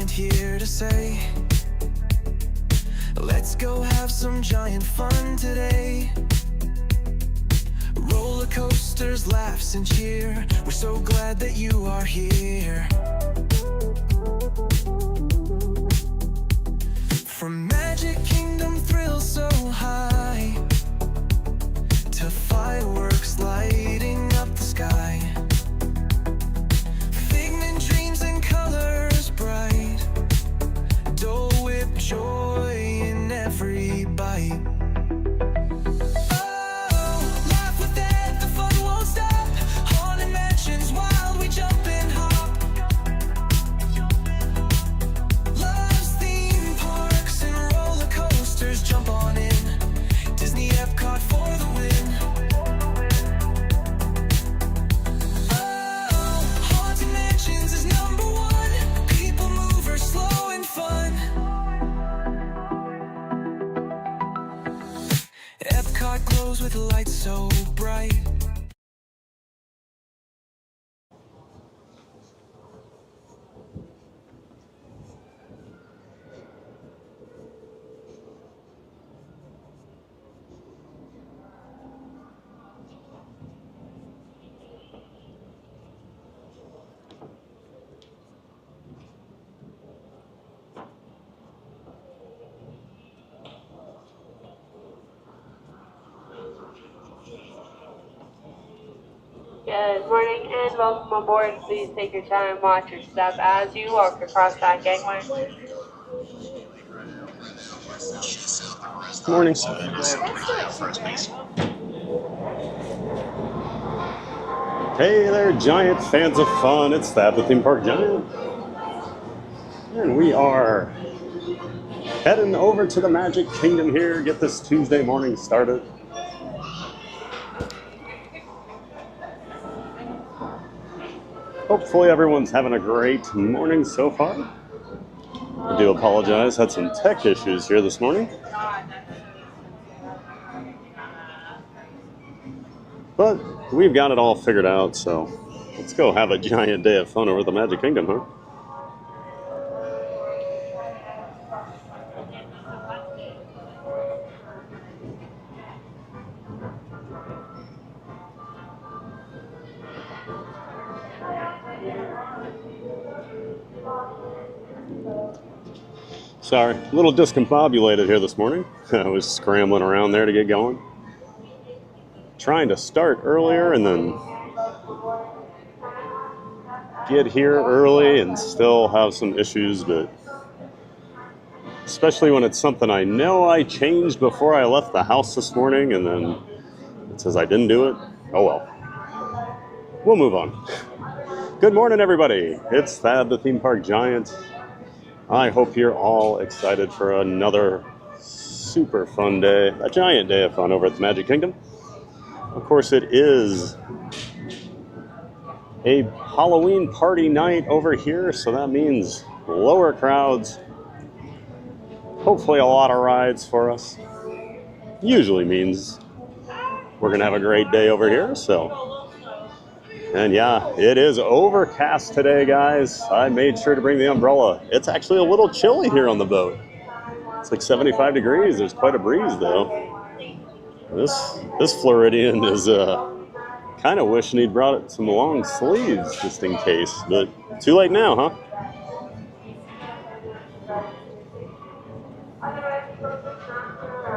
giant here to say, let's go have some giant fun today. Roller coasters, laughs and cheer, we're so glad that you are here. From Magic Kingdom thrills so high to fireworks lighting up the sky, figment dreams and colors bright, Dole Whip joy in every bite. Glows with lights so bright. Good morning and welcome aboard. Please take your time, watch your step as you walk across that gangway. Morning. Hey there, giant fans of fun. It's Thad, the theme park giant. And we are heading over to the Magic Kingdom here, get this Tuesday morning started. Hopefully everyone's having a great morning so far. I do apologize, had some tech issues here this morning. But we've got it all figured out, so let's go have a giant day of fun over the Magic Kingdom, huh? Sorry, a little discombobulated here this morning. I was scrambling around there to get going. Trying to start earlier and then get here early and still have some issues, but especially when it's something I know I changed before I left the house this morning and then it says I didn't do it. Oh well. We'll move on. Good morning, everybody. It's Thad, the theme park giant. I hope you're all excited for another super fun day, a giant day of fun over at the Magic Kingdom. Of course, it is a Halloween party night over here, so that means lower crowds, hopefully a lot of rides for us. Usually means we're going to have a great day over here, so. And yeah, it is overcast today, guys. I made sure to bring the umbrella. It's actually a little chilly here on the boat. It's like 75 degrees. There's quite a breeze, though. This Floridian is kind of wishing he'd brought some long sleeves just in case, but too late now, huh?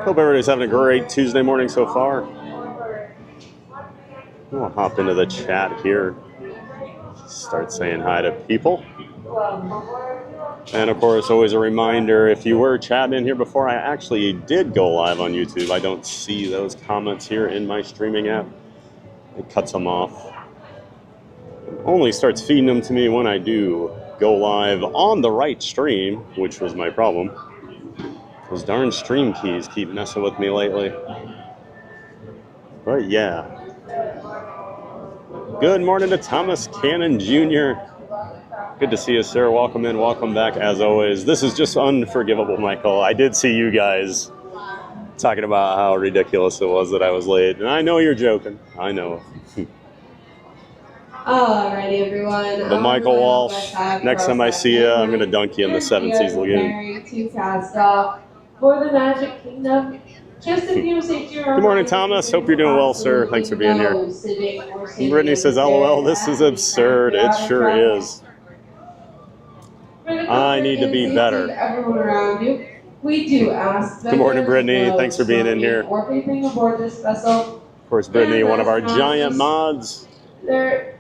Hope everybody's having a great Tuesday morning so far. We'll hop into the chat here. Start saying hi to people. And of course, always a reminder, if you were chatting in here before, I actually did go live on YouTube. I don't see those comments here in my streaming app. It cuts them off. It only starts feeding them to me when I do go live on the right stream, which was my problem. Those darn stream keys keep messing with me lately. But yeah. Good morning to Thomas Cannon Jr. Good to see you, sir. Welcome in, welcome back, as always. This is just unforgivable, Michael. I did see you guys talking about how ridiculous it was that I was late. And I know you're joking. I know. Alrighty, everyone. But Michael Walsh, next time I see you, I'm going to dunk you in the Seven Seas Lagoon. To cast off for the Magic Kingdom. Just a few safety Good morning, Thomas. Hope you're doing well, sir. Thanks for being here. Brittany says, LOL, this is absurd. It sure is. I need to be better. Everyone around you. We do ask. Good morning, Brittany. Thanks for being in here. Or anything aboard this vessel. Of course, Brittany, one of our giant mods.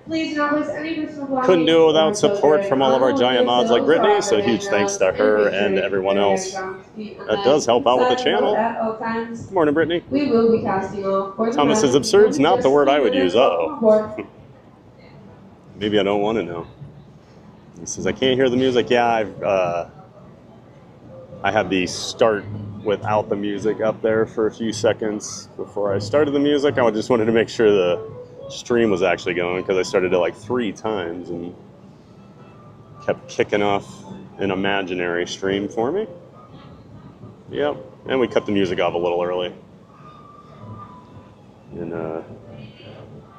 Please not place any personal belongings. Couldn't do it without support from all of our giant mods like Brittany, so huge thanks to her and everyone else. That does help out with the channel. Good morning, Brittany. We will be casting off. Thomas says absurd's not the word I would use. Uh-oh. Maybe I don't want to know. He says, I can't hear the music. Yeah, I had the start without the music up there for a few seconds before I started the music. I just wanted to make sure the stream was actually going because I started it like 3 times and kept kicking off an imaginary stream for me. Yep, and we cut the music off a little early. In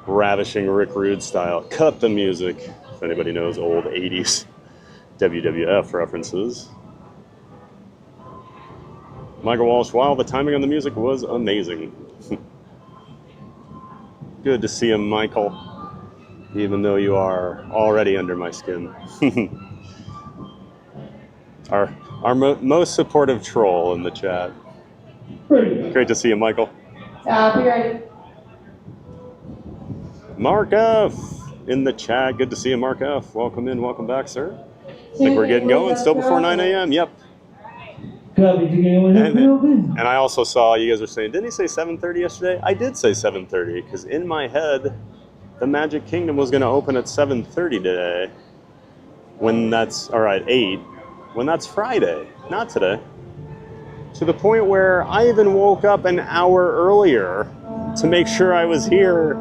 ravishing Rick Rude style. Cut the music. If anybody knows old 80s WWF references. Michael Walsh, wow, the timing on the music was amazing. Good to see him, Michael, even though you are already under my skin. our most supportive troll in the chat. Great to see you, Michael. Be ready. Mark F. in the chat. Good to see you, Mark F. Welcome in, welcome back, sir. I think we're getting going. Still before 9 a.m. Yep. And I also saw you guys were saying, didn't he say 7:30 yesterday? I did say 7:30 because in my head, the Magic Kingdom was going to open at 7:30 today. When that's, all right, 8. When that's Friday, not today. To the point where I even woke up an hour earlier to make sure I was here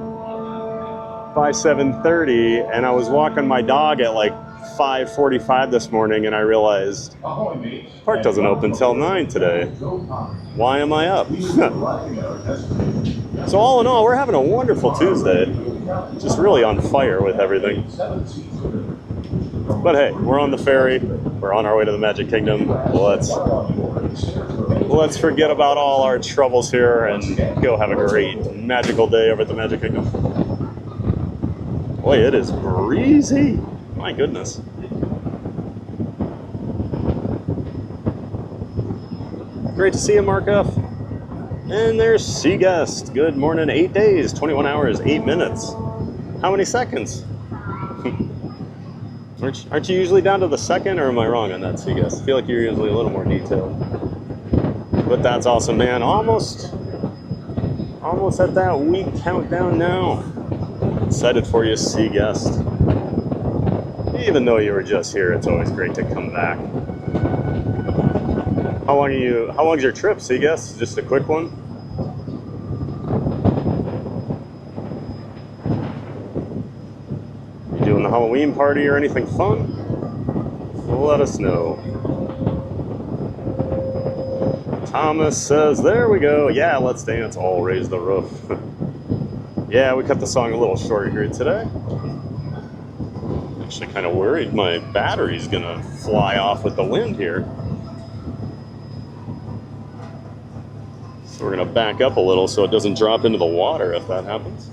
by 7:30, and I was walking my dog at like 5:45 this morning, and I realized park doesn't open till 9 today. Why am I up? So all in all, we're having a wonderful Tuesday. Just really on fire with everything. But hey, we're on the ferry. We're on our way to the Magic Kingdom. Let's forget about all our troubles here and go have a great magical day over at the Magic Kingdom. Boy, it is breezy. My goodness. Great to see you, Mark F. And there's Seaguest. Good morning. 8 days, 21 hours, 8 minutes. How many seconds? Aren't you usually down to the second, or am I wrong on that, Seaguest? I feel like you're usually a little more detailed. But that's awesome, man. Almost at that week countdown now. Excited for you, Seaguest. Even though you were just here, it's always great to come back. How long's your trip, Seaguest? Just a quick one? You doing the Halloween party or anything fun? Let us know. Thomas says, there we go. Yeah, let's dance. All raise the roof. Yeah, we cut the song a little short here today. Actually kind of worried my battery's gonna fly off with the wind here. So we're gonna back up a little so it doesn't drop into the water if that happens.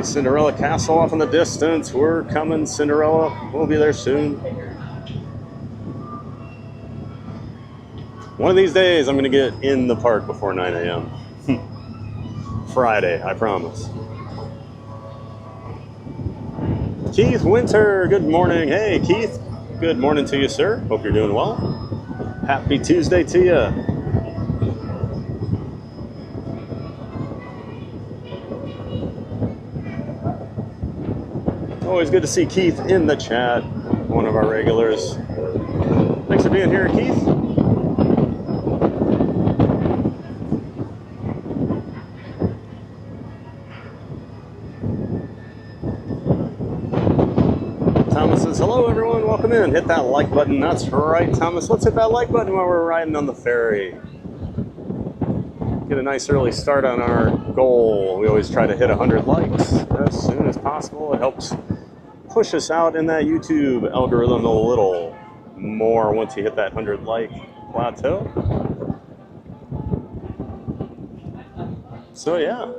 Cinderella Castle off in the distance. We're coming, Cinderella. We'll be there soon. One of these days, I'm going to get in the park before 9 a.m. Friday, I promise. Keith Winter, good morning. Hey, Keith. Good morning to you, sir. Hope you're doing well. Happy Tuesday to you. Always good to see Keith in the chat, one of our regulars. Thanks for being here, Keith. in, hit that like button. That's right, Thomas. Let's hit that like button while we're riding on the ferry. Get a nice early start on our goal. We always try to hit 100 likes as soon as possible. It helps push us out in that YouTube algorithm a little more once you hit that 100 like plateau. So yeah,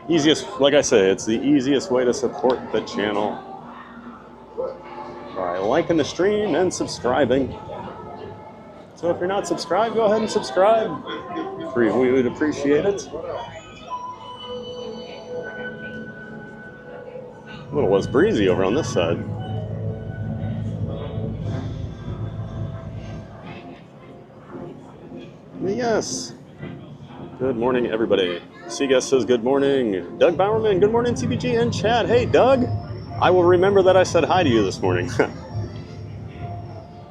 easiest, like I say, it's the easiest way to support the channel by liking the stream and subscribing. So if you're not subscribed, go ahead and subscribe. We would appreciate it. A little less breezy over on this side. But yes. Good morning, everybody. Seaguest says good morning. Doug Bowerman, good morning, TBG and chat. Hey, Doug. I will remember that I said hi to you this morning.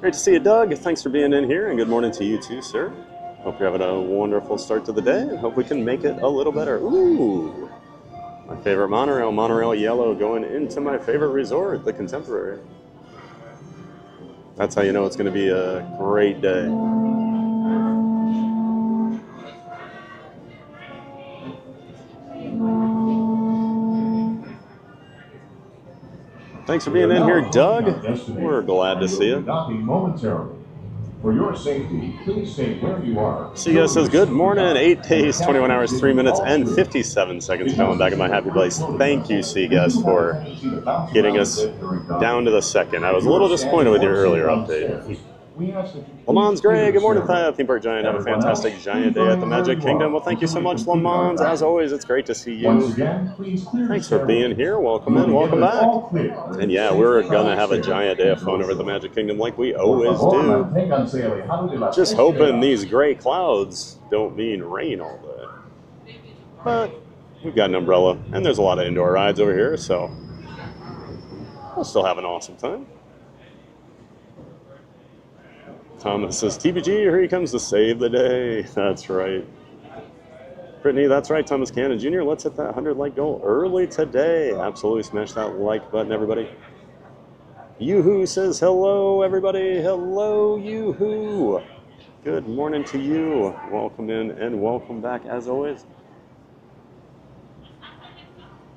Great to see you, Doug. Thanks for being in here, and good morning to you too, sir. Hope you're having a wonderful start to the day, and hope we can make it a little better. Ooh, my favorite monorail, monorail yellow, going into my favorite resort, the Contemporary. That's how you know it's going to be a great day. Thanks for being in here, Doug. We're glad to see you. For your safety, please stay where you are. Seaguest says, good morning, 8 days, 21 hours, 3 minutes, and 57 seconds coming back in my happy place. Thank you, Seaguest, for getting us down to the second. I was a little disappointed with your earlier update. Lamons Gray, good morning, Theme Park Giant. Have a fantastic giant day at the Magic Kingdom. Well, thank you so much, Lamons. As always, it's great to see you. Thanks for being here. Welcome in, welcome back. And yeah, we're going to have a giant day of fun over at the Magic Kingdom like we always do. Just hoping these gray clouds don't mean rain all day. But we've got an umbrella, and there's a lot of indoor rides over here, so we'll still have an awesome time. Thomas says, TBG, here he comes to save the day. That's right. Brittany, that's right. Thomas Cannon Jr., let's hit that 100 like goal early today. Absolutely smash that like button, everybody. Yoo-hoo says, hello, everybody. Hello, Yoo-hoo. Good morning to you. Welcome in and welcome back, as always.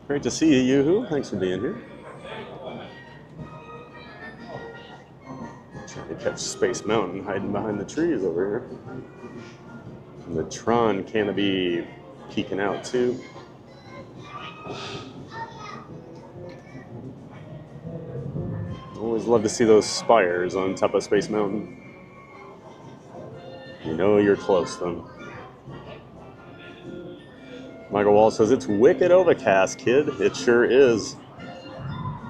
Great to see you, Yoo-hoo. Thanks for being here. Trying to catch Space Mountain hiding behind the trees over here. And the Tron canopy peeking out too. Always love to see those spires on top of Space Mountain. You know you're close then. Michael Walt says, it's wicked overcast, kid. It sure is.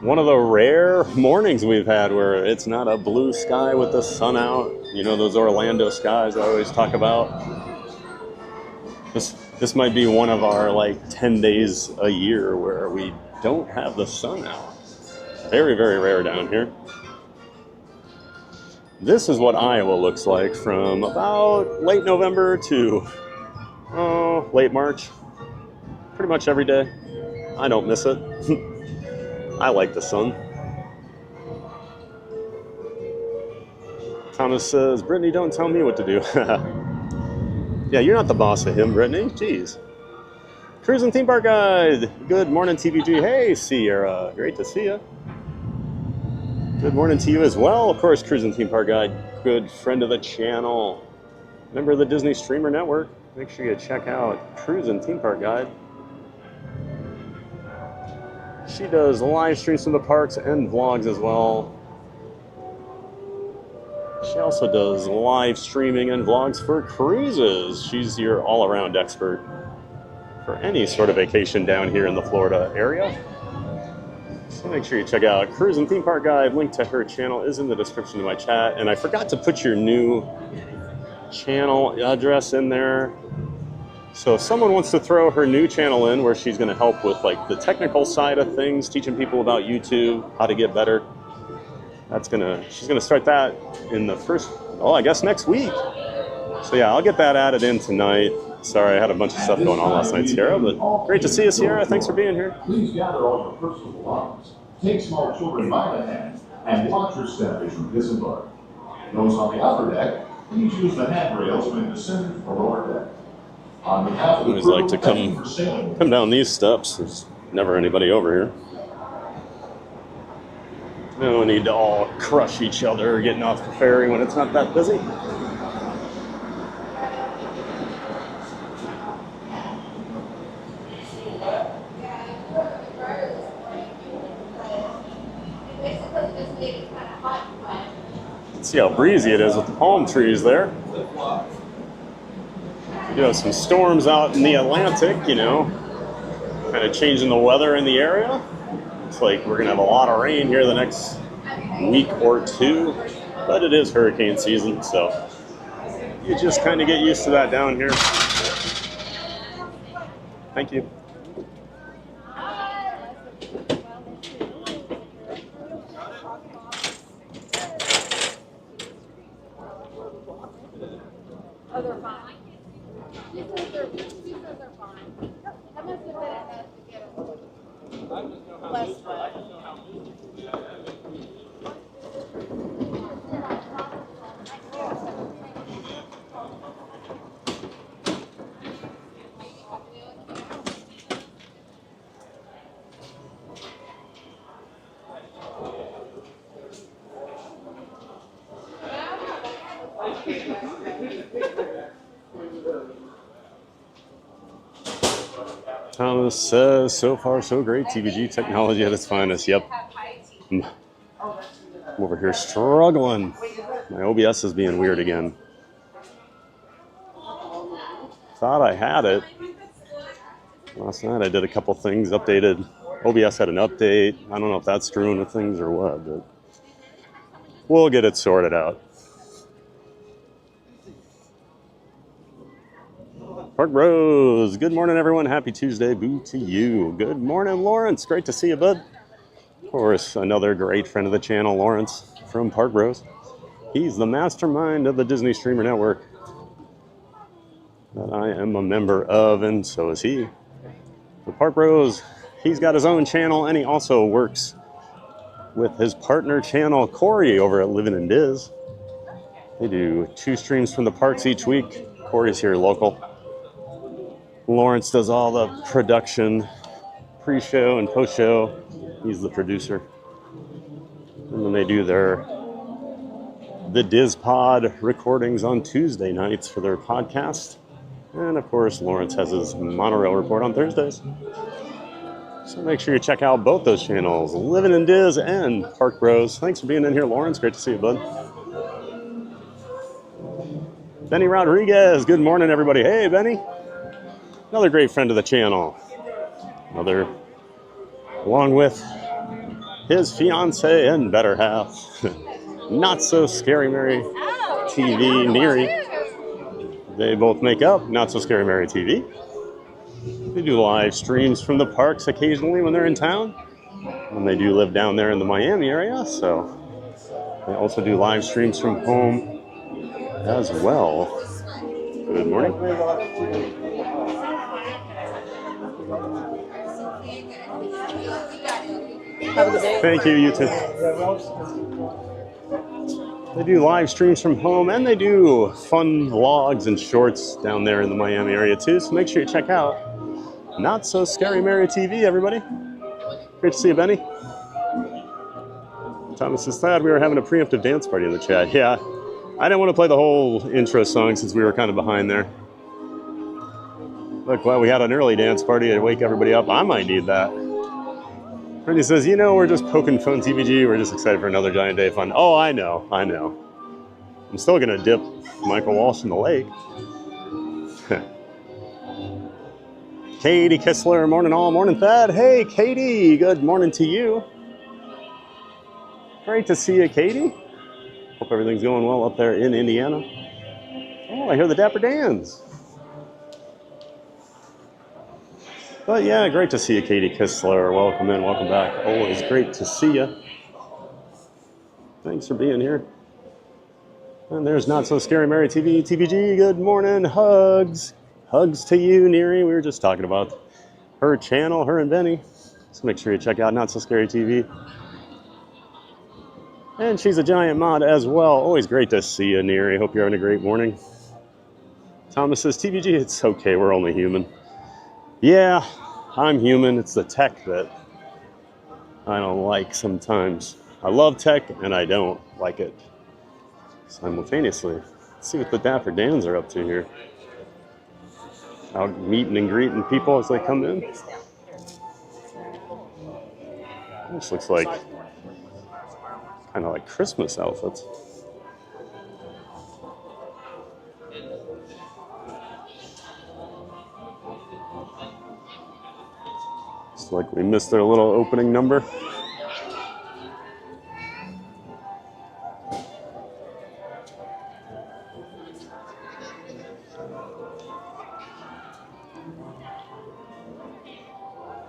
One of the rare mornings we've had where it's not a blue sky with the sun out. You know, those Orlando skies I always talk about. This might be one of our like 10 days a year where we don't have the sun out. Very, very rare down here. This is what Iowa looks like from about late November to late March. Pretty much every day. I don't miss it. I like the sun. Thomas says, Brittany, don't tell me what to do. Yeah, you're not the boss of him, Brittany. Jeez. Cruising Theme Park Guide. Good morning, TBG. Hey, Sierra. Great to see you. Good morning to you as well. Of course, Cruising Theme Park Guide. Good friend of the channel. Member of the Disney Streamer Network. Make sure you check out Cruising Theme Park Guide. She does live streams from the parks and vlogs as well. She also does live streaming and vlogs for cruises. She's your all-around expert for any sort of vacation down here in the Florida area. So make sure you check out Cruising Theme Park Guide. Link to her channel is in the description of my chat. And I forgot to put your new channel address in there. So if someone wants to throw her new channel in where she's going to help with like the technical side of things, teaching people about YouTube, how to get better, she's gonna start that in the I guess next week. So yeah, I'll get that added in tonight. Sorry, I had a bunch of stuff going on last night, Sierra, but great to see you, Sierra. Thanks for being here. Please gather all your personal belongings. Take small children by the hand and watch your step as you disembark. Those on the upper deck, please use the handrails when descending from the lower deck. On behalf of I the always crew, like to thank you for sailing. come down these steps. There's never anybody over here. No need to all crush each other getting off the ferry when it's not that busy. See how breezy it is with the palm trees there. We do have some storms out in the Atlantic, you know, kind of changing the weather in the area. Looks like we're going to have a lot of rain here the next week or two, but it is hurricane season, so you just kind of get used to that down here. Thank you. Thomas says, so far so great, TVG technology at its finest. Yep. I'm over here struggling. My OBS is being weird again. Thought I had it. Last night I did a couple things, updated. OBS had an update. I don't know if that's screwing with things or what, but we'll get it sorted out. Park Rose, good morning everyone. Happy Tuesday, boo to you. Good morning, Lawrence. Great to see you, bud. Of course, another great friend of the channel, Lawrence from Park Rose. He's the mastermind of the Disney Streamer Network that I am a member of, and so is he. The Park Rose, he's got his own channel, and he also works with his partner channel, Corey, over at Living in Diz. They do 2 streams from the parks each week. Corey's here local. Lawrence does all the production, pre-show and post-show. He's the producer. And then they do the Diz Pod recordings on Tuesday nights for their podcast. And of course, Lawrence has his monorail report on Thursdays. So make sure you check out both those channels, Living in Diz and Park Rose. Thanks for being in here, Lawrence. Great to see you, bud. Benny Rodriguez, good morning, everybody. Hey, Benny. Another great friend of the channel. Along with his fiance and better half, Not So Scary Mary TV, Neri. They both make up Not So Scary Mary TV. They do live streams from the parks occasionally when they're in town. And they do live down there in the Miami area, so they also do live streams from home as well. Good morning. Have a good day. Thank you, you too. They do live streams from home, and they do fun vlogs and shorts down there in the Miami area too, so make sure you check out Not So Scary Mary TV, everybody. Great to see you, Benny. Thomas is glad we were having a preemptive dance party in the chat. Yeah, I didn't want to play the whole intro song since we were kind of behind there. Look, well, we had an early dance party to wake everybody up. I might need that. Brittany says, you know, we're just poking fun TVG. We're just excited for another giant day of fun. Oh, I know. I'm still going to dip Michael Walsh in the lake. Katie Kistler, morning all, morning Thad. Hey, Katie, good morning to you. Great to see you, Katie. Hope everything's going well up there in Indiana. Oh, I hear the Dapper Dans. But yeah, great to see you, Katie Kistler. Welcome in, welcome back. Always great to see you. Thanks for being here. And there's Not So Scary Mary TV, TVG. Good morning, hugs. Hugs to you, Neri. We were just talking about her channel, her and Benny. So make sure you check out Not So Scary TV. And she's a giant mod as well. Always great to see you, Neri. Hope you're having a great morning. Thomas says, TVG, it's okay, we're only human. Yeah, I'm human. It's the tech that I don't like sometimes. I love tech and I don't like it simultaneously. Let's see what the Dapper Dans are up to here. Out meeting and greeting people as they come in. This looks like kind of like Christmas outfits. It's like we missed their little opening number.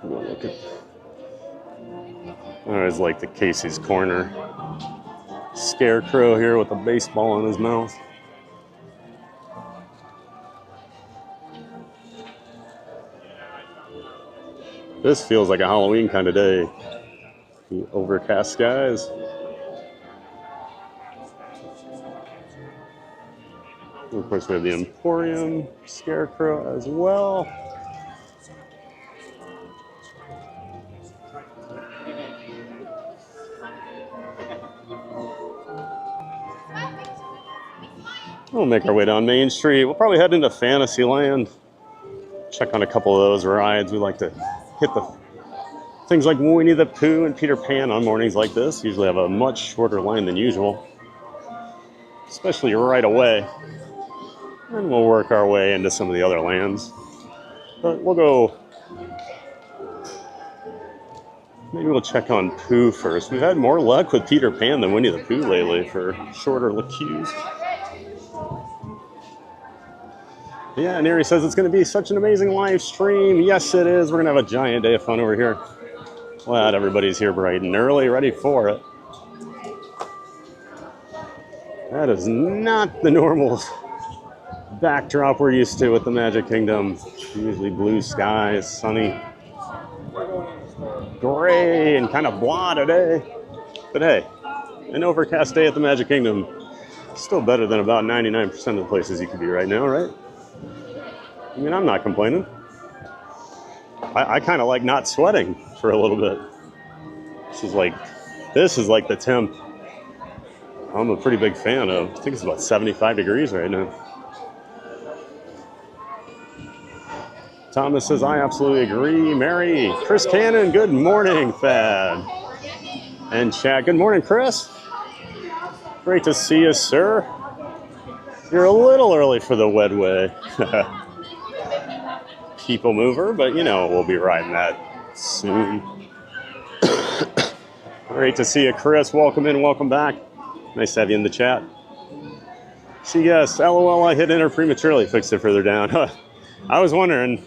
Look at, I always like the Casey's Corner scarecrow here with a baseball in his mouth. This feels like a Halloween kind of day. The overcast skies. And of course, we have the Emporium scarecrow as well. We'll make our way down Main Street. We'll probably head into Fantasyland. Check on a couple of those rides. We like to hit the things like Winnie the Pooh and Peter Pan on mornings like this. Usually have a much shorter line than usual, especially right away. And we'll work our way into some of the other lands. But we'll go, maybe we'll check on Pooh first. We've had more luck with Peter Pan than Winnie the Pooh lately for shorter queues. Yeah, Neri says it's going to be such an amazing live stream. Yes, it is. We're going to have a giant day of fun over here. Glad everybody's here bright and early, ready for it. That is not the normal backdrop we're used to with the Magic Kingdom. Usually blue skies, sunny, gray, and kind of blah today. But hey, an overcast day at the Magic Kingdom. Still better than about 99% of the places you could be right now, right? I mean, I'm not complaining. I kind of like not sweating for a little bit. This is like the temp I'm a pretty big fan of. I think it's about 75 degrees right now. Thomas says, I absolutely agree. Mary, Chris Cannon, good morning, Thad. And Chad, good morning, Chris. Great to see you, sir. You're a little early for the Wedway. PeopleMover, but you know, we'll be riding that soon. Great to see you, Chris. Welcome in, welcome back. Nice to have you in the chat. See, yes, LOL, I hit enter prematurely, fixed it further down. I was wondering,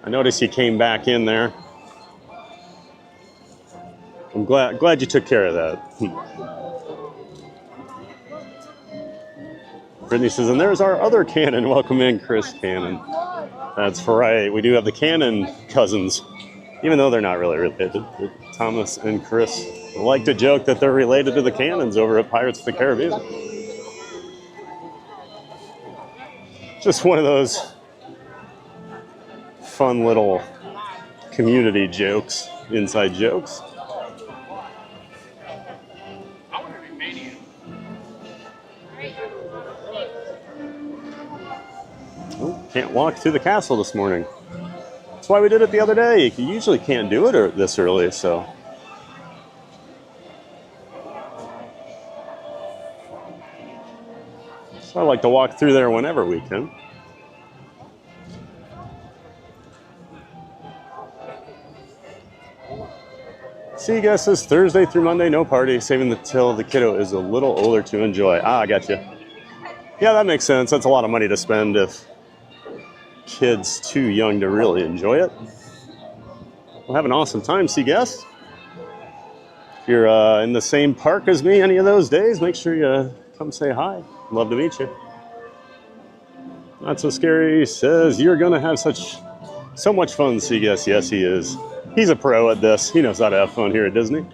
I noticed you came back in there. I'm glad you took care of that. Brittany says, and there's our other Cannon. Welcome in, Chris Cannon. That's right. We do have the Cannon cousins, even though they're not really related. Thomas and Chris like to joke that they're related to the Cannons over at Pirates of the Caribbean. Just one of those fun little community jokes, inside jokes. Can't walk through the castle this morning. That's why we did it the other day. You usually can't do it this early, so. So I like to walk through there whenever we can. See, guys, this Thursday through Monday, no party, saving till the kiddo is a little older to enjoy. Ah, I got you. Yeah, that makes sense. That's a lot of money to spend if kids too young to really enjoy it. We'll have an awesome time, see guests. If you're in the same park as me any of those days, make sure you come say hi. Love to meet you. Not So Scary says, you're going to have so much fun, see guests. Yes, he is. He's a pro at this. He knows how to have fun here at Disney.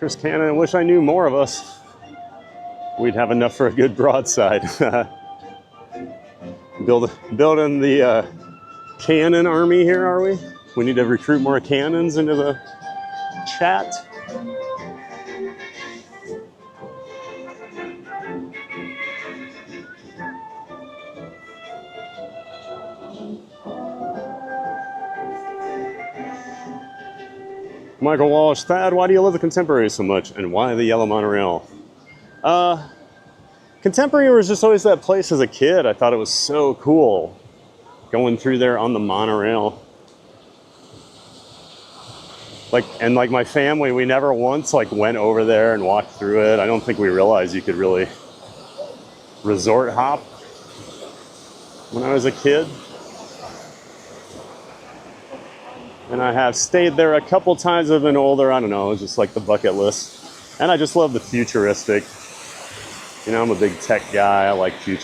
Chris Cannon, I wish I knew more of us. We'd have enough for a good broadside. Building the cannon army here, are we? We need to recruit more cannons into the chat. Michael Walsh, Thad, why do you love the Contemporary so much? And why the yellow monorail? Contemporary was just always that place as a kid. I thought it was so cool going through there on the monorail. Like my family, we never once went over there and walked through it. I don't think we realized you could really resort hop when I was a kid. And I have stayed there a couple times. I've been older. I don't know, it's just like the bucket list. And I just love the futuristic. You know, I'm a big tech guy. I like the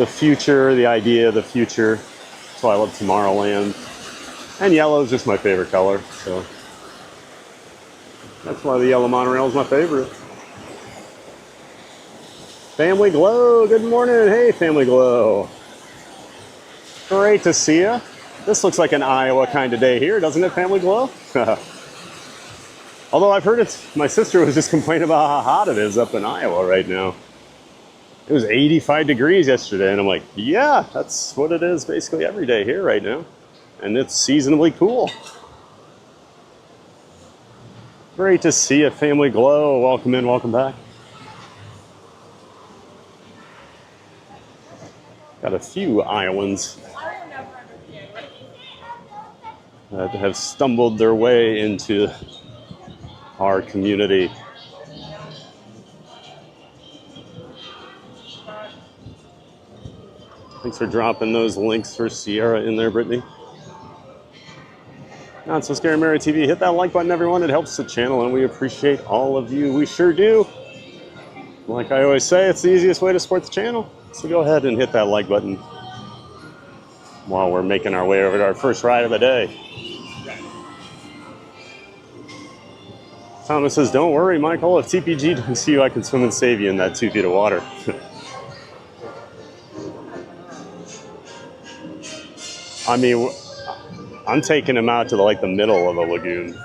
future, the idea of the future. That's why I love Tomorrowland. And yellow is just my favorite color. So that's why the yellow monorail is my favorite. Family Glow, good morning. Hey, Family Glow. Great to see you. This looks like an Iowa kind of day here, doesn't it, Family Glow? Although I've heard my sister was just complaining about how hot it is up in Iowa right now. It was 85 degrees yesterday, and I'm like, yeah, that's what it is basically every day here right now. And it's seasonably cool. Great to see you, Family Glow. Welcome in, welcome back. Got a few Iowans that have stumbled their way into our community. Thanks for dropping those links for Sierra in there, Brittany. Not So Scary Mary TV. Hit that like button, everyone. It helps the channel, and we appreciate all of you. We sure do. Like I always say, it's the easiest way to support the channel. So go ahead and hit that like button while we're making our way over to our first ride of the day. Thomas says, don't worry, Michael. If TPG doesn't see you, I can swim and save you in that 2 feet of water. I mean, I'm taking him out to the middle of the lagoon.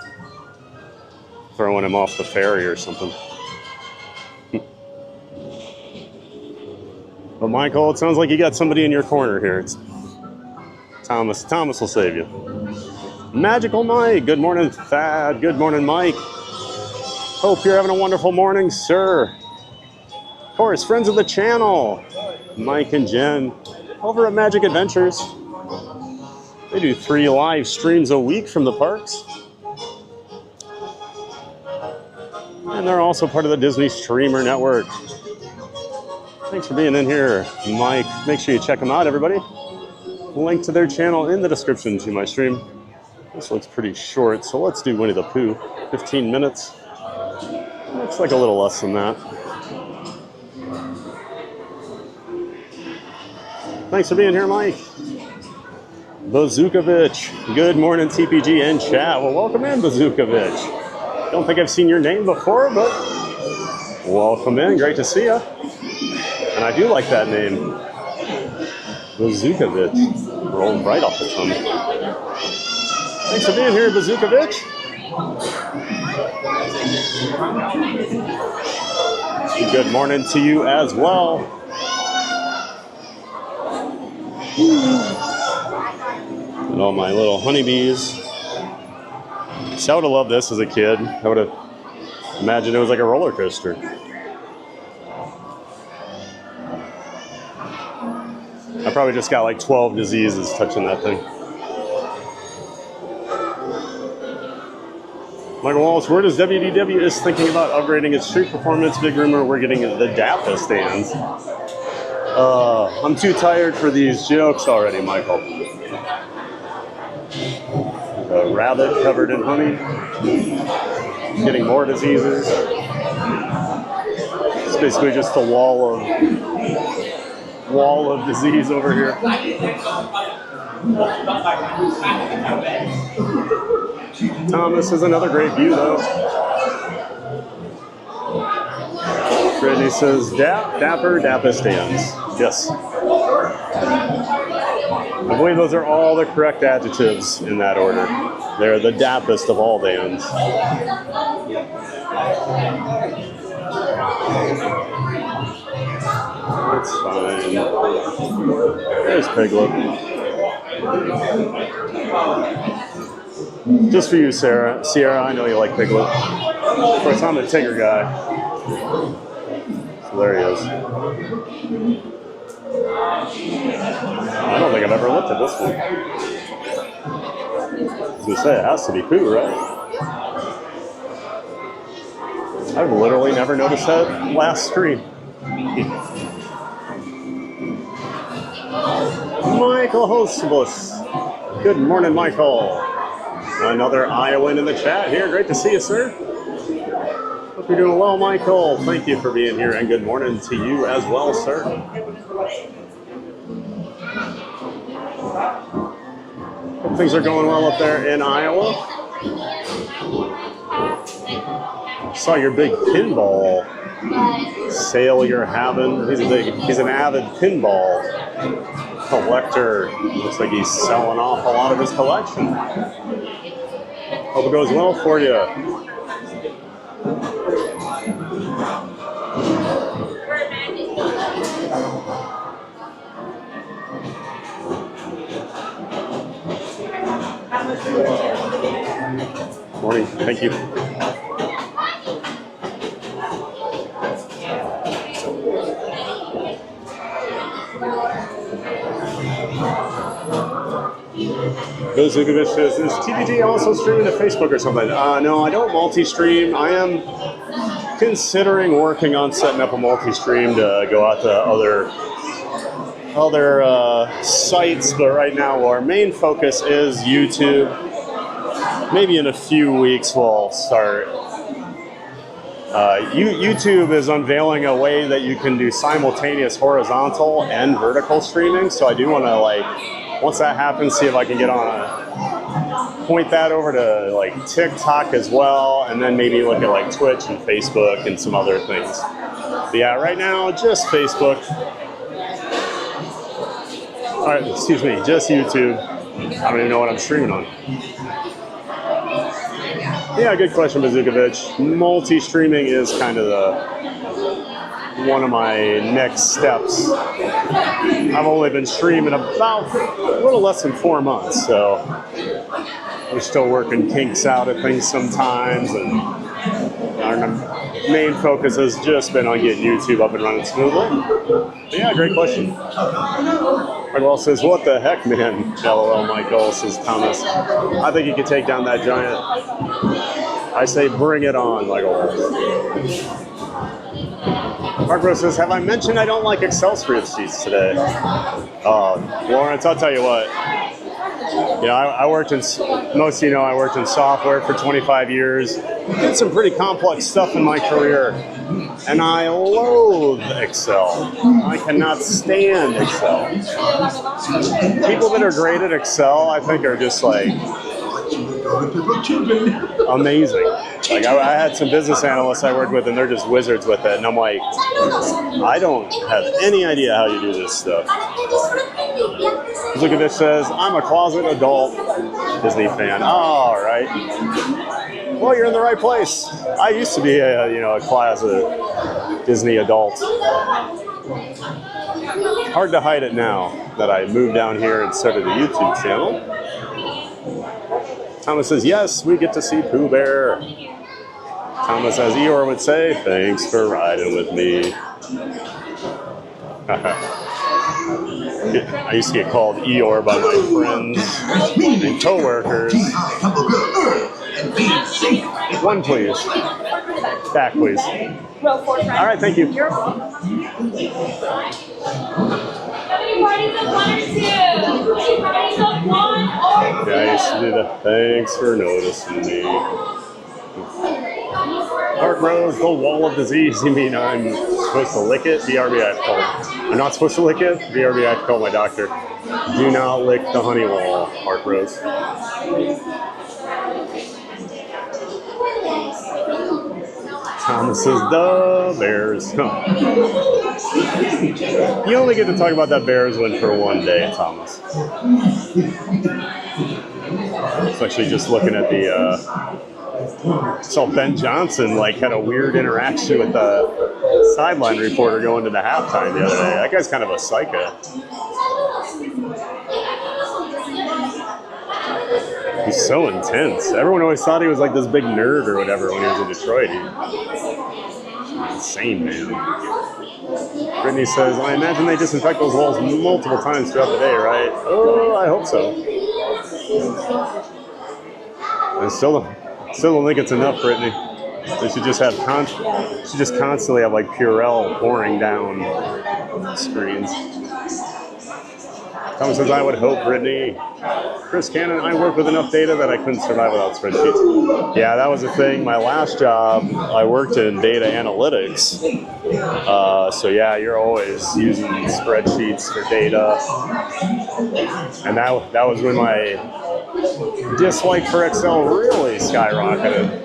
Throwing him off the ferry or something. But Michael, it sounds like you got somebody in your corner here. It's Thomas. Thomas will save you. Magical Mike. Good morning, Thad. Good morning, Mike. Hope you're having a wonderful morning, sir. Of course, friends of the channel, Mike and Jen, over at Magic Adventures. They do 3 live streams a week from the parks. And they're also part of the Disney Streamer Network. Thanks for being in here, Mike. Make sure you check them out, everybody. Link to their channel in the description to my stream. This looks pretty short, so let's do Winnie the Pooh. 15 minutes. Looks like a little less than that. Thanks for being here, Mike. Bazookovich. Good morning, TPG and chat. Well, welcome in, Bazookovich. Don't think I've seen your name before, but welcome in. Great to see you. And I do like that name. Bazookovich. Rolled right off the tongue. Thanks for being here, Bazookovich. Good morning to you as well. And all my little honeybees. See, I would have loved this as a kid. I would have imagined it was like a roller coaster. I probably just got like 12 diseases touching that thing. Michael Walsh, where does WDW is thinking about upgrading its street performance? Big rumor we're getting the Dapper Dans. I'm too tired for these jokes already, Michael. A rabbit covered in honey, getting more diseases. It's basically just a wall of disease over here. Thomas is another great view, though. Brittany says, Dapper Dans. Yes. I believe those are all the correct adjectives in that order. They're the dappest of all Dans. It's fine. There's Piglet. Just for you, Sarah. Sierra, I know you like Piglet. Of course, I'm a Tigger guy. So there he is. I don't think I've ever looked at this one. I was going to say, it has to be Pooh, right? I've literally never noticed that last screen. Michael Hostbus. Good morning, Michael. Another Iowan in the chat here. Great to see you, sir. Hope you're doing well, Michael. Thank you for being here, and good morning to you as well, sir. Hope things are going well up there in Iowa. Saw your big pinball sale you're having. He's an avid pinball collector. Looks like he's selling off a lot of his collection. Hope it goes well for you. Morning. Thank you. Gozukovic says, is TPG also streaming to Facebook or something? No, I don't multi-stream. I am considering working on setting up a multi-stream to go out to other sites, but right now our main focus is YouTube. Maybe in a few weeks we'll start. YouTube is unveiling a way that you can do simultaneous horizontal and vertical streaming, so I do want to, like, once that happens, see if I can get on point that over to like TikTok as well, and then maybe look at like Twitch and Facebook and some other things. But yeah, right now just Facebook. All right, excuse me, just YouTube. I don't even know what I'm streaming on. Yeah, good question, Bazukovic. Multi-streaming is kind of one of my next steps. I've only been streaming about a little less than 4 months, so we're still working kinks out at things sometimes, and our main focus has just been on getting YouTube up and running smoothly. But yeah, great question. Michael says, what the heck, man? LOL, Michael, says Thomas. I think you can take down that giant. I say bring it on, Michael. Mark Rose says, have I mentioned I don't like Excel spreadsheets today? Lawrence, I'll tell you what. Yeah, I worked in, most of you know, I worked in software for 25 years. Did some pretty complex stuff in my career. And I loathe Excel. I cannot stand Excel. People that are great at Excel, I think, are just like amazing. Like I had some business analysts I worked with, and they're just wizards with it. And I'm like, I don't have any idea how you do this stuff. Look at this, says, I'm a closet adult Disney fan. All right. Well, you're in the right place. I used to be a closet Disney adult. Hard to hide it now that I moved down here and started a YouTube channel. Thomas says, yes, we get to see Pooh Bear. Thomas, as Eeyore would say, thanks for riding with me. I used to get called Eeyore by my friends and co-workers. One, please. Back, please. All right, thank you. How many parties of 1 or 2? Parties of 1 or 2? Yeah, I used to do the thanks for noticing me. Dark Rose, the wall of disease. You mean I'm supposed to lick it? BRB, I have to call. I'm not supposed to lick it? BRB, I have to call my doctor. Do not lick the honey wall, Dark Rose. Thomas says the Bears. Huh. You only get to talk about that Bears win for one day, Thomas. It's actually just looking at the. Saw Ben Johnson like had a weird interaction with the sideline reporter going to the halftime the other day. That guy's kind of a psycho. He's so intense. Everyone always thought he was like this big nerd or whatever when he was in Detroit. He's insane, man. Brittany says, I imagine they disinfect those walls multiple times throughout the day, right? Oh, I hope so. I still don't think it's enough, Brittany. They should just have constantly have like Purell pouring down screens. Thomas says, I would hope, Brittany. Chris Cannon, I work with enough data that I couldn't survive without spreadsheets. Yeah, that was the thing. My last job, I worked in data analytics. So yeah, you're always using spreadsheets for data. And that was when my dislike for Excel really skyrocketed.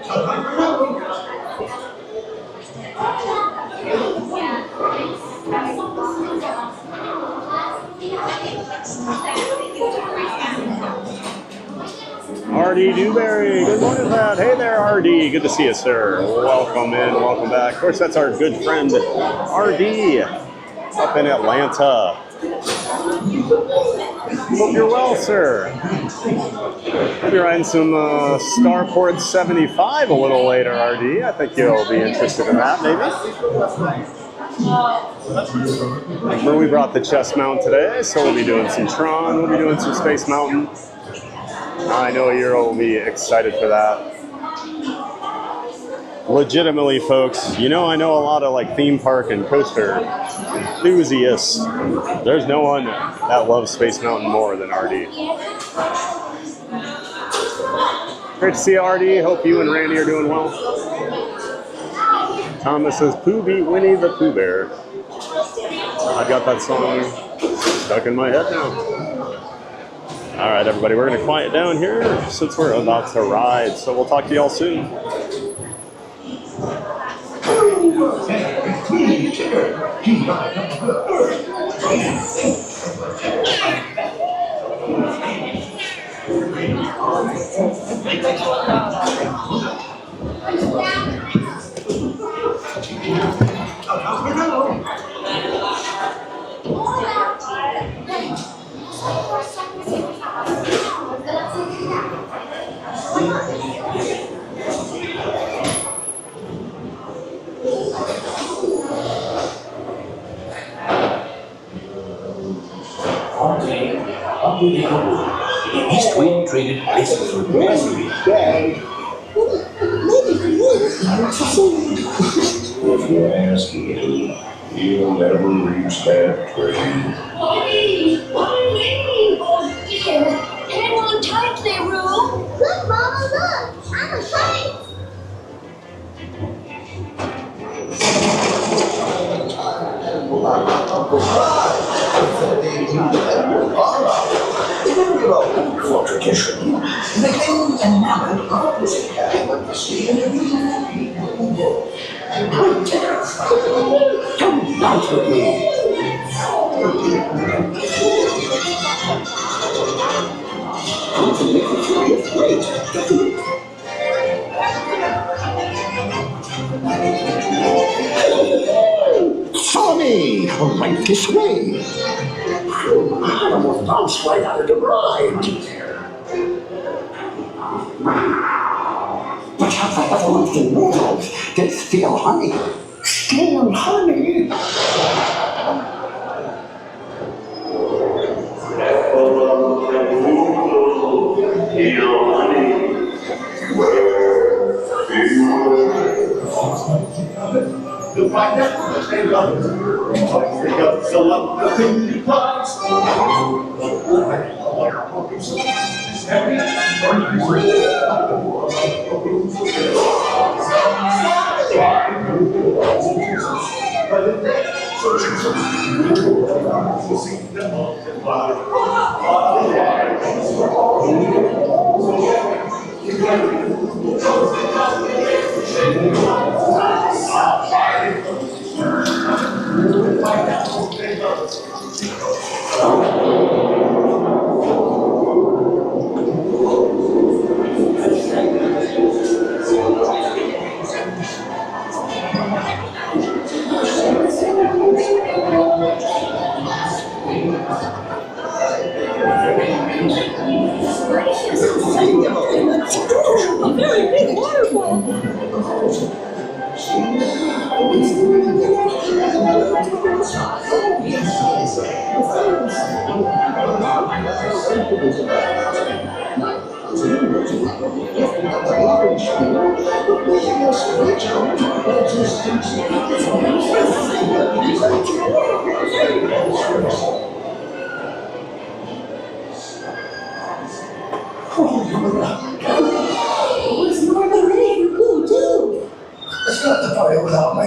R.D. Dewberry, good morning, lad. Hey there, R.D. Good to see you, sir. Welcome in, welcome back. Of course, that's our good friend, R.D. up in Atlanta. Hope you're well, sir. Hope you're riding some Starport 75 a little later, R.D. I think you'll be interested in that, maybe. Remember, we brought the chest mount today, so we'll be doing some Tron, we'll be doing some Space Mountain. I know Euro will be excited for that. Legitimately, folks, I know a lot of like theme park and coaster enthusiasts. There's no one that loves Space Mountain more than RD. Great to see you, RD. Hope you and Randy are doing well. Thomas says, Pooh beat Winnie the Pooh Bear. I got that song stuck in my head now. All right, everybody, we're going to quiet down here since we're about to ride. So we'll talk to y'all soon. East Wind traded places with Mary. If you ask me, you'll never reach that train. Hang on tight there, Roo. Look, Mama, look. I'm a train. For tradition, they came enamored of this guy went to see PeopleMover. Come dance with me. Come to make the furious great. Follow me, right this way. I almost bounced right out of the ride. Watch out for other monster noodles. They steal honey. Steal honey? You'll find that they love it. They got so love the thing you prize. A very big waterfall. What's Norman ready for Pooh, too? It's not the party without me.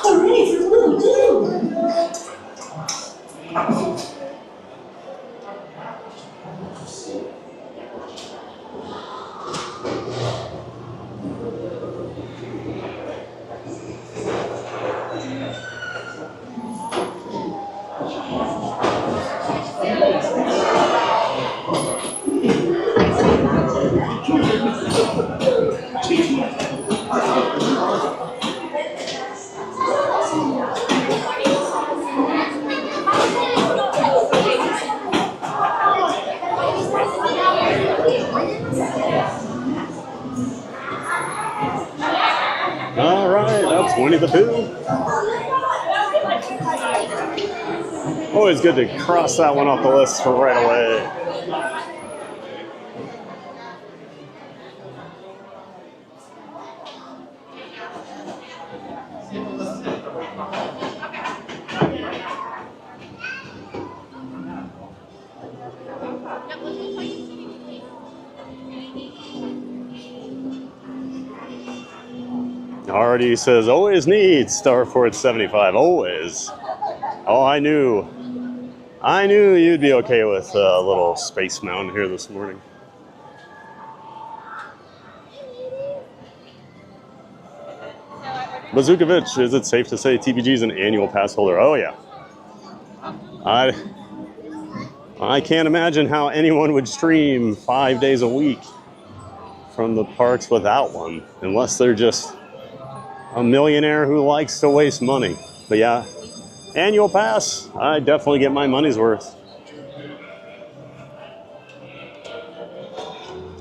I'm ready for Pooh, too. All right, that's Winnie the Pooh. Always good to cross that one off the list for right away. Already says, always needs Star Fort 75, always. Oh, I knew you'd be okay with a little Space Mountain here this morning. Bazookovich, is it safe to say TBG is an annual pass holder? Oh yeah. I can't imagine how anyone would stream 5 days a week from the parks without one, unless they're just a millionaire who likes to waste money. But yeah, annual pass, I definitely get my money's worth.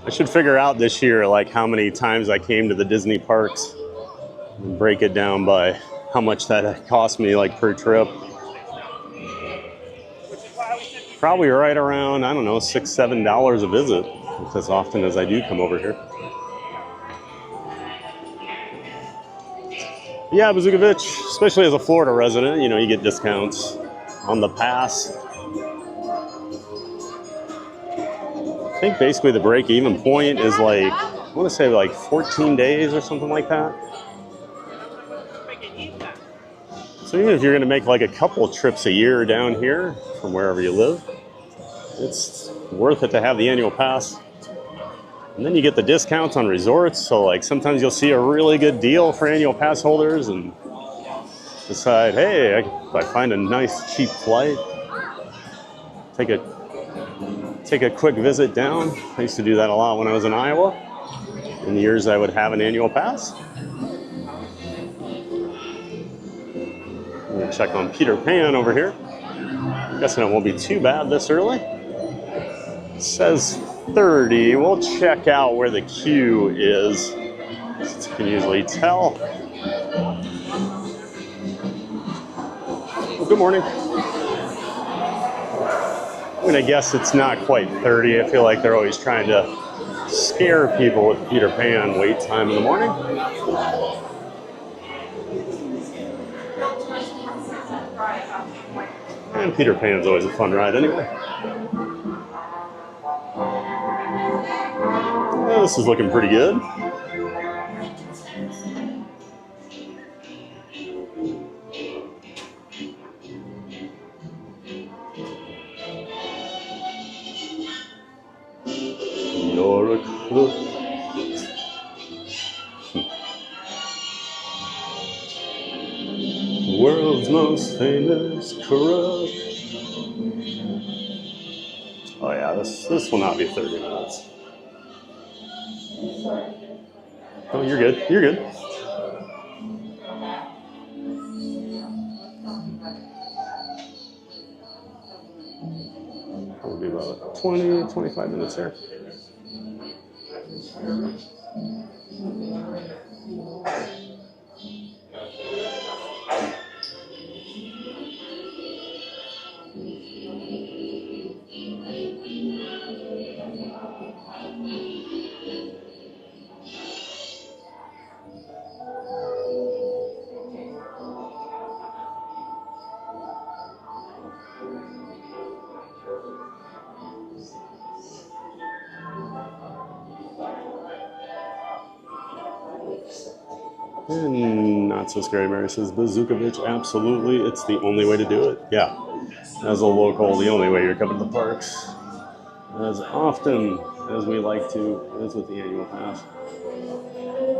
I should figure out this year like how many times I came to the Disney parks and break it down by how much that cost me like per trip. Probably right around, I don't know, $6, $7 a visit, as often as I do come over here. Yeah, Bazookovich, especially as a Florida resident, you know, you get discounts on the pass. I think basically the break-even point is like, I want to say like 14 days or something like that. So even if you're going to make like a couple trips a year down here from wherever you live, it's worth it to have the annual pass. And then you get the discounts on resorts, so like sometimes you'll see a really good deal for annual pass holders and decide, hey, if I find a nice cheap flight, take a quick visit down. I used to do that a lot when I was in Iowa. In the years I would have an annual pass. I'm gonna check on Peter Pan over here. I'm guessing it won't be too bad this early. It says 30. We'll check out where the queue is, since you can usually tell. Well, good morning. I'm gonna guess it's not quite 30. I feel like they're always trying to scare people with Peter Pan wait time in the morning. And Peter Pan's always a fun ride anyway. Well, this is looking pretty good. You're a crook. World's most famous crook. Oh yeah, this will not be 30 minutes. Oh, you're good. You're good. Probably about 20, 25 minutes there. And not so scary, Mary says, Bazookovich, absolutely, it's the only way to do it. Yeah, as a local, the only way you're coming to the parks. As often as we like to, is with the annual pass.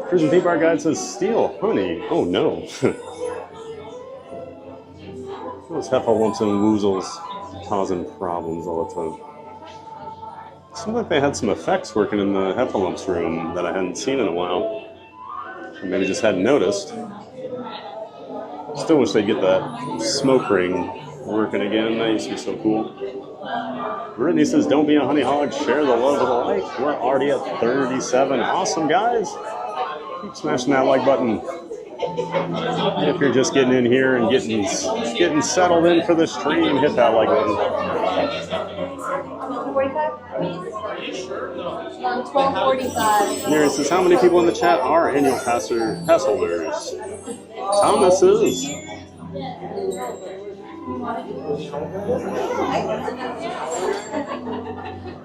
Cruising Theme Park Guide says, Steel, honey, oh no. Those heffalumps and woozles causing problems all the time. Seemed like they had some effects working in the heffalumps room that I hadn't seen in a while. Or maybe just hadn't noticed. Still wish they'd get that smoke ring working again. That used to be so cool. Brittany says, don't be a honey hog, share the love of the like. We're already at 37. Awesome, guys. Keep smashing that like button. If you're just getting in here and getting settled in for the stream, hit that like button. 12:45. Mary says, how many people in the chat are annual pass holders? Thomas is.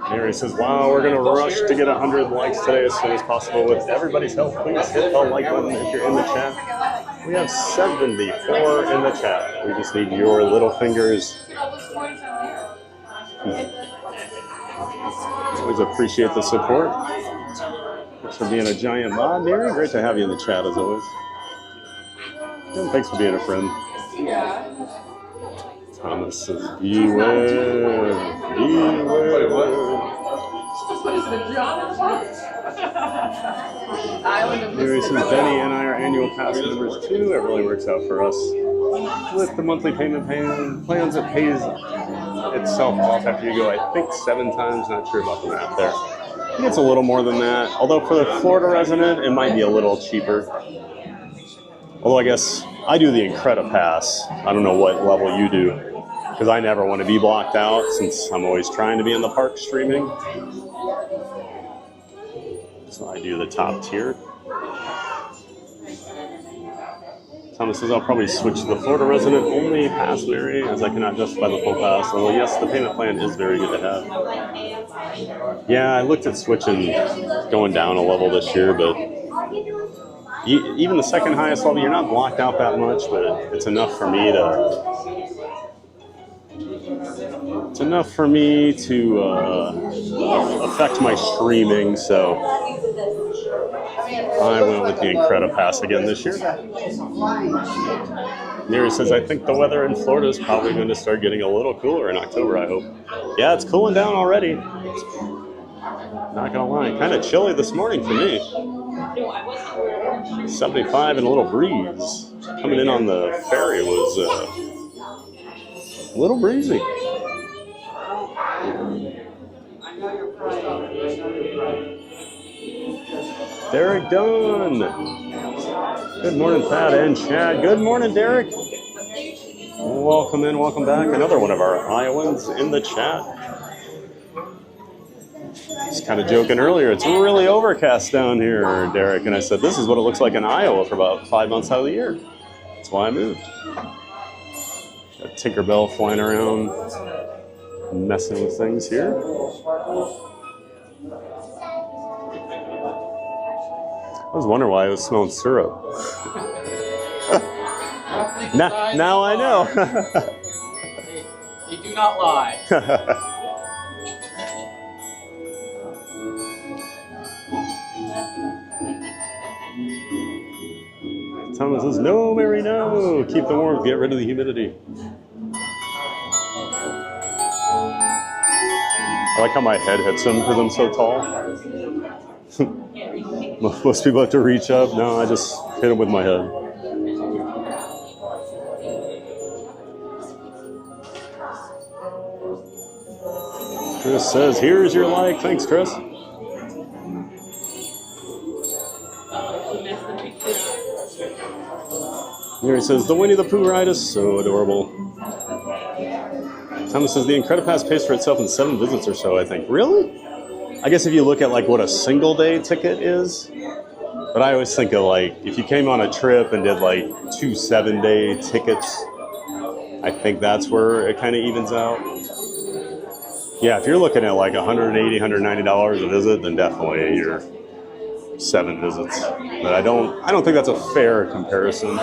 Mary says, wow, we're going to rush to get 100 likes today as soon as possible. With everybody's help, please hit the like button if you're in the chat. We have 74 in the chat. We just need your little fingers. Always appreciate the support. Thanks for being a giant mod, Mary. Great to have you in the chat as always. And thanks for being a friend. Thomas says, beware, beware. Mary says, Benny and I are annual pass members too. It really works out for us. With the monthly payment plans, it pays itself off after you go, I think 7 times. Not sure about the math there. I think it's a little more than that. Although for the Florida resident, it might be a little cheaper. Although I guess I do the Incredipass. I don't know what level you do, because I never want to be blocked out since I'm always trying to be in the park streaming. So I do the top tier. Thomas says, I'll probably switch to the Florida resident only pass, Mary, as I cannot justify the full pass. Although yes, the payment plan is very good to have. Yeah, I looked at switching, going down a level this year, but even the second highest level, you're not blocked out that much, but it's enough for me to affect my streaming. So I went with the Incredipass again this year. Neri says, I think the weather in Florida is probably going to start getting a little cooler in October, I hope. Yeah, it's cooling down already. Not gonna lie, kind of chilly this morning for me. 75 and a little breeze. Coming in on the ferry was a little breezy. Derek Dunn. Good morning, Pat and Chad. Good morning, Derek. Welcome in, welcome back. Another one of our Iowans in the chat. Just kind of joking earlier, it's really overcast down here, Derek. And I said, this is what it looks like in Iowa for about 5 months out of the year. That's why I moved. Got Tinkerbell flying around, messing with things here. I was wondering why I was smelling syrup. Now I know. They do not lie. Thomas says, no, Mary, no. Keep the warmth, get rid of the humidity. I like how my head hits him because I'm so tall. Most people have to reach up. No, I just hit them with my head. Chris says, here's your like. Thanks, Chris. Here he says, the Winnie the Pooh ride is so adorable. Thomas says, the Incredipass pays for itself in 7 visits or so, I think. Really? I guess if you look at like what a single day ticket is, but I always think of like, if you came on a trip and did like 2 7-day tickets, I think that's where it kind of evens out. Yeah, if you're looking at like $180, $190 a visit, then definitely you're 7 visits. But I don't think that's a fair comparison.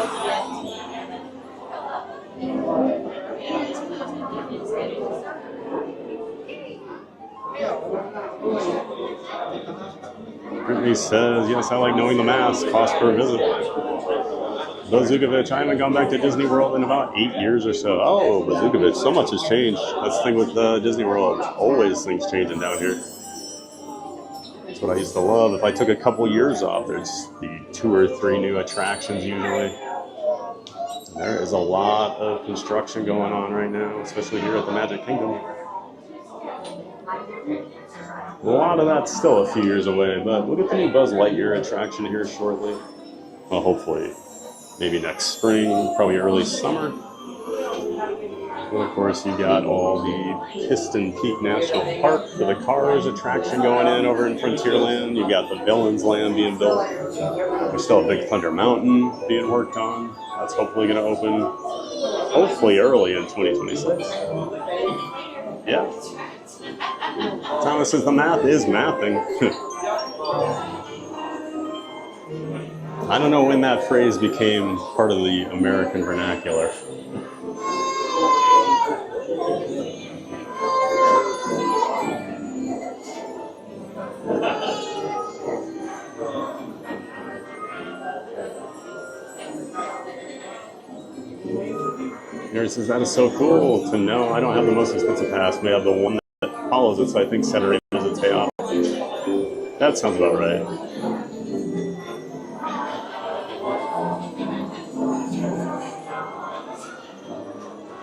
Brittany says, yes, I like knowing the mass, cost per visit. Bazukovich, I haven't gone back to Disney World in about 8 years or so. Oh, Bazukovich, so much has changed. That's the thing with Disney World. Always things changing down here. That's what I used to love. If I took a couple years off, there's the 2 or 3 new attractions usually. There is a lot of construction going on right now, especially here at the Magic Kingdom. A lot of that's still a few years away, but we'll get the new Buzz Lightyear attraction here shortly. Well, hopefully, maybe next spring, probably early summer. But of course, you got all the Piston Peak National Park for the Cars attraction going in over in Frontierland. You got the Villains Land being built. There's still a Big Thunder Mountain being worked on. That's hopefully going to open, hopefully early in 2026. Yeah. Thomas says the math is mathing. I don't know when that phrase became part of the American vernacular. Gary says that is so cool to know. I don't have the most expensive pass. We have the one that follows it, so I think Saturday visits pay off. That sounds about right.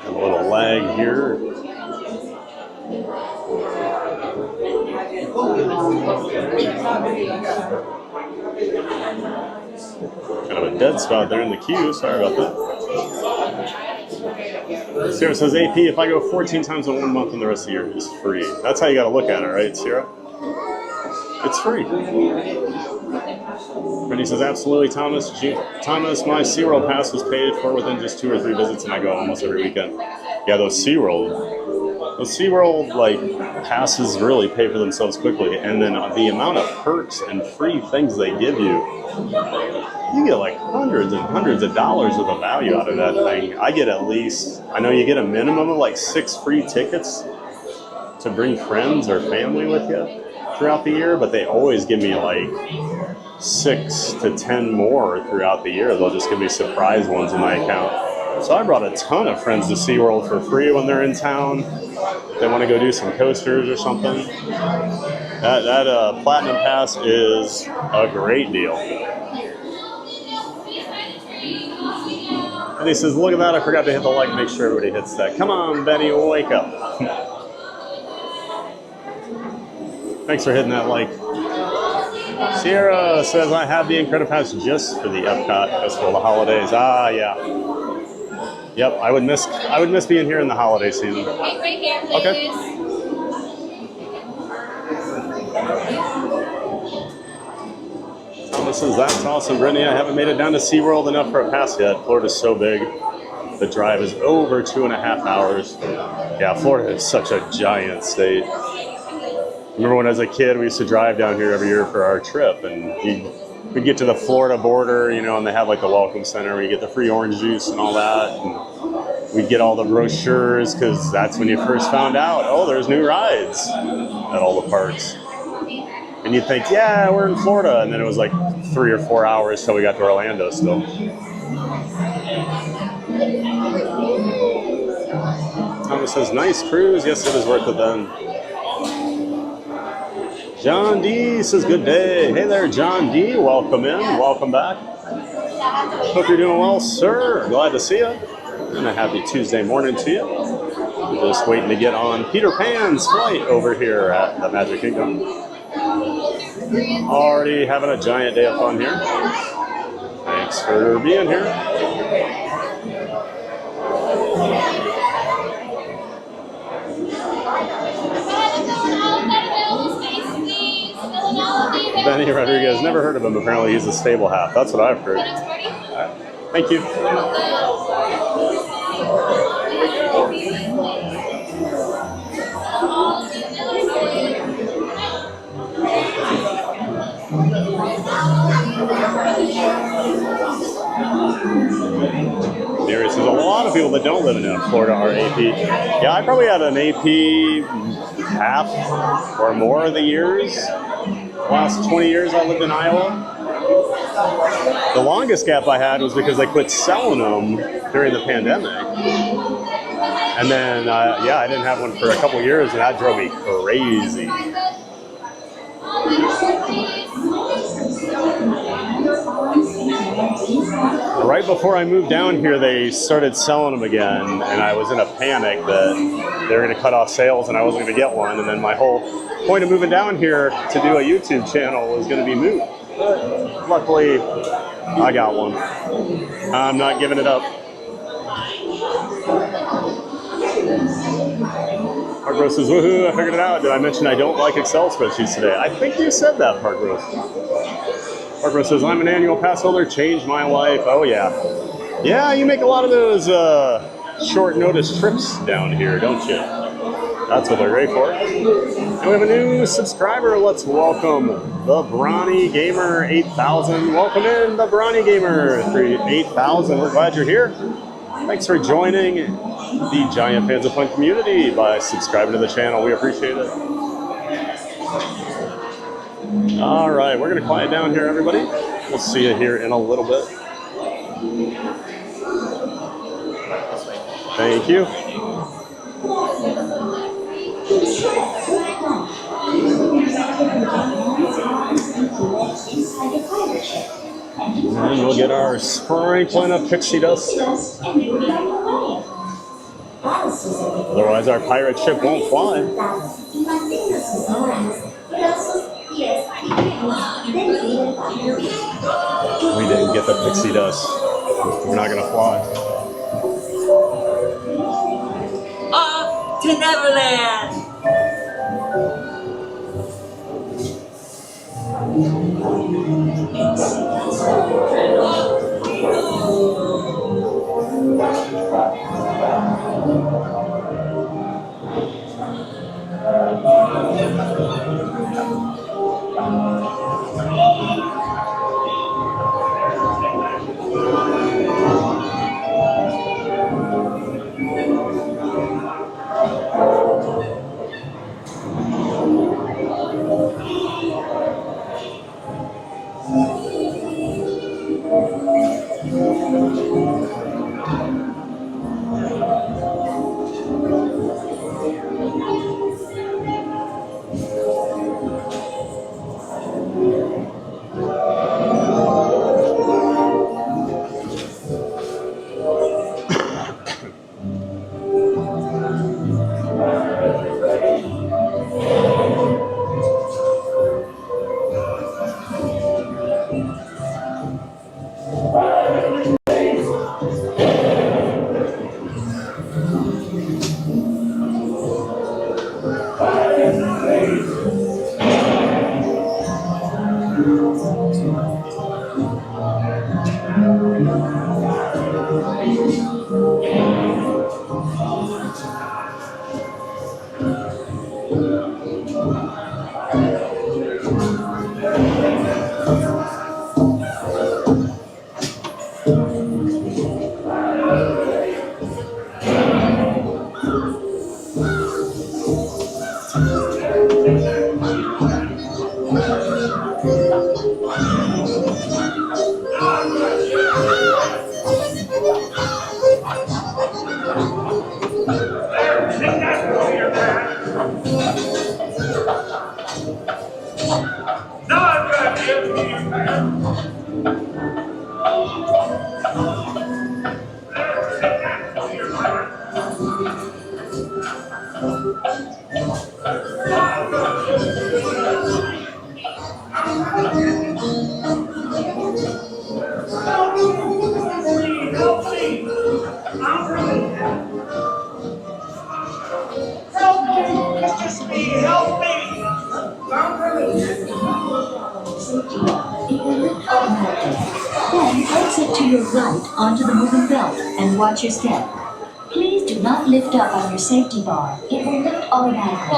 Got a little lag here. Kind of a dead spot there in the queue. Sorry about that. Sierra says, AP, if I go 14 times in 1 month and the rest of the year is free. That's how you got to look at it, right, Sierra? It's free. Brittany says, absolutely, Thomas. Thomas, my SeaWorld pass was paid for within just 2 or 3 visits, and I go almost every weekend. Yeah, those SeaWorld like passes really pay for themselves quickly, and then the amount of perks and free things they give you, you get like hundreds and hundreds of dollars of the value out of that thing. I get at least, I know you get a minimum of like 6 free tickets to bring friends or family with you throughout the year, but they always give me like 6 to 10 more throughout the year. They'll just give me surprise ones in my account. So I brought a ton of friends to SeaWorld for free when they're in town. If they want to go do some coasters or something. That Platinum Pass is a great deal. And he says, look at that, I forgot to hit the like, make sure everybody hits that. Come on, Betty, wake up. Thanks for hitting that like. Sierra says, I have the Incredipass just for the Epcot Festival of the Holidays. Ah, yeah. Yep, I would miss being here in the holiday season. Wait right here, please. Okay. Thomas says, that's awesome, Brittany. I haven't made it down to SeaWorld enough for a pass yet. Florida's so big. The drive is over 2.5 hours. Yeah, Florida is such a giant state. Remember when I was a kid, we used to drive down here every year for our trip, and we'd get to the Florida border, you know, and they have like the Welcome Center where you get the free orange juice and all that. And we'd get all the brochures because that's when you first found out, oh, there's new rides at all the parks. And you'd think, yeah, we're in Florida. And then it was like 3 or 4 hours till we got to Orlando still. Thomas says, nice cruise. Yes, it was worth it then. John D says good day. Hey there, John D. Welcome in. Welcome back. Hope you're doing well, sir. Glad to see you. And a happy Tuesday morning to you. Just waiting to get on Peter Pan's flight over here at the Magic Kingdom. Already having a giant day of fun here. Thanks for being here. Benny Rodriguez, never heard of him. Apparently he's a stable half. That's what I've heard. All right. Thank you. There is a lot of people that don't live in Florida are AP. Yeah, I probably had an AP half or more of the years. The last 20 years I lived in Iowa. The longest gap I had was because they quit selling them during the pandemic. And then, yeah, I didn't have one for a couple years, and that drove me crazy. Right before I moved down here, they started selling them again, and I was in a panic that they were going to cut off sales and I wasn't going to get one. And then my whole point of moving down here to do a YouTube channel was going to be moot. But luckily, I got one. I'm not giving it up. Park Rose says, woohoo, I figured it out. Did I mention I don't like Excel spreadsheets today? I think you said that, Park Rose. Park Rose says, I'm an annual pass holder, changed my life. Oh, yeah. Yeah, you make a lot of those short notice trips down here, don't you? That's what they're great for. And we have a new subscriber. Let's welcome the Brawny Gamer 8000. Welcome in, the Brawny Gamer 8000. We're glad you're here. Thanks for joining the Giant Fans of Fun community by subscribing to the channel. We appreciate it. All right, we're going to quiet down here, everybody. We'll see you here in a little bit. Thank you. And we'll get our sprinkling of pixie dust. Otherwise, our pirate ship won't fly. We didn't get the pixie dust. We're not going to fly. Off to Neverland! Then exit to your right onto the moving belt and watch your step. Please do not lift up on your safety bar. It will lift automatically.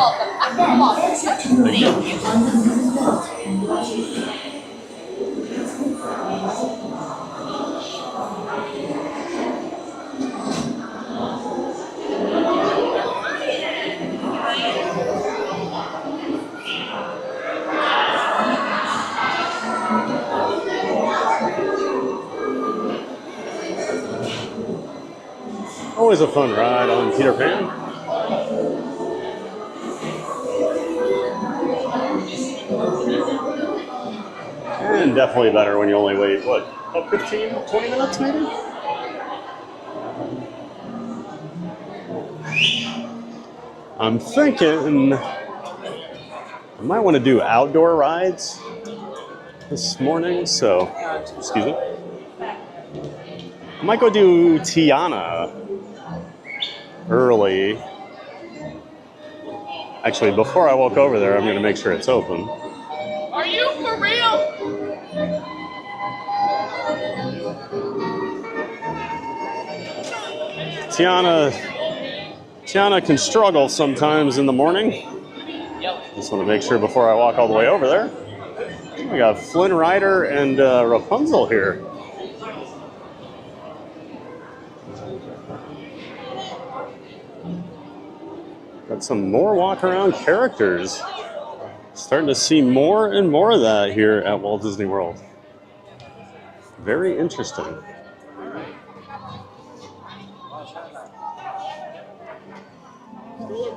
Then exit to your right onto the moving belt and watch your step. Always a fun ride on Peter Pan. And definitely better when you only wait, what, about 15, 20 minutes maybe? I'm thinking I might want to do outdoor rides this morning, so, excuse me. I might go do Tiana early. Actually, before I walk over there, I'm going to make sure it's open. Are you for real? Tiana can struggle sometimes in the morning. Just want to make sure before I walk all the way over there. We got Flynn Rider and Rapunzel here. Got some more walk-around characters. Starting to see more and more of that here at Walt Disney World. Very interesting.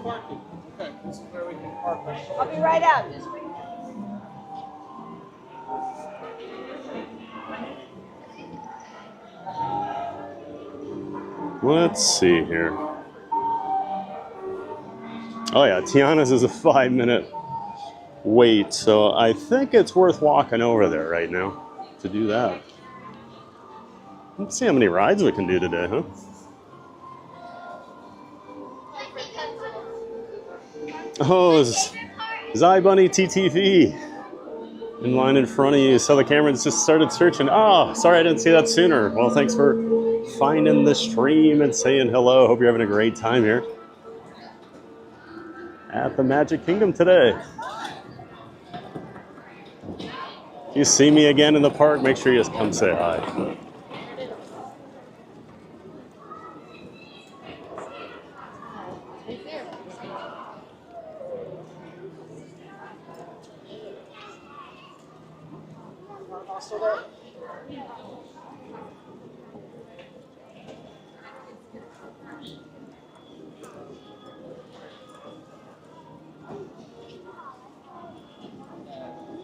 Okay, this is where we can park. I'll be right out. Let's see here. Oh yeah, Tiana's is a 5-minute wait, so I think it's worth walking over there right now to do that. Let's see how many rides we can do today, huh? Oh, is iBunny TTV in line in front of you. So the camera just started searching. Oh, sorry I didn't see that sooner. Well, thanks for finding the stream and saying hello. Hope you're having a great time here at the Magic Kingdom today. If you see me again in the park, make sure you just come say hi.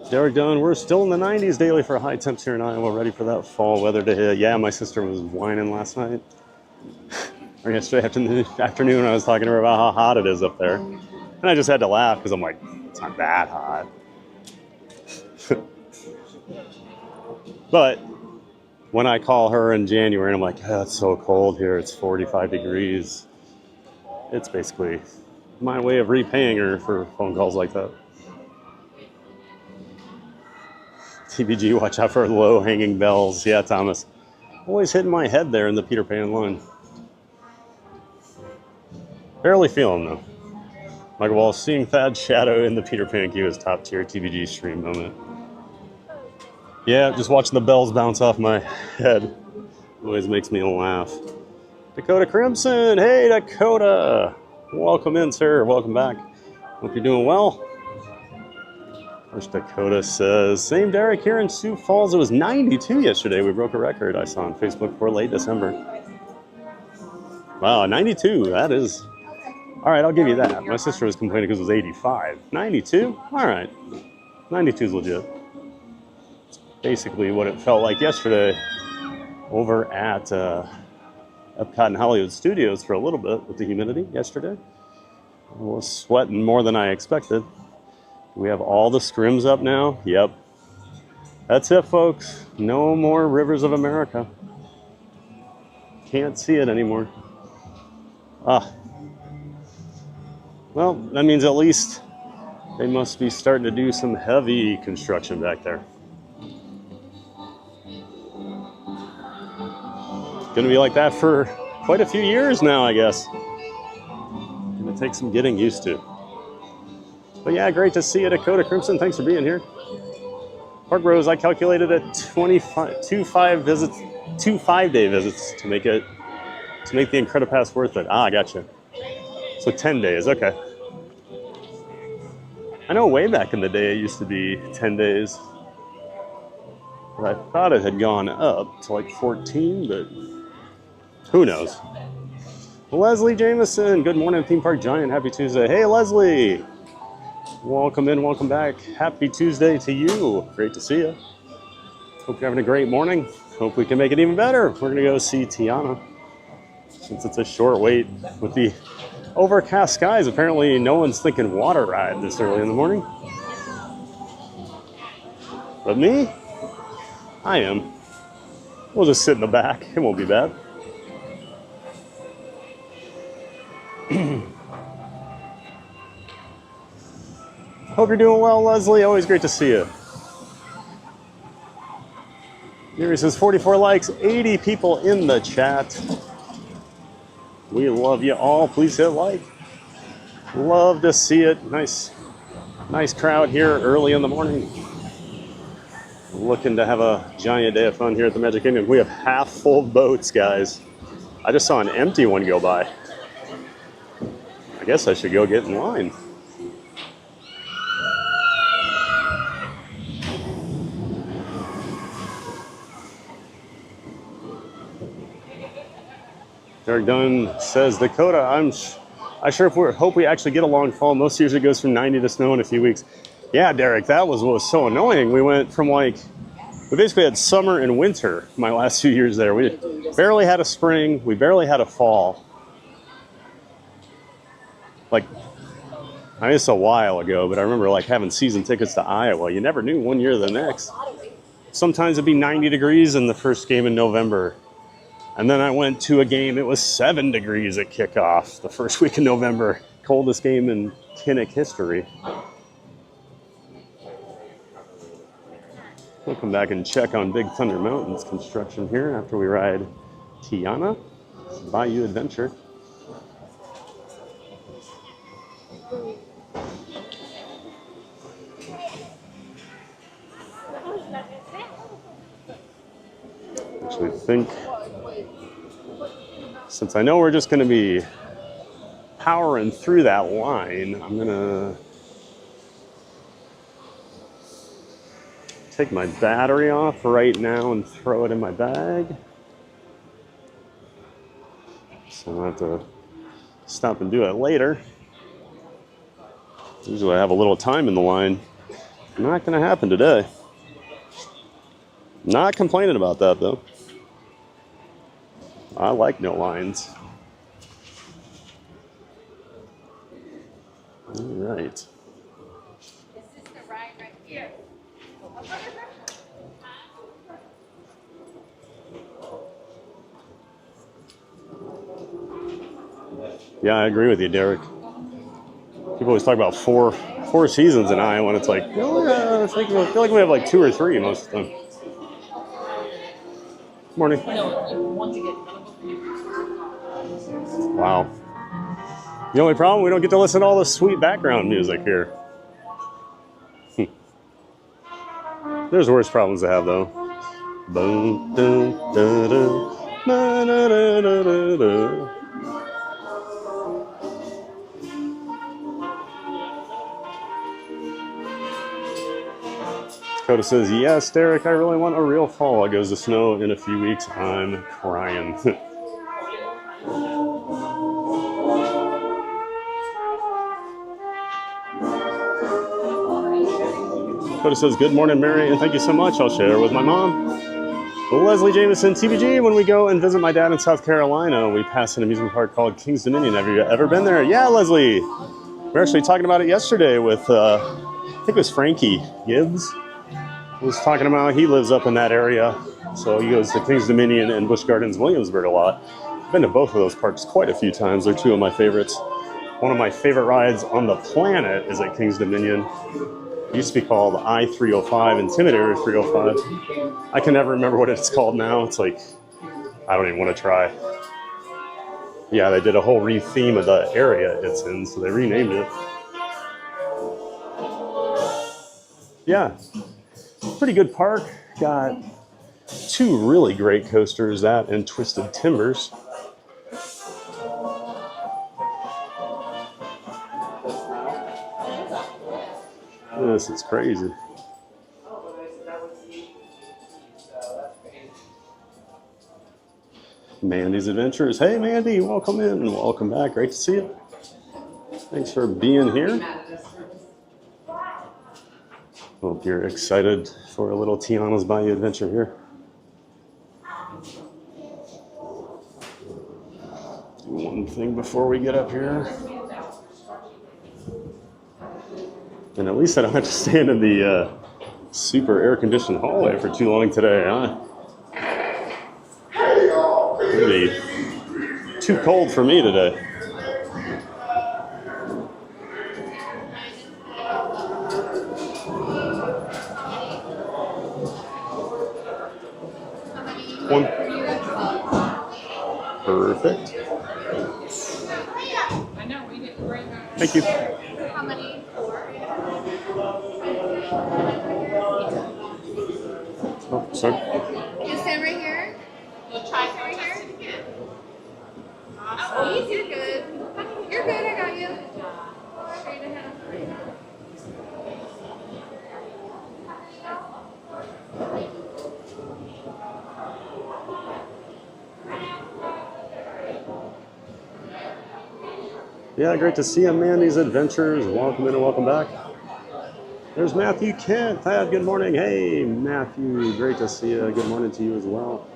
Derek Dunn, we're still in the 90s daily for high temps here in Iowa, ready for that fall weather to hit. Yeah, my sister was whining last night. Or yesterday afternoon, I was talking to her about how hot it is up there. And I just had to laugh because I'm like, it's not that hot. But when I call her in January, and I'm like, oh, it's so cold here, it's 45 degrees. It's basically my way of repaying her for phone calls like that. TBG, watch out for low-hanging bells. Yeah, Thomas. Always hitting my head there in the Peter Pan line. Barely feeling though. Michael Wall, seeing Thad's shadow in the Peter Pan queue is top-tier TBG stream moment. Yeah, just watching the bells bounce off my head always makes me laugh. Dakota Crimson, hey Dakota! Welcome in, sir. Welcome back. Hope you're doing well. First Dakota says, same Derek here in Sioux Falls. It was 92 yesterday. We broke a record I saw on Facebook for late December. Wow, 92. That is... All right, I'll give you that. My sister was complaining because it was 85. 92? All right. 92 is legit. basically what it felt like yesterday over at Epcot and Hollywood Studios for a little bit with the humidity yesterday. I was sweating more than I expected. We have all the scrims up now. Yep. That's it, folks. No more Rivers of America. Can't see it anymore. Well, that means at least they must be starting to do some heavy construction back there. It's gonna be like that for quite a few years now, I guess. Gonna take some getting used to. But yeah, great to see you, Dakota Crimson. Thanks for being here. Park Rose, I calculated at 2 5-day visits to make the Incredipass worth it. I gotcha. So 10 days, okay. I know way back in the day it used to be 10 days. But I thought it had gone up to like 14, but who knows? Leslie Jameson, good morning, Theme Park Giant. Happy Tuesday. Hey, Leslie. Welcome in, welcome back. Happy Tuesday to you. Great to see you. Hope you're having a great morning. Hope we can make it even better. We're gonna go see Tiana. Since it's a short wait with the overcast skies, apparently no one's thinking water ride this early in the morning. But me, I am. We'll just sit in the back. It won't be bad. Hope you're doing well, Leslie. Always great to see you. Here says 44 likes, 80 people in the chat. We love you all. Please hit like. Love to see it. Nice crowd here early in the morning. Looking to have a giant day of fun here at the Magic Kingdom. We have half full boats, guys. I just saw an empty one go by. I guess I should go get in line. Derek Dunn says, Dakota, I sure hope we actually get a long fall. Most years it goes from 90 to snow in a few weeks. Yeah, Derek, that was what was so annoying. We went from we basically had summer and winter my last few years there. We barely had a spring. We barely had a fall. I mean, it's a while ago, but I remember having season tickets to Iowa. You never knew one year or the next. Sometimes it'd be 90 degrees in the first game in November. And then I went to a game, it was 7 degrees at kickoff the first week in November. Coldest game in Kinnick history. We'll come back and check on Big Thunder Mountain's construction here after we ride Tiana, Bayou Adventure. Actually think, since I know we're just going to be powering through that line, I'm going to take my battery off right now and throw it in my bag. So I'll have to stop and do it later. Usually I have a little time in the line. Not going to happen today. Not complaining about that though. I like no lines. All right. This is the ride right here. Yeah, I agree with you, Derek. People always talk about four seasons in Iowa, and it's like, oh yeah, I feel like we have 2 or 3 most of the time. Morning. Wow. The only problem, we don't get to listen to all the sweet background music here. There's worse problems to have, though. Boom, dun, dun, dun, na, na, na, na, na, na. Dakota says, yes, Derek, I really want a real fall. It goes to snow in a few weeks. I'm crying. Dakota says, good morning, Mary, and thank you so much. I'll share with my mom. Leslie Jameson, TBG, when we go and visit my dad in South Carolina, we pass an amusement park called King's Dominion. Have you ever been there? Yeah, Leslie. We were actually talking about it yesterday with, I think it was Frankie Gibbs. He was talking about he lives up in that area. So he goes to King's Dominion and Busch Gardens, Williamsburg a lot. I've been to both of those parks quite a few times. They're two of my favorites. One of my favorite rides on the planet is at King's Dominion. It used to be called I-305, Intimidator 305. I can never remember what it's called now. It's like, I don't even want to try. Yeah, they did a whole re-theme of the area it's in, so they renamed it. Yeah, pretty good park. Got two really great coasters, that and Twisted Timbers. This is crazy. Mandy's Adventures. Hey, Mandy, welcome in and welcome back. Great to see you. Thanks for being here. Hope you're excited for a little Tiana's Bayou adventure here. Do one thing before we get up here. And at least I don't have to stand in the super air-conditioned hallway for too long today, huh? It'll be too cold for me today. One. Perfect. Thank you. How many? 4? Oh, sorry. You stand right here. We'll try right here. Oh, you're good. You're good. I got you. Straight ahead. Yeah, great to see you, Mandy's Adventures. Welcome in and welcome back. There's Matthew Kent. Thad, good morning. Hey, Matthew, great to see you. Good morning to you as well.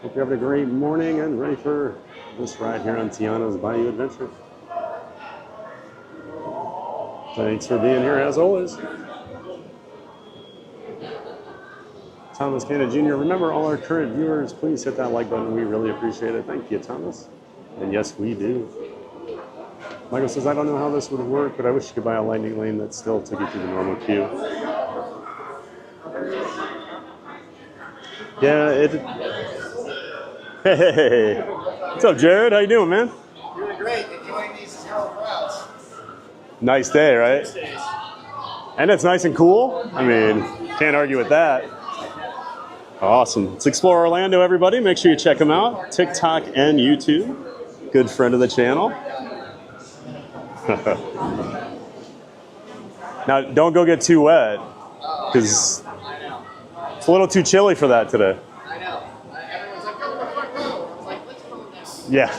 Hope you're having a great morning and ready for this ride here on Tiana's Bayou Adventure. Thanks for being here as always. Thomas Canada Jr., remember all our current viewers, please hit that like button. We really appreciate it. Thank you, Thomas. And yes, we do. Michael says, I don't know how this would work, but I wish you could buy a lightning lane that still took you through the normal queue. Yeah, it... Hey, what's up, Jared? How you doing, man? Doing great. Enjoying these hell crowds. Nice day, right? And it's nice and cool. I mean, can't argue with that. Awesome. It's Explore Orlando, everybody. Make sure you check them out. TikTok and YouTube. Good friend of the channel. Now, don't go get too wet, because it's a little too chilly for that today. I know. Everyone's like, go to the front row. I was like, let's go now.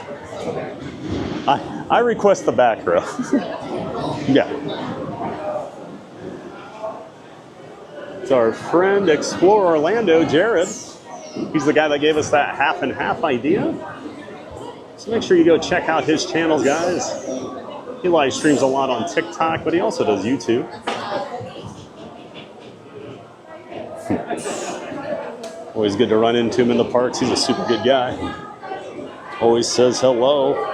Yeah. I request the back row. Yeah. It's our friend Explore Orlando, Jared. He's the guy that gave us that half and half idea. So make sure you go check out his channel, guys. He live streams a lot on TikTok, but he also does YouTube. Always good to run into him in the parks. He's a super good guy. Always says hello.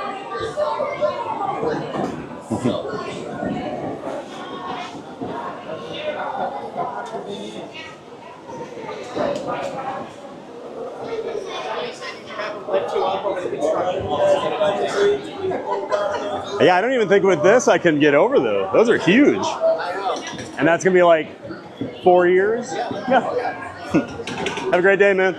Yeah, I don't even think with this I can get over though. Those are huge. And that's gonna be like 4 years? Yeah. Have a great day, man.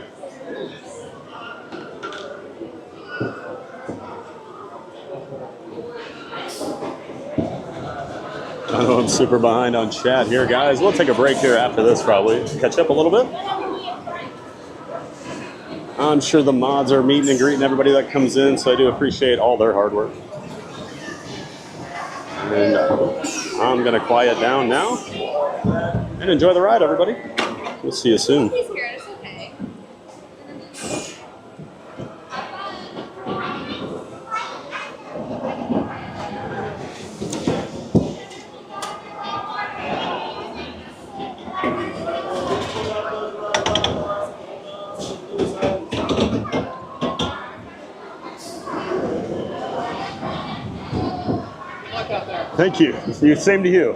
I know I'm super behind on chat here, guys. We'll take a break here after this probably. Catch up a little bit. I'm sure the mods are meeting and greeting everybody that comes in, so I do appreciate all their hard work. And I'm going to quiet down now And enjoy the ride, everybody. We'll see you soon. He's scared. It's okay. Thank you. Same to you.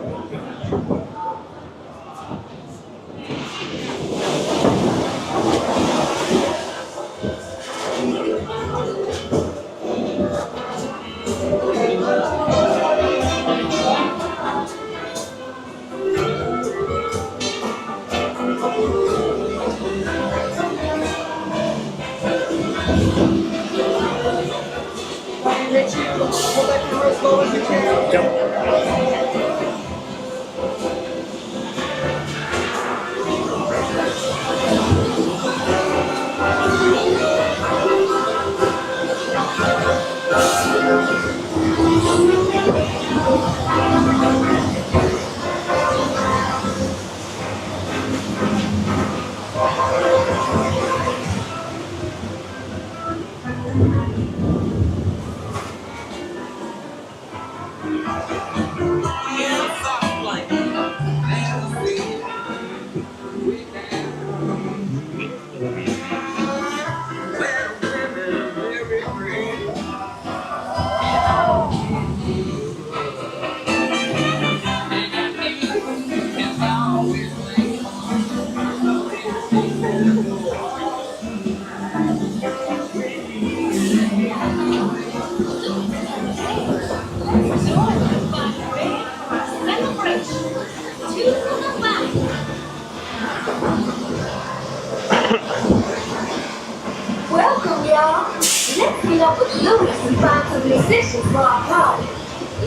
Welcome, y'all. Let's meet up with Louis and find some musicians for our party.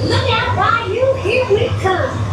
Look out, Bayou, here we come.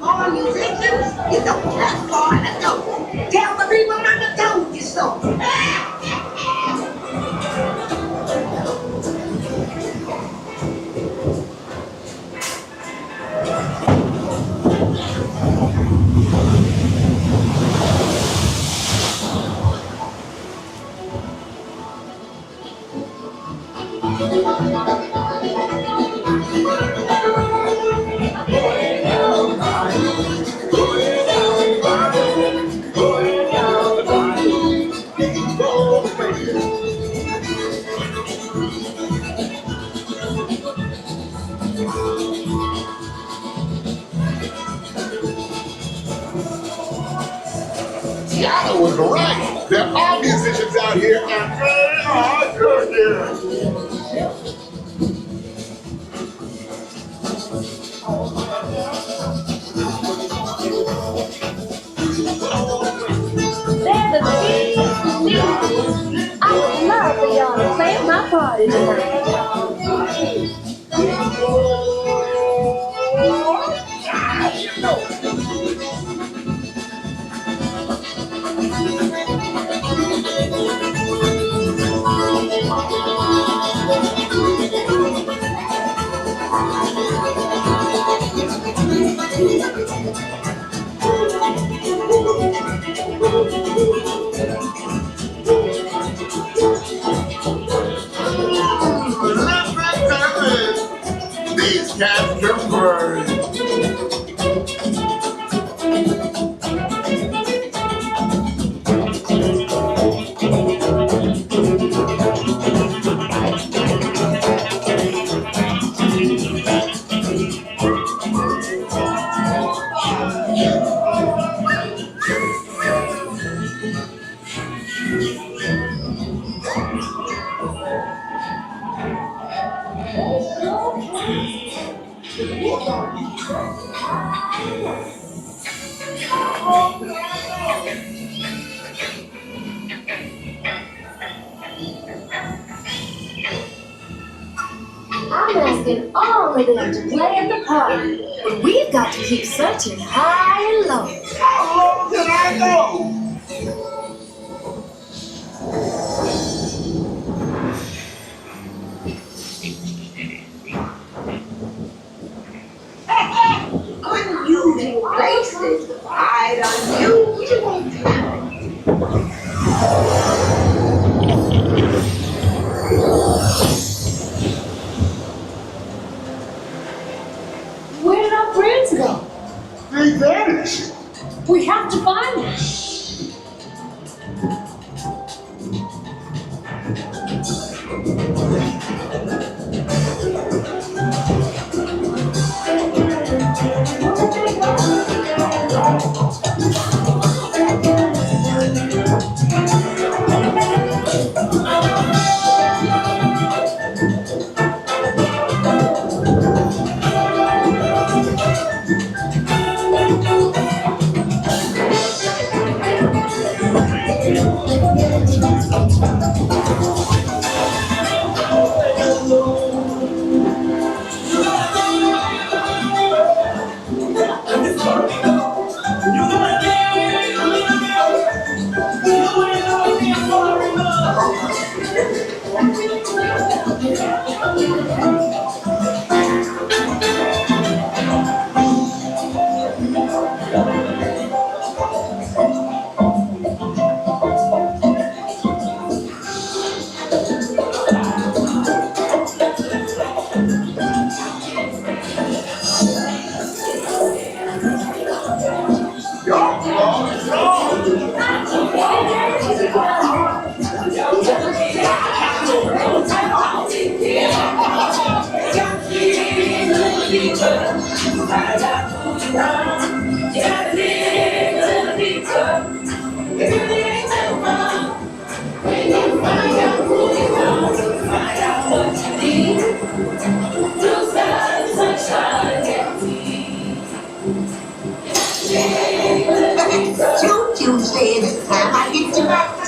All musicians, you know, that's far. Let's go. Tell the people not to told you so. Tiana was right. There are musicians out here, and they are good. There's a big I would love for y'all to play at my party tonight. capture birds. I'm asking all of them to play at the park, but we've got to keep searching high and low. How low can I go? Couldn't you be places hide on you? Where did our friends go? They vanished. We have to find them. Tuesday, this time I get to back the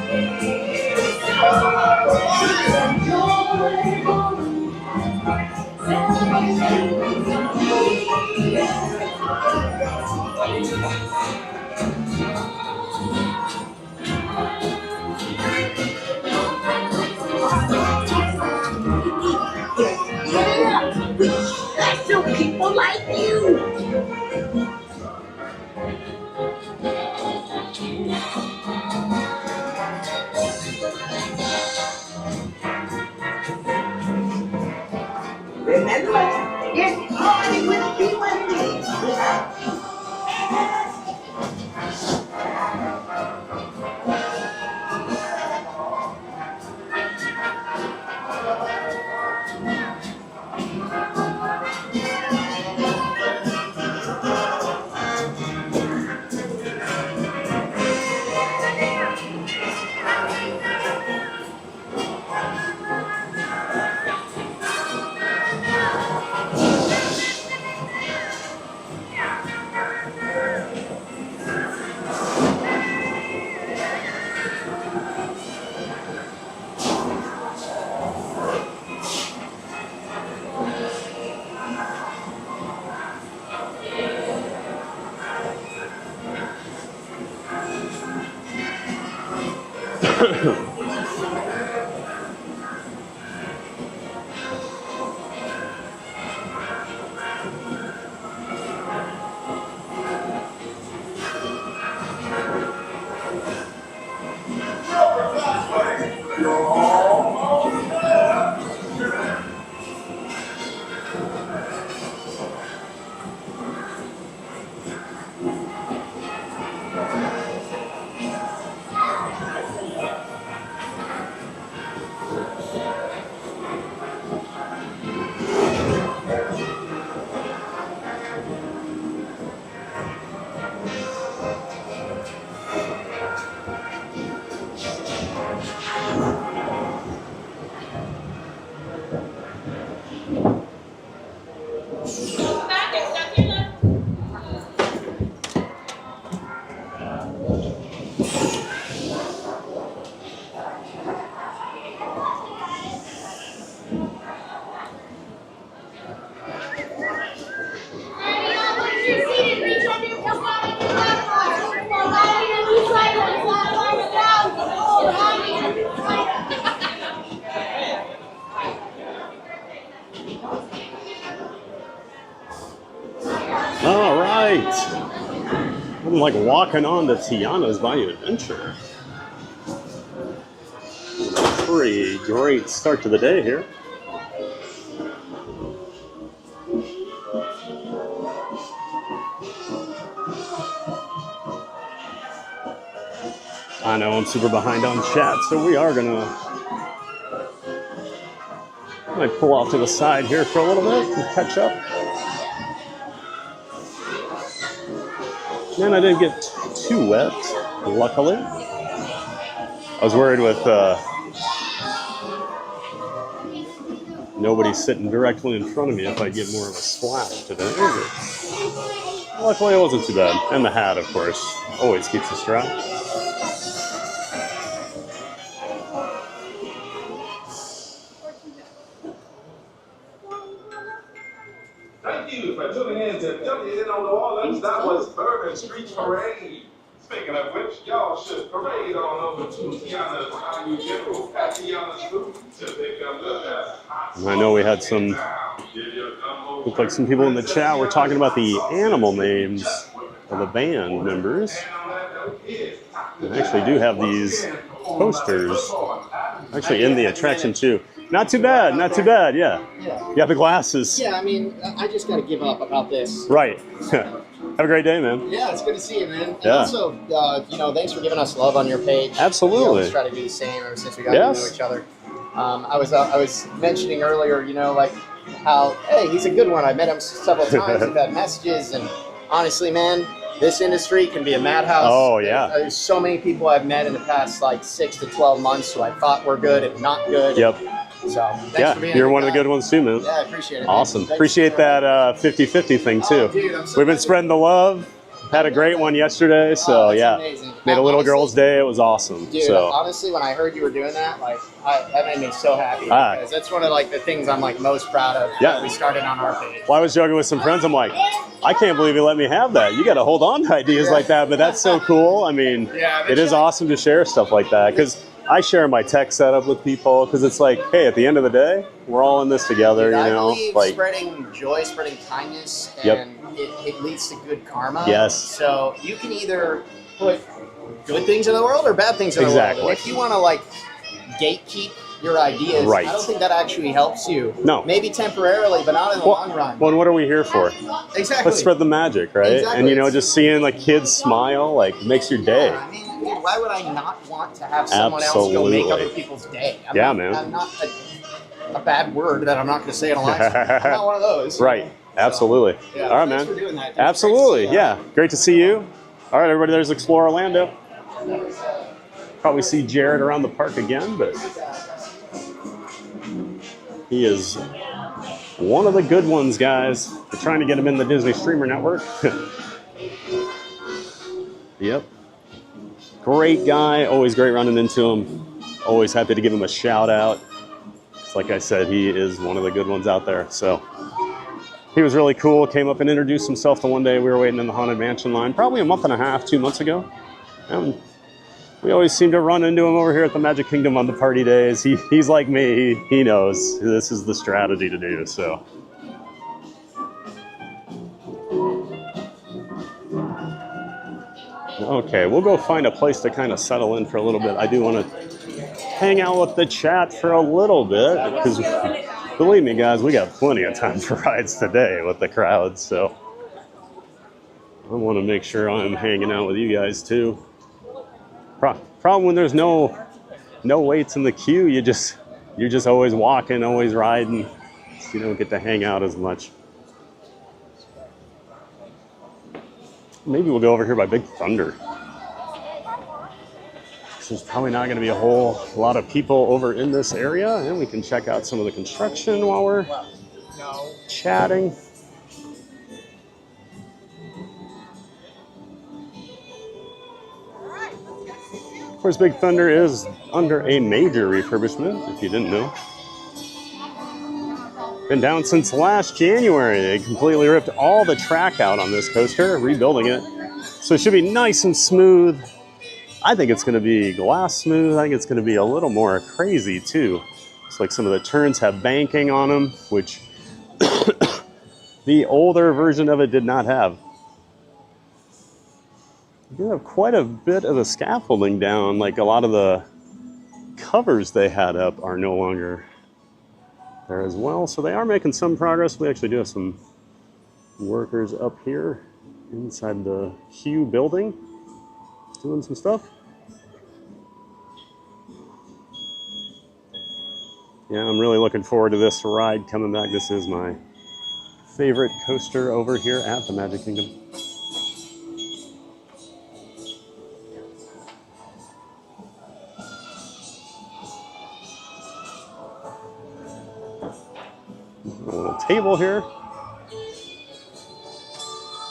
Yeah, special people like you. Remember, this party will be what it is without you. All right. I'm like walking on to Tiana's Bayou Adventure. Pretty great start to the day here. I know I'm super behind on chat, so we are gonna might pull off to the side here for a little bit and catch up. And I didn't get too wet, luckily. I was worried with nobody sitting directly in front of me if I'd get more of a splash today. But luckily it wasn't too bad. And the hat, of course, always keeps us dry. Thank you for tuning in to WNO New Orleans. That was Urban Street Parade. Speaking of which, y'all should parade on over to Tiana's Bayou General at Tiana's Food to pick up the best hot sauce. I know we had some, looked like some people in the chat were talking about the animal names of the band members. I actually do have these posters, actually in the attraction too. Not too bad, not too bad, yeah. You have the glasses. Yeah, I mean, I just got to give up about this. Right. Have a great day, man. Yeah, it's good to see you, man. And Yeah. also, thanks for giving us love on your page. Absolutely. We always try to do the same ever since we got to know each other. I was mentioning earlier, like how, hey, he's a good one. I met him several times. We've had messages, and honestly, man, this industry can be a madhouse. Oh, yeah. There's so many people I've met in the past, 6 to 12 months who I thought were good and not good. Yep. So, thanks for being you're a one of the good ones too, man. Yeah, I appreciate it. Man. Awesome. Thanks. Appreciate that 50-50 thing too. Dude, I'm so We've been spreading the love. Had a great one yesterday, so yeah. Amazing. Made a little girl's day. It was awesome. Dude, so honestly, when I heard you were doing that, like, that made me so happy because that's one of like the things I'm like most proud of. Yeah. That we started on our page. Well, I was joking with some friends. I'm like, I can't believe you let me have that. You got to hold on to ideas like that. But that's so cool. I mean, it is awesome to share stuff like that because I share my tech setup with people because it's like, hey, at the end of the day, we're all in this together. Dude, you know, I believe like spreading joy, spreading kindness, and Yep. it leads to good karma. Yes. So you can either put good things in the world or bad things in the world. And if you want to like gatekeep your ideas, Right. I don't think that actually helps you. No. Maybe temporarily, but not in the long run. Well, and what are we here for? Exactly. Let's spread the magic, right? Exactly. And you know, just seeing like kids smile, like makes your day. I mean, dude, why would I not want to have someone else go make Absolutely. other people's day? Man. I'm not a bad word that I'm not going to say on a live stream. I'm not one of those. Right. Absolutely. Yeah, All right, thanks man. for doing that, dude. Absolutely. Great to see you. Yeah. Great to see you. All right, everybody. There's Explore Orlando. Probably see Jared around the park again, but he is one of the good ones, guys. We're trying to get him in the Disney Streamer Network. Yep. Great guy. Always great running into him. Always happy to give him a shout out. It's like I said, he is one of the good ones out there. So he was really cool. Came up and introduced himself the one day we were waiting in the Haunted Mansion line, probably a month and a half, 2 months ago. And we always seem to run into him over here at the Magic Kingdom on the party days. He's like me. He knows this is the strategy to do. So. Okay, we'll go find a place to kind of settle in for a little bit. I do want to hang out with the chat for a little bit because believe me, guys, we got plenty of time for rides today with the crowds. So I want to make sure I'm hanging out with you guys too. Problem when there's no waits in the queue, you're just always walking, always riding. So you don't get to hang out as much. Maybe we'll go over here by Big Thunder. There's probably not going to be a whole lot of people over in this area, and we can check out some of the construction while we're chatting. Of course, Big Thunder is under a major refurbishment, if you didn't know. Been down since last January. They completely ripped all the track out on this coaster, rebuilding it. So it should be nice and smooth. I think it's going to be glass smooth. I think it's going to be a little more crazy too. It's like some of the turns have banking on them, which the older version of it did not have. You have quite a bit of the scaffolding down. Like a lot of the covers they had up are no longer there as well. So they are making some progress. We actually do have some workers up here inside the queue building doing some stuff. Yeah, I'm really looking forward to this ride coming back. This is my favorite coaster over here at the Magic Kingdom. A little table here.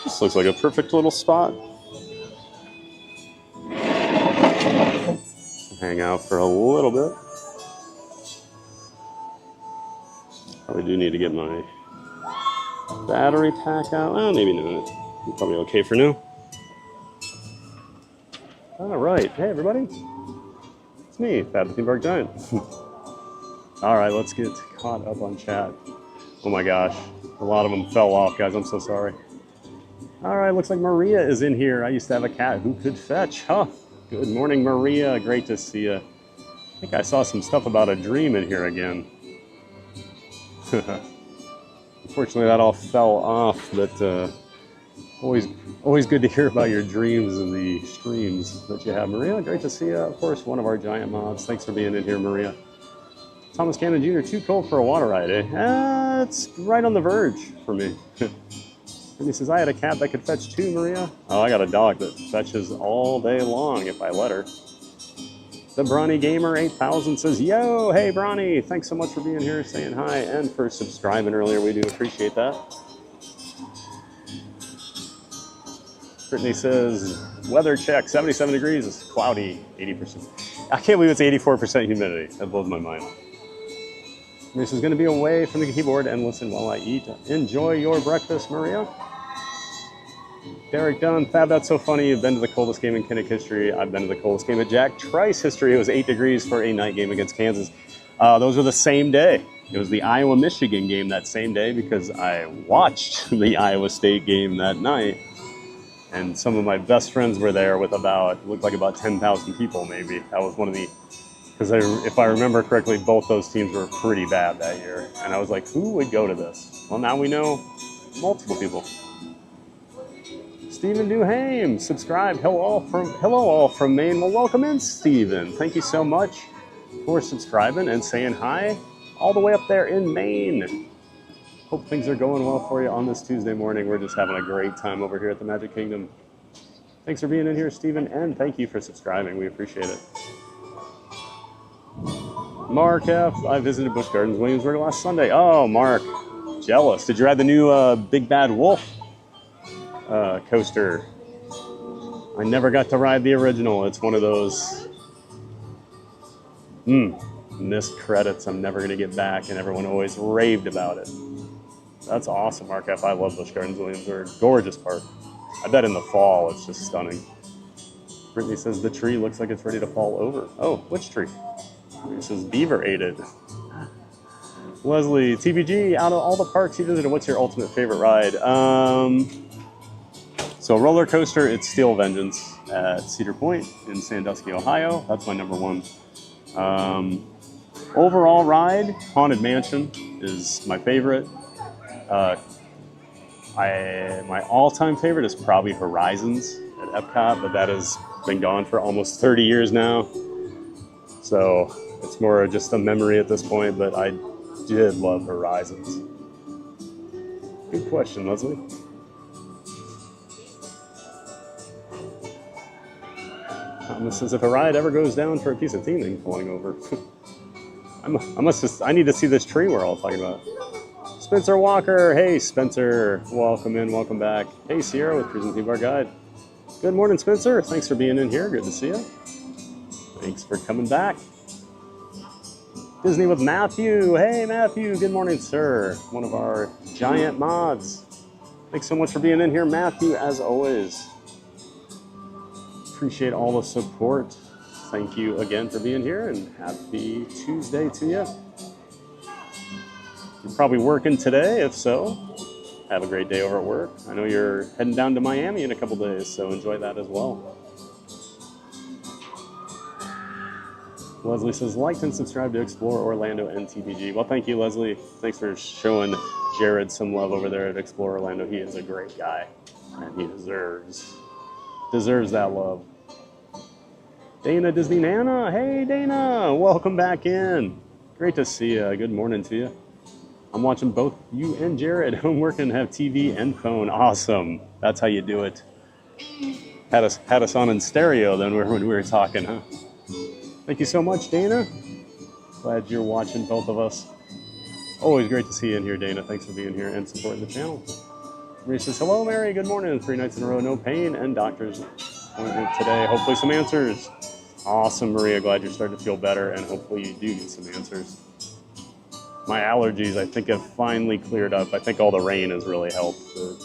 This looks like a perfect little spot. Hang out for a little bit. Probably do need to get my battery pack out. Well, maybe not. I'm probably okay for now. All right. Hey, everybody. It's me, Fat Theme Park Giant. All right, let's get caught up on chat. Oh my gosh. A lot of them fell off, guys. I'm so sorry. All right, looks like Maria is in here. I used to have a cat who could fetch. Huh. Good morning, Maria. Great to see you. I think I saw some stuff about a dream in here again. Unfortunately, that all fell off, but always good to hear about your dreams and the streams that you have, Maria. Great to see you. Of course, one of our giant mods. Thanks for being in here, Maria. Thomas Cannon Jr., too cold for a water ride, eh? It's right on the verge for me. And he says, I had a cat that could fetch too, Maria. Oh, I got a dog that fetches all day long if I let her. The Bronny Gamer 8000 says, yo, hey, Bronny. Thanks so much for being here, saying hi, and for subscribing earlier. We do appreciate that. Brittany says, Weather check, 77 degrees, it's cloudy, 80%. I can't believe it's 84% humidity. That blows my mind. This is going to be away from the keyboard and listen while I eat. Enjoy your breakfast, Maria. Derek Dunn, Fab, that's so funny. You've been to the coldest game in Kinnick history. I've been to the coldest game at Jack Trice history. It was 8 degrees for a night game against Kansas. Those were the same day. It was the Iowa-Michigan game that same day because I watched the Iowa State game that night. And some of my best friends were there with looked like about 10,000 people maybe. That was one of the, because if I remember correctly, both those teams were pretty bad that year. And I was like, who would go to this? Well, now we know multiple people. Stephen Duhame, subscribe. Hello all from Maine. Well, welcome in, Stephen. Thank you so much for subscribing and saying hi all the way up there in Maine. Hope things are going well for you on this Tuesday morning. We're just having a great time over here at the Magic Kingdom. Thanks for being in here, Stephen, and thank you for subscribing. We appreciate it. Mark F. I visited Busch Gardens, Williamsburg last Sunday. Oh, Mark, jealous. Did you ride the new Big Bad Wolf coaster? I never got to ride the original. It's one of those missed credits I'm never going to get back, and everyone always raved about it. That's awesome, Mark F. I love Busch Gardens, Williamsburg. Gorgeous park. I bet in the fall it's just stunning. Brittany says the tree looks like it's ready to fall over. Oh, which tree? It says beaver ate it. Leslie, TBG, out of all the parks you visited, what's your ultimate favorite ride? So roller coaster, it's Steel Vengeance at Cedar Point in Sandusky, Ohio. That's my number one. Overall ride, Haunted Mansion is my favorite. My all-time favorite is probably Horizons at Epcot, but that has been gone for almost 30 years now. So it's more just a memory at this point, but I did love Horizons. Good question, Leslie. Thomas says, if a ride ever goes down for a piece of theming falling over, I need to see this tree we're all talking about. Spencer Walker, hey Spencer, welcome in, welcome back. Hey Sierra with Cruising Theme Park Guide. Good morning, Spencer. Thanks for being in here. Good to see you. Thanks for coming back. Disney with Matthew. Hey Matthew, good morning, sir. One of our giant mods. Thanks so much for being in here, Matthew, as always. Appreciate all the support. Thank you again for being here, and happy Tuesday to you. You're probably working today. If so, have a great day over at work. I know you're heading down to Miami in a couple days, so enjoy that as well. Leslie says, liked and subscribe to Explore Orlando and TBG. Well, thank you, Leslie. Thanks for showing Jared some love over there at Explore Orlando. He is a great guy, and he deserves that love. Dana Disney Nana. Hey, Dana. Welcome back in. Great to see you. Good morning to you. I'm watching both you and Jared. I'm working, have TV and phone. Awesome. That's how you do it. Had us on in stereo then when we were talking, huh? Thank you so much, Dana. Glad you're watching, both of us. Always great to see you in here, Dana. Thanks for being here and supporting the channel. Marie says, hello, Mary. Good morning. 3 nights in a row, no pain, and doctor's appointment today. Hopefully some answers. Awesome, Maria. Glad you're starting to feel better, and hopefully you do get some answers. My allergies, I think, have finally cleared up. I think all the rain has really helped. But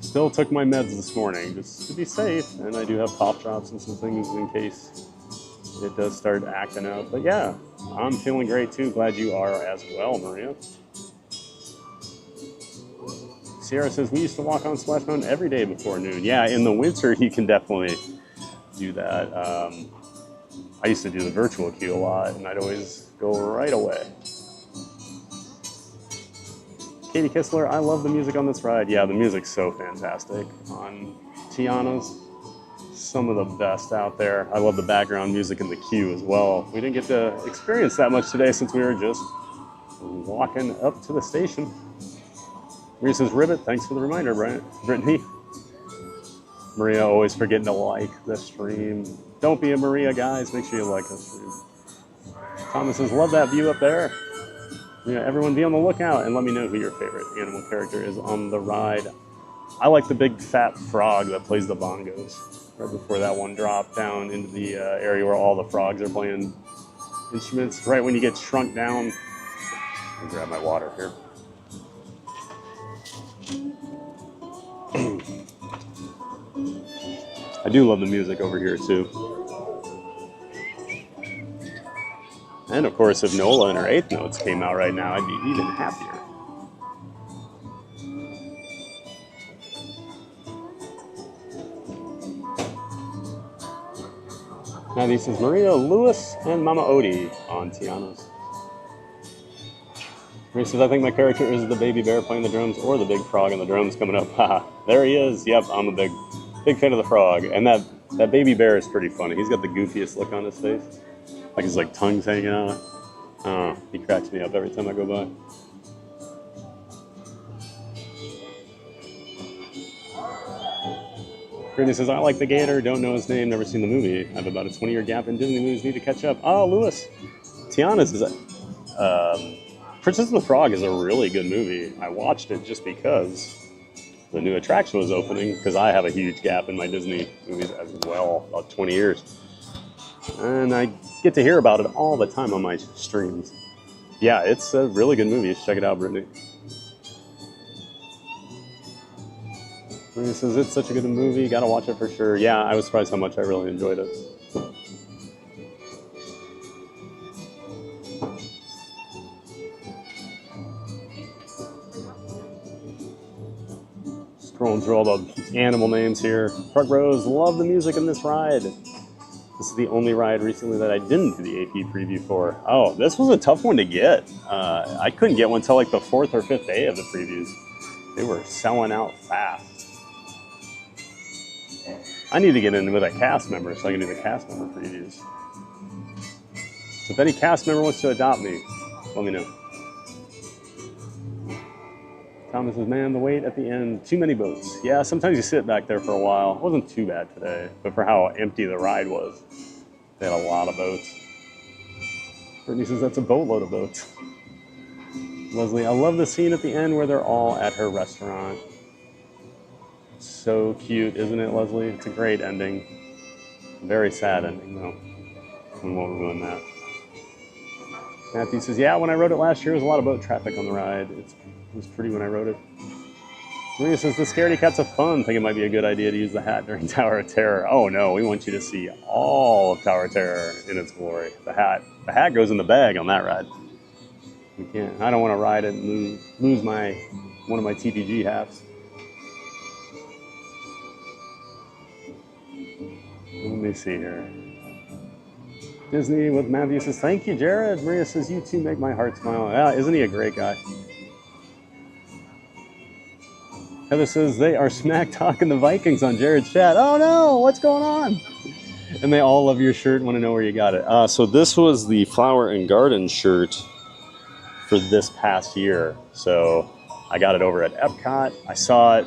still took my meds this morning just to be safe, and I do have cough drops and some things in case it does start acting out. But yeah, I'm feeling great too. Glad you are as well, Maria. Sierra says, we used to walk on Splash Mountain every day before noon. Yeah, in the winter, you can definitely do that. I used to do the virtual queue a lot, and I'd always go right away. Katie Kistler, I love the music on this ride. Yeah, the music's so fantastic on Tiana's. Some of the best out there. I love the background music in the queue as well. We didn't get to experience that much today since we were just walking up to the station. Maria says, Ribbit, thanks for the reminder, Brittany. Maria always forgetting to like the stream. Don't be a Maria, guys. Make sure you like the stream. Thomas says, love that view up there. Yeah, everyone be on the lookout and let me know who your favorite animal character is on the ride. I like the big fat frog that plays the bongos. right before that one dropped down into the area where all the frogs are playing instruments. Right when you get shrunk down. I'll grab my water here. I do love the music over here too. And of course, if Nola and her eighth notes came out right now, I'd be even happier. Now this is Maria Lewis and Mama Odie on Tiana's. Maria says, I think my character is the baby bear playing the drums or the big frog on the drums coming up. Haha, there he is. Yep, I'm a big fan of the frog. And that baby bear is pretty funny. He's got the goofiest look on his face. Like his tongue's hanging out. Oh, he cracks me up every time I go by. Brittany says, I like the gator, don't know his name, never seen the movie. I have about a 20-year gap in Disney movies, need to catch up. Oh, Lewis. Tiana says, Princess and the Frog is a really good movie. I watched it just because the new attraction was opening, because I have a huge gap in my Disney movies as well, about 20 years. And I get to hear about it all the time on my streams. Yeah, it's a really good movie. You should check it out, Brittany. Brittany says, it's such a good movie. Gotta watch it for sure. Yeah, I was surprised how much I really enjoyed it. Scrolling through all the animal names here. Frog Rose, love the music in this ride. This is the only ride recently that I didn't do the AP preview for. Oh, this was a tough one to get. I couldn't get one until like the 4th or 5th day of the previews. They were selling out fast. I need to get in with a cast member so I can do the cast member previews. So if any cast member wants to adopt me, let me know. Thomas says, man, the wait at the end, too many boats. Yeah, sometimes you sit back there for a while. It wasn't too bad today, but for how empty the ride was, they had a lot of boats. Brittany says, that's a boatload of boats. Leslie, I love the scene at the end where they're all at her restaurant. So cute, isn't it, Leslie? It's a great ending. Very sad ending, though. We won't ruin that. Matthew says, yeah, when I wrote it last year, there was a lot of boat traffic on the ride. It was pretty when I wrote it. Maria says, the Scaredy Cat's a fun. Think it might be a good idea to use the hat during Tower of Terror. Oh, no, we want you to see all of Tower of Terror in its glory. The hat goes in the bag on that ride. We can't. I don't want to ride it and lose one of my TPG hats. Let me see here. Disney with Matthew says, thank you, Jared. Maria says, you two make my heart smile. Yeah, isn't he a great guy? Heather says, they are smack talking the Vikings on Jared's chat. Oh no, what's going on? And they all love your shirt and want to know where you got it. So this was the Flower and Garden shirt for this past year. So I got it over at Epcot. I saw it.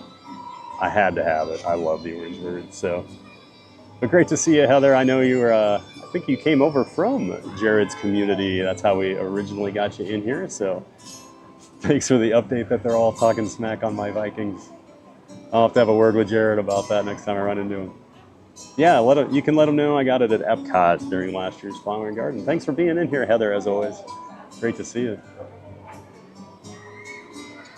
I had to have it. I love the orange bird. So, but great to see you, Heather. I know you were, I think you came over from Jared's community. That's how we originally got you in here. So thanks for the update that they're all talking smack on my Vikings. I'll have to have a word with Jared about that next time I run into him. Yeah, you can let him know I got it at Epcot during last year's Flower and Garden. Thanks for being in here, Heather, as always. Great to see you.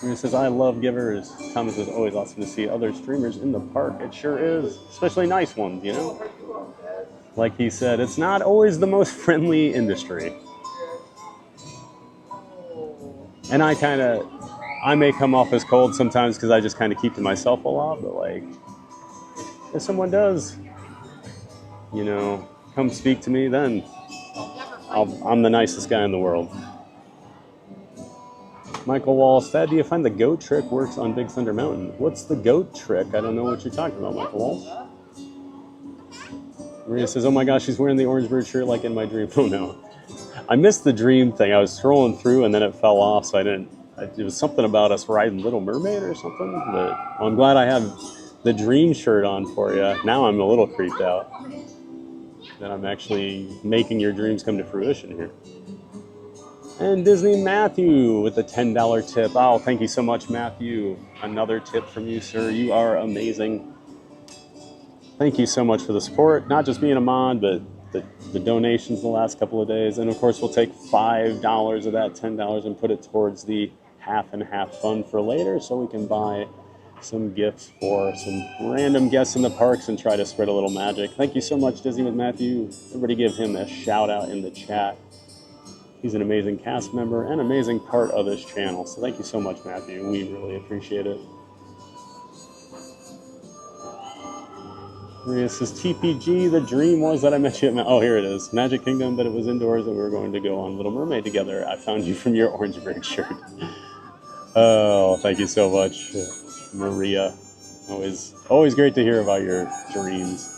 He says, I love givers. Thomas is always awesome to see other streamers in the park. It sure is, especially nice ones, you know? Like he said, it's not always the most friendly industry. And I may come off as cold sometimes because I just kind of keep to myself a lot, but like, if someone does, you know, come speak to me, then I'm the nicest guy in the world. Michael Walsh, Thad, do you find the goat trick works on Big Thunder Mountain? What's the goat trick? I don't know what you're talking about, Michael Walsh. Maria says, oh my gosh, she's wearing the orange bird shirt like in my dream. Oh no. I missed the dream thing. I was scrolling through and then it fell off, so it was something about us riding Little Mermaid or something, but I'm glad I have the dream shirt on for you. Now I'm a little creeped out that I'm actually making your dreams come to fruition here. And Disney Matthew with the $10 tip. Oh, thank you so much, Matthew. Another tip from you, sir. You are amazing. Thank you so much for the support, not just being a mod, but the donations the last couple of days. And of course, we'll take $5 of that $10 and put it towards the half and half fund for later, so we can buy some gifts for some random guests in the parks and try to spread a little magic. Thank you so much, Disney with Matthew. Everybody give him a shout out in the chat. He's an amazing cast member and amazing part of this channel. So thank you so much, Matthew. We really appreciate it. Maria says, TPG, the dream was that I met you at oh, here it is. Magic Kingdom, but it was indoors and we were going to go on Little Mermaid together. I found you from your Orangeburg shirt. Oh, thank you so much, Maria. Always great to hear about your dreams.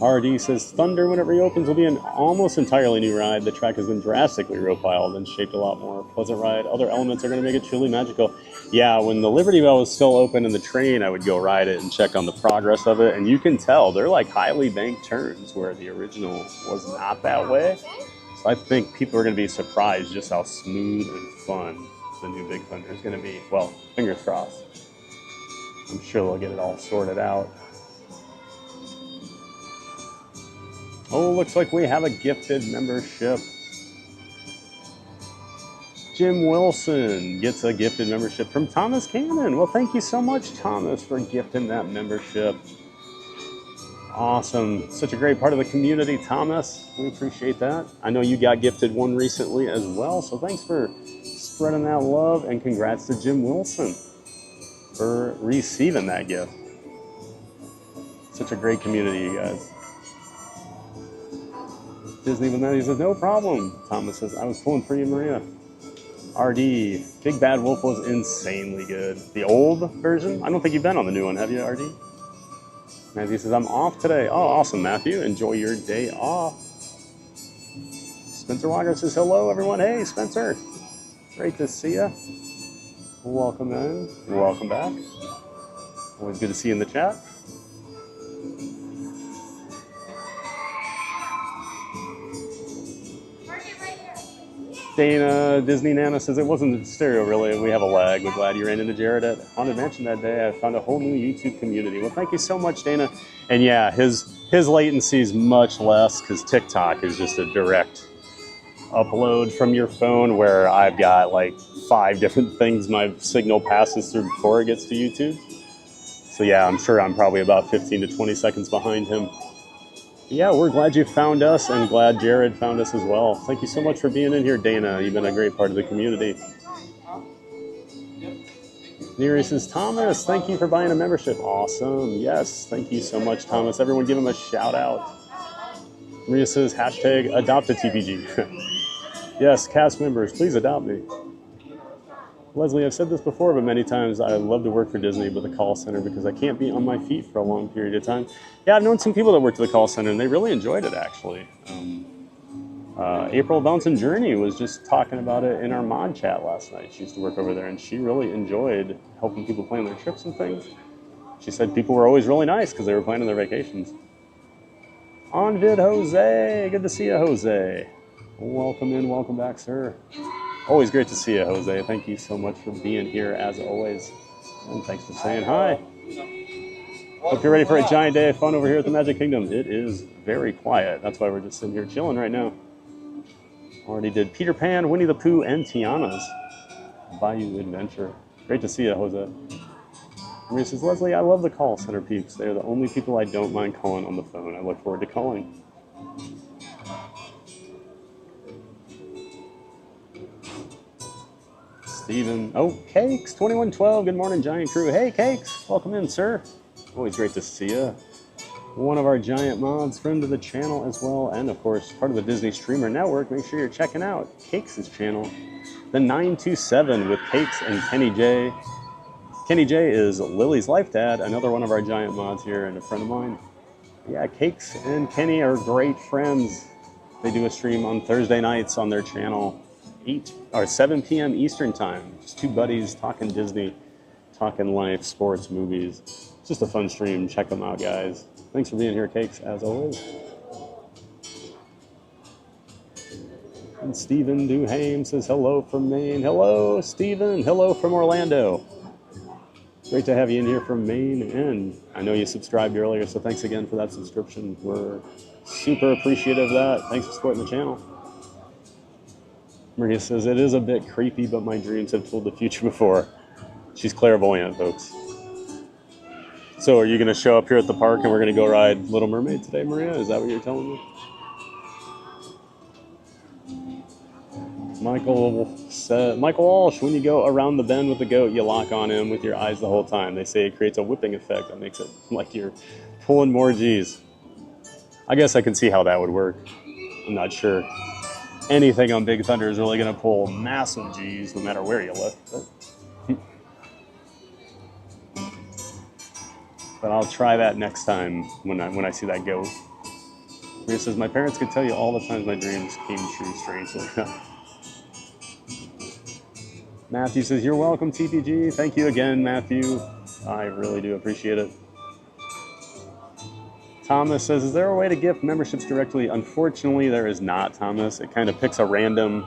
RD says, Thunder, when it reopens, will be an almost entirely new ride. The track has been drastically retiled and shaped a lot more pleasant ride. Other elements are going to make it truly magical. Yeah, when the Liberty Bell was still open in the train, I would go ride it and check on the progress of it. And you can tell they're like highly banked turns where the original was not that way. So I think people are going to be surprised just how smooth and fun the new Big Thunder is going to be. Well, fingers crossed. I'm sure they'll get it all sorted out. Oh, looks like we have a gifted membership. Jim Wilson gets a gifted membership from Thomas Cannon. Well, thank you so much, Thomas, for gifting that membership. Awesome. Such a great part of the community, Thomas. We appreciate that. I know you got gifted one recently as well, so thanks for spreading that love, and congrats to Jim Wilson for receiving that gift. Such a great community, you guys. Disney with Matthew says, no problem. Thomas says, I was pulling for you, Maria. RD, Big Bad Wolf was insanely good. The old version? I don't think you've been on the new one, have you, RD? Matthew says, I'm off today. Oh, awesome, Matthew. Enjoy your day off. Spencer Walker says, hello, everyone. Hey, Spencer. Great to see you. Welcome in. Welcome back. Always good to see you in the chat. Dana, Disney Nana says, it wasn't stereo really, we have a lag. We're glad you ran into Jared at Haunted Mansion that day. I found a whole new YouTube community. Well, thank you so much, Dana. And yeah, his latency is much less because TikTok is just a direct upload from your phone, where I've got like 5 different things my signal passes through before it gets to YouTube. So yeah, I'm sure I'm probably about 15 to 20 seconds behind him. Yeah, we're glad you found us, and glad Jared found us as well. Thank you so much for being in here, Dana. You've been a great part of the community. Neri says, Thomas, thank you for buying a membership. Awesome. Yes, thank you so much, Thomas. Everyone give him a shout out. Maria says, hashtag adopt a TPG. Yes, cast members, please adopt me. Leslie, I've said this before, but many times I love to work for Disney with the call center because I can't be on my feet for a long period of time. Yeah, I've known some people that worked at the call center, and they really enjoyed it, actually. April Bounce Journey was just talking about it in our mod chat last night. She used to work over there, and she really enjoyed helping people plan their trips and things. She said people were always really nice because they were planning their vacations. On vid, Jose. Good to see you, Jose. Welcome in, welcome back, sir. Always great to see you, Jose. Thank you so much for being here, as always. And thanks for saying hi. Hope you're ready for a giant day of fun over here at the Magic Kingdom. It is very quiet. That's why we're just sitting here chilling right now. Already did Peter Pan, Winnie the Pooh, and Tiana's Bayou Adventure. Great to see you, Jose. Maria says, Leslie, I love the call center peeps. They're the only people I don't mind calling on the phone. I look forward to calling. Steven, oh, Cakes, 2112, good morning, Giant Crew. Hey, Cakes, welcome in, sir. Always great to see you. One of our Giant mods, friend of the channel as well, and of course, part of the Disney Streamer Network. Make sure you're checking out Cakes' channel, the 927 with Cakes and Kenny J. Kenny J is Lily's life dad, another one of our Giant mods here, and a friend of mine. Yeah, Cakes and Kenny are great friends. They do a stream on Thursday nights on their channel. 7 p.m. Eastern time. Just two buddies talking Disney, talking life, sports, movies. It's just a fun stream. Check them out, guys. Thanks for being here, Cakes, as always. And Stephen Duhame says hello from Maine. Hello, Stephen. Hello from Orlando. Great to have you in here from Maine, and I know you subscribed earlier, so thanks again for that subscription. We're super appreciative of that. Thanks for supporting the channel. Maria says, it is a bit creepy, but my dreams have told the future before. She's clairvoyant, folks. So are you going to show up here at the park and we're going to go ride Little Mermaid today, Maria? Is that what you're telling me? Michael Walsh, when you go around the bend with the goat, you lock on him with your eyes the whole time. They say it creates a whipping effect that makes it like you're pulling more G's. I guess I can see how that would work. I'm not sure anything on Big Thunder is really going to pull massive G's no matter where you look. But I'll try that next time when I see that goat. Maria says, my parents could tell you all the times my dreams came true strangely. Matthew says, you're welcome, TPG. Thank you again, Matthew. I really do appreciate it. Thomas says, is there a way to gift memberships directly? Unfortunately, there is not, Thomas. It kind of picks a random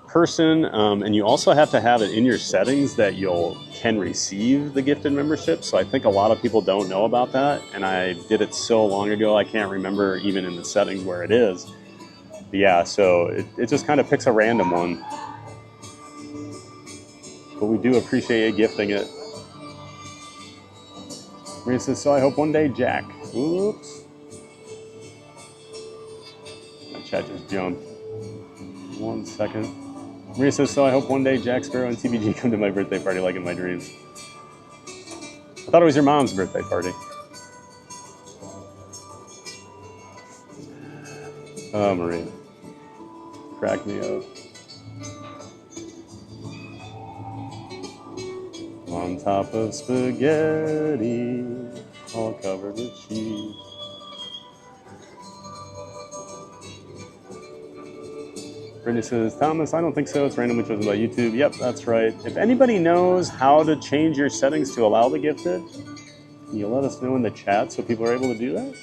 person, and you also have to have it in your settings that you can receive the gifted membership. So I think a lot of people don't know about that, and I did it so long ago, I can't remember even in the settings where it is. But yeah, so it just kind of picks a random one. But we do appreciate you gifting it. Maria says, so I hope one day Jack. Oops. My chat just jumped. 1 second. Maria says, so I hope one day Jack Sparrow and TBG come to my birthday party like in my dreams. I thought it was your mom's birthday party. Oh, Maria. Crack me up. On top of spaghetti, all covered with cheese. Brittany says, Thomas, I don't think so. It's randomly chosen by YouTube. Yep, that's right. If anybody knows how to change your settings to allow the gifted, can you let us know in the chat so people are able to do that?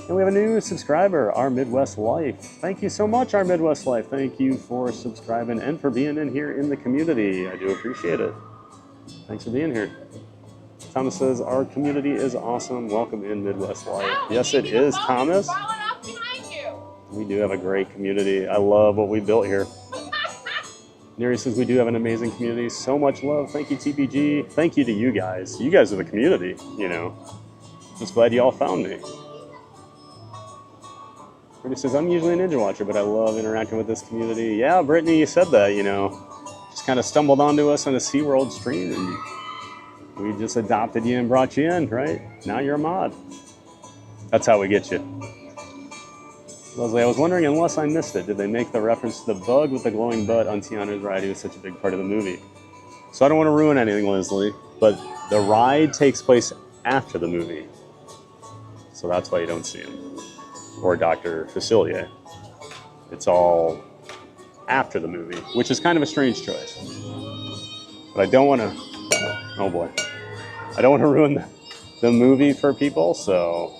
And we have a new subscriber, Our Midwest Life. Thank you so much, Our Midwest Life. Thank you for subscribing and for being in here in the community. I do appreciate it. Thanks for being here. Thomas says, our community is awesome. Welcome in Midwest Life. Yes, it is, Thomas. We do have a great community. I love what we built here. Neri says, we do have an amazing community. So much love. Thank you, TPG. Thank you to you guys. You guys are the community, you know. Just glad you all found me. Brittany says, I'm usually a Ninja Watcher, but I love interacting with this community. Yeah, Brittany, you said that, you know. Just kind of stumbled onto us on a SeaWorld stream, and we just adopted you and brought you in, right? Now you're a mod. That's how we get you. Leslie, I was wondering, unless I missed it, did they make the reference to the bug with the glowing butt on Tiana's ride? It was such a big part of the movie. So I don't want to ruin anything, Leslie, but the ride takes place after the movie. So that's why you don't see him. Or Dr. Facilier. It's all after the movie, which is kind of a strange choice. But I don't want to, oh boy. I don't want to ruin the movie for people, so,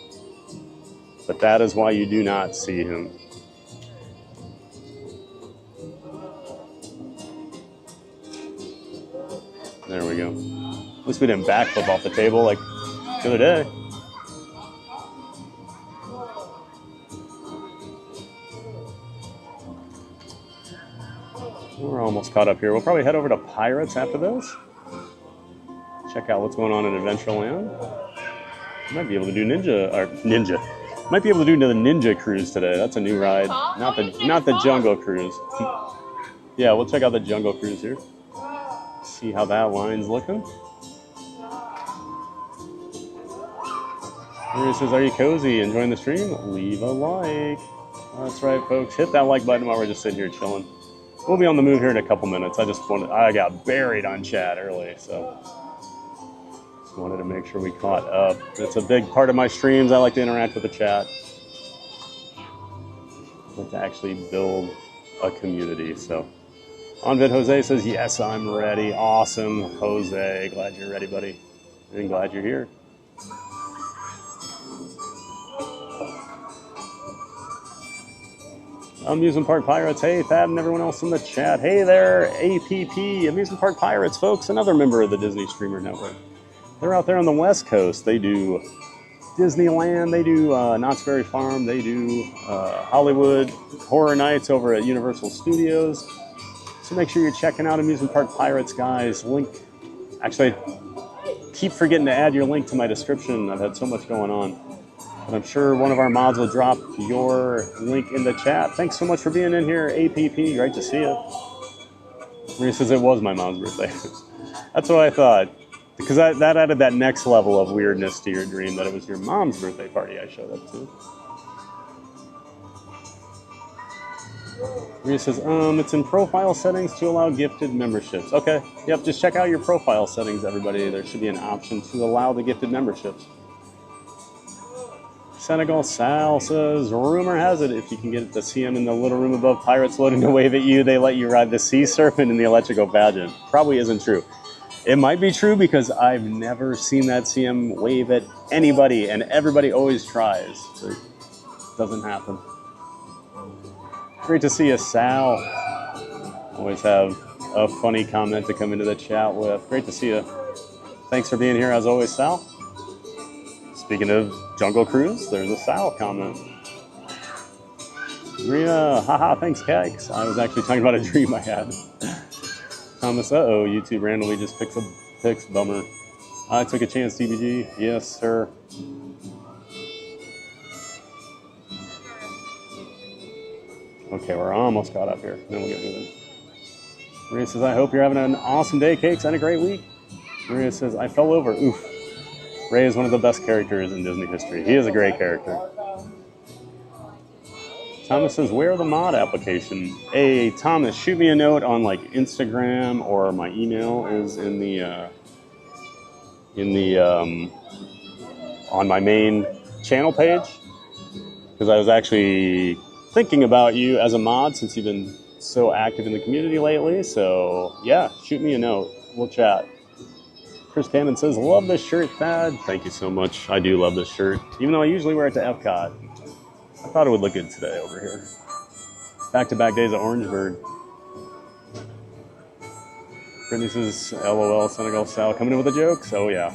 but that is why you do not see him. There we go. At least we didn't backflip off the table like the other day. We're almost caught up here. We'll probably head over to Pirates after this. Check out what's going on in Adventureland. Might be able to do Ninja. Might be able to do the Ninja Cruise today. That's a new ride. Not the Jungle Cruise. Yeah, we'll check out the Jungle Cruise here. See how that line's looking. Maria says, are you cozy? Enjoying the stream? Leave a like. That's right, folks. Hit that like button while we're just sitting here chilling. We'll be on the move here in a couple minutes. I got buried on chat early, so just wanted to make sure we caught up. It's a big part of my streams. I like to interact with the chat. I like to actually build a community. So, Onvid Jose says, yes, I'm ready. Awesome, Jose. Glad you're ready, buddy. And glad you're here. Amusement Park Pirates. Hey, Thad and everyone else in the chat. Hey there, APP, Amusement Park Pirates, folks. Another member of the Disney Streamer Network. They're out there on the West Coast. They do Disneyland. They do Knott's Berry Farm. They do Hollywood Horror Nights over at Universal Studios. So make sure you're checking out Amusement Park Pirates, guys. Link. Actually, I keep forgetting to add your link to my description. I've had so much going on. But I'm sure one of our mods will drop your link in the chat. Thanks so much for being in here, APP. Great to see you. Maria says it was my mom's birthday. That's what I thought. Because that added that next level of weirdness to your dream, that it was your mom's birthday party I showed up to. Maria says, it's in profile settings to allow gifted memberships. Okay, yep, just check out your profile settings, everybody. There should be an option to allow the gifted memberships. Senegal Sal says, rumor has it, if you can get to see him in the little room above pirates loading to wave at you, they let you ride the sea serpent in the electrical pageant. Probably isn't true. It might be true because I've never seen that CM wave at anybody, and everybody always tries. So it doesn't happen. Great to see you, Sal. Always have a funny comment to come into the chat with. Great to see you. Thanks for being here as always, Sal. Speaking of Jungle Cruise, there's a Sal comment. Maria, haha, thanks, Kex. I was actually talking about a dream I had. Thomas, uh-oh, YouTube randomly just picks bummer. I took a chance, TBG. Yes, sir. Okay, we're almost caught up here. Then we'll get moving. Maria says, I hope you're having an awesome day, Cakes, and a great week. Maria says, I fell over. Oof. Ray is one of the best characters in Disney history. He is a great character. Thomas says, where are the mod application? Hey, Thomas, shoot me a note on like Instagram, or my email is in the on my main channel page. Because I was actually thinking about you as a mod since you've been so active in the community lately. So yeah, shoot me a note. We'll chat. Chris Cannon says, love this shirt, Thad. Thank you so much. I do love this shirt. Even though I usually wear it to Epcot. I thought it would look good today over here. Back-to-back days of Orangeburg. Brittany says, LOL, Senegal Sal coming in with the jokes. Oh, yeah.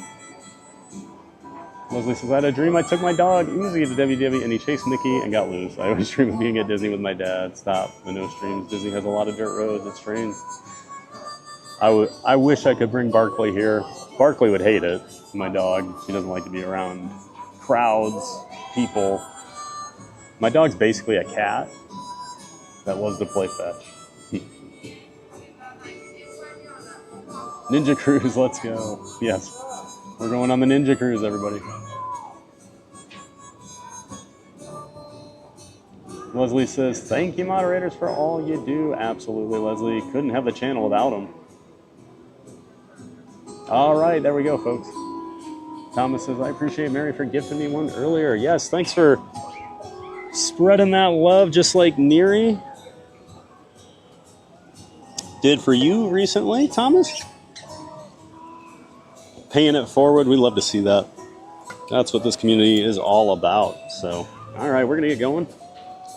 Leslie says, I had a dream I took my dog Uzi to WDW and he chased Mickey and got loose. I always dream of being at Disney with my dad. Stop. The no streams. Disney has a lot of dirt roads. It's strange. I wish I could bring Barkley here. Barkley would hate it. My dog. She doesn't like to be around crowds, people. My dog's basically a cat that loves to play fetch. Ninja Cruise, let's go. Yes, we're going on the Ninja Cruise, everybody. Leslie says, thank you, moderators, for all you do. Absolutely, Leslie. Couldn't have the channel without them. All right, there we go, folks. Thomas says, I appreciate Mary for gifting me one earlier. Yes, thanks for spreading that love just like Neri did for you recently, Thomas. Paying it forward, we love to see that. That's what this community is all about. So, all right, we're going to get going.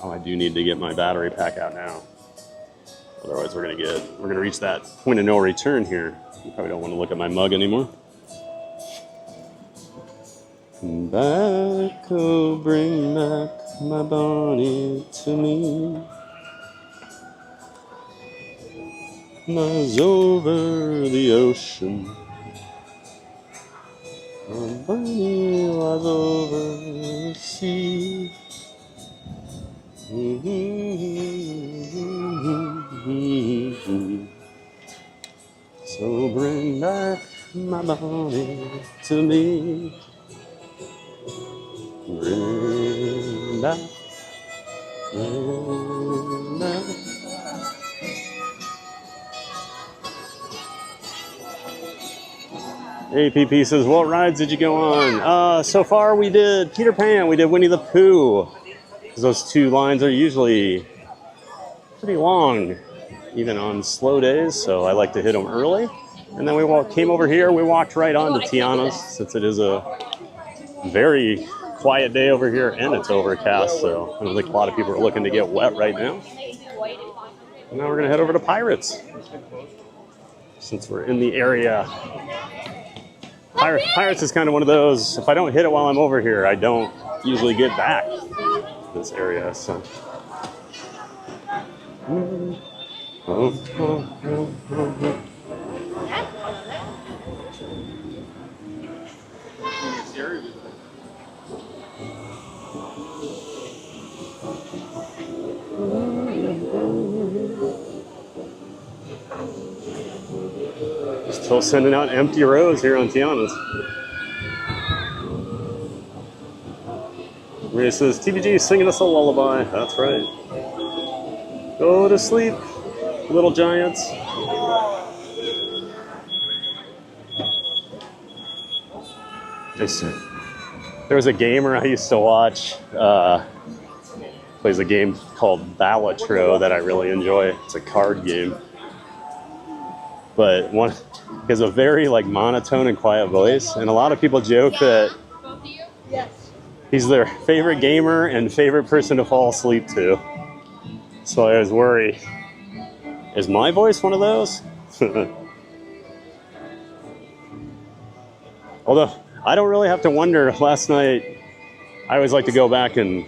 Oh, I do need to get my battery pack out now. Otherwise, we're going to reach that point of no return here. You probably don't want to look at my mug anymore. Back, oh, bring back my Bonnie to me. Miles over the ocean. My Bonnie lies over the sea. So bring back my Bonnie to me. Bring back, bring back. APP says, what rides did you go on? So far we did Peter Pan, we did Winnie the Pooh. Those two lines are usually pretty long, even on slow days, so I like to hit them early. And then came over here, we walked right on to Tiana's, since it is a very quiet day over here, and it's overcast, so I don't think a lot of people are looking to get wet right now. And now we're gonna head over to Pirates, since we're in the area. Pirates is kind of one of those, if I don't hit it while I'm over here, I don't usually get back to this area, so. Still sending out empty rows here on Tiana's. Maria says, TBG singing us a lullaby. That's right. Go to sleep, little giants. There was a gamer I used to watch. Plays a game called Balatro that I really enjoy. It's a card game. But one has a very like monotone and quiet voice, and a lot of people joke that he's their favorite gamer and favorite person to fall asleep to. So I always worry, is my voice one of those? Although I don't really have to wonder. Last night I always like to go back and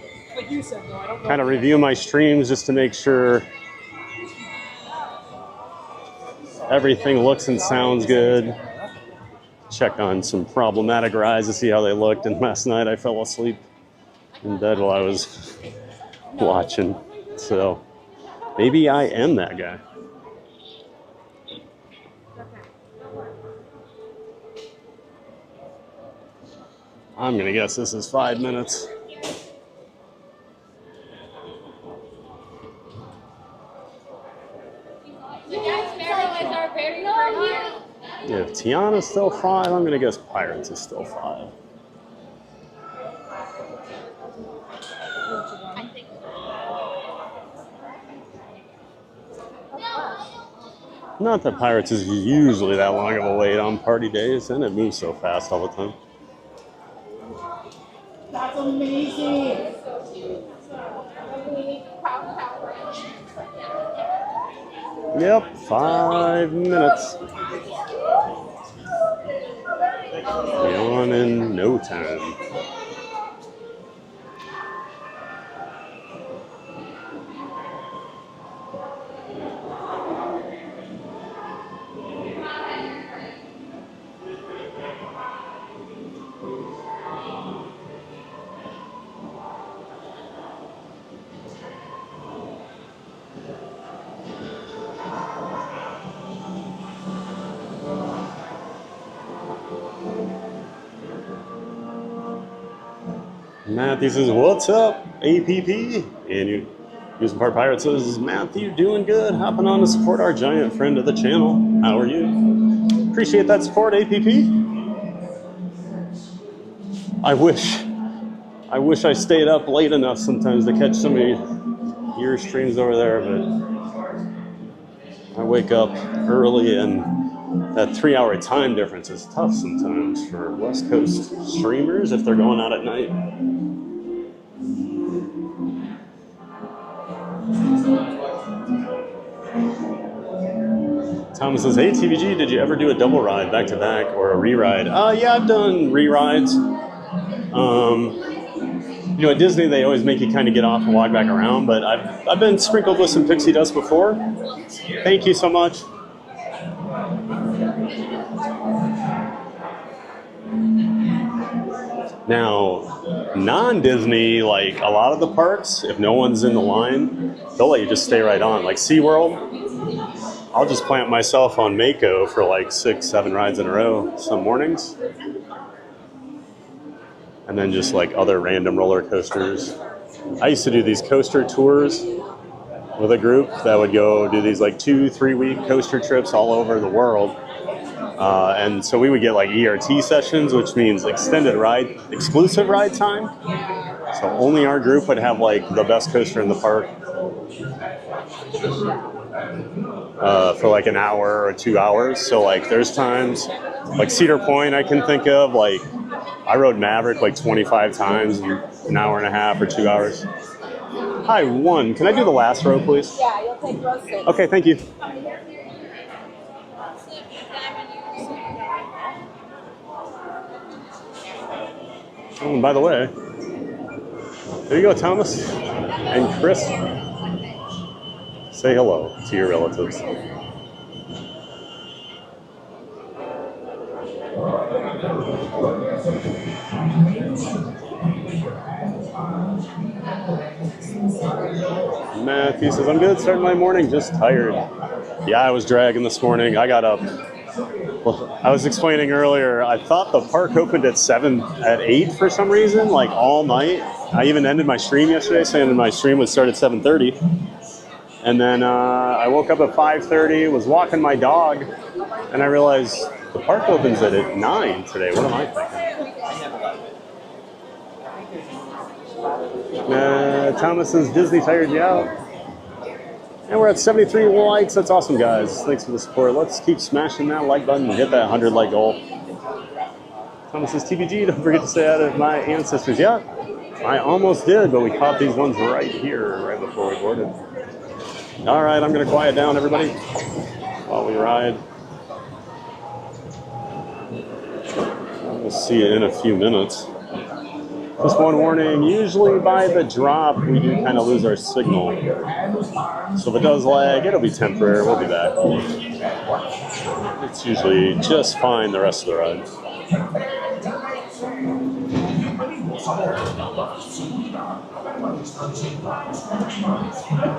kind of review my streams just to make sure everything looks and sounds good. Check on some problematic rides to see how they looked. And last night I fell asleep in bed while I was watching. So maybe I am that guy. I'm gonna guess this is 5 minutes. Yeah, if Tiana's still 5, I'm gonna guess Pirates is still 5. Not that Pirates is usually that long of a wait on party days, and it moves so fast all the time. That's amazing. Yep, 5 minutes. Be on in no time. Matthew says, what's up, APP? And you using Part Pirate says, Matthew, doing good. Hopping on to support our giant friend of the channel. How are you? Appreciate that support, APP. I wish I stayed up late enough sometimes to catch some of your streams over there, but I wake up early, and that 3-hour time difference is tough sometimes for West Coast streamers if they're going out at night. Thomas says, hey TVG, did you ever do a double ride back to back or a re-ride? Yeah, I've done re-rides. You know, at Disney they always make you kind of get off and walk back around, but I've been sprinkled with some pixie dust before. Thank you so much. Now, non-Disney, like a lot of the parks, if no one's in the line, they'll let you just stay right on. Like SeaWorld, I'll just plant myself on Mako for like 6-7 rides in a row some mornings. And then just like other random roller coasters. I used to do these coaster tours with a group that would go do these like 2-3 week coaster trips all over the world. And so we would get like ERT sessions, which means exclusive ride time. So only our group would have like the best coaster in the park for like an hour or 2 hours. So like there's times like Cedar Point I can think of, like I rode Maverick like 25 times in an hour and a half or 2 hours. Hi, one. Can I do the last row, please? Yeah, you'll take row 6. Okay, thank you. Oh, and by the way, there you go, Thomas and Chris. Say hello to your relatives. Matthew says, I'm good, starting my morning, just tired. Yeah, I was dragging this morning. I got up. Well, I was explaining earlier, I thought the park opened at 8 for some reason, like all night. I even ended my stream yesterday, saying my stream would start at 7:30. And then I woke up at 5:30, was walking my dog, and I realized the park opens at 9 today. What am I thinking? Thomas says, Disney tired you out. And we're at 73 likes. That's awesome, guys. Thanks for the support. Let's keep smashing that like button and hit that 100 like goal. Thomas says, TBG, don't forget to say out of my ancestors. Yeah, I almost did, but we caught these ones right here, right before we boarded. All right, I'm going to quiet down, everybody, while we ride. We'll see you in a few minutes. Just one warning, usually by the drop, we do kind of lose our signal. So if it does lag, it'll be temporary. We'll be back. It's usually just fine the rest of the ride.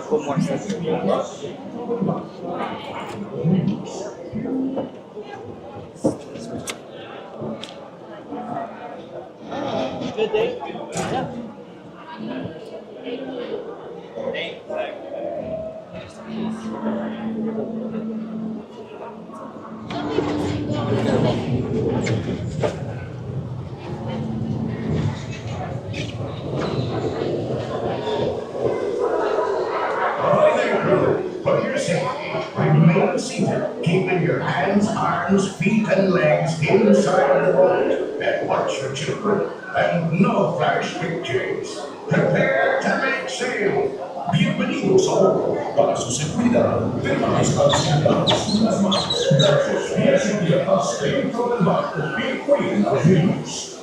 One more second. Good day. Yeah. For your safety, remain seated, keeping your hands, arms, feet, and legs inside the boat. And watch your children, and no flash pictures. Prepare to make sail. Bienvenidos a bordo. Para su seguridad, permanezcan sentados unas más. Dentro del barco y cuiden a los niños.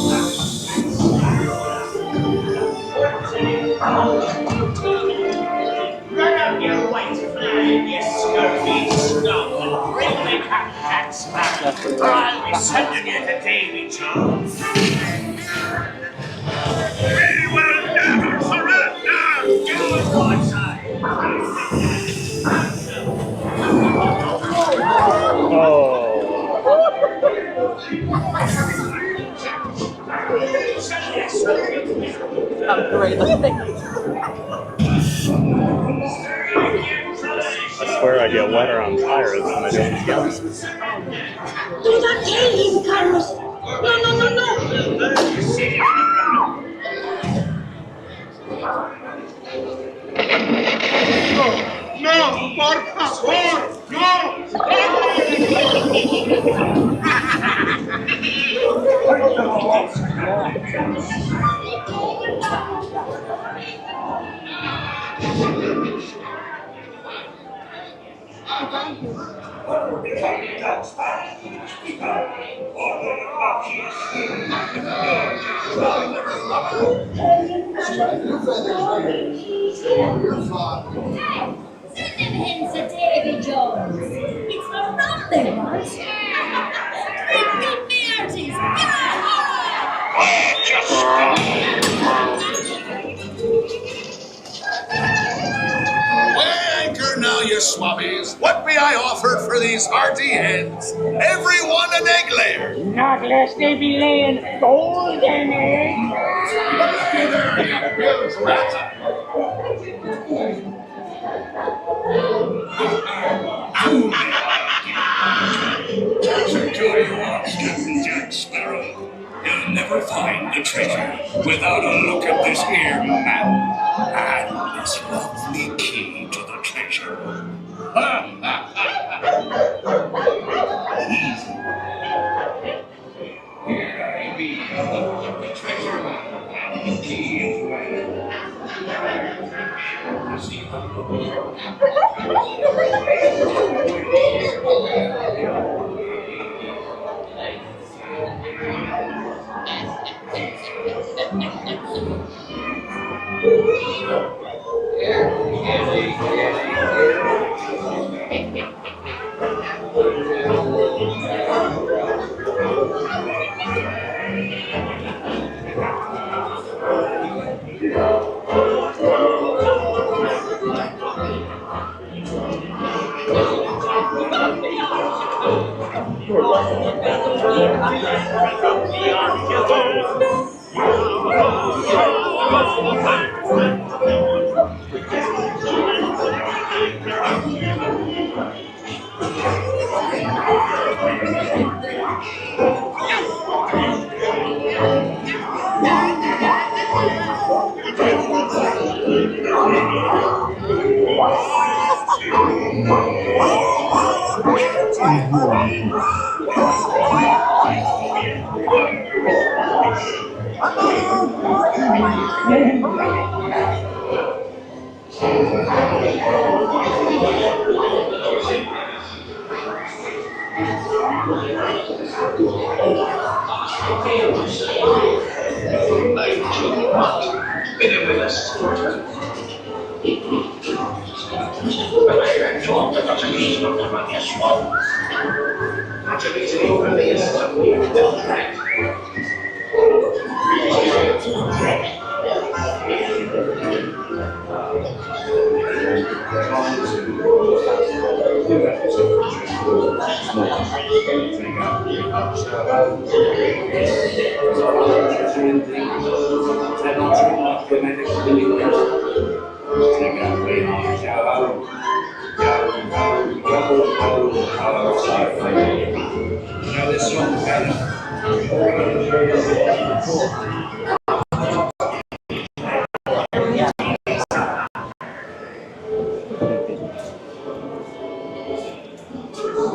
Run up your white flag, you scurvy scum, and bring me back that sparrow, or I'll be sending you to Davy Jones. We will never surrender! You broadside! I swear I get wetter on tires than I do on gas. Do not kill him, Carlos. No. No, por favor, no! Send them hints at Davy Jones. It's the rum they want. Bring me Arties. Weigh anchor now, you swabbies. What may I offer for these hearty hens? Everyone an egg layer. Not lest they be laying golden eggs. Hey there, you bilge rat. Secure you are, Captain Jack Sparrow. You'll never find the treasure without a look at this here map and this lovely key to the treasure. Here I be, the treasure map and the key is well.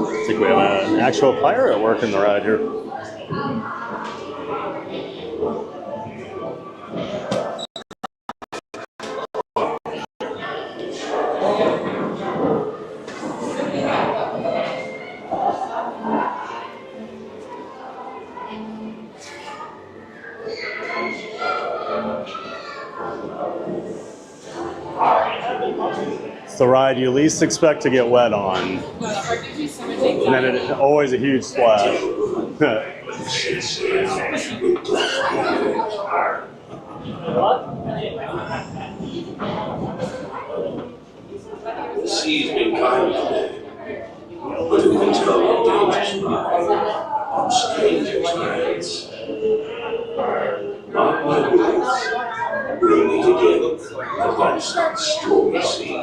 I think we have an actual pirate working the ride here. It's the ride you least expect to get wet on. And then it's always a huge splash. The sea's been kind today, but you can tell the dangerous ride on strangers' nights. Mark my words, we'll meet again at life's stormy sea.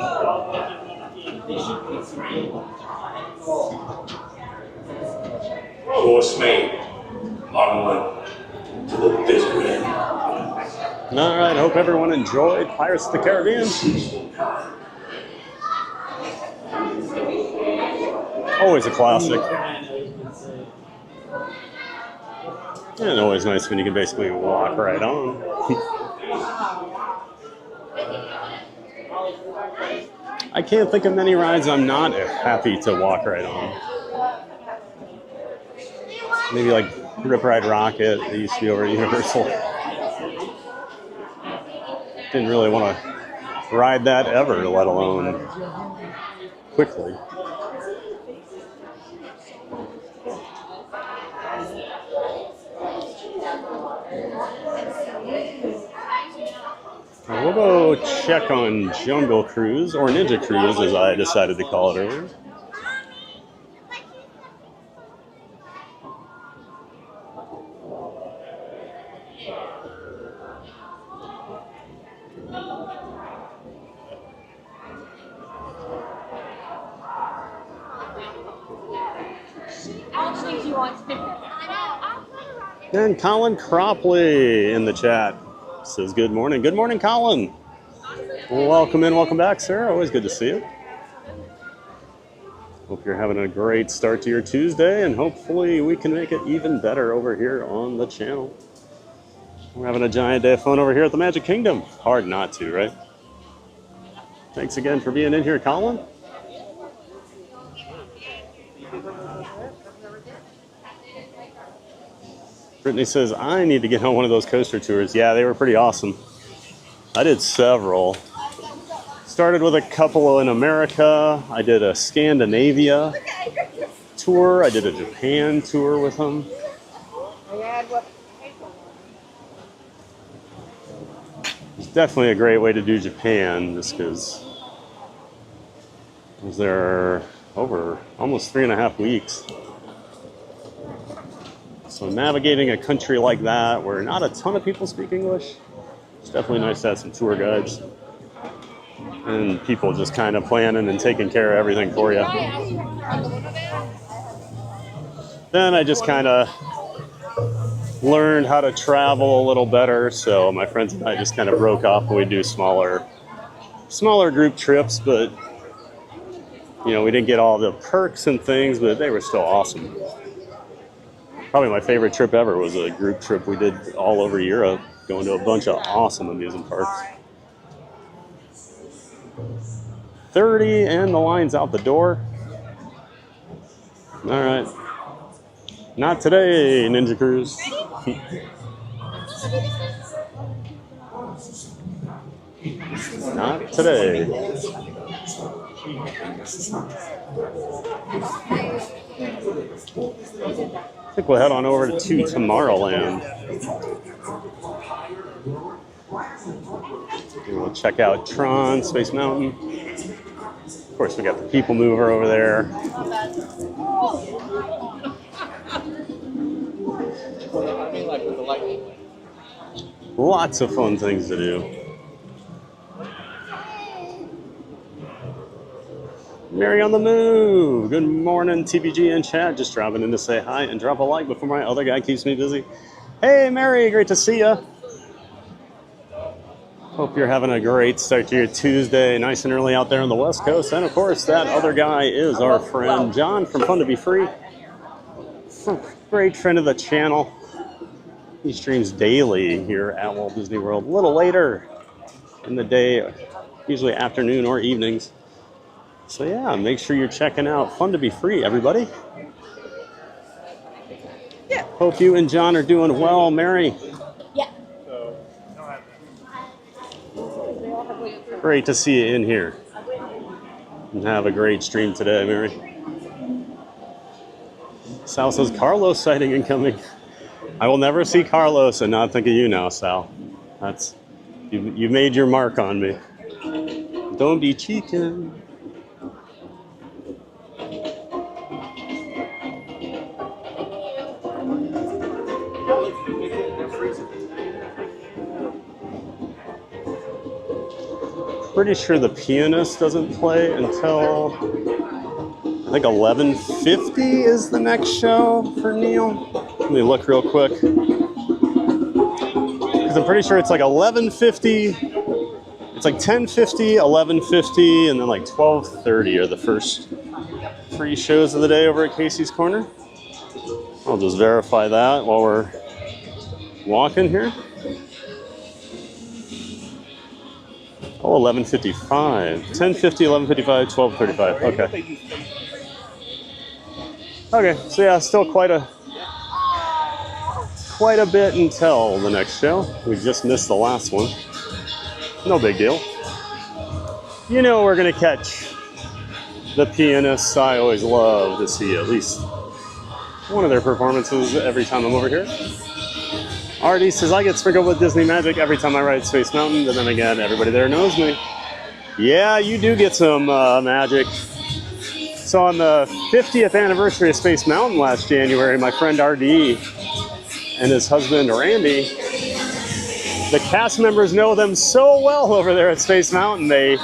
Horse made, onward to the bitter end. All right, hope everyone enjoyed Pirates of the Caribbean. Always a classic. And always nice when you can basically walk right on. I can't think of many rides I'm not happy to walk right on. Maybe like Rip Ride Rocket, that used to be over at Universal. Didn't really want to ride that ever, let alone quickly. We'll go check on Jungle Cruise, or Ninja Cruise as I decided to call it earlier. And Colin Cropley in the chat says good morning. Good morning, Colin. Welcome in, welcome back, sir. Always good to see you. Hope you're having a great start to your Tuesday, and hopefully we can make it even better over here on the channel. We're having a giant day of fun over here at the Magic Kingdom. Hard not to, right? Thanks again for being in here, Colin. Brittany says, I need to get on one of those coaster tours. Yeah, they were pretty awesome. I did several. Started with a couple in America. I did a Scandinavia tour. I did a Japan tour with them. It's definitely a great way to do Japan, just because I was there over almost 3.5 weeks. So navigating a country like that where not a ton of people speak English, it's definitely nice to have some tour guides and people just kind of planning and taking care of everything for you. Then I just kind of learned how to travel a little better, so my friends and I just kind of broke off and we do smaller group trips, but you know, we didn't get all the perks and things, but they were still awesome. Probably my favorite trip ever was a group trip we did all over Europe, going to a bunch of awesome amusement parks. 30 and the line's out the door. All right. Not today, Ninja Cruise. Not today. I think we'll head on over to Tomorrowland. We'll check out Tron, Space Mountain. Of course, we got the PeopleMover over there. Lots of fun things to do. Mary on the move. Good morning, TBG and chat. Just dropping in to say hi and drop a like before my other guy keeps me busy. Hey, Mary, great to see you. Hope you're having a great start to your Tuesday, nice and early out there on the West Coast. And of course, that other guy is our friend John from Fun to Be Free. Great friend of the channel. He streams daily here at Walt Disney World, a little later in the day, usually afternoon or evenings. So yeah, make sure you're checking out Fun to Be Free, everybody. Yeah. Hope you and John are doing well, Mary. Yeah, Great to see you in here. And have a great stream today, Mary. Sal says, Carlos sighting incoming. I will never see Carlos and not think of you now, Sal. That's you've made your mark on me. Don't be cheating. Pretty sure the pianist doesn't play until I think 11:50 is the next show for Neil. Let me look real quick. Because I'm pretty sure it's like 11:50. It's like 10:50, 11:50, and then like 12:30 are the first 3 shows of the day over at Casey's Corner. I'll just verify that while we're walking here. Oh, 11:55. 10:50, 11:55, 12:35. Okay. Okay, so yeah, still quite a bit until the next show. We just missed the last one. No big deal. You know we're gonna catch the pianists. I always love to see at least one of their performances every time I'm over here. Artie says, I get sprinkled with Disney magic every time I ride Space Mountain, but then again, everybody there knows me. Yeah, you do get some magic. So on the 50th anniversary of Space Mountain last January, my friend RD and his husband Randy, the cast members know them so well over there at Space Mountain, they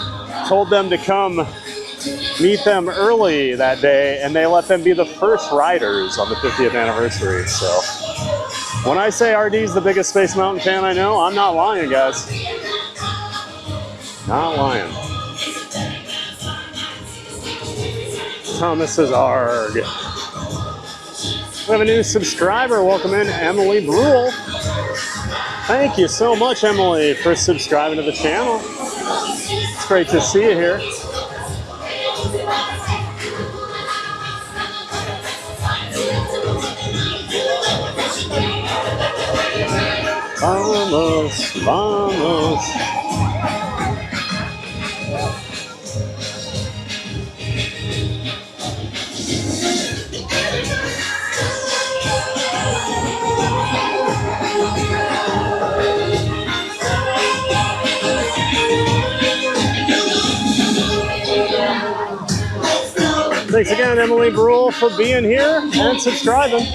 told them to come meet them early that day, and they let them be the first riders on the 50th anniversary. So when I say RD's the biggest Space Mountain fan I know, I'm not lying, guys. Not lying. Thomas says arg. We have a new subscriber. Welcome in, Emily Brule. Thank you so much, Emily, for subscribing to the channel. It's great to see you here. Vamos, vamos. Thanks again, Emily Brule, for being here and subscribing.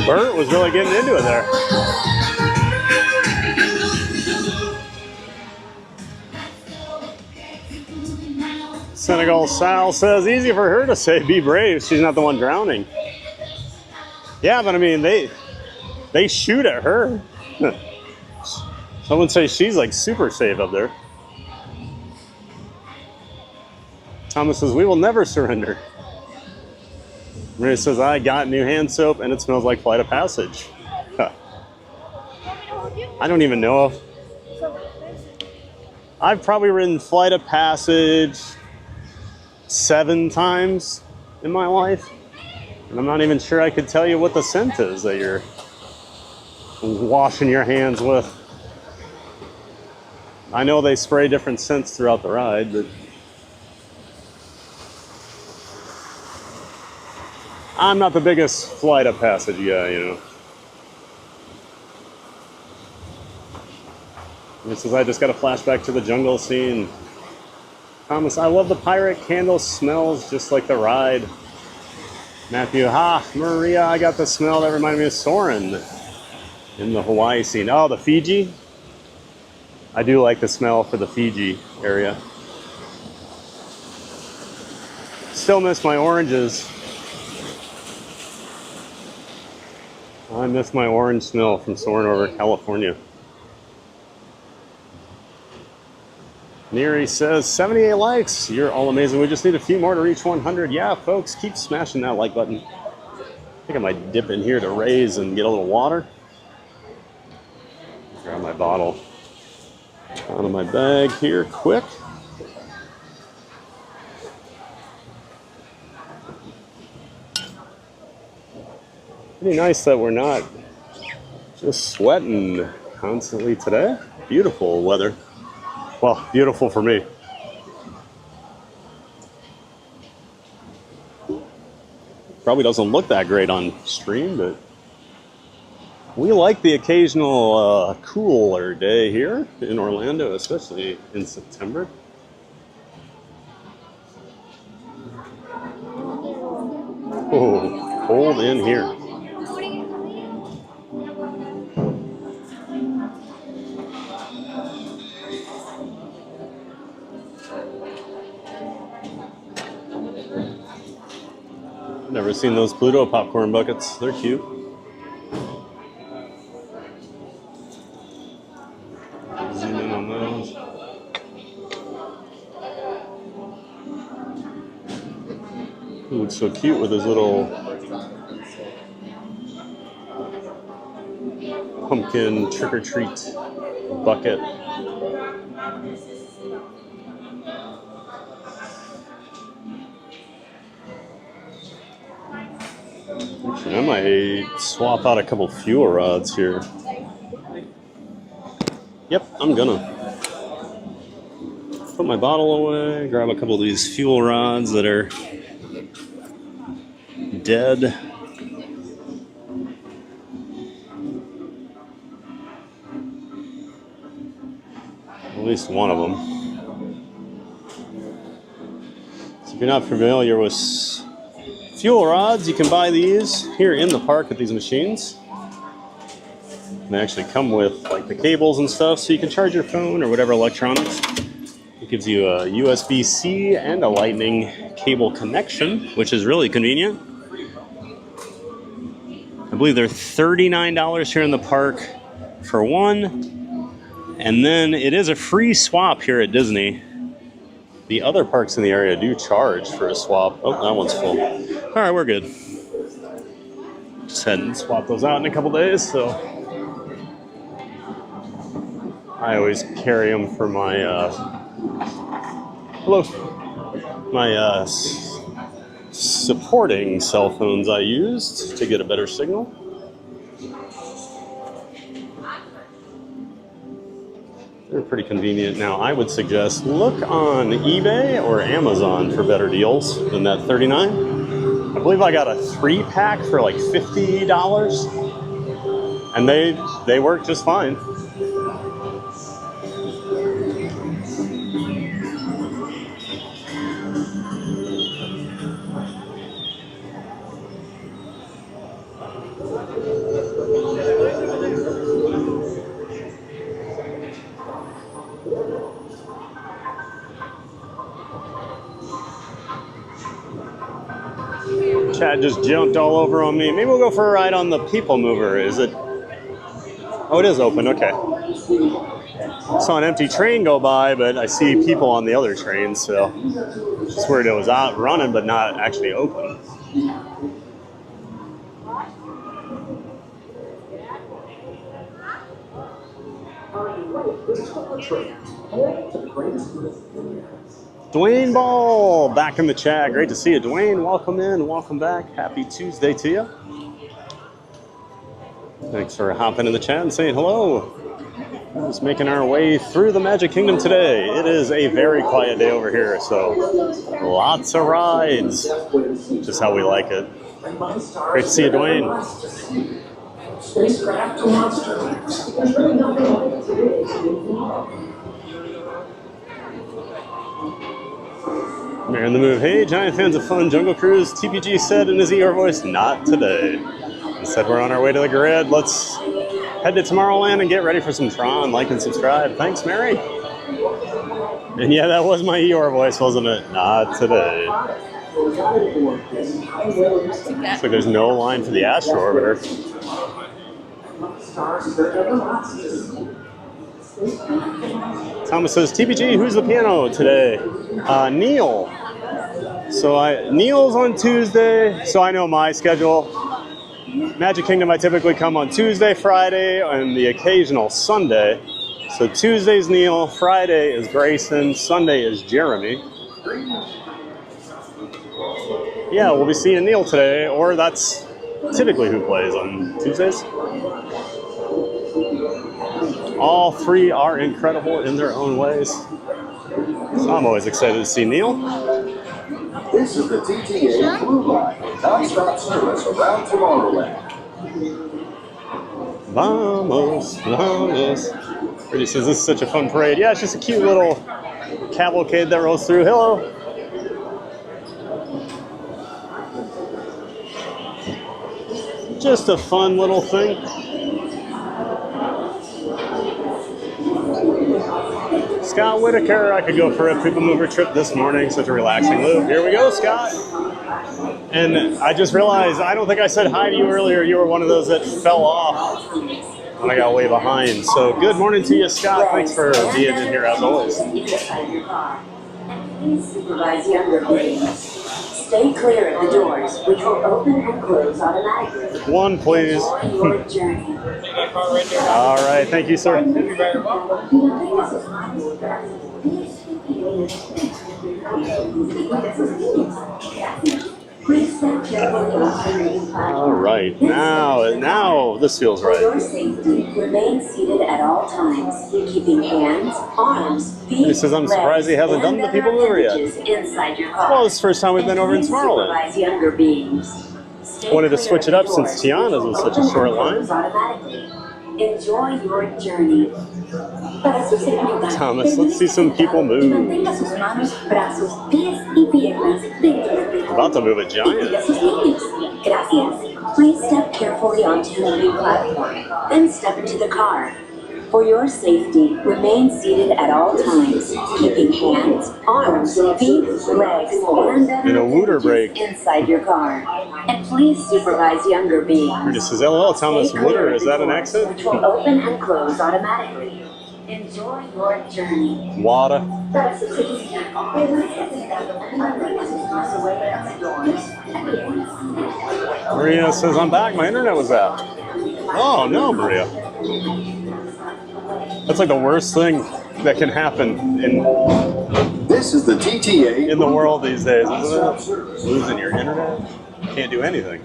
Bert was really getting into it there. Senegal Sal says, easy for her to say, be brave. She's not the one drowning. Yeah, but I mean, they shoot at her. Someone say she's like super safe up there. Thomas says, we will never surrender. Maria says, I got new hand soap and it smells like Flight of Passage. Huh. I don't even know if I've probably ridden Flight of Passage 7 times in my life. And I'm not even sure I could tell you what the scent is that you're washing your hands with. I know they spray different scents throughout the ride, but I'm not the biggest Flight of Passage guy, you know. It says, I just got a flashback to the jungle scene. Thomas, I love the pirate candle, smells just like the ride. Matthew, Maria, I got the smell that reminded me of Soren in the Hawaii scene. Oh, the Fiji? I do like the smell for the Fiji area. Still miss my oranges. I miss my orange smell from Soren over California. Neri says, 78 likes. You're all amazing. We just need a few more to reach 100. Yeah, folks, keep smashing that like button. I think I might dip in here to raise and get a little water. Grab my bottle out of my bag here quick. Pretty nice that we're not just sweating constantly today. Beautiful weather. Well, beautiful for me. Probably doesn't look that great on stream, but we like the occasional cooler day here in Orlando, especially in September. Oh, cold in here. Never seen those Pluto popcorn buckets. They're cute. Zoom in on those. Ooh, it's so cute with his little pumpkin trick-or-treat bucket. Actually, I might swap out a couple fuel rods here. Yep, I'm gonna. Put my bottle away, grab a couple of these fuel rods that are dead. At least one of them. So if you're not familiar with fuel rods, you can buy these here in the park at these machines. They actually come with like the cables and stuff, so you can charge your phone or whatever electronics. It gives you a USB-C and a lightning cable connection, which is really convenient. I believe they're $39 here in the park for one, and then it is a free swap here at Disney. The other parks in the area do charge for a swap. Oh, that one's full. All right, we're good. Just head and swap those out in a couple days, so I always carry them for my supporting cell phones I used to get a better signal. They're pretty convenient. Now, I would suggest look on eBay or Amazon for better deals than that $39. I believe I got a 3-pack for like $50, and they work just fine. Chat just jumped all over on me. Maybe we'll go for a ride on the PeopleMover. Is it? Oh, it is open. Okay. Saw an empty train go by, but I see people on the other train, so just worried it was out running, but not actually open. Dwayne Ball back in the chat. Great to see you, Dwayne. Welcome in, welcome back. Happy Tuesday to you. Thanks for hopping in the chat and saying hello. We're just making our way through the Magic Kingdom today. It is a very quiet day over here, so lots of rides. Just how we like it. Great to see you, Dwayne. Spacecraft to monster. There's really nothing like it today. We're in the move. Hey, giant fans of fun Jungle Cruise. TPG said in his ER voice, not today. Instead, we're on our way to the grid. Let's head to Tomorrowland and get ready for some Tron. Like and subscribe. Thanks, Mary. And yeah, that was my ER voice, wasn't it? Not today. Looks like there's no line for the Astro Orbiter. Thomas says, TPG, who's the piano today? Neil. So Neil's on Tuesday, so I know my schedule. Magic Kingdom, I typically come on Tuesday, Friday, and the occasional Sunday. So Tuesday's Neil, Friday is Grayson, Sunday is Jeremy. Yeah, we'll be seeing Neil today, or that's typically who plays on Tuesdays. All three are incredible in their own ways. So I'm always excited to see Neil. This is the TTA Blue Line, non-stop service around Tomorrowland. Vamos, vamos. Pretty says this is such a fun parade. Yeah, it's just a cute little cavalcade that rolls through. Hello. Just a fun little thing. Scott Whitaker, I could go for a PeopleMover trip this morning. Such a relaxing loop. Here we go, Scott. And I just realized, I don't think I said hi to you earlier. You were one of those that fell off when I got way behind. So good morning to you, Scott. Thanks for being in here as always. Supervise younger babies. Stay clear of the doors, which will open and close automatically. One, please. Enjoy your journey. All right, thank you, sir. All right, now this feels For your right. safety, remain seated at all times, keeping hands, arms, feet, He says, I'm surprised he hasn't done the PeopleMover yet. inside your car. Well, it's the first time we've been over in Tomorrowland. Supervise younger beings. Stay Wanted to clear switch it of up the since doors, Tiana's was such a open short and line. close automatically. Enjoy your journey. Para su seguridad, Thomas, let's see some people move. mantenga sus manos, brazos, pies y piernas dentro del vehículo. About to move a giant. Gracias. Please step carefully onto the new platform, then step into the car. For your safety, remain seated at all times, keeping hands, arms, feet, legs, and In a looter break. inside your car. And please supervise younger beings. It says, LOL, Thomas Stay clear Wooder. of Is the that an doors, exit? which will open and close automatically. Enjoy your journey. Wada. Para su seguridad, Maria says, I'm back. My internet was out. Oh, no, Maria. That's like the worst thing that can happen This is the TTA in the world these days, isn't it? Losing your internet. Can't do anything.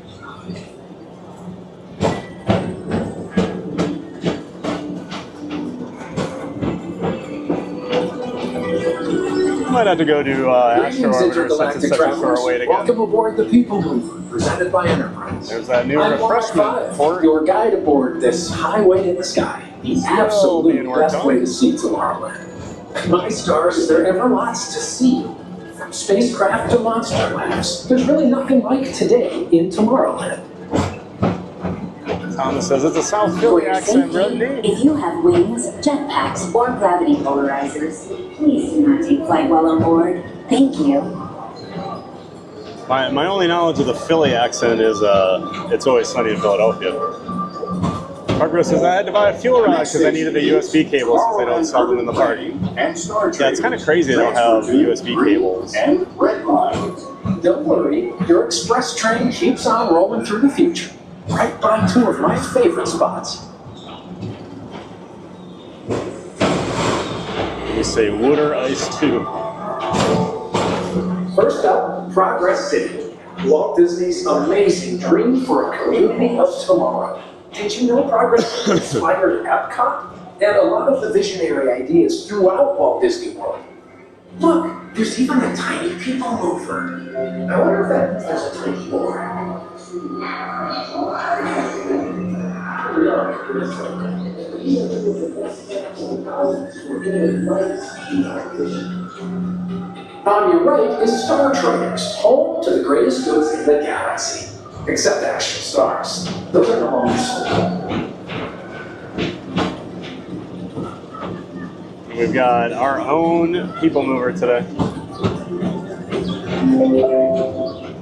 Might have to go to Astro Orbiter since it's such a far away to go. Welcome aboard the PeopleMover, presented by Enterprise. There's that new I'm refreshment port. your guide aboard this highway in the sky. The absolute being worked best on. way to see Tomorrowland. My stars, there are ever lots to see. From spacecraft to monster labs, there's really nothing like today in Tomorrowland. Thomas says it's a South For Philly your accent, safety, Brittany. if you have wings, jetpacks, or gravity polarizers, please do not take flight while on board. Thank you. My only knowledge of the Philly accent is It's Always Sunny in Philadelphia. Parker says, I had to buy a fuel rod because I needed a USB cable since they don't sell them in the park. Yeah, it's kind of crazy they don't have USB cables. Don't worry, your express train keeps on rolling through the future. Right by two of my favorite spots. You say wood or ice too. First up, Progress City. Walt Disney's amazing dream for a community of tomorrow. Did you know Progress City inspired Epcot? And a lot of the visionary ideas throughout Walt Disney World. Look, there's even a tiny PeopleMover. I wonder if there's a tiny board. On your right is Star Traders, home to the greatest goods in the galaxy. Except actual stars. Those are no longer sold. We've got our own PeopleMover today.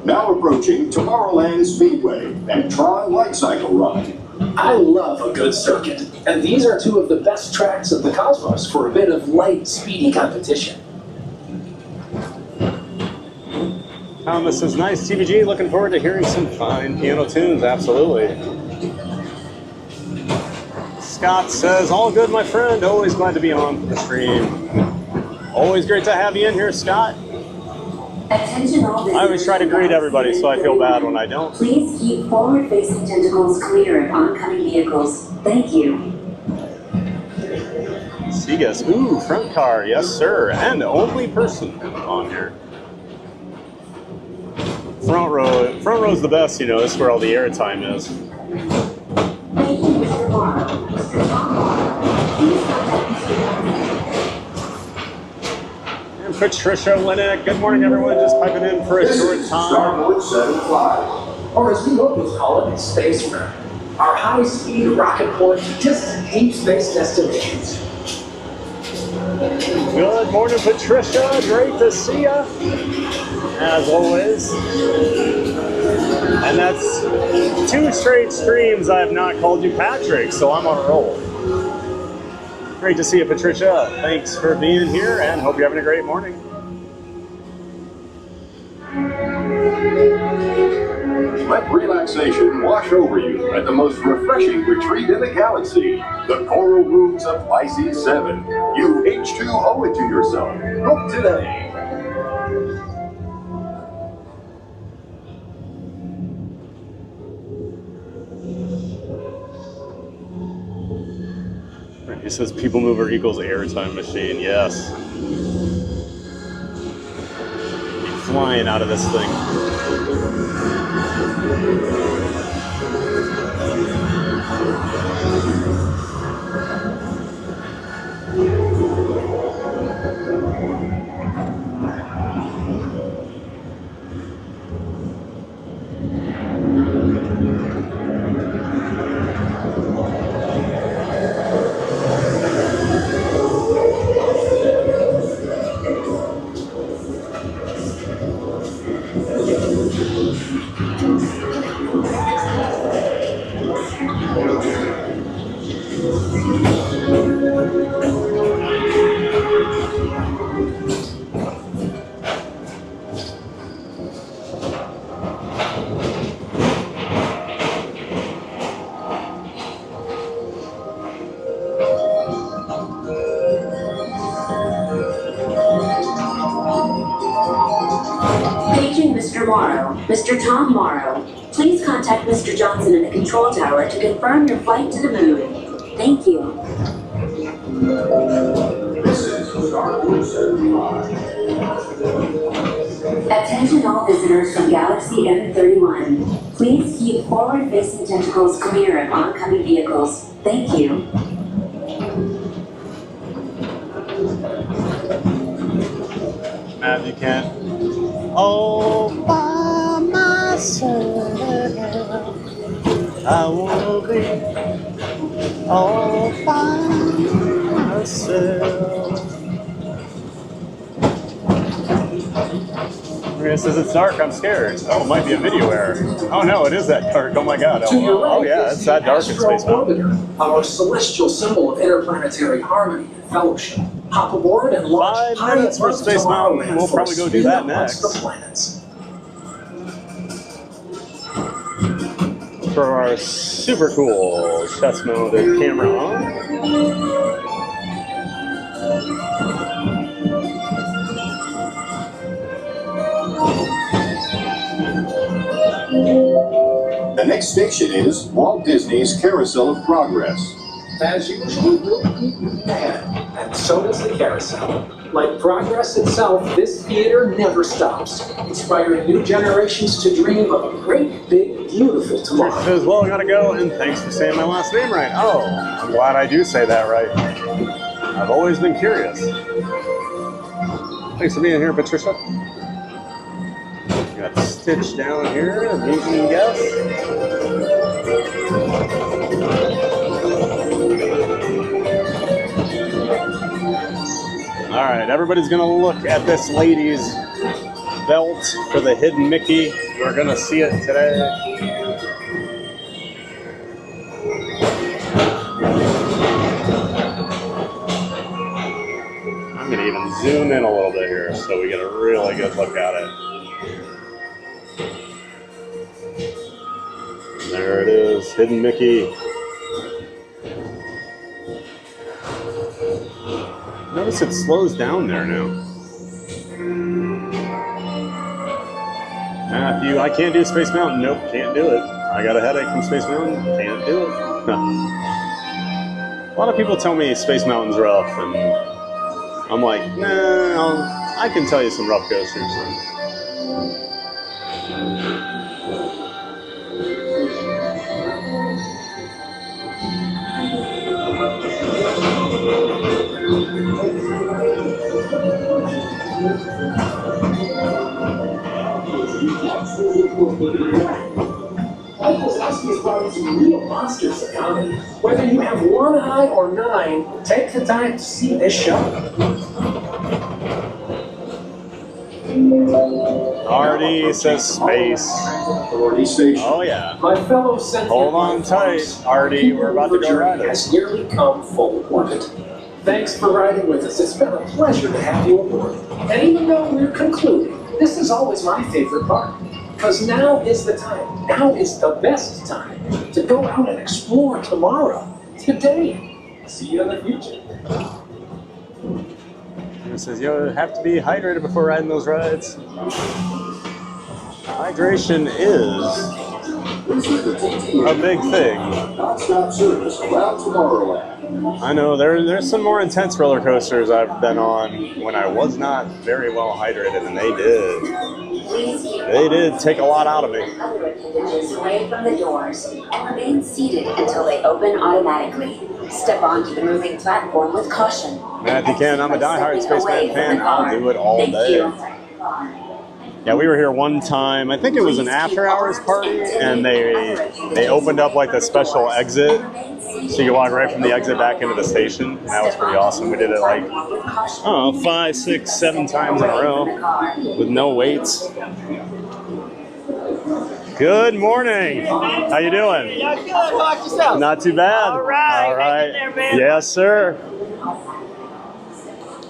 Now approaching Tomorrowland Speedway and TRON Lightcycle Run. I love a good circuit, and these are two of the best tracks of the cosmos for a bit of light, speedy competition. Thomas says, nice TVG, looking forward to hearing some fine piano tunes, absolutely. Scott says, all good, my friend, always glad to be on for the stream. Always great to have you in here, Scott. Attention all I always try to greet everybody, so I feel bad when I don't. Please keep forward-facing tentacles clear of oncoming vehicles. Thank you. Segas, ooh, front car, yes sir, and only person on here. Front row's the best, you know, this is where all the airtime is. Thank you, Mr. Morrow. Mr. Tom Morrow. Please contact Mr. And Patricia Linnick, good morning everyone, just piping in for a short time. Starboard 75. Or as we locals call it, Space Run. Our high-speed rocket port to distant deep space destinations. Good morning, Patricia. Great to see you, as always. And that's 2 straight streams I have not called you Patrick, so I'm on a roll. Great to see you, Patricia. Thanks for being here, and hope you're having a great morning. Let relaxation wash over you at the most refreshing retreat in the galaxy, the Coral Rooms of Pisces 7. You H2O it to yourself. Book today. He says PeopleMover equals airtime machine. Yes. Keep flying out of this thing. Mr. Tom Morrow, please contact Mr. Johnson in the control tower to confirm your flight to the moon. Thank you. This is Starboard 75. Attention all visitors from Galaxy M31. Please keep forward-facing tentacles clear of oncoming vehicles. Thank you. Matt, you can't. All by myself, I will be all by myself. It says it's dark, I'm scared. Oh, it might be a video error. Oh no, it is that dark. Oh my god. Oh yeah, it's that dark in Space Mountain. Orbiter, our celestial symbol of interplanetary harmony and fellowship. Hop aboard and launch 5 minutes for Space Mountain. We'll probably go do that next. The planets. For our super cool chest mounted camera on. The next station is Walt Disney's Carousel of Progress. As usual, we'll keep moving ahead, and so does the carousel. Like progress itself, this theater never stops, inspiring new generations to dream of a great, big, beautiful tomorrow. Says, well, I gotta go, and thanks for saying my last name right. Oh, I'm glad I do say that right. I've always been curious. Thanks for being here, Patricia. We got Stitch down here, meeting guests. All right, everybody's gonna look at this lady's belt for the hidden Mickey. We're gonna see it today. I'm gonna even zoom in a little bit here so we get a really good look at it. There it is, hidden Mickey. Notice it slows down there now. Matthew, I can't do Space Mountain. Nope, can't do it. I got a headache from Space Mountain. Can't do it. A lot of people tell me Space Mountain's rough, and I'm like, nah, I can tell you some rough coasters. Is brought some real monsters of comedy. Whether you have one eye or 9, take the time to see this show. Artie says space. Oh yeah. My fellow hold on tight, Artie. We're about to go ride it. Has nearly come full orbit. Thanks for riding with us. It's been a pleasure to have you aboard. And even though we're concluding, this is always my favorite part. Because now is the time. Now is the best time to go out and explore tomorrow. Today. See you in the future. It says you have to be hydrated before riding those rides. Hydration is a big thing. Non-stop service around Tomorrowland. I know there's some more intense roller coasters I've been on when I was not very well hydrated, and they did take a lot out of me. Away from the doors and remain seated until they open automatically. Step onto the moving platform with caution. Matthew Ken, I'm a diehard Spaceman fan. I'll do it all day. Yeah, we were here one time. I think it was an after-hours party, and they opened up like the special exit, so you could walk right from the exit back into the station. And that was pretty awesome. We did it like, I don't know, 5, 6, 7 times in a row with no waits. Good morning. How you doing? Yeah, good. How about yourself? Not too bad. All right. All right. Hang in there, man. Yes, sir.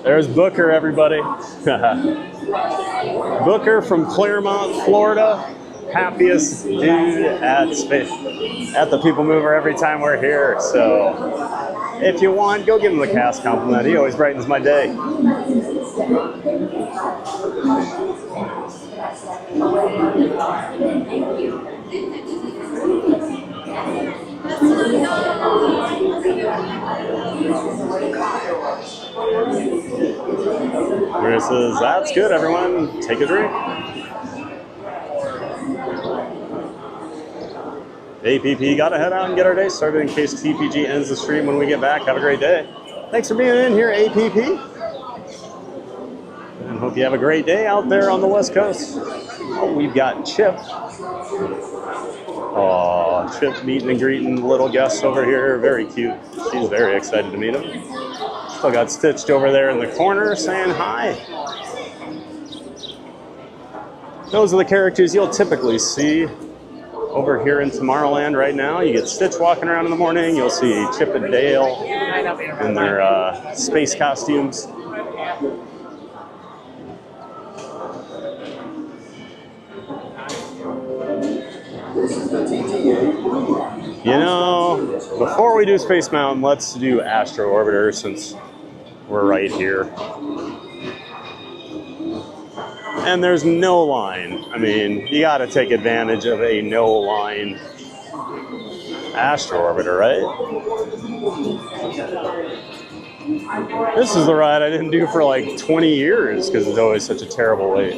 There's Booker, everybody. Booker from Claremont, Florida. Happiest dude at the PeopleMover every time we're here. So if you want, go give him the cast compliment. He always brightens my day. Chris says, that's good, everyone. Take a drink. APP, gotta head out and get our day started in case TPG ends the stream when we get back. Have a great day. Thanks for being in here, APP. And hope you have a great day out there on the West Coast. Oh, we've got Chip. Oh, Chip meeting and greeting little guests over here. Very cute. She's very excited to meet him. Still got Stitched over there in the corner saying hi. Those are the characters you'll typically see over here in Tomorrowland right now. You get Stitch walking around in the morning. You'll see Chip and Dale in their space costumes. You know, before we do Space Mountain, let's do Astro Orbiter since we're right here. And there's no line. I mean, you gotta take advantage of a no-line Astro Orbiter, right? This is the ride I didn't do for like 20 years because it's always such a terrible wait.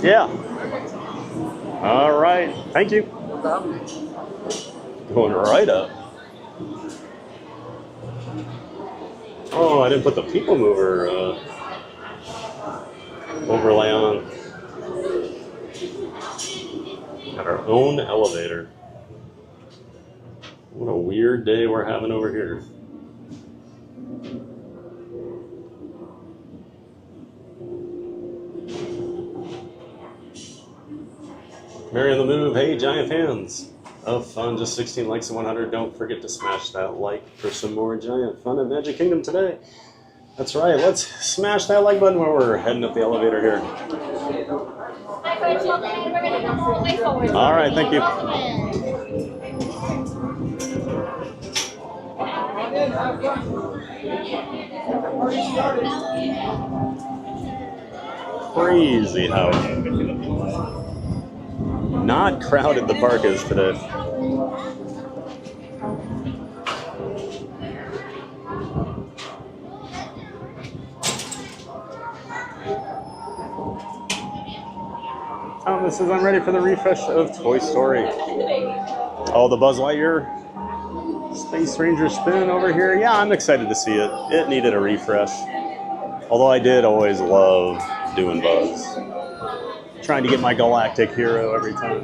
Yeah. All right. Thank you. Going right up. Oh, I didn't put the PeopleMover overlay on. Got our own elevator. What a weird day we're having over here. Mary on the move. Hey, giant fans of fun. Just 16 likes and 100. Don't forget to smash that like for some more giant fun at Magic Kingdom today. That's right. Let's smash that like button while we're heading up the elevator here. All right. Thank you. Crazy how not crowded the park is today. Thomas says, I'm ready for the refresh of Toy Story. Oh, the Buzz Lightyear Space Ranger spin over here. Yeah, I'm excited to see it. It needed a refresh. Although I did always love doing Buzz. Trying to get my galactic hero every time.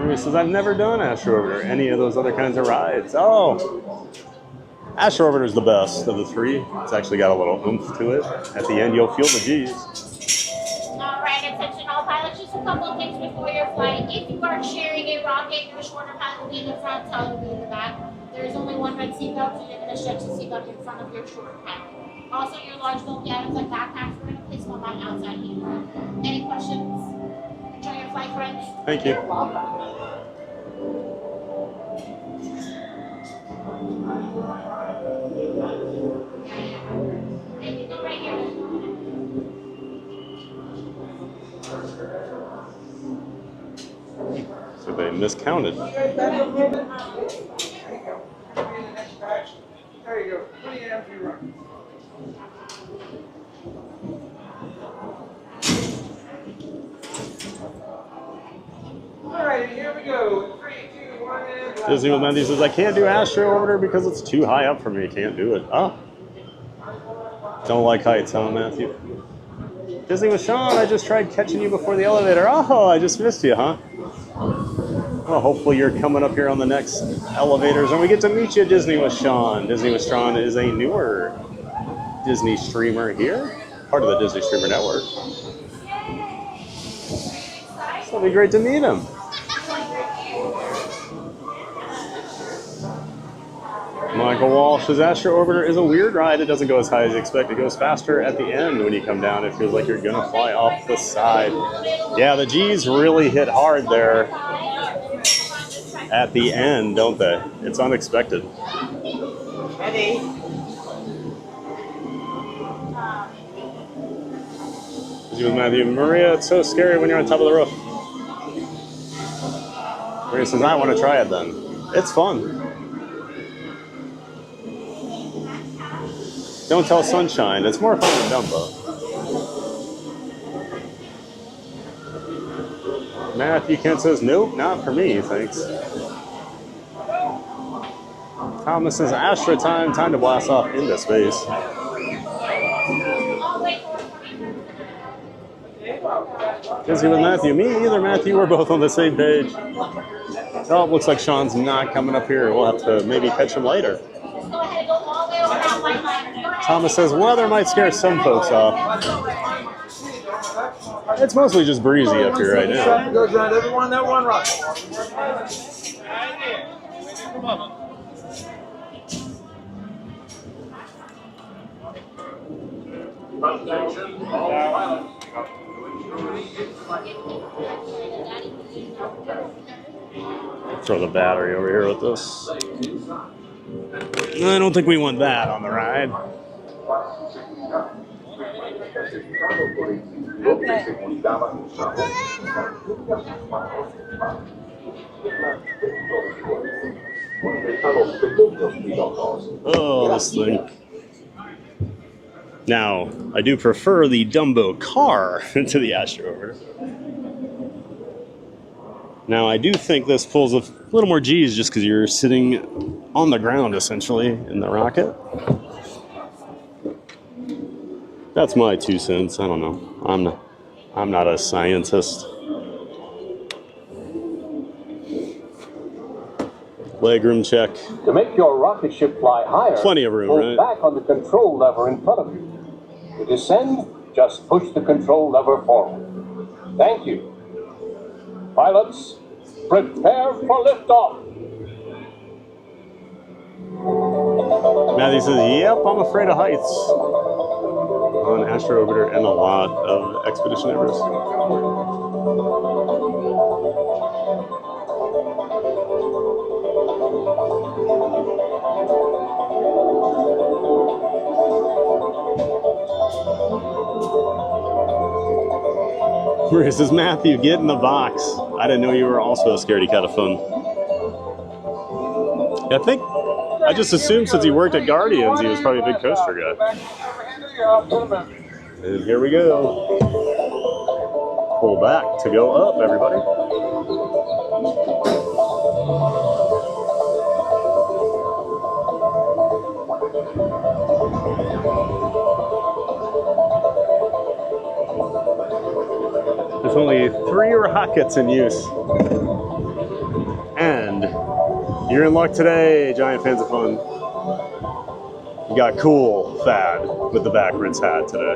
He says, I've never done Astro Orbiter or any of those other kinds of rides. Oh, Astro Orbiter is the best of the three. It's actually got a little oomph to it. At the end, you'll feel the G's. Alright, attention all pilots, just a couple of things before your flight. If you are sharing a rocket, your shorter pilot will be in the front, taller will be in the back. There is only one red seatbelt, so you're going to stretch the seatbelt in front of your shorter pilot. Also, your large bulky items like backpacks, we're going to place them on outside here. Any questions? Enjoy your flight, friends. Thank you. You're welcome. Go right here. So they miscounted. There you go. 20 amps you run. Alright, here we go. 3, 2, 1, and Disney with Mendy says, I can't do Astro Orbiter because it's too high up for me. Can't do it. Oh. Don't like heights, huh, Matthew? Disney with Sean, I just tried catching you before the elevator. Oh, I just missed you, huh? Well, hopefully you're coming up here on the next elevators and we get to meet you, Disney with Sean. Disney with Sean is a newer Disney streamer here, part of the Disney Streamer Network. So it'll be great to meet him. Michael Walsh says, Astro Orbiter is a weird ride. It doesn't go as high as you expect. It goes faster at the end when you come down. It feels like you're going to fly off the side. Yeah, the G's really hit hard there at the end, don't they? It's unexpected. Eddie. With Matthew. Maria, it's so scary when you're on top of the roof. Maria says, I want to try it then. It's fun. Don't tell Sunshine. It's more fun than Dumbo. Matthew Kent says, nope, not for me, thanks. Thomas says, Astro time, time to blast off into space. Busy with Matthew. Me either, Matthew. We're both on the same page. Oh, it looks like Sean's not coming up here. We'll have to maybe catch him later. Thomas says, weather might scare some folks off. It's mostly just breezy up here right now. Goes around everyone that one rock. Attention, all pilots. Throw the battery over here with this. I don't think we want that on the ride. Oh, this thing. Now, I do prefer the Dumbo car to the Astro Orbiter. Now, I do think this pulls a little more G's just because you're sitting on the ground, essentially, in the rocket. That's my 2 cents. I don't know. I'm not a scientist. Legroom check. To make your rocket ship fly higher, Plenty of room, pull right? back on the control lever in front of you. To descend, just push the control lever forward. Thank you. Pilots, prepare for liftoff. Matthew says, yep, I'm afraid of heights. On Astro Orbiter and a lot of Expedition Everest. Where says, Matthew, get in the box. I didn't know you were also a scaredy cat of fun. I just assumed since he worked at Guardians, he was probably a big coaster guy. And here we go. Pull back to go up, everybody. There's only 3 rockets in use. And you're in luck today, giant fans of fun. You got Cool Thad with the backwards hat today.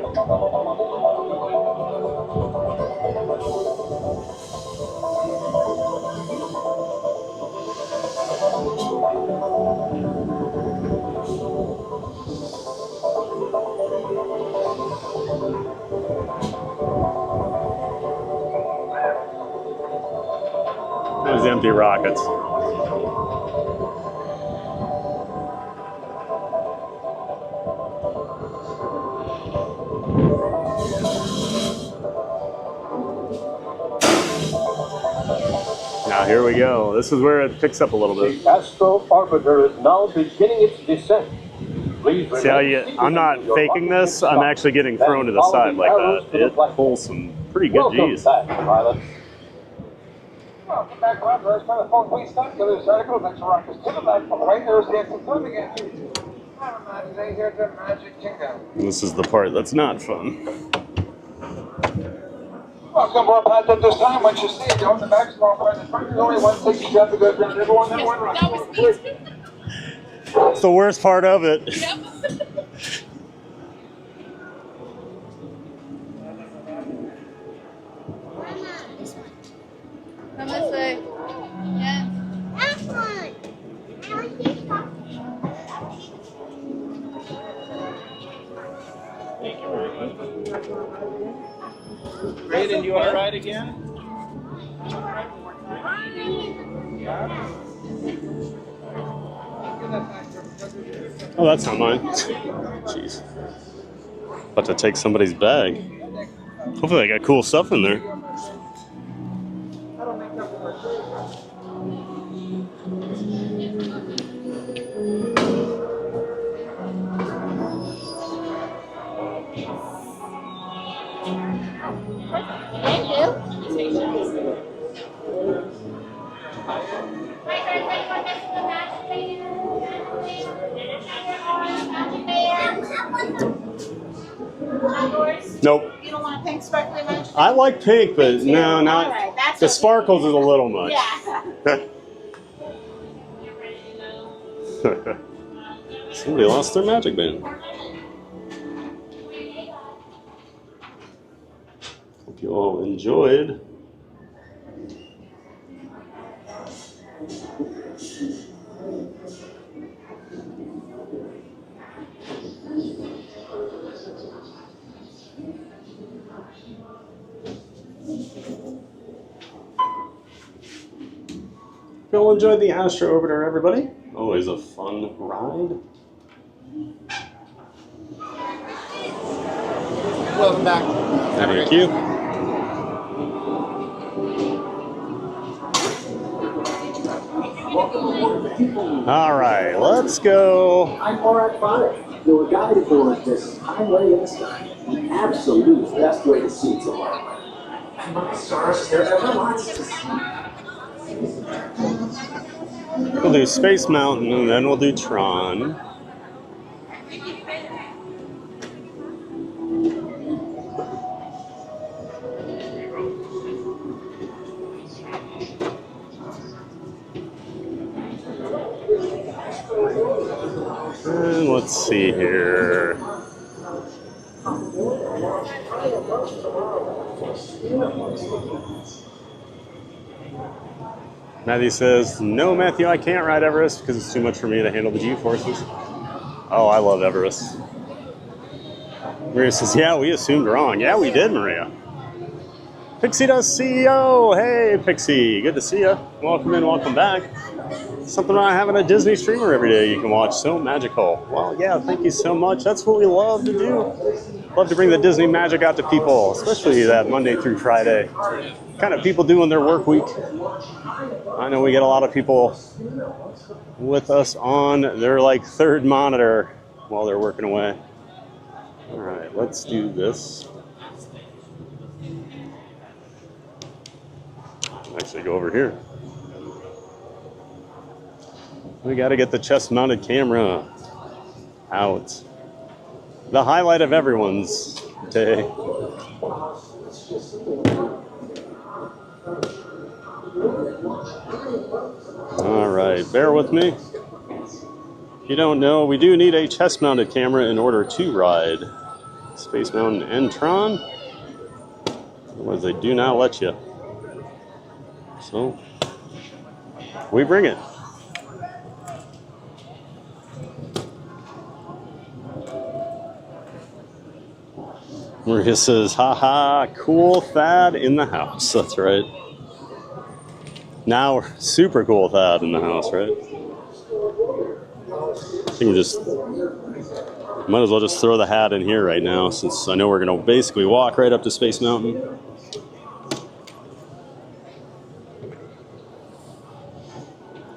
Those empty rockets. Now here we go. This is where it picks up a little bit. The Astro Orbiter is now beginning its descent. Please See how I'm not faking this, I'm actually getting thrown to the side like that. It pulls some pretty good G's. Pilots. Welcome back, Roger. I was trying to phone please stop the other side of the rockets to the left. Right there's the exit coming at you. I'm not today here to Magic Kingdom. This is the part that's not fun. Welcome aboard, Pat. At this time, once you see it, go in the back, small part. The front is only one ticket. You have to go around everyone that one rocket. It's the worst part of it. Yep. Come this way. Yeah. That one. I like this one. Thank you very much. Brayden, you want to ride again? Oh, that's not mine. Jeez. About to take somebody's bag. Hopefully they got cool stuff in there. Thank you. Not yours? Nope. You don't want a pink sparkly magic? I like pink, but no, not. Alright, that's The okay. sparkles is a little much. Yeah. Somebody lost their magic band. Hope you all enjoyed. You all enjoyed the Astro Orbiter, everybody. Always a fun ride. Welcome back. Thank you. All right, let's go. I'm Morak 5, your guide for this highway in the sky. The absolute best way to see tomorrow. And my stars, there are lots to see. We'll do Space Mountain and then we'll do Tron. And let's see here. Matthew says, no, Matthew, I can't ride Everest because it's too much for me to handle the G-forces. Oh, I love Everest. Maria says, yeah, we assumed wrong. Yeah, we did, Maria. Pixie does CEO. Hey, Pixie. Good to see you. Welcome in, welcome back. Something about having a Disney streamer every day you can watch. So magical. Well, yeah, thank you so much. That's what we love to do. Love to bring the Disney magic out to people, especially that Monday through Friday. Kind of people doing their work week. I know we get a lot of people with us on their like third monitor while they're working away. All right, let's do this. Actually go over here. We got to get the chest-mounted camera out. The highlight of everyone's day. All right, bear with me. If you don't know, we do need a chest-mounted camera in order to ride Space Mountain and Tron. Otherwise, they do not let you. So, we bring it. Maria says, haha, cool Thad in the house. That's right. Now we're super cool Thad in the house, right? I think we just might as well just throw the hat in here right now since I know we're going to basically walk right up to Space Mountain.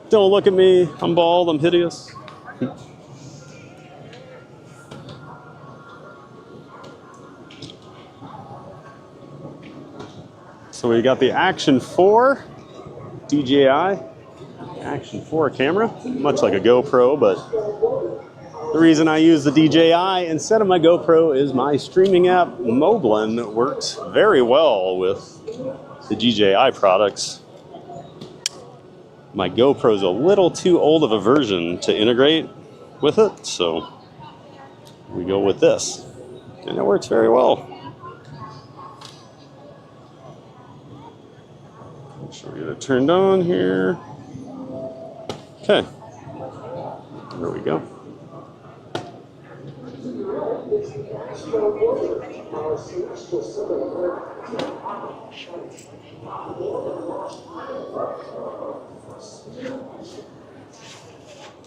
Don't look at me. I'm bald. I'm hideous. So we got the Action 4 DJI Action 4 camera, much like a GoPro, but the reason I use the DJI instead of my GoPro is my streaming app Moblin works very well with the DJI products. My GoPro's a little too old of a version to integrate with it, so we go with this, and it works very well. Make sure we get it turned on here. Okay, there we go.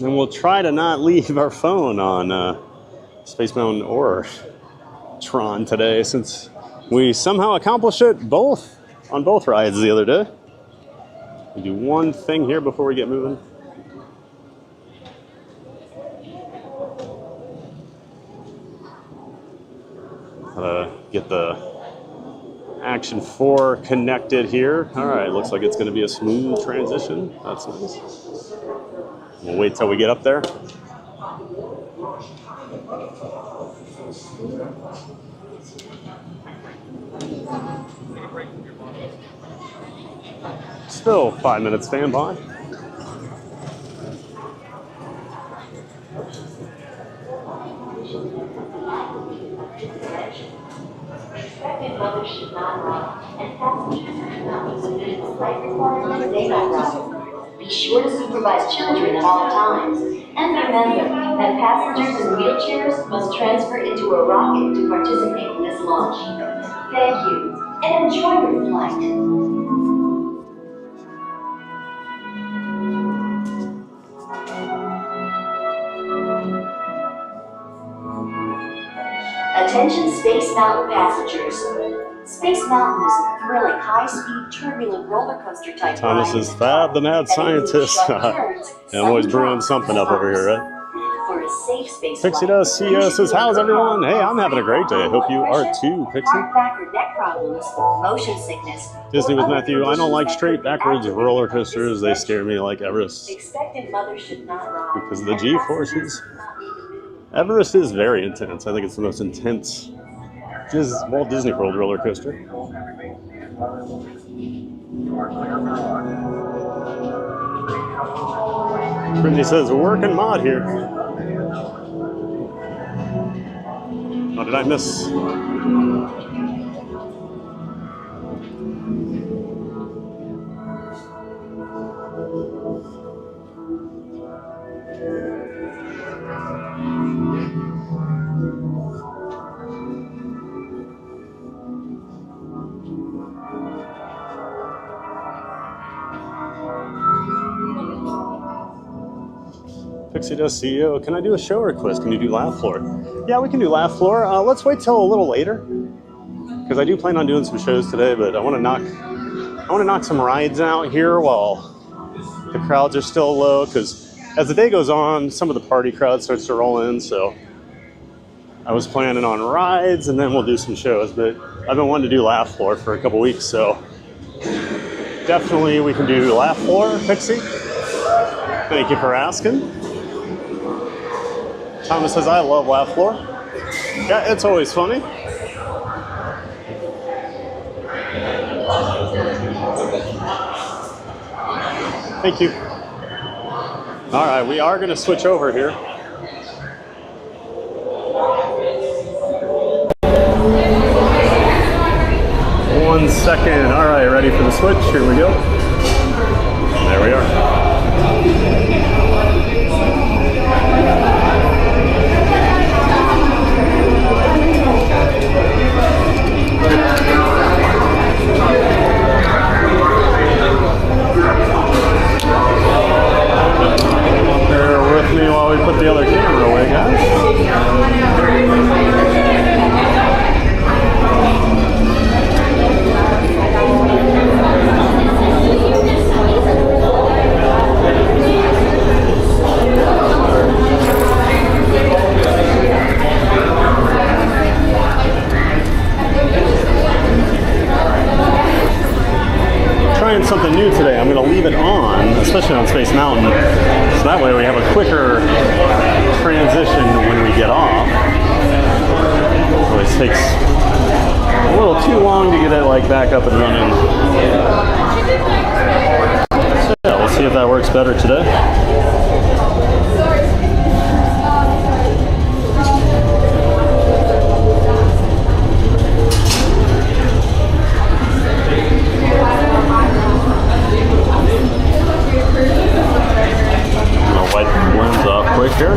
And we'll try to not leave our phone on Space Mountain or Tron today, since we somehow accomplished it both on both rides the other day. We do one thing here before we get moving. Get the Action 4 connected here. All right, looks like it's going to be a smooth transition. That's nice. We'll wait till we get up there. Still 5 minutes standby. Expected mothers should not ride, and passengers should not be submitted to flight requirements they don't ride. Be sure to supervise children at all times, and remember that passengers in wheelchairs must transfer into a rocket to participate in this launch. Thank you, and enjoy your flight. Attention Space Mountain passengers. Space Mountain is a thrilling, high-speed, turbulent roller coaster type Thomas ride. is Fab, the mad scientist. I'm always brewing something up over here, right? For a safe space Pixie flight, does CEO says, how's everyone? Hey, I'm having a great day. I hope you are too, Pixie. Heart, back, or neck problems, motion sickness. Disney or with other Matthew. I don't like conditions straight that backwards activate roller coasters. They scare me like Everest Expected mothers should not ride. because of the G-forces. Everest is very intense. I think it's the most intense Walt Disney World roller coaster. Brittany says, working mod here. What did I miss? Pixie does CEO. Can I do a show request? Can you do Laugh Floor? Yeah, we can do Laugh Floor. Let's wait till a little later because I do plan on doing some shows today. But I want to knock some rides out here while the crowds are still low. Because as the day goes on, some of the party crowd starts to roll in. So I was planning on rides and then we'll do some shows. But I've been wanting to do Laugh Floor for a couple weeks, so definitely we can do Laugh Floor, Pixie. Thank you for asking. Thomas says, I love Laugh Floor. Yeah, it's always funny. Thank you. All right, we are going to switch over here. One second. All right, ready for the switch? Here we go. There we are. Bear with me while we put the other camera away, guys. Trying something new today. I'm going to leave it on, especially on Space Mountain, so that way we have a quicker transition when we get off. It always takes a little too long to get it like back up and running. So yeah, we'll see if that works better today. Wipe the blends off quick here.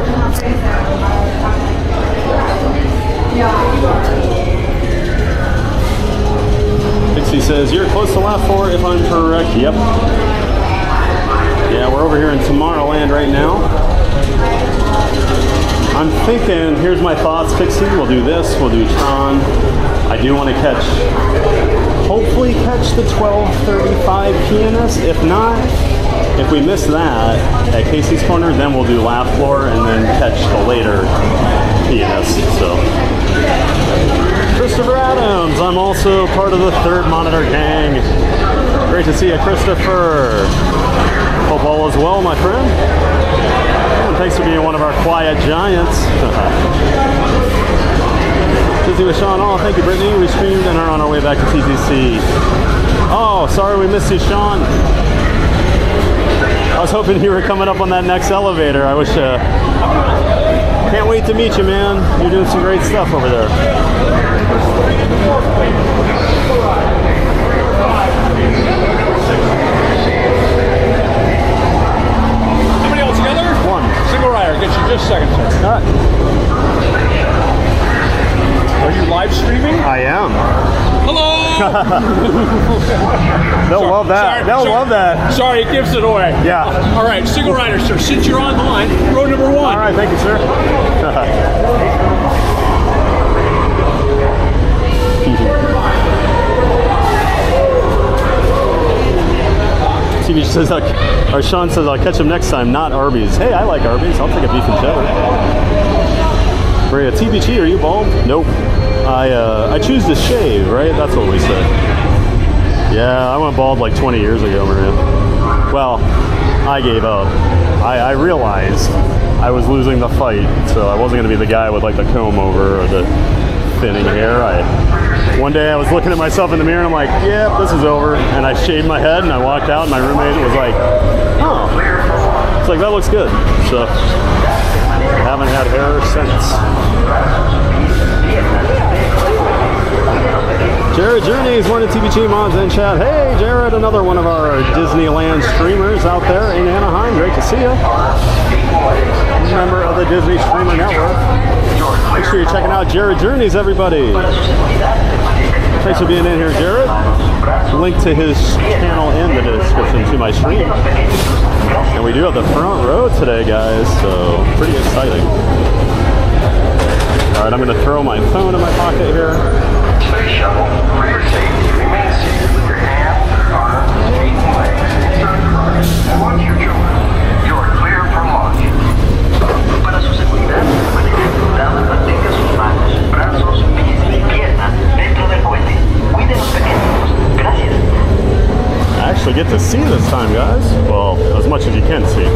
Dixie says, you're close to Laugh Floor if I'm correct. Yep. Yeah, we're over here in Tomorrowland right now. I'm thinking, here's my thoughts, Pixie. We'll do this, we'll do Tron. I do want to hopefully catch the 12:35 pianist. If not, if we miss that at Casey's Corner, then we'll do Laugh Floor and then catch the later pianist. So, Christopher Adams, I'm also part of the Third Monitor gang. Great to see you, Christopher. Hope all is well, my friend. And thanks for being one of our quiet giants. Disney with Sean. Oh, thank you, Brittany. We streamed and are on our way back to TTC. Oh, sorry we missed you, Sean. I was hoping you were coming up on that next elevator. I wish. Can't wait to meet you, man. You're doing some great stuff over there. Everybody all together? One. Single rider. Get you just a second, sir. All right. Are you live streaming? I am. Hello! They'll love that. They'll love that. Sorry, it gives it away. Yeah. All right, single rider, sir. Since you're on the line, row number 1. All right, thank you, sir. TV says, or Sean says, I'll catch him next time, not Arby's. Hey, I like Arby's. I'll take a beef and cheddar. Maria, TBG, are you bald? Nope. I choose to shave, right? That's what we say. Yeah, I went bald like 20 years ago, Maria. Well, I gave up. I realized I was losing the fight, so I wasn't going to be the guy with like the comb over or the thinning hair. One day I was looking at myself in the mirror and I'm like, yep, this is over. And I shaved my head and I walked out and my roommate was like, oh. It's like, that looks good. So, haven't had hair since. Jared Journeys, one of TBG mods in chat. Hey, Jared, another one of our Disneyland streamers out there in Anaheim. Great to see you. Member of the Disney Streamer Network. Make sure you're checking out Jared Journeys, everybody. Thanks for being in here, Jared. Link to his channel in the description to my stream. And we do have the front row today, guys, so pretty exciting. All right, I'm going to throw my phone in my pocket here. Space shuttle, for your safety, remain seated with your hands, arms, feet, and legs inside the rocket. Watch your children. You are clear for launch. Para su seguridad, permanezcan cuidados, mantenga sus manos, brazos, pies y piernas dentro del cohete. Cuide los pequeños. Gracias. I actually get to see this time, guys. Well, as much as you can see.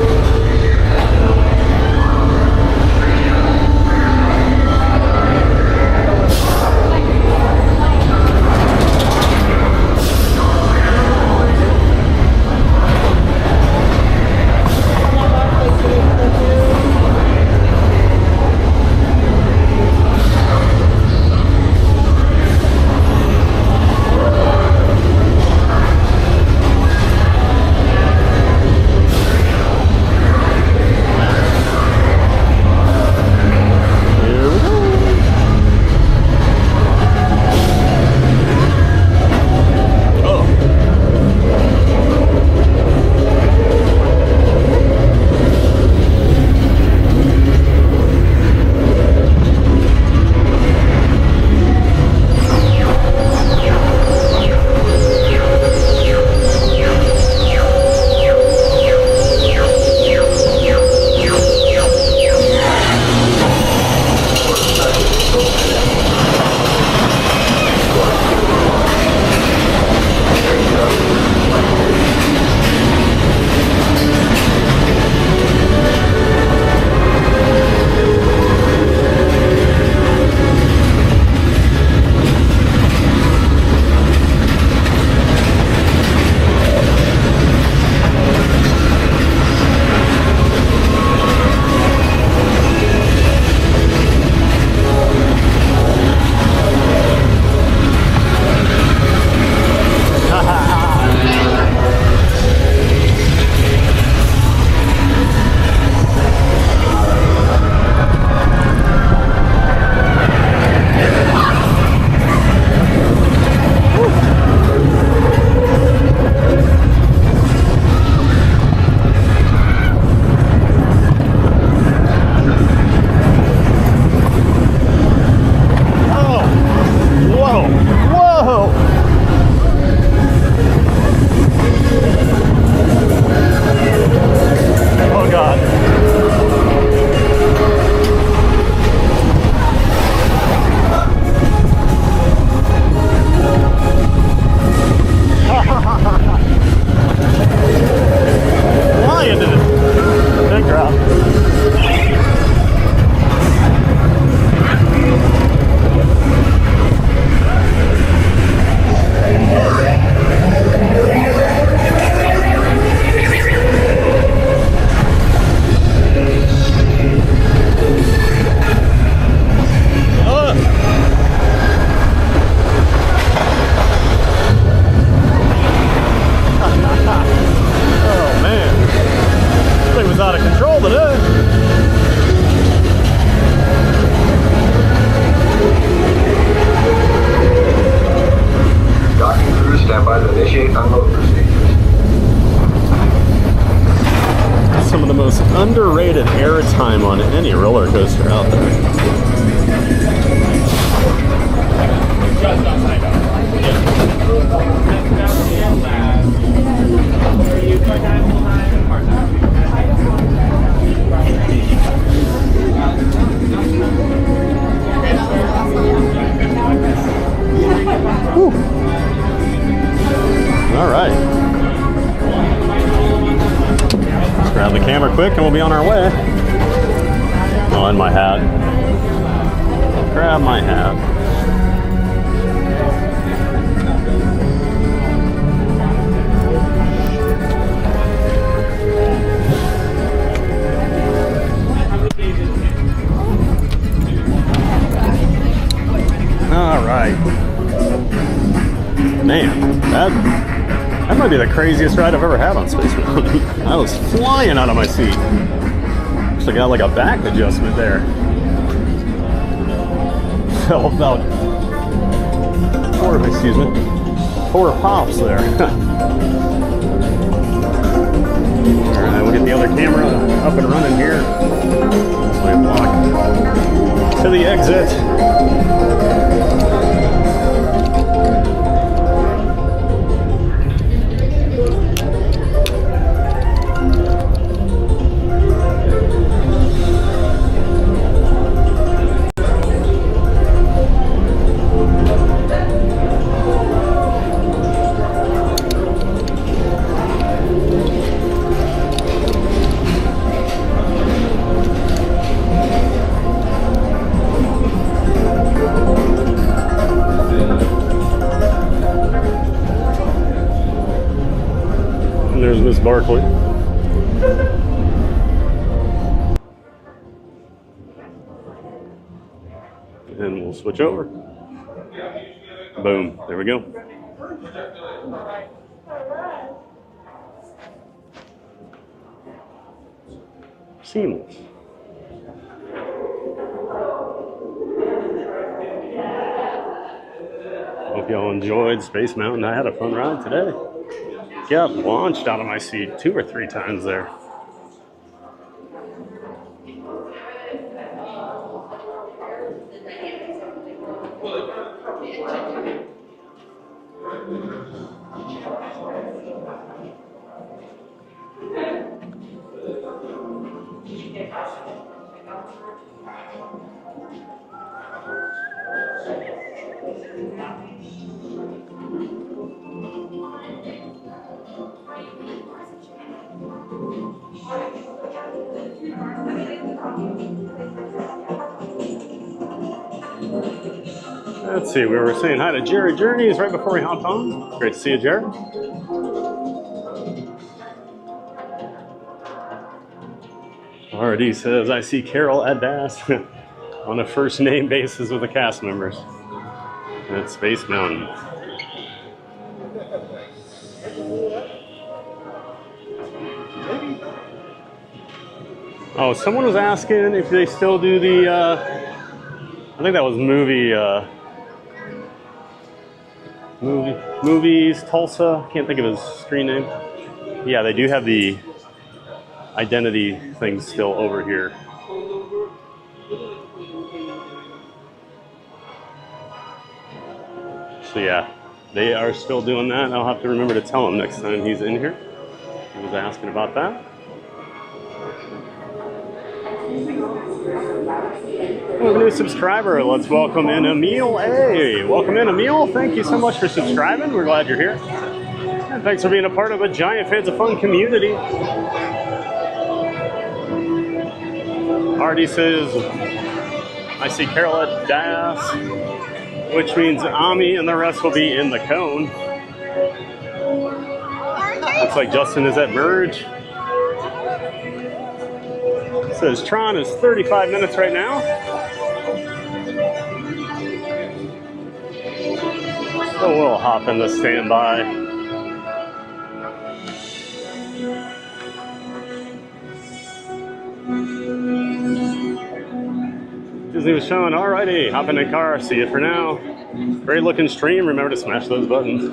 unlimited airtime on any roller coaster out there. Just outside of. All right. Let's grab the camera quick and we'll be on our way. Oh, and my hat. Grab my hat. All right. Man, that might be the craziest ride I've ever had on Space Mountain. I was flying out of my seat. Actually got like a back adjustment there. Fell about four pops there. Alright, we'll get the other camera up and running here. So we walk to the exit. There's Miss Barkley. And we'll switch over. Boom. There we go. Seamless. Hope y'all enjoyed Space Mountain. I had a fun ride today. Got launched out of my seat 2 or 3 times there. Let's see, we were saying hi to Jerry Journeys right before we hopped on. Great to see you, Jerry. RD says, I see Carol at DAS on a first name basis with the cast members at Space Mountain. Oh, someone was asking if they still do the, I think that was Movies Tulsa. Can't think of his screen name. Yeah, they do have the identity thing still over here. So yeah, they are still doing that. I'll have to remember to tell him next time he's in here. He was asking about that. We have a new subscriber. Let's welcome in Emil. Hey, welcome in Emil. Thank you so much for subscribing. We're glad you're here. And thanks for being a part of a giant Fans of Fun community. RD says, I see Carol at DAS, which means Ami and the rest will be in the cone. Looks like Justin is at Merge. Says Tron is 35 minutes right now. So we'll hop into standby. Disney was showing, alrighty, hop in the car, see you for now. Great looking stream, remember to smash those buttons.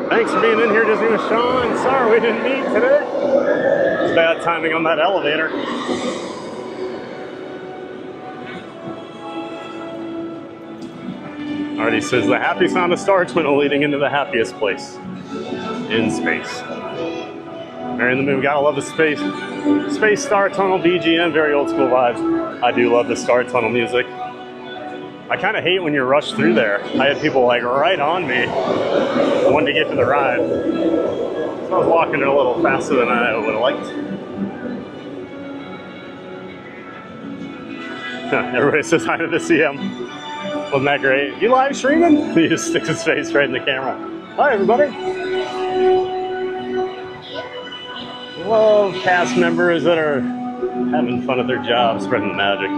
Thanks for being in here, Disney with Sean. Sorry we didn't meet today. bad timing on that elevator. Already says the happy sound of star tunnel leading into the happiest place in space. Very in the mood. Gotta love the space star tunnel BGM. Very old school vibes. I do love the star tunnel music. I kind of hate when you're rushed through there. I had people like right on me wanting to get to the ride. So I was walking it a little faster than I would have liked. Everybody says hi to the CM. Wasn't that great? You live streaming? He just sticks his face right in the camera. Hi, everybody. Love cast members that are having fun at their job, spreading the magic.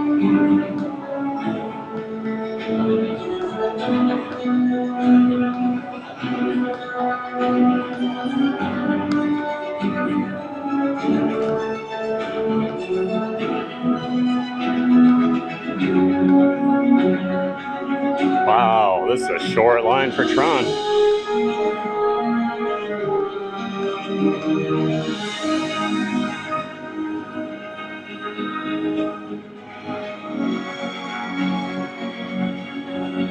Wow, this is a short line for Tron.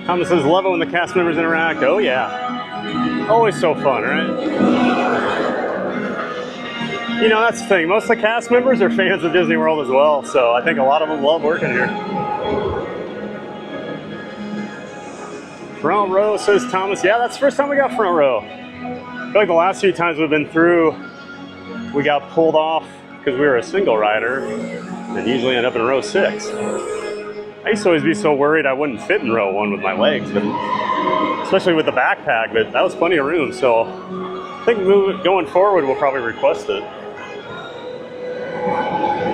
Thomas says, love it when the cast members interact. Oh yeah. Always so fun, right? You know, that's the thing. Most of the cast members are fans of Disney World as well, so I think a lot of them love working here. Front row, says Thomas. Yeah, that's the first time we got front row. I feel like the last few times we've been through, we got pulled off because we were a single rider and usually end up in row 6. I used to always be so worried I wouldn't fit in row 1 with my legs, but especially with the backpack, but that was plenty of room, so I think going forward we'll probably request it.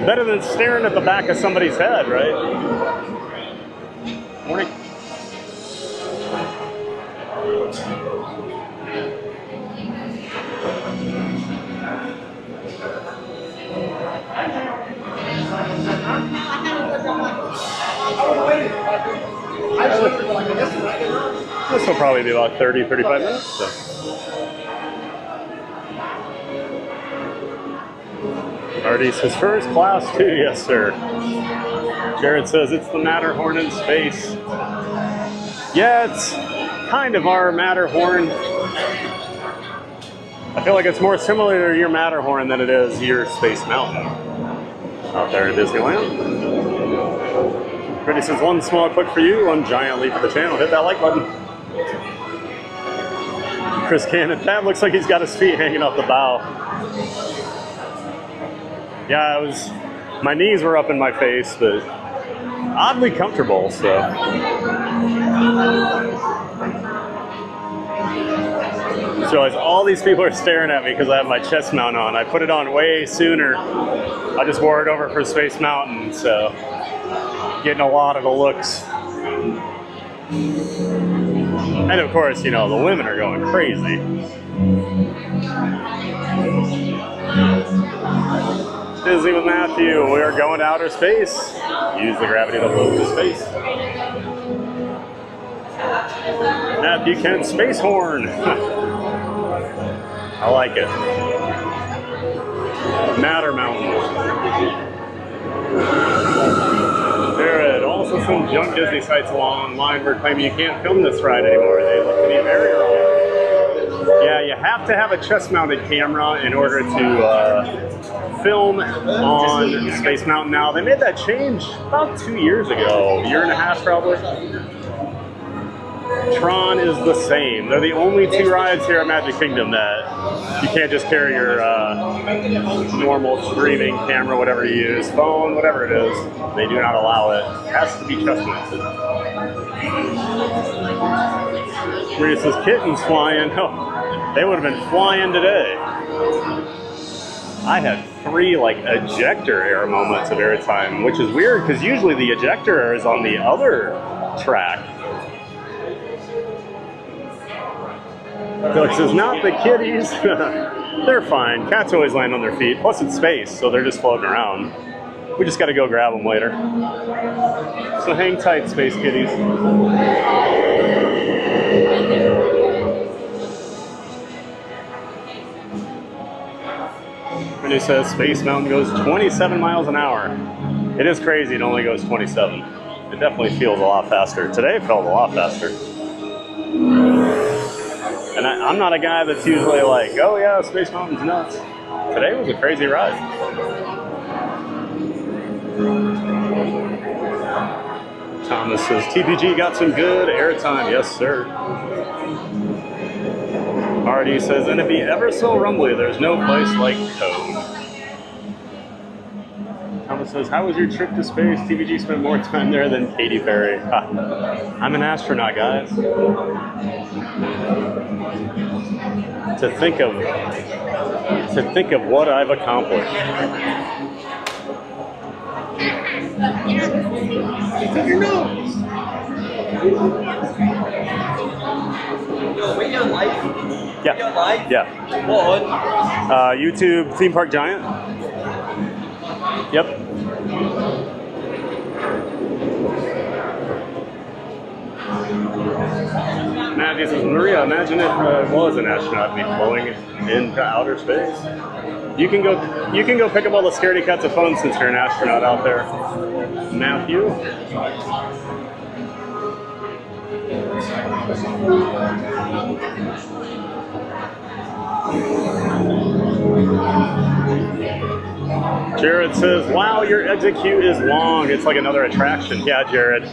Better than staring at the back of somebody's head, right? Morning. This will probably be about 30, 35 minutes. So. Artie says, first class too, yes sir. Jared says, it's the Matterhorn in space. Yeah, it's kind of our Matterhorn. I feel like it's more similar to your Matterhorn than it is your Space Mountain out there at Disneyland. Brittany says, one small click for you, one giant leap for the channel. Hit that like button. Chris Cannon, that looks like he's got his feet hanging off the bow. Yeah, my knees were up in my face, but oddly comfortable, so. So as all these people are staring at me because I have my chest mount on, I put it on way sooner. I just wore it over for Space Mountain, so getting a lot of the looks. And of course, you know, the women are going crazy. Disney with Matthew, we are going to outer space. Use the gravity to float to space. Matthew Kent, Space Horn. I like it. Matter Mountain. Jared, also some junk Disney sites online were claiming you can't film this ride anymore. They look to be very wrong. Yeah, you have to have a chest-mounted camera in order to film on Space Mountain now. They made that change about 2 years ago, a year and a half probably. Tron is the same. They're the only 2 rides here at Magic Kingdom that you can't just carry your normal streaming camera, whatever you use, phone, whatever it is. They do not allow it. It has to be chest mounted. Maria says, kittens flying. Oh, they would have been flying today. I had 3 like ejector air moments of airtime, which is weird because usually the ejector air is on the other track. Felix says, not the kitties. They're fine. Cats always land on their feet. Plus it's space, so they're just floating around. We just got to go grab them later. So hang tight, space kitties. And he says Space Mountain goes 27 miles an hour. It is crazy, it only goes 27. It definitely feels a lot faster. Today it felt a lot faster. And I'm not a guy that's usually like, oh yeah, Space Mountain's nuts. Today was a crazy ride. Thomas says, TPG got some good airtime. Yes, sir. RD says, and it'd be ever so rumbly, there's no place like Code. Thomas says, how was your trip to space? TPG spent more time there than Katy Perry. I'm an astronaut, guys. To think of what I've accomplished. Your nose. Yo, were you on live? Yeah. Were you on live? Yeah. What? YouTube Theme Park Giant. Yep. Matthew says, Maria, imagine if I was an astronaut and be flowing into outer space. You can go pick up all the scaredy cats of fun since you're an astronaut out there. Matthew. Jared says, wow, your exit queue is long. It's like another attraction. Yeah, Jared.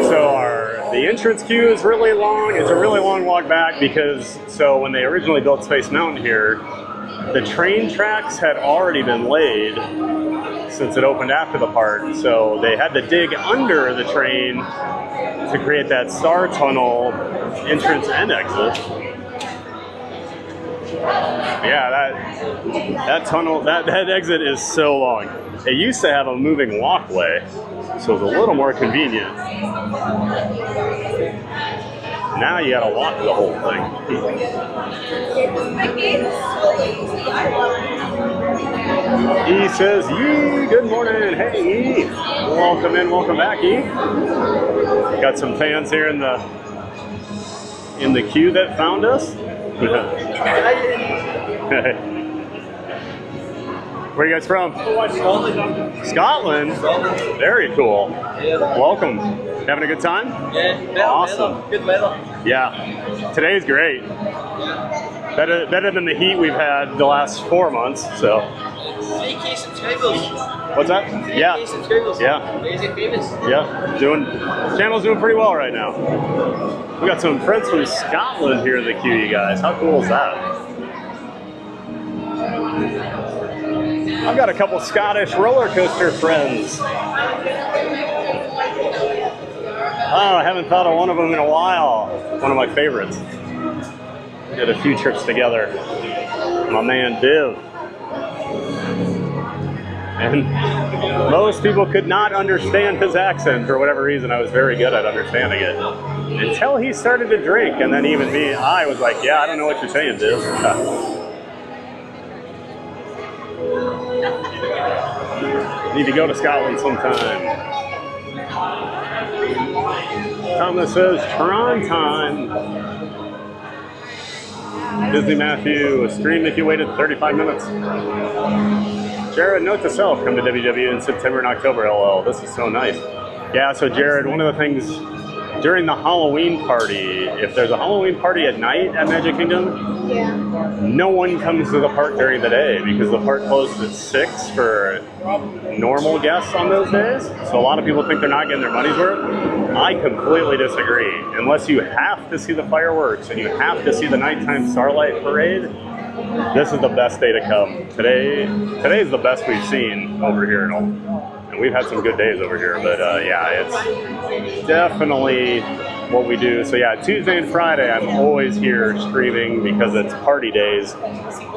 So the entrance queue is really long. It's a really long walk back because, so when they originally built Space Mountain here, the train tracks had already been laid since it opened after the park. So they had to dig under the train to create that star tunnel entrance and exit. Yeah, that tunnel, that exit is so long. It used to have a moving walkway, so it was a little more convenient. Now you gotta walk the whole thing. E says, Yee, good morning. Hey, E. Welcome in, welcome back, E. Got some fans here in the queue that found us. Where are you guys from? Scotland? Very cool. Welcome. Having a good time? Yeah. Awesome. Good weather. Yeah. Today's great. Yeah. Better than the heat we've had the last 4 months, so. 3K subscribers. What's that? 3K subscribers. Yeah. Crazy famous. Yeah. Channel's doing pretty well right now. We got some friends from Scotland here in the queue, you guys. How cool is that? I've got a couple Scottish roller coaster friends. Oh, I haven't thought of one of them in a while. One of my favorites. We did a few trips together. My man, Biv. And most people could not understand his accent for whatever reason. I was very good at understanding it. Until he started to drink, and then even me, I was like, yeah, I don't know what you're saying, Biv. Need to go to Scotland sometime. Thomas says, Tron time. Disney Matthew, a stream if you waited 35 minutes. Jared, note to self, come to WW in September and October, LL. This is so nice. Yeah, so Jared, one of the things during the Halloween party, if there's a Halloween party at night at Magic Kingdom, no one comes to the park during the day because the park closes at 6 for normal guests on those days. So a lot of people think they're not getting their money's worth. I completely disagree. Unless you have to see the fireworks and you have to see the nighttime Starlight Parade, this is the best day to come. Today's the best we've seen over here, and we've had some good days over here. But yeah, it's definitely what we do. So yeah, Tuesday and Friday, I'm always here streaming because it's party days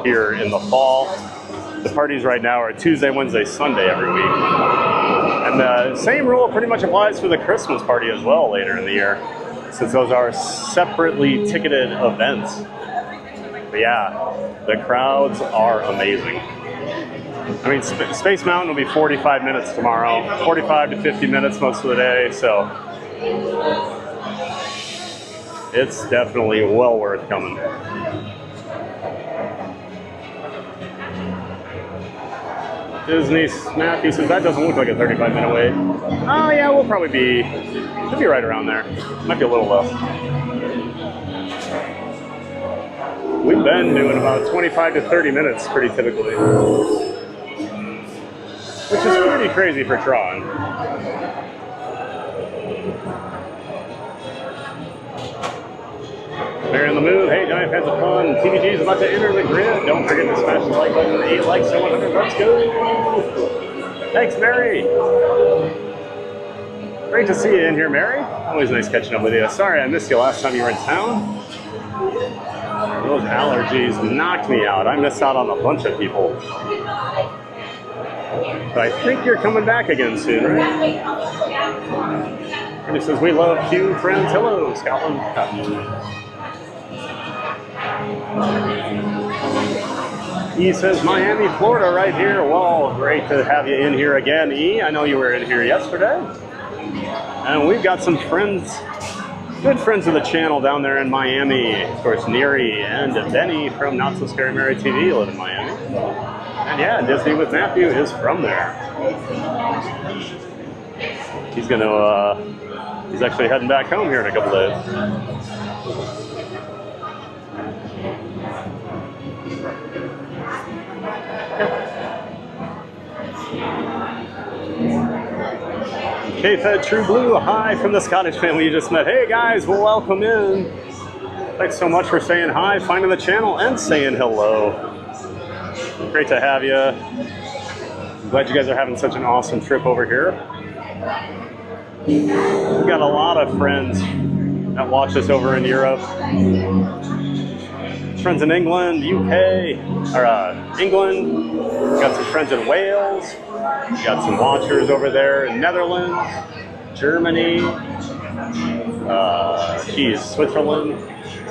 here in the fall. The parties right now are Tuesday, Wednesday, Sunday every week. And the same rule pretty much applies for the Christmas party as well later in the year, since those are separately ticketed events. But yeah, the crowds are amazing. I mean, Space Mountain will be 45 minutes tomorrow, 45 to 50 minutes most of the day, so it's definitely well worth coming. Disney Matthew says that doesn't look like a 35-minute wait. Oh yeah, we'll probably be, should be right around there. Might be a little low. We've been doing about 25 to 30 minutes pretty typically, which is pretty crazy for Tron. They're in the mood. Hey, Giant Fans of Fun. TVG is about to enter the grid. Don't forget to smash the like button. 8 likes to 100. Let's go. Thanks, Mary. Great to see you in here, Mary. Always nice catching up with you. Sorry I missed you last time you were in town. Those allergies knocked me out. I missed out on a bunch of people. But I think you're coming back again soon, right? And he says, we love Pooh, friends. Hello, Scotland. E says, Miami, Florida, right here. Well, great to have you in here again, E. I know you were in here yesterday. And we've got some friends, good friends of the channel down there in Miami. Of course, Neri and Benny from Not So Scary Mary TV live in Miami. And yeah, Disney with Matthew is from there. He's gonna, he's actually heading back home here in a couple days. K-Fed True Blue, hi from the Scottish family you just met. Hey guys, well, welcome in. Thanks so much for saying hi, finding the channel, and saying hello. Great to have you. I'm glad you guys are having such an awesome trip over here. We've got a lot of friends that watch us over in Europe. Friends in England, UK, or England. We've got some friends in Wales. We've got some watchers over there in Netherlands, Germany, Switzerland,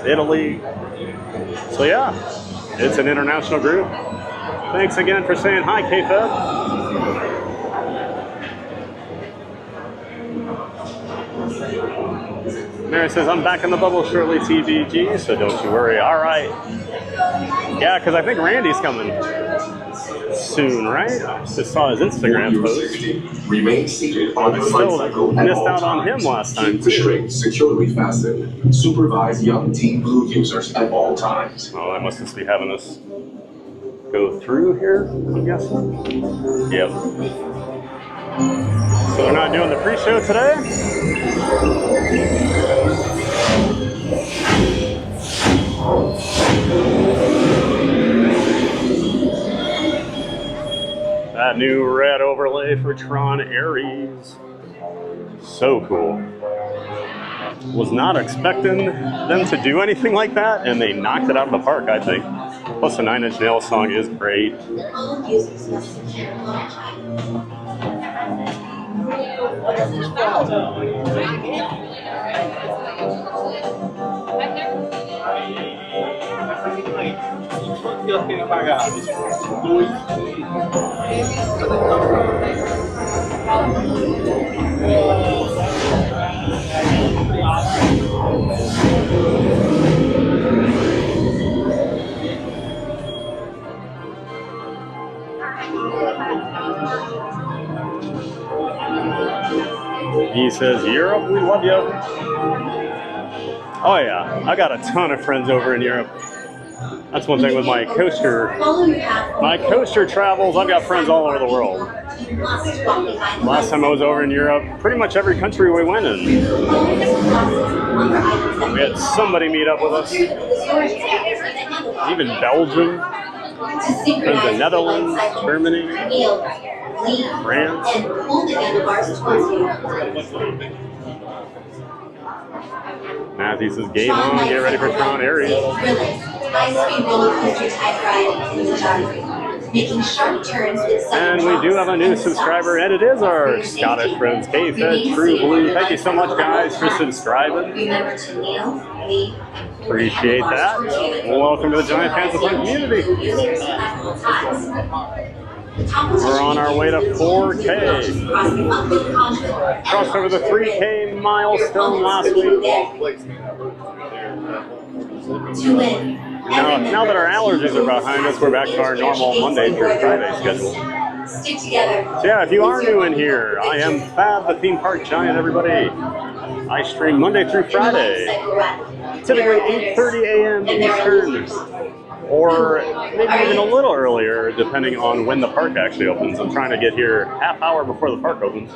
Italy. So yeah, it's an international group. Thanks again for saying hi, K-Fed. Mary says, I'm back in the bubble shortly, TVG, so don't you worry. All right. Yeah, because I think Randy's coming soon, right? I just saw his Instagram post. Remain seated on the Lightcycle at missed all out on times. him last time, Keep the strings securely fastened. Supervise young Team Blue users at all times. Oh, that must just be having us go through here, I'm guessing. Yep. So they're not doing the pre-show today? That new red overlay for Tron Ares. So cool. Was not expecting them to do anything like that, and they knocked it out of the park, I think. Plus the 9 Inch Nails song is great. He says, Europe, we love you. Oh yeah, I got a ton of friends over in Europe. That's one thing with my coaster travels. I've got friends all over the world. Last time I was over in Europe, pretty much every country we went in. We had somebody meet up with us. Even Belgium, friends in Netherlands, Germany, France. Matthew says, game on, get ready for Tron Ares. And we do have a new subscriber, and it is our Scottish friends, K-Fed True Blue. Thank you so much, guys, for subscribing. Appreciate that. Welcome to the Giant Fans of Fun community. We're on our way to 4K. Crossed over the 3K milestone last week. Now that our allergies are behind us, we're back to our normal Monday through Friday schedule. Stick together. So yeah, if you are new in here, I am Fab, the theme park giant, everybody. I stream Monday through Friday, typically 8:30 a.m. Eastern, or maybe even a little earlier, depending on when the park actually opens. I'm trying to get here half hour before the park opens.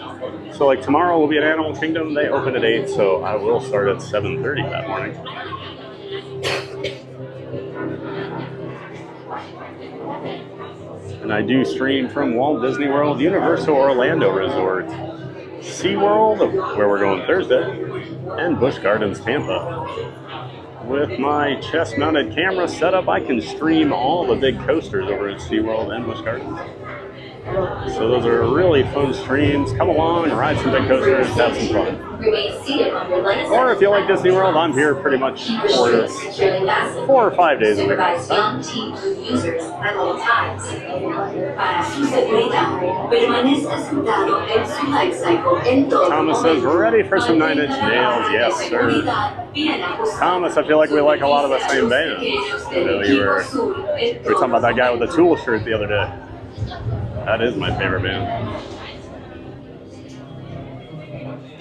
So like tomorrow will be at Animal Kingdom. They open at 8, so I will start at 7:30 that morning. And I do stream from Walt Disney World, Universal Orlando Resort, SeaWorld, where we're going Thursday, and Busch Gardens, Tampa. With my chest-mounted camera setup, I can stream all the big coasters over at SeaWorld and Busch Gardens. So those are really fun streams. Come along, ride some big coasters, have some fun. Or if you like Disney World, I'm here pretty much for 4 or 5 days a week. Thomas says, we're ready for some 9 Inch Nails. Yes, sir. Thomas, I feel like we like a lot of the same bands. You know, we were talking about that guy with the Tool shirt the other day. That is my favorite band.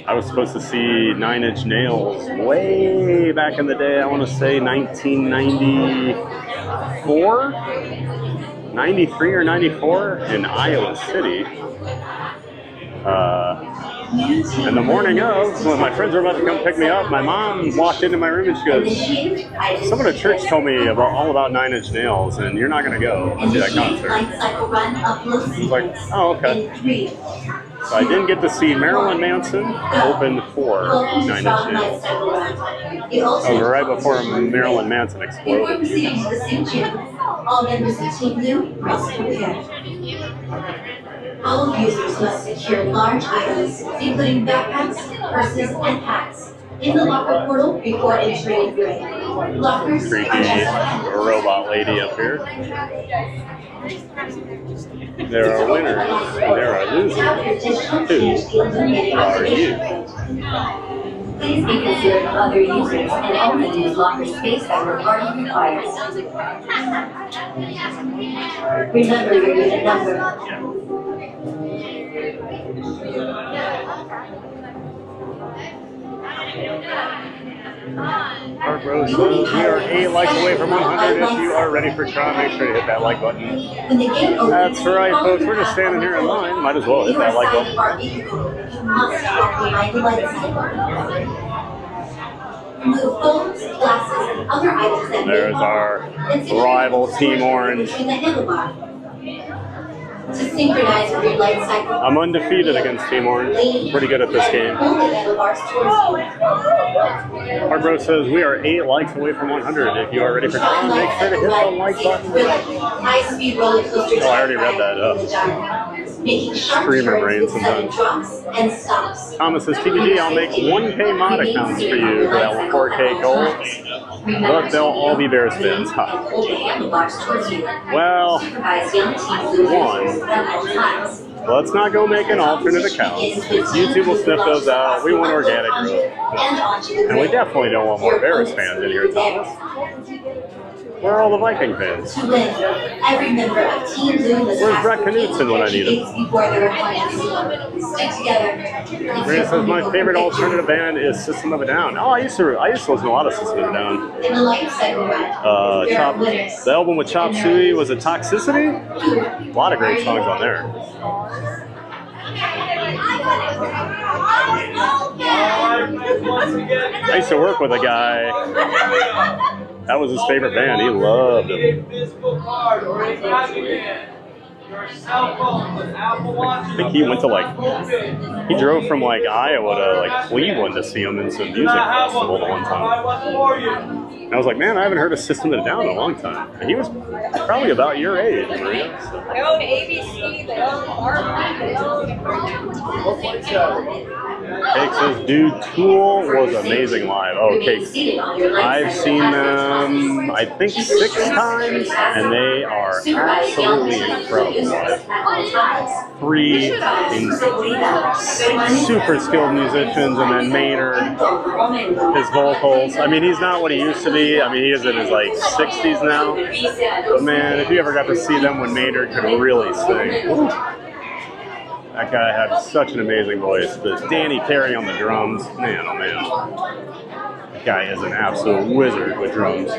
I was supposed to see 9 Inch Nails way back in the day. I want to say 1994, 93 or 94 in Iowa City. And the morning of, when my friends were about to come pick me up, my mom walked into my room and she goes, someone at church told me all about 9 Inch Nails, and you're not going to go to that concert. I was like, oh, okay. So I didn't get to see Marilyn Manson open for 9 Inch Nails. That was right before Marilyn Manson exploded. All members of Team Blue must prepare. All users must secure large items, including backpacks, purses, and hats, in the locker portal before entering the ring. Lockers Creepy are just robot lady up here. There are winners, and there are losers. Who are you? Please be considerate of other users and only use locker space that were already required. Remember your unit number. Park Rose says, we are 8 likes away from 100. If you are ready for TRON, make sure to hit that like button. That's right, folks. We're just standing here in line. Might as well hit that like button. Remove phones, glasses, and other items that There's our rival Team Orange. To synchronize with your light cycle. I'm undefeated against Team Orange. Pretty good at this game. Park Rose says, we are 8 likes away from 100. If you are ready for TRON, make sure to hit the like button. High-speed roller coasters. Oh, I already read that. Streamer brain sometimes. Thomas says, TBD, I'll make 1K mod accounts for you for that 4K gold. But they'll all be Bears fans. Huh. Well, one, let's not go make an alternate account. YouTube will sniff those out. We want organic growth. And we definitely don't want more Bears fans in here, Thomas. Where are all the Viking fans? Every member of Team Blue must Where's Brett Knudsen when I need him? Stick together. Maria says, my favorite alternative band is System of a Down. Oh, I used to listen to a lot of System of a Down. In the light cycle run, The album with Chop Suey was it Toxicity? A lot of great songs on there. I used to work with a guy. That was his favorite band. He loved them. I think he went to he drove from Iowa to Cleveland to see him in some music festival one time. And I was like, man, I haven't heard a System of a Down in a long time. And he was probably about your age, Maria. So. They own ABC, they own Marvel, they own... Cake says, dude, Tool was amazing live. Oh, Cake. I've seen them, I think, 6 times, and they are absolutely incredible live. 3 super skilled musicians, and then Maynard, his vocals. I mean, he's not what he used to be. I mean, he is in his 60s now. But man, if you ever got to see them when Maynard could really sing. That guy had such an amazing voice. But Danny Perry on the drums, man, oh man. That guy is an absolute wizard with drums.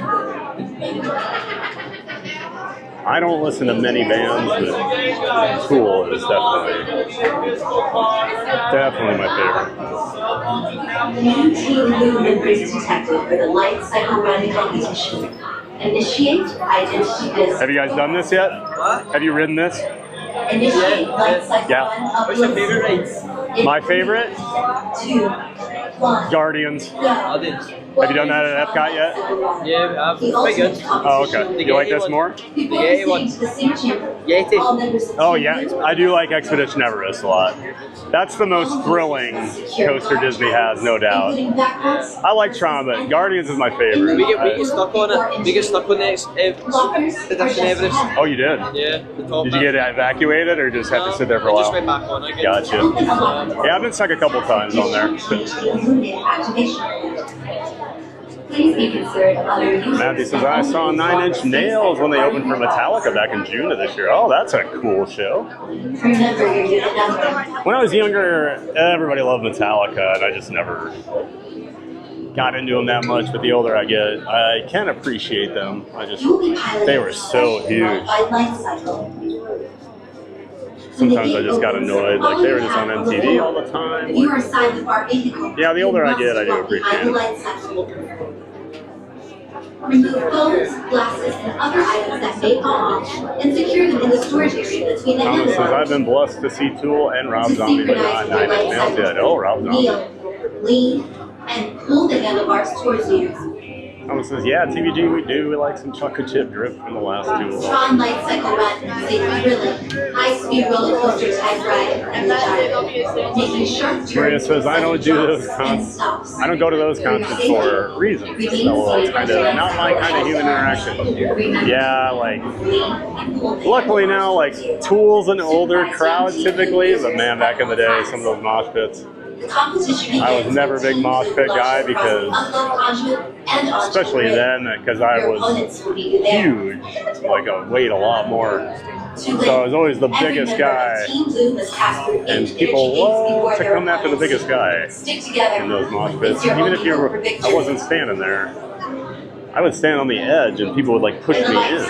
I don't listen to many bands, but Tool is definitely my favorite. New Team Blue members detected for the Lightcycle Run competition. Initiate identity disc. Have you guys done this yet? What? Have you ridden this? Initiate Lightcycle Yeah. Run What's your favorite rides? My favorite? 2, 1. Guardians. Go. Have you done that at Epcot yet? Yeah, quite good. Oh, okay. You like this more? The Yeti one. Yeti. Oh, yeah. I do like Expedition Everest a lot. That's the most thrilling coaster Disney has, no doubt. I like Tron, but Guardians is my favorite. We get stuck on it. We get stuck on the Expedition Everest. Oh, you did? Yeah, the top. Did you get evacuated or just have to sit there for a I while? just went back on again. Gotcha. Yeah, I've been stuck a couple times on there. Please be considerate of other users. Matthew says, I saw 9 Inch Nails when they opened for Metallica back in June of this year. Oh, that's a cool show. Remember your unit number. When I was younger, everybody loved Metallica, and I just never got into them that much. But the older I get, I can appreciate them. They were so huge. Sometimes I just got annoyed, like they were just on MTV all the time. If you are assigned the bar vehicle, Yeah, the older I get, I do appreciate it. Remove phones, glasses, and other items that may fall off, and secure them in the storage area between the Thomas says, I've handlebars. been blessed to see Tool and Rob Zombie, but not 9 Inch Nails yet. Oh, Rob Zombie. Kneel, lean, and pull the handlebars towards you. Thomas says, yeah, TVG, we do. We like some chocolate chip drip from the last Tool. Tron Lightcycle Run, safe thrilling, high-speed roller coaster type ride every time. Taking sharp turns. Maria says, I don't do those concerts. I don't go to those concerts for reasons. So it's kind of not my kind of human interaction. Yeah, like, luckily now, like, Tool's an older crowd typically, but man, back in the day, some of those mosh pits. I was never a big mosh pit guy because, especially then, because I was huge, like I weighed a lot more. So I was always the biggest guy, and people love to come after the biggest guy in those mosh pits. Even if I wasn't standing there, I would stand on the edge and people would like push me in.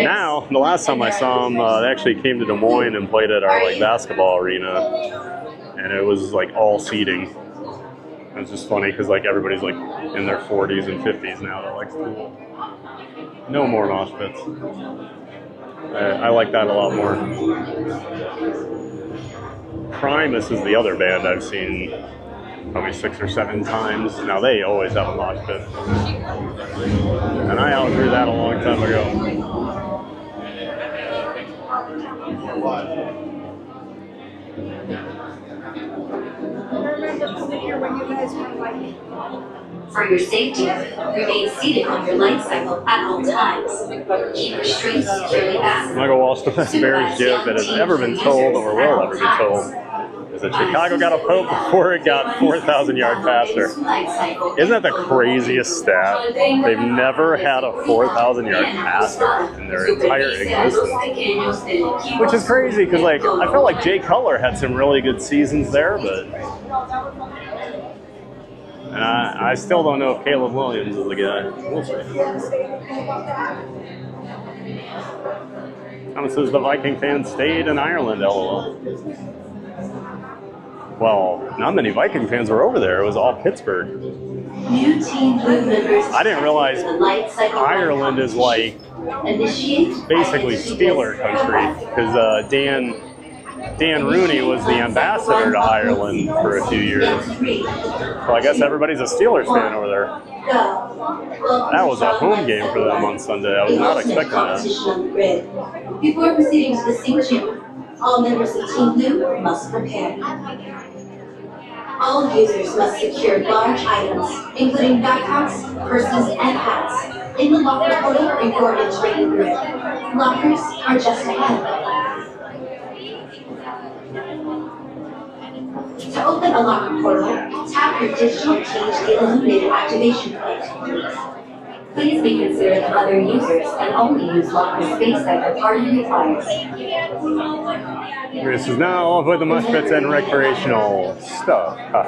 Now, the last time I saw them, they actually came to Des Moines and played at our like basketball arena. And it was like all seating. It's just funny because like everybody's like in their 40s and 50s now that likes Tool. No more mosh pits. I like that a lot more. Primus is the other band I've seen probably 6 or 7 times. Now they always have a mosh pit. And I outgrew that a long time ago. For your safety, remain seated on your light cycle at all times. Keep your strings securely fastened. Michael Walsh, the best Bears joke that has ever been told or will ever be told is that Chicago got a Pope before it got 4,000 yards faster. Isn't that the craziest stat? They've never had a 4,000 yard passer in their entire existence. Which is crazy because like I felt like Jay Cutler had some really good seasons there, but and I still don't know if Caleb Williams is the guy. We'll see. Thomas says the Viking fans stayed in Ireland, LOL. Well, not many Viking fans were over there. It was all Pittsburgh. New Team Blue members. I didn't realize Ireland is like basically Steeler country because Dan Rooney was the ambassador to Ireland for a few years. So I guess everybody's a Steelers fan over there. That was a home game for them on Sunday. I was not expecting that. Before proceeding to the sink chamber, all members of Team Blue must prepare. All users must secure large items, including backpacks, purses, and hats, in the locker portal or 4-inch rating grid. Lockers are just ahead. To open a locker portal, tap your digital key to the illuminated activation plate. Please be considerate of other users and only use locker space that the party requires. This is now avoid the mush pits and recreational stuff. Huh.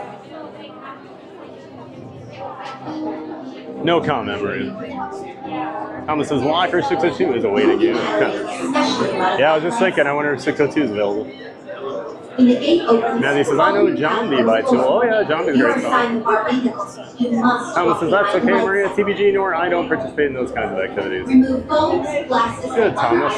No comment, Maria. Thomas says Locker 602 is awaiting you. Yeah, I was just thinking, I wonder if 602 is available. Matthew says, I know John B by 2. Oh yeah, John B's great song. Thomas says, that's okay, Maria. TBG nor I don't participate in those kinds of activities. Good, Thomas.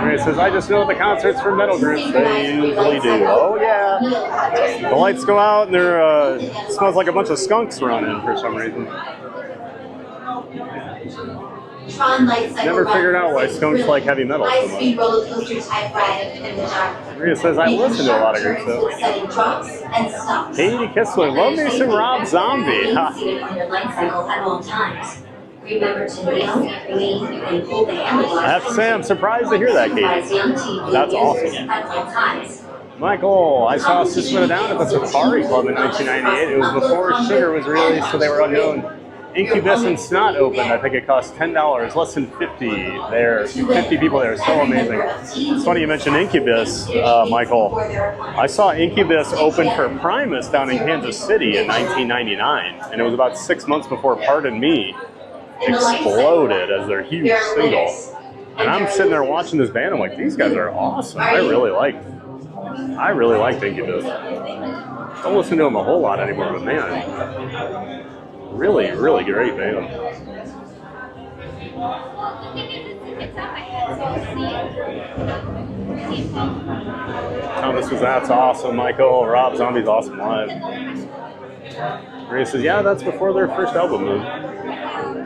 Maria says, I just know the concerts for metal groups, they usually do. Oh yeah. The lights go out and there smells like a bunch of skunks running for some reason. TRON Lightcycle Never Run. figured out why skunks like heavy metal so much. High-speed roller coaster type ride in the dark. Maria says, I listen to a lot of groups though. Setting drops and stops. Katie Kissler, love me some Rob Zombie. Ha. Seated on your light cycle at all times. Remember to kneel, lean, and pull the handlebars. That's Sam. Surprised to hear that, Katie. That's awesome. At all times. Michael, I saw System of a Down at the Safari Club in 1998. It was before Sugar was released, so they were unknown. Incubus and Snot opened. I think it cost $10, less than 50 there. 50 people there. So amazing. It's funny you mentioned Incubus, Michael. I saw Incubus open for Primus down in Kansas City in 1999, and it was about 6 months before Pardon Me exploded as their huge single. And I'm sitting there watching this band. I'm like, these guys are awesome. I really liked Incubus. Don't listen to them a whole lot anymore, but man, really, really great band. Thomas says, that's awesome, Michael. Rob Zombie's awesome live. Ray says, yeah, that's before their first album moved.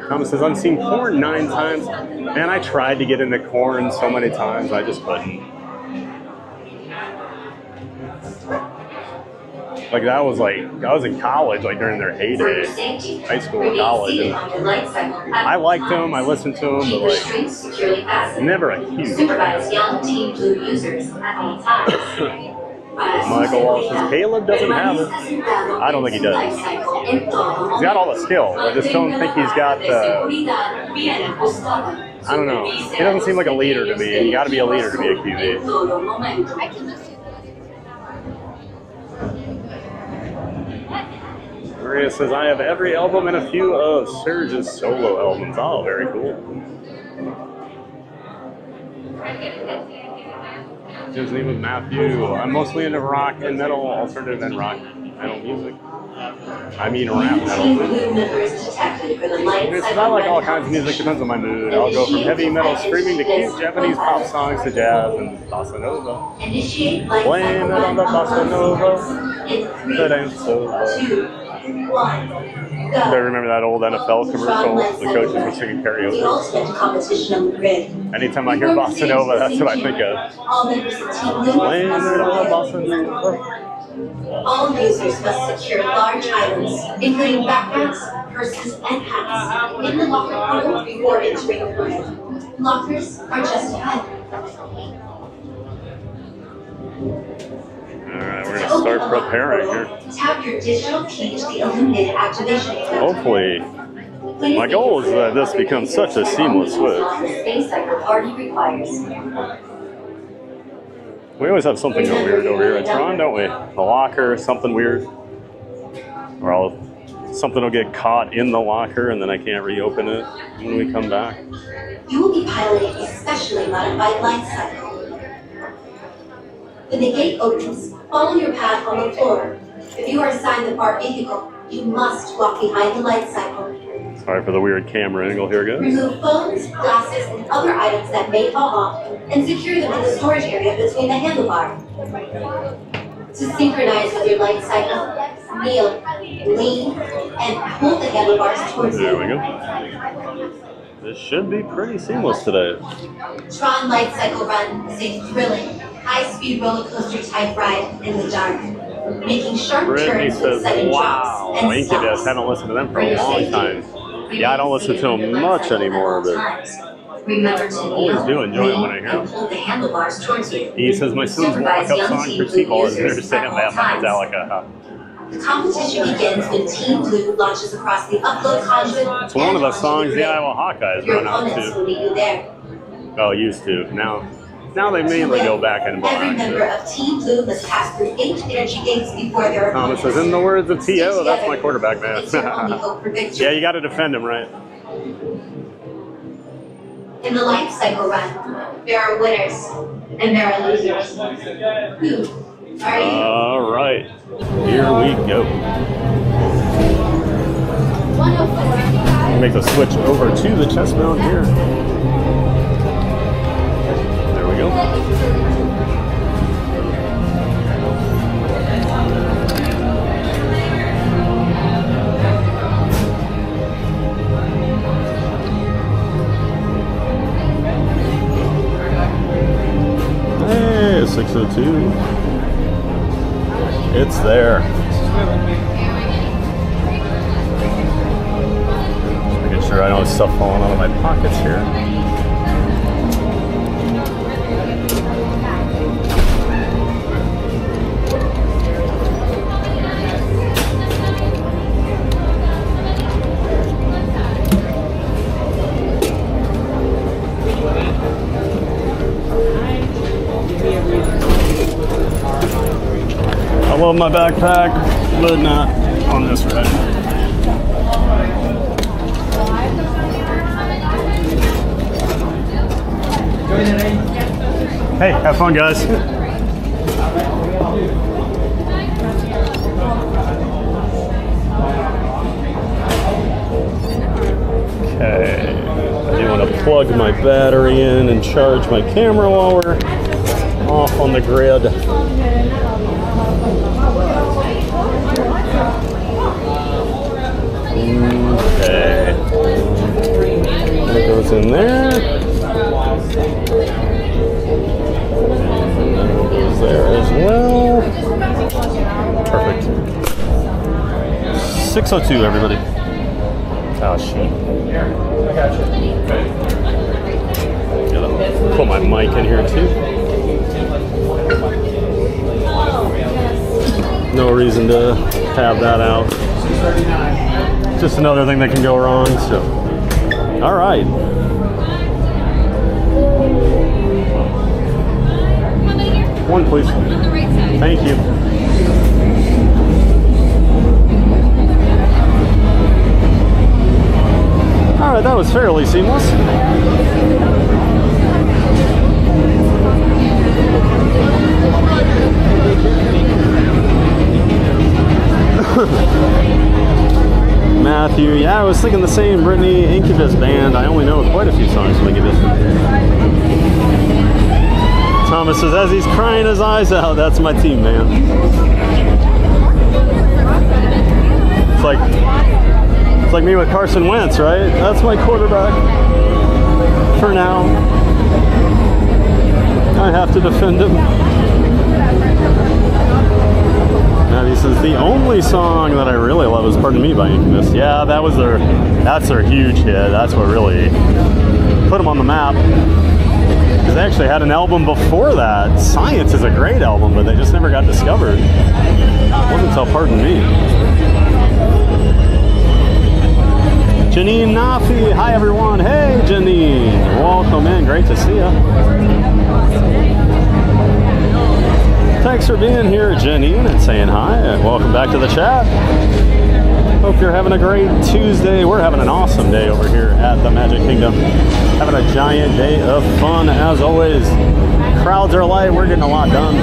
Thomas says, I've seen Korn 9 times. Man, I tried to get into Korn so many times, I just couldn't. Like I was in college, like during their heyday, high school or college. And I liked them, I listened to them, but like never a huge fan. Michael Walsh says, Caleb doesn't have it. I don't think he does. He's got all the skills. I just don't think he's got the, I don't know. He doesn't seem like a leader to me. You got to be a leader to be a QB. Maria says, I have every album and a few of Serge's solo albums. Oh, very cool. His name is Matthew. I'm mostly into rock and metal, alternative and rock metal music. I mean rap metal. It's not like all kinds of music, depends on my mood. I'll go from heavy metal screaming to cute Japanese pop songs to jazz and bossa nova. Blame it on the bossa nova. That ain't so low. I remember that old NFL commercial. The coaches were singing karaoke. Anytime I hear bossa nova, that's what I think of. Blame it on the bossa nova. All users must secure large items, including backpacks, purses, and hats, in the locker portal before entering the room. Lockers are justified. Alright, we're going to start preparing here. Tap your digital key to the illuminated activation. Hopefully, my goal is that this becomes such a seamless switch. Space that your party requires. We always have something weird over here at TRON, don't we? The locker, something weird. Or something will get caught in the locker and then I can't reopen it when we come back. You will be piloting a specially modified light cycle. When the gate opens, follow your path on the floor. If you are assigned the bar vehicle, you must walk behind the light cycle. Sorry for the weird camera angle here, guys. Remove phones, glasses, and other items that may fall off, and secure them in the storage area between the handlebars. To synchronize with your light cycle, kneel, lean, and pull the handlebars towards you. There we go. This should be pretty seamless today. TRON Lightcycle Run is a thrilling, high-speed roller coaster type ride in the dark, making sharp Brittany turns with says, sudden wow, drops and Incubus, stops. haven't listened to them for a long time. Yeah, I don't listen to them much anymore, but Remember to always do enjoy them when I hear them. pull the handlebars towards you. He says, my son's walk-up song for sequel is Understand That by Metallica. The competition begins when Team Blue launches across the upload conduit. It's one of the songs the Iowa Hawkeyes Your run out opponents will to. meet you there. Oh, used to. Now they mainly go back and Every behind member it. of Team Blue must pass through 8 energy gates before their Thomas opponents. says, in the words of T.O., that's my quarterback, man. It's your only hope for victory. Yeah, you got to defend him, right? In the Lightcycle Run, there are winners and there are losers. Who are you? All right, here we go. Make the switch over to the chest mount here. There we go. Hey, 602. It's there. Just making sure I don't have stuff falling out of my pockets here. I love my backpack, but not on this ride. Hey, have fun, guys. Okay, I do want to plug my battery in and charge my camera while we're off on the grid. Okay, that goes in there. And that goes there as well. Perfect. 602, everybody. Oh, shit. Gotta put my mic in here, too. No reason to have that out. Just another thing that can go wrong, so. All right. One, please. Thank you. All right, that was fairly seamless. Matthew, yeah, I was thinking the same. Brittany, Incubus Band. I only know quite a few songs from Incubus. Thomas says, as he's crying his eyes out, that's my team, man. It's like me with Carson Wentz, right? That's my quarterback. For now. I have to defend him. He says the only song that I really love is "Pardon Me" by Incubus. Yeah, that's their huge hit. That's what really put them on the map. Because they actually had an album before that. Science is a great album, but they just never got discovered. It wasn't until "Pardon Me." Janine Nafi, hi everyone. Hey Janine, welcome in. Great to see you. Thanks for being here, Janine, and saying hi, and welcome back to the chat. Hope you're having a great Tuesday. We're having an awesome day over here at the Magic Kingdom. Having a giant day of fun, as always. Crowds are light. We're getting a lot done.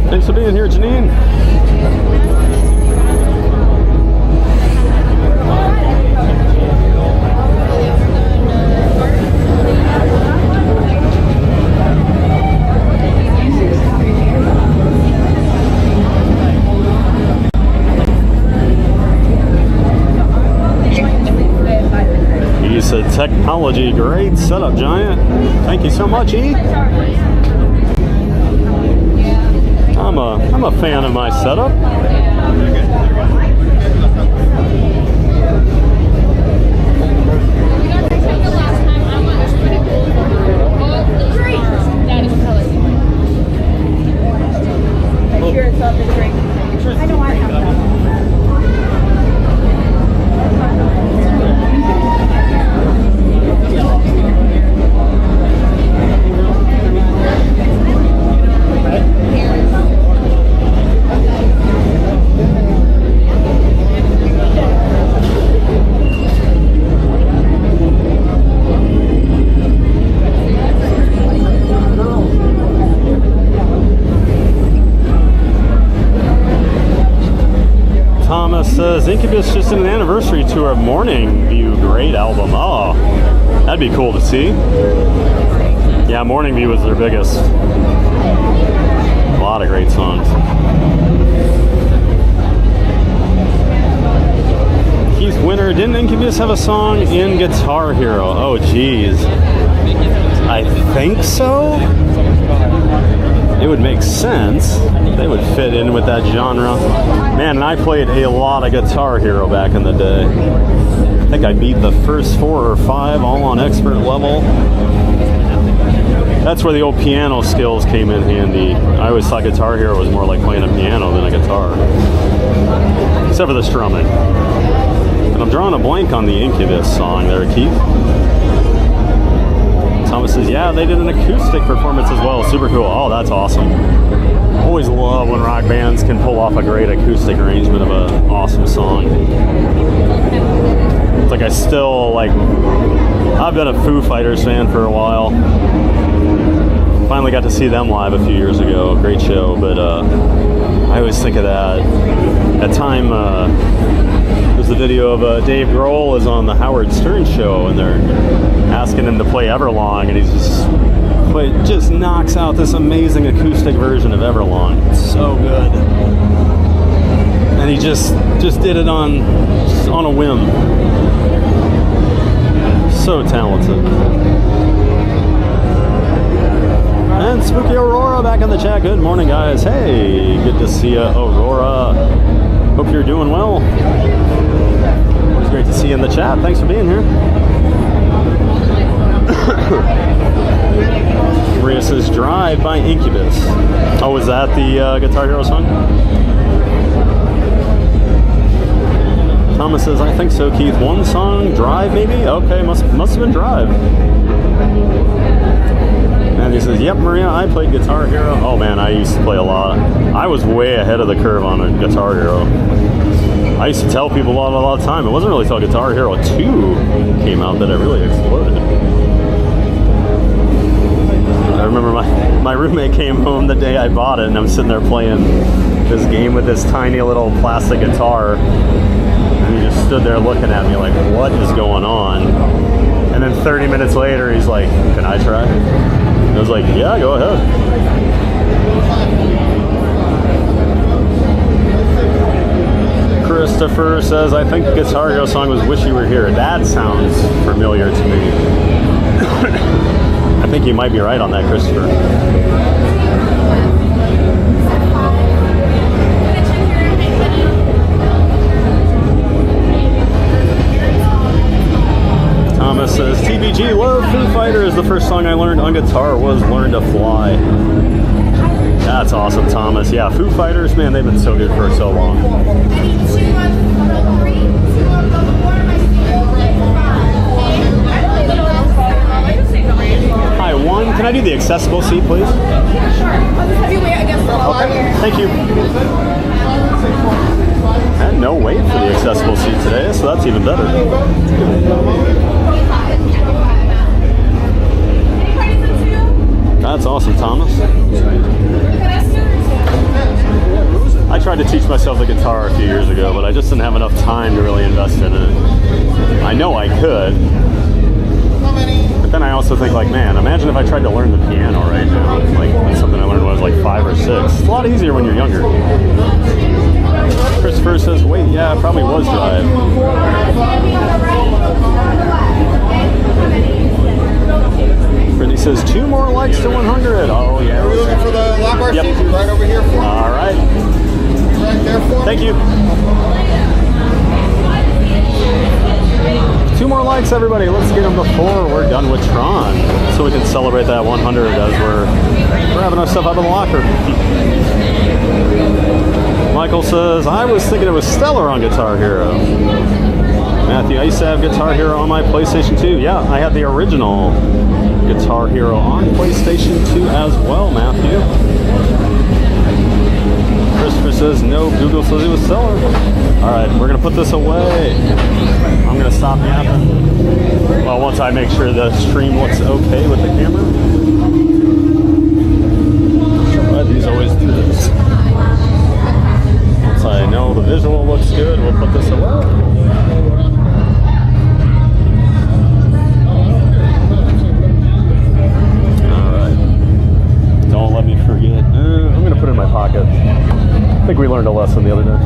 Thanks for being here, Janine. You said technology, great setup, Giant. Thank you so much, E. I'm a fan of my setup. Thomas says, Incubus just did an anniversary tour of Morning View. Great album. Oh, that'd be cool to see. Yeah, Morning View was their biggest. A lot of great songs. Keith Winter, didn't Incubus have a song in Guitar Hero? Oh, geez. I think so. It would make sense. They would fit in with that genre. Man, and I played a lot of Guitar Hero back in the day. I think I beat the first 4 or 5 all on expert level. That's where the old piano skills came in handy. I always thought Guitar Hero was more like playing a piano than a guitar. Except for the strumming. And I'm drawing a blank on the Incubus song there, Keith. Thomas says, yeah, they did an acoustic performance as well. Super cool. Oh, that's awesome. Always love when rock bands can pull off a great acoustic arrangement of an awesome song. It's like I've been a Foo Fighters fan for a while. Finally got to see them live a few years ago. Great show, but I always think of that. At time, there's a video of Dave Grohl is on the Howard Stern show, and they're asking him to play Everlong, and he's just knocks out this amazing acoustic version of Everlong. It's so good, and he just did it on a whim. So talented. And Spooky Aurora back in the chat. Good morning, guys. Hey, good to see you, Aurora. Hope you're doing well. Always great to see you in the chat. Thanks for being here. Maria says, Drive by Incubus. Oh, is that the Guitar Hero song? Thomas says, I think so, Keith. One song, Drive maybe? Okay, must have been Drive. And he says, yep, Maria, I played Guitar Hero. Oh man, I used to play a lot. I was way ahead of the curve on a Guitar Hero. I used to tell people a lot of time. It wasn't really until Guitar Hero 2 came out that it really exploded. I remember my roommate came home the day I bought it, and I'm sitting there playing this game with this tiny little plastic guitar. And he just stood there looking at me like, what is going on? And then 30 minutes later, he's like, can I try? I was like, yeah, go ahead. Christopher says, I think the Guitar Hero song was Wish You Were Here. That sounds familiar to me. I think you might be right on that, Christopher. Thomas says, TBG, love Foo Fighters. The first song I learned on guitar was Learn to Fly. That's awesome, Thomas. Yeah, Foo Fighters, man, they've been so good for so long. Hi, one. Can I do the accessible seat, please? Sure. I'll just have you wait against the wall. Okay, thank you. I had no wait for the accessible seat today, so that's even better. That's awesome, Thomas. I tried to teach myself the guitar a few years ago, but I just didn't have enough time to really invest in it. I know I could, but then I also think like, man, imagine if I tried to learn the piano right now. Like something I learned when I was like 5 or 6. It's a lot easier when you're younger. Christopher says, wait, yeah, it probably was Drive. Brittany says, 2 more likes to 100. Oh, yeah. Are we looking for the lap bar seat? Right over here for All right. Right there for Thank you. 2 more likes, everybody. Let's get them before we're done with Tron, so we can celebrate that 100 as we're grabbing our stuff out of the locker. Michael says, I was thinking it was Stellar on Guitar Hero. Matthew, I used to have Guitar Hero on my PlayStation 2. Yeah, I had the original Guitar Hero on PlayStation 2 as well, Matthew. Christopher says, no, Google says it was Stellar. Alright, we're going to put this away. I'm going to stop yapping. Well, once I make sure the stream looks okay with the camera. These always do this. Let's once I know the visual looks good, we'll put this away. Don't let me forget. I'm going to put it in my pocket. I think we learned a lesson the other day.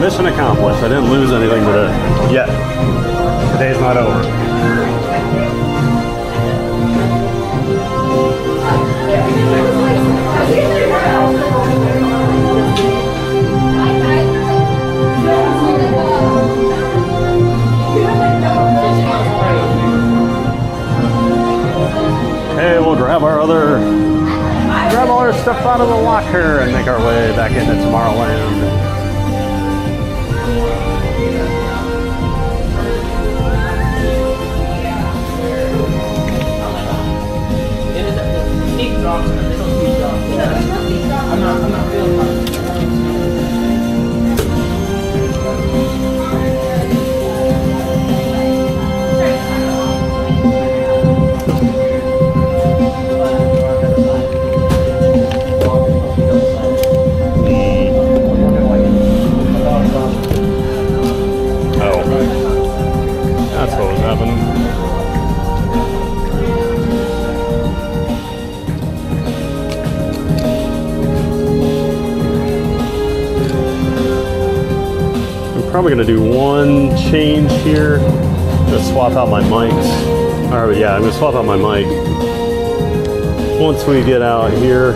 Mission accomplished. I didn't lose anything today. Yet. Today's not over. Hey, we'll grab all our stuff out of the locker and make our way back into Tomorrowland. I'm not feeling like that's what was happening. I'm probably going to do one change here. I'm going to swap out my mics. Or yeah, I'm going to swap out my mic once we get out here.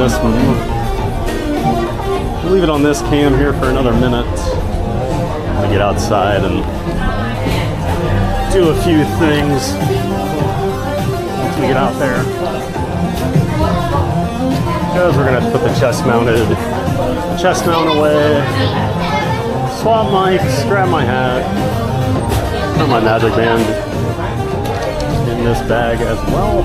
this one. We'll leave it on this cam here for another minute. I'll get outside and do a few things once we get out there. Because we're gonna have to put the chest mount away, swap mics, grab my hat, put my magic band in this bag as well.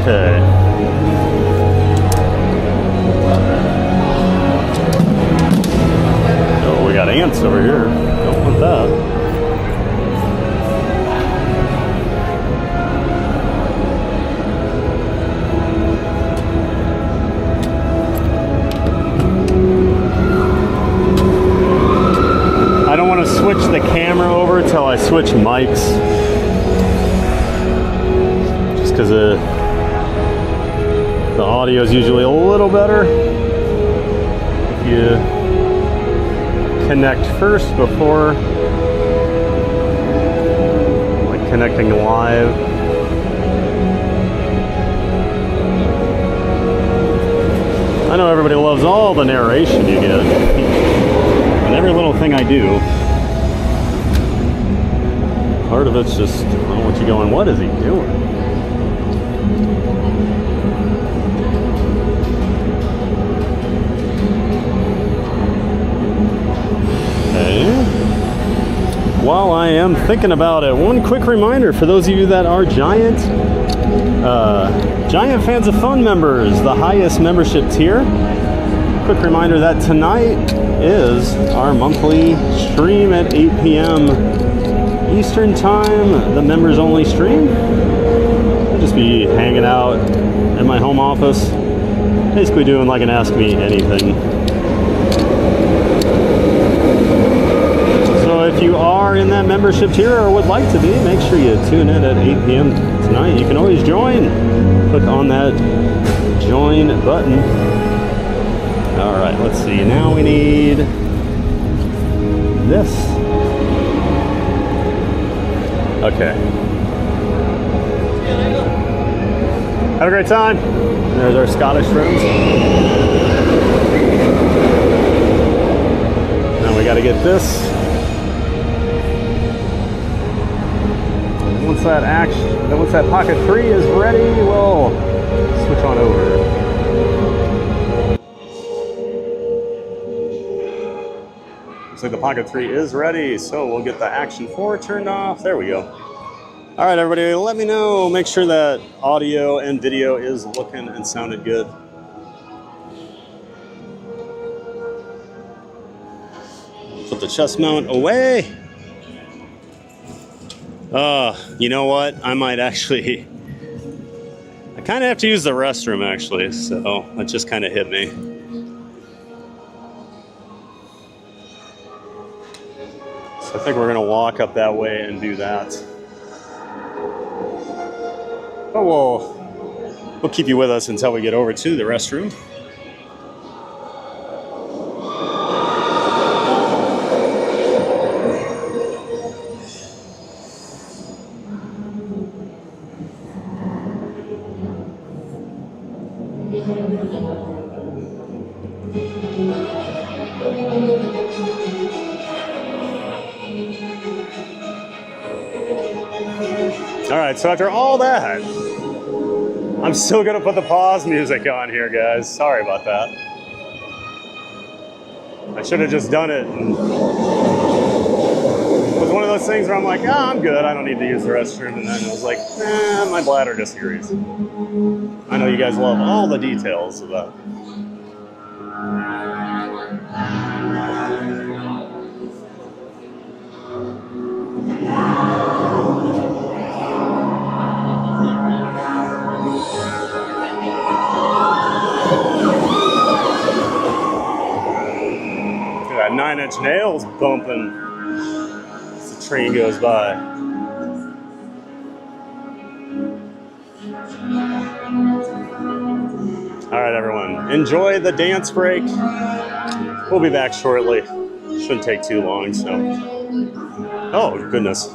Okay. Oh, we got ants over here. Don't want that. I don't want to switch the camera over till I switch mics. Just because the audio is usually a little better if you connect first before like connecting live. I know everybody loves all the narration you get and every little thing I do. Part of it's just, I don't want you going, what is he doing? While I am thinking about it, one quick reminder for those of you that are Giant Fans of Fun members, the highest membership tier. Quick reminder that tonight is our monthly stream at 8 p.m. Eastern Time, the members only stream. I'll just be hanging out in my home office, basically doing like an Ask Me Anything. So if you are in that membership tier or would like to be, make sure you tune in at 8 p.m. tonight. You can always join. Click on that join button. All right, let's see. Now we need this. Okay. Have a great time. There's our Scottish friends. Now we got to get this. Once that pocket 3 is ready, we'll switch on over. Looks like the pocket 3 is ready, so we'll get the action 4 turned off. There we go. All right, everybody, let me know. Make sure that audio and video is looking and sounded good. Put the chest mount away. You know what? I might actually... I kind of have to use the restroom, actually, so that just kind of hit me. So I think we're going to walk up that way and do that. But we'll keep you with us until we get over to the restroom. All right, so after all that, I'm still gonna put the pause music on here, guys. Sorry about that. I should have just done it. And it was one of those things where I'm like, I'm good. I don't need to use the restroom. And then it was like, my bladder disagrees. I know you guys love all the details of that. Nine Inch Nails bumping as the train goes by. All right, everyone, enjoy the dance break. We'll be back shortly. Shouldn't take too long, so. Oh, goodness.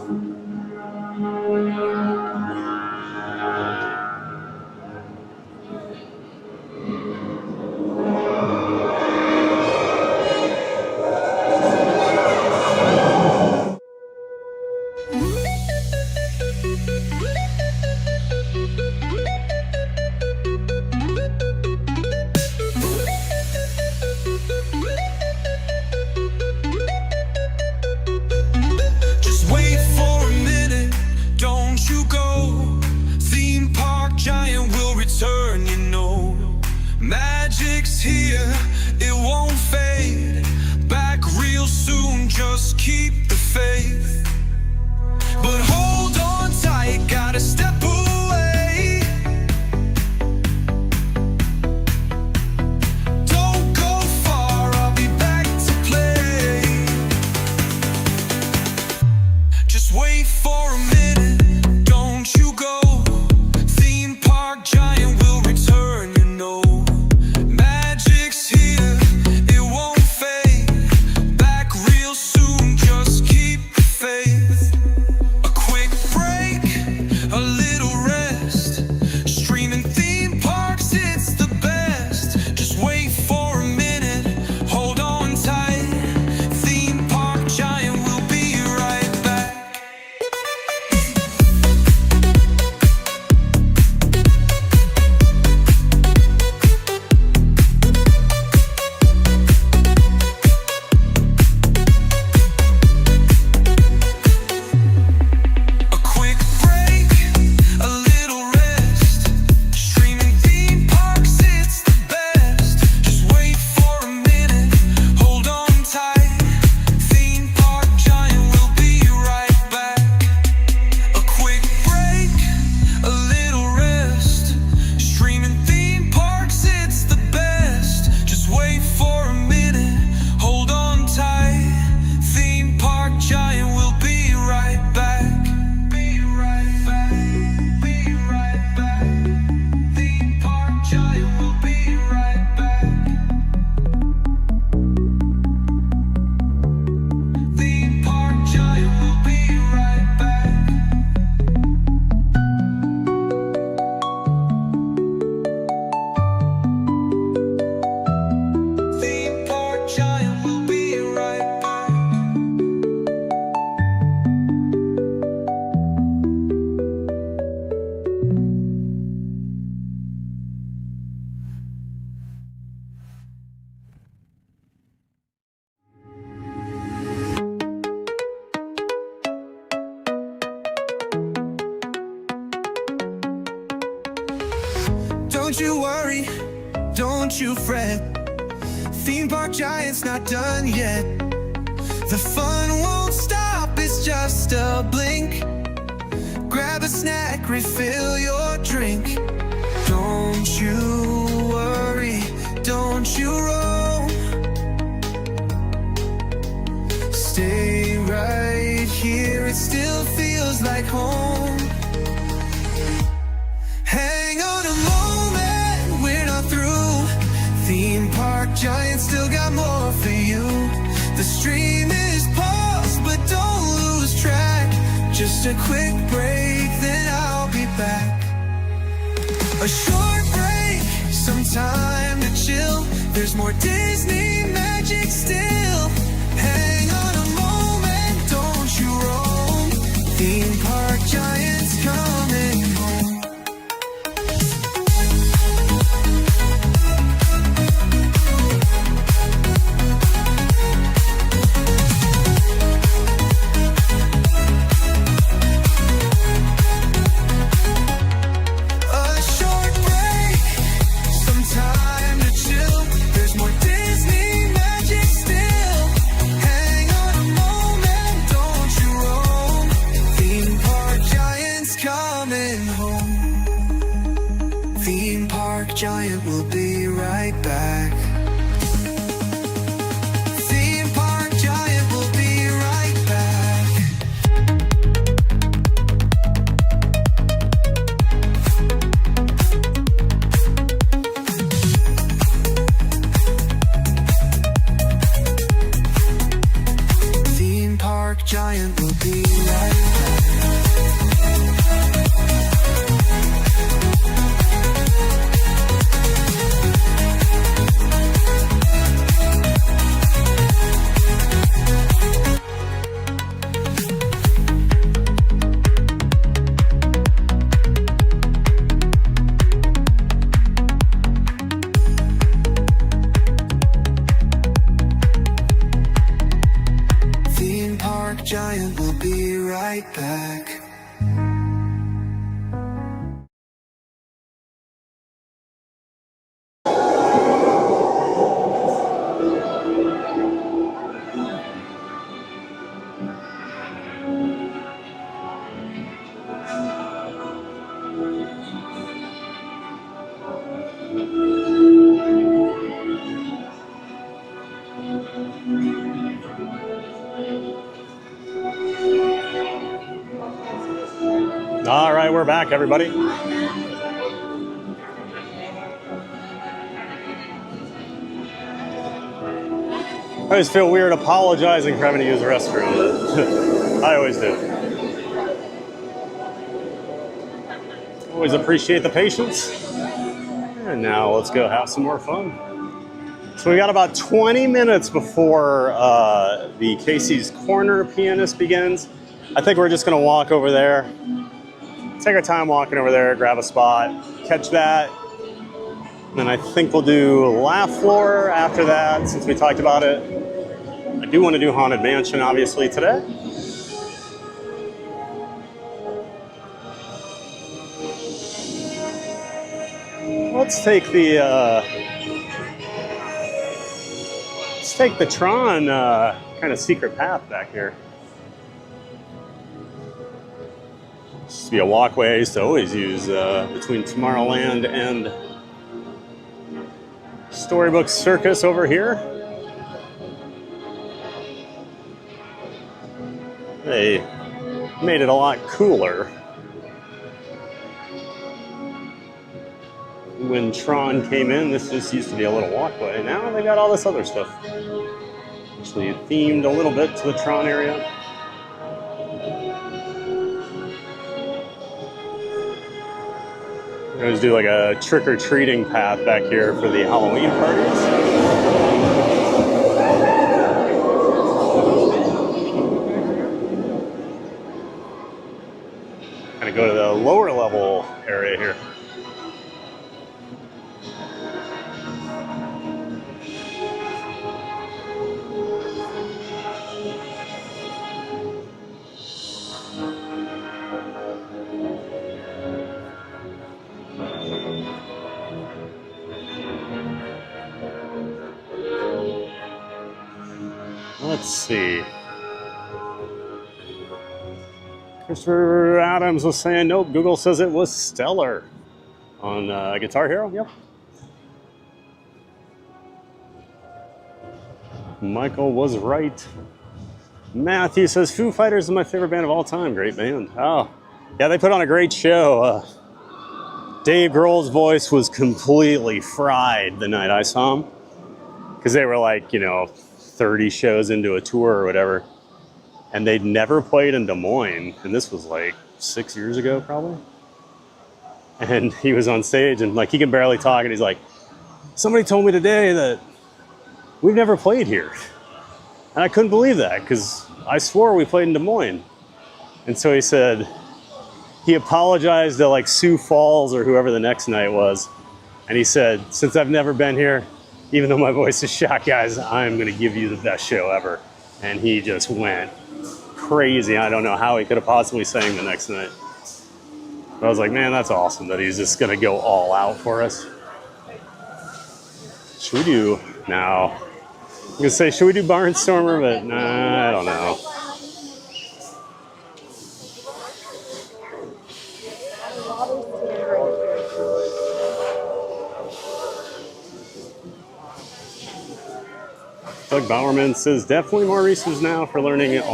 Don't you worry, don't you fret. Theme park giant's not done yet. The fun won't stop, it's just a blink. Grab a snack, refill your drink. Don't you worry, don't you roam. Stay right here, it still feels like home. Hang on a moment, we're not through. Theme park giant still got more for you. The stream is paused, but don't lose track. Just a quick break, then I'll be back. A short break, some time to chill. There's more Disney magic still. Hang on a moment, don't you roam. Theme park giant's coming home. A short break, some time to chill. There's more Disney giant. We'll be right back. All right, we're back, everybody. I always feel weird apologizing for having to use the restroom. I always do. Always appreciate the patience. And now let's go have some more fun. So we got about 20 minutes before the Casey's Corner pianist begins. I think we're just gonna walk over there. Take our time walking over there, grab a spot, catch that. And then I think we'll do Laugh Floor after that, since we talked about it. I do want to do Haunted Mansion, obviously, today. Let's take the Tron kind of secret path back here. Used to be a walkway I used to always use between Tomorrowland and Storybook Circus over here. They made it a lot cooler when Tron came in. This just used to be a little walkway. Now they got all this other stuff. Actually themed a little bit to the Tron area. I always do like a trick-or-treating path back here for the Halloween parties. Kind of go to the lower level area here. Let's see. Christopher Adams was saying, nope, Google says it was stellar on Guitar Hero. Yep. Michael was right. Matthew says, Foo Fighters is my favorite band of all time. Great band. Oh, yeah, they put on a great show. Dave Grohl's voice was completely fried the night I saw him. Because they were like, 30 shows into a tour or whatever, and they'd never played in Des Moines, and this was like 6 years ago probably. And he was on stage and like he can barely talk, and he's like, somebody told me today that we've never played here, and I couldn't believe that because I swore we played in Des Moines. And so he said he apologized to like Sioux Falls or whoever the next night was, and he said, since I've never been here, even though my voice is shot, guys, I'm going to give you the best show ever. And he just went crazy. I don't know how he could have possibly sang the next night. But I was like, man, that's awesome that he's just going to go all out for us. Should we do now? I'm going to say, should we do Barnstormer? But nah, I don't know. Doug Bowerman says, definitely more resources now for learning with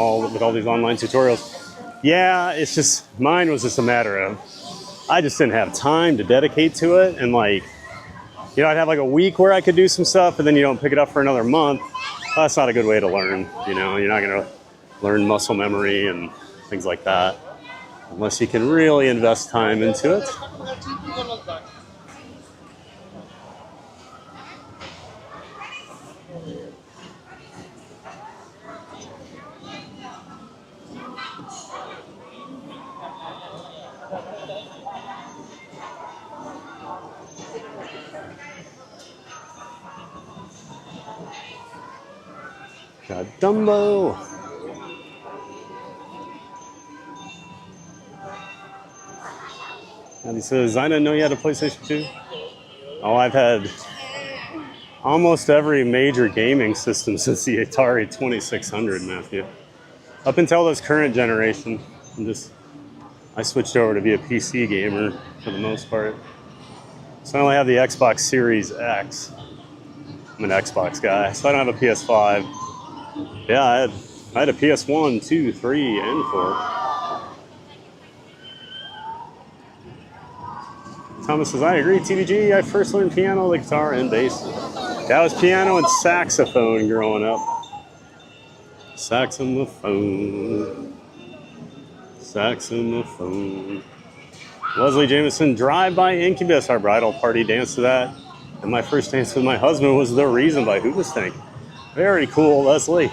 all these online tutorials. Yeah, it's just, mine was just a matter of, I just didn't have time to dedicate to it. And like, I'd have like a week where I could do some stuff, and then you don't pick it up for another month. That's not a good way to learn. You're not going to learn muscle memory and things like that unless you can really invest time into it. Got Dumbo. says, I didn't know you had a PlayStation 2. Oh, I've had almost every major gaming system since the Atari 2600, Matthew. Up until this current generation, I switched over to be a PC gamer for the most part. So I only have the Xbox Series X. I'm an Xbox guy, so I don't have a PS5. Yeah, I had a PS1, 2, 3, and 4. Thomas says, I agree, TVG. I first learned piano, the guitar, and bass. That was piano and saxophone growing up. Saxophone. Saxophone. Leslie Jameson, Drive by Incubus, our bridal party dance to that. And my first dance with my husband was The Reason by Hoobastank. Very cool, Leslie.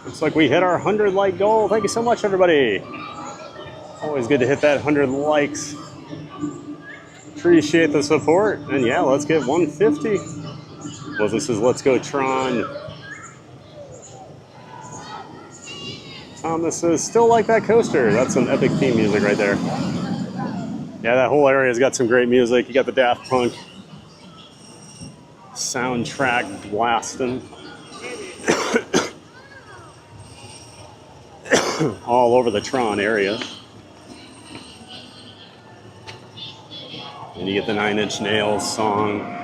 Looks like we hit our 100 like goal. Thank you so much, everybody. Always good to hit that 100 likes. Appreciate the support. And yeah, let's get 150. Well, this is Let's Go Tron. Thomas says, still like that coaster. That's some epic theme music right there. Yeah, that whole area's got some great music. You got the Daft Punk soundtrack blasting. All over the Tron area. And you get the 9 Inch Nails song.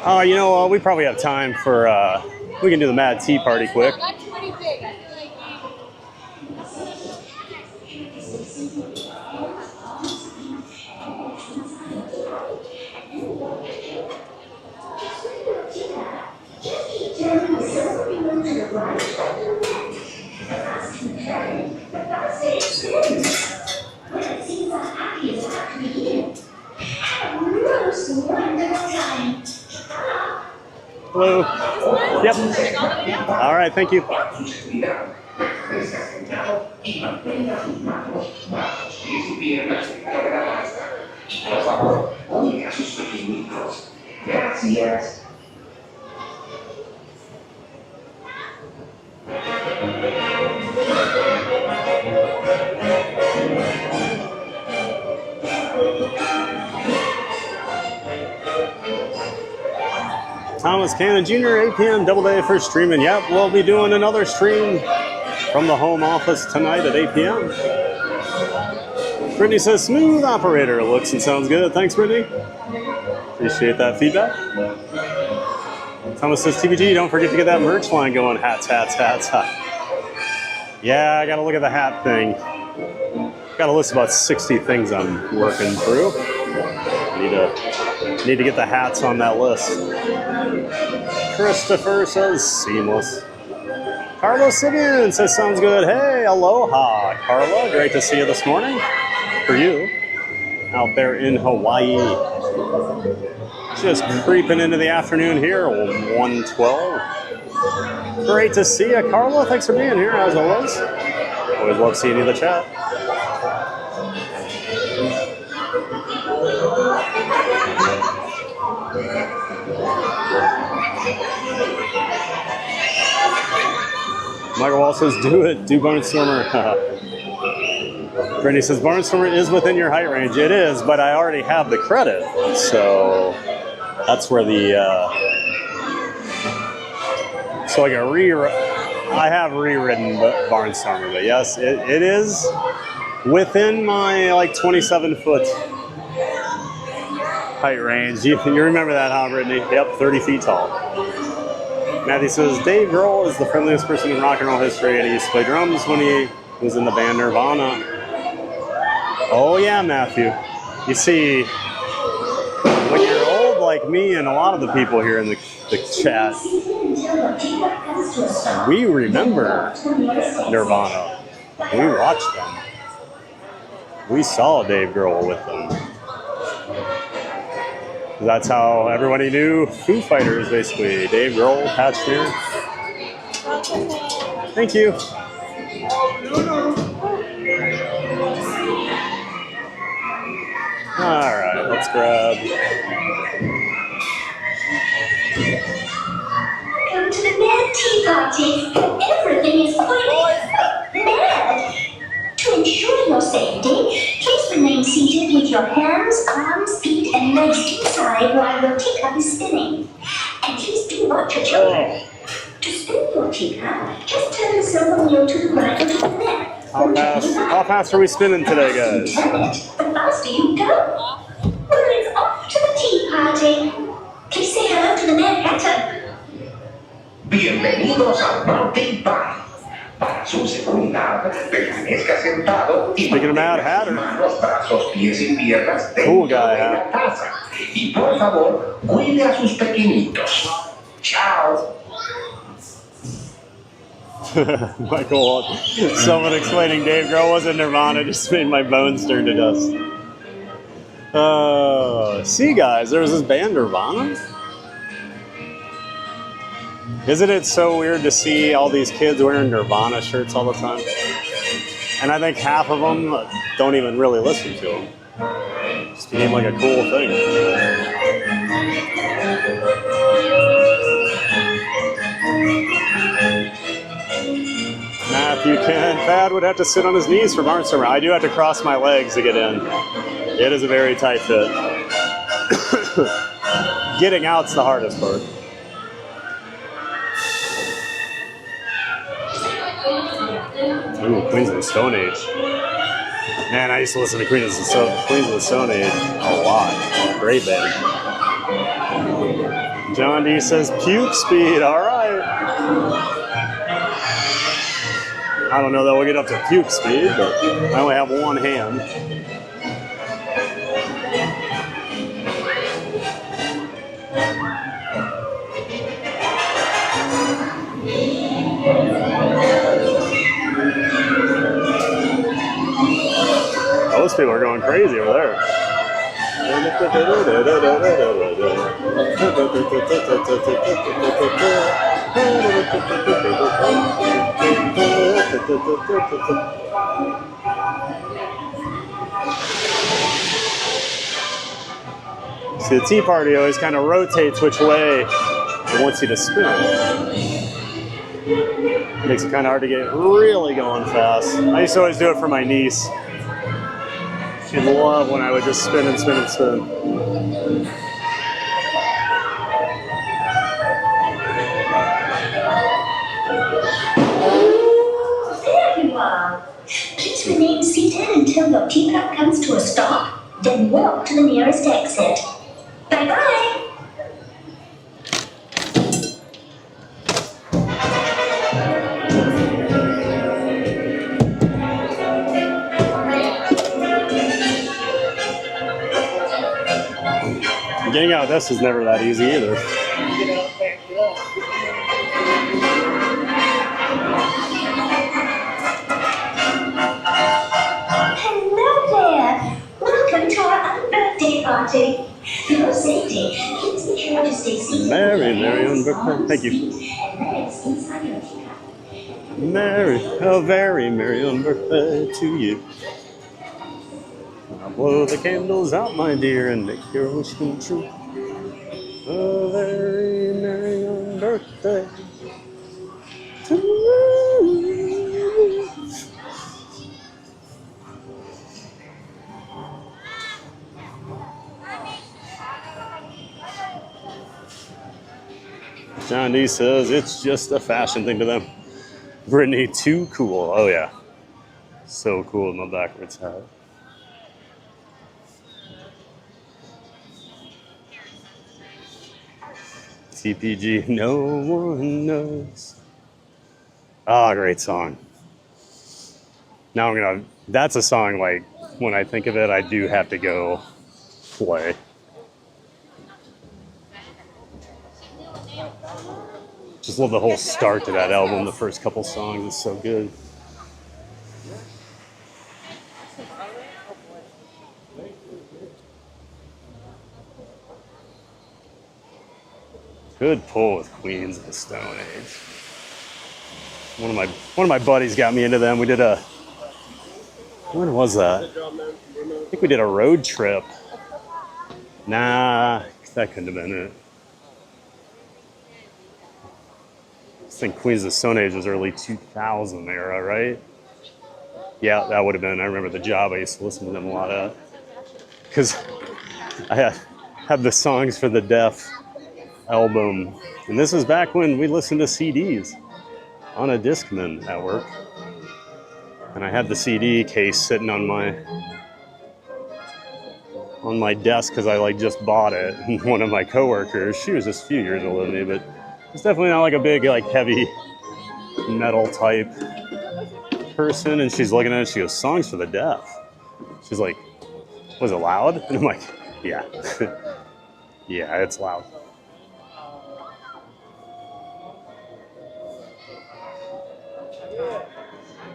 Oh, you know, we probably have time for, we can do the Mad Tea Party quick. That's pretty big. I feel like Hello. Yep. All right, thank you. Thomas Cannon Jr., 8 p.m. double day for streaming. Yep, we'll be doing another stream from the home office tonight at 8 p.m. Brittany says, smooth operator. Looks and sounds good. Thanks, Brittany. Appreciate that feedback. Thomas says, TVG, don't forget to get that merch line going. Hats, hats, hats. Yeah, I got to look at the hat thing. Got a list of about 60 things I'm working through. Need to get the hats on that list. Christopher says seamless. Carlos Simeon says sounds good. Hey, aloha, Carla. Great to see you this morning. For you, out there in Hawaii. Just creeping into the afternoon here, 1:12. Great to see you, Carla. Thanks for being here, as always. Always love seeing you in the chat. Michael Walt says, do it. Do Barnstormer. Brittany says, Barnstormer is within your height range. It is, but I already have the credit. So that's where the... so like I have rewritten Barnstormer, but yes, it is within my like 27-foot height range. You remember that, huh, Brittany? Yep, 30 feet tall. Matthew says, Dave Grohl is the friendliest person in rock and roll history, and he used to play drums when he was in the band Nirvana. Oh yeah, Matthew. You see, when you're old like me and a lot of the people here in the chat, we remember Nirvana. We watched them. We saw Dave Grohl with them. That's how everybody knew Foo Fighters, basically. Dave Grohl, Pat Smear. Thank you. All right, let's grab a tea party where everything is fully mad. To ensure your safety, please remain seated with your hands, arms, feet, and legs inside while your teacup is spinning. And please do watch your children. To spin your teacup, just turn the silver wheel to the right or to the left. How fast are we spinning today, guys? Turn it, the faster you go. Well, it's off to the tea party. Please say hello to the Manhattan. Bienvenidos al Mountain Party. Para su seguridad, permanezca sentado y Speaking of Mad Hatter, manos, brazos, pies y piernas cool dentro guy, de la casa. Y por favor, cuide a sus pequeñitos. Chao. Michael Walt. Someone explaining Dave Grohl wasn't Nirvana just made my bones turn to dust. See, guys, there was this band Nirvana. Isn't it so weird to see all these kids wearing Nirvana shirts all the time? And I think half of them don't even really listen to them. It just became like a cool thing. Matthew Kent, Thad would have to sit on his knees for Martin Summer. I do have to cross my legs to get in. It is a very tight fit. Getting out's the hardest part. Ooh, Queens of the Stone Age. Man, I used to listen to Queens of the Stone Age a lot. Great band. John D says puke speed. All right. I don't know that we'll get up to puke speed, but I only have one hand. Those people are going crazy over there. See, the tea party always kind of rotates which way it wants you to spin. Makes it kind of hard to get really going fast. I used to always do it for my niece. She'd love when I would just spin and spin and spin. There you are. Please remain seated until your teacup comes to a stop, then walk to the nearest exit. Bye-bye. Getting out of this is never that easy either. Hello there. Welcome to our birthday party. For your safety, please be sure to stay seated. Mary on birthday. Thank you. Mary, a very merry on birthday to you. I'll blow the candles out, my dear, and make your wish come true. A very merry on birthday to you. John D says it's just a fashion thing to them. Brittany, too cool. Oh yeah, so cool in the backwards hat. TPG, no one knows. Ah, great song. Now that's a song like, when I think of it, I do have to go play. Just love the whole start to that album. The first couple songs is so good. Good pull with Queens of the Stone Age. One of my buddies got me into them. We did a, when was that? I think we did a road trip. Nah, that couldn't have been it. think Queens of the Stone Age was early 2000 era, right? Yeah, that would have been. I remember The Job. I used to listen to them a lot of, because I had the Songs for the Deaf album, and this was back when we listened to CDs on a Discman at work, and I had the CD case sitting on my desk because I like just bought it. And one of my coworkers, she was just a few years older than me, but it's definitely not like a big like heavy metal type person, and she's looking at it, she goes, Songs for the Deaf. She's like, was it loud? And I'm like, yeah. Yeah, it's loud.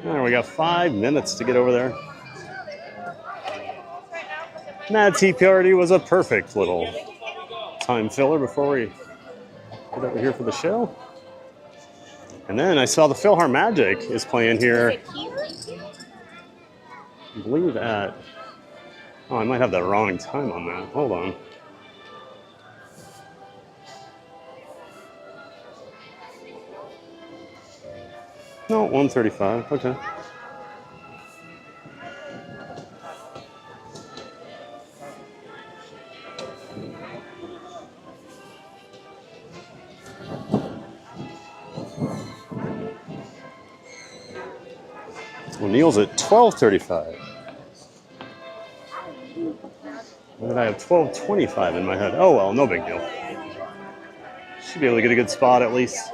All right, we got 5 minutes to get over there. Mad Tea Party was a perfect little time filler before we get over here for the show. And then I saw the PhilharMagic is playing here. I believe at... Oh, I might have the wrong time on that. Hold on. No, 1:35. Okay. Well, Neil's at 12:35. And then I have 12:25 in my head. Oh well, no big deal. Should be able to get a good spot at least.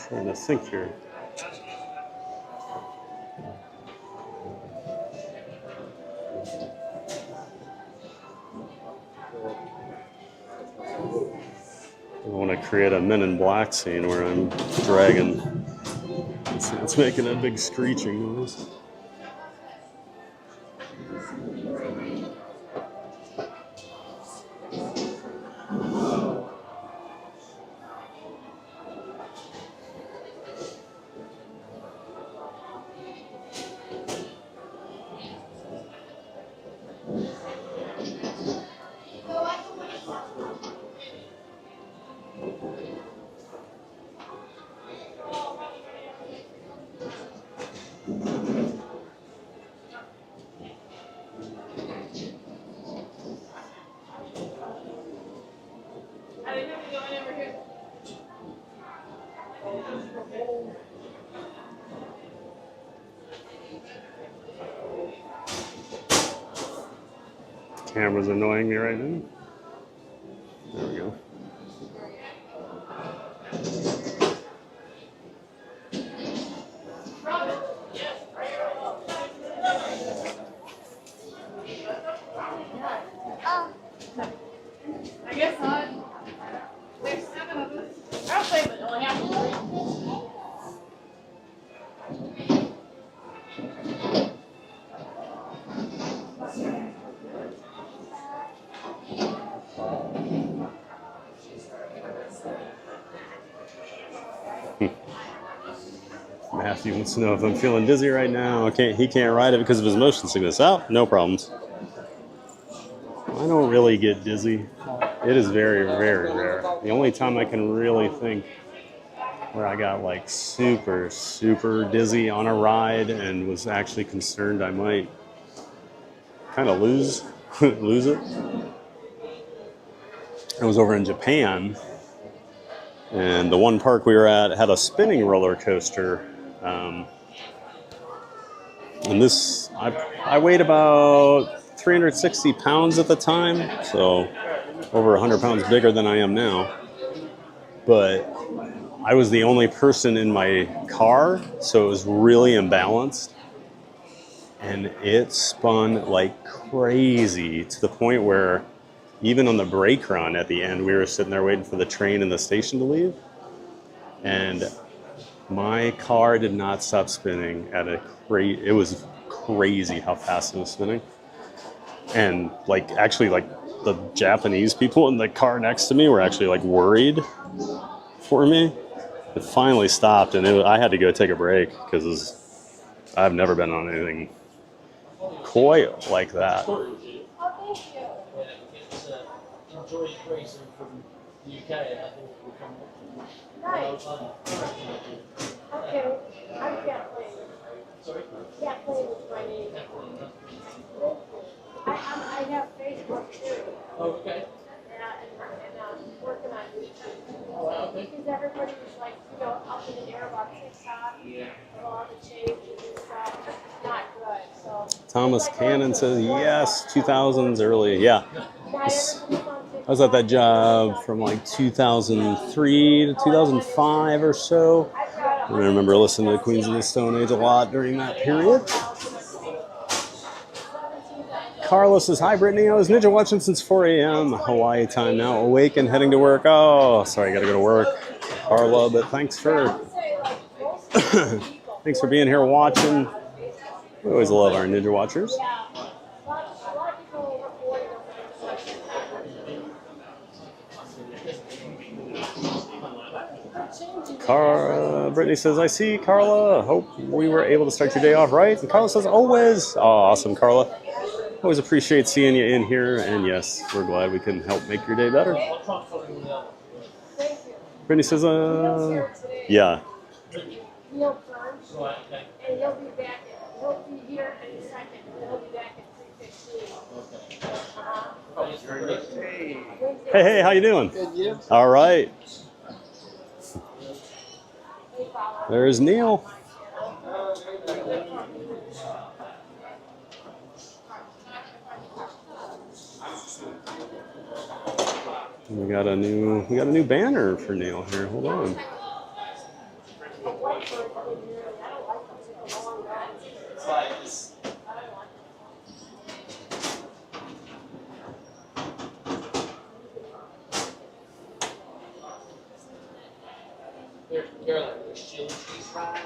Trying to think here. I want to create a Men in Black scene where I'm dragging. It's making a big screeching noise. Camera's annoying me right now. There we go. I guess not. There's 7 of us. I'll say but only have 3. Matthew wants to know if I'm feeling dizzy right now. He can't ride it because of his motion sickness. Oh, no problems. I don't really get dizzy. It is very, very rare. The only time I can really think where I got like super, super dizzy on a ride and was actually concerned I might kind of lose it. I was over in Japan, and the one park we were at had a spinning roller coaster. And I weighed about 360 pounds at the time, so over 100 pounds bigger than I am now. But I was the only person in my car, so it was really imbalanced. And it spun like crazy to the point where even on the brake run at the end, we were sitting there waiting for the train and the station to leave. And my car did not stop spinning at a rate. It was crazy how fast it was spinning. And like, actually, like the Japanese people in the car next to me were actually like worried for me. It finally stopped, and I had to go take a break because I've never been on anything quite like that. Enjoy racing from the UK. I think will come. Nice. Okay, I'm Kathleen. Sorry? Kathleen is my name. I have Facebook too. Oh, okay. And I'm working on YouTube. Oh, wow, okay. Because everybody was like, you know, up in the air about TikTok. Yeah. And all the changes and stuff. It's not good. So Thomas Cannon says, yes, 2000s early. Yeah. I was at that job from like 2003 to 2005 or so. And I remember listening to Queens of the Stone Age a lot during that period. Carlos says, hi, Brittany. I was ninja watching since 4 a.m. Hawaii time now. Awake and heading to work. Oh, sorry, I got to go to work, Carla. But thanks for thanks for being here watching. We always love our ninja watchers. Brittany says, I see, Carla. Hope we were able to start your day off right. And Carla says, always. Oh, awesome, Carla. Always appreciate seeing you in here. And yes, we're glad we can help make your day better. Brittany says, yeah. He'll come, and he'll be back. He'll be here in a second. He'll be back at 3:15. Hey, how you doing? Good, you? All right. There's Neil. We got a new banner for Neil here. Hold on. They're like exchange fries.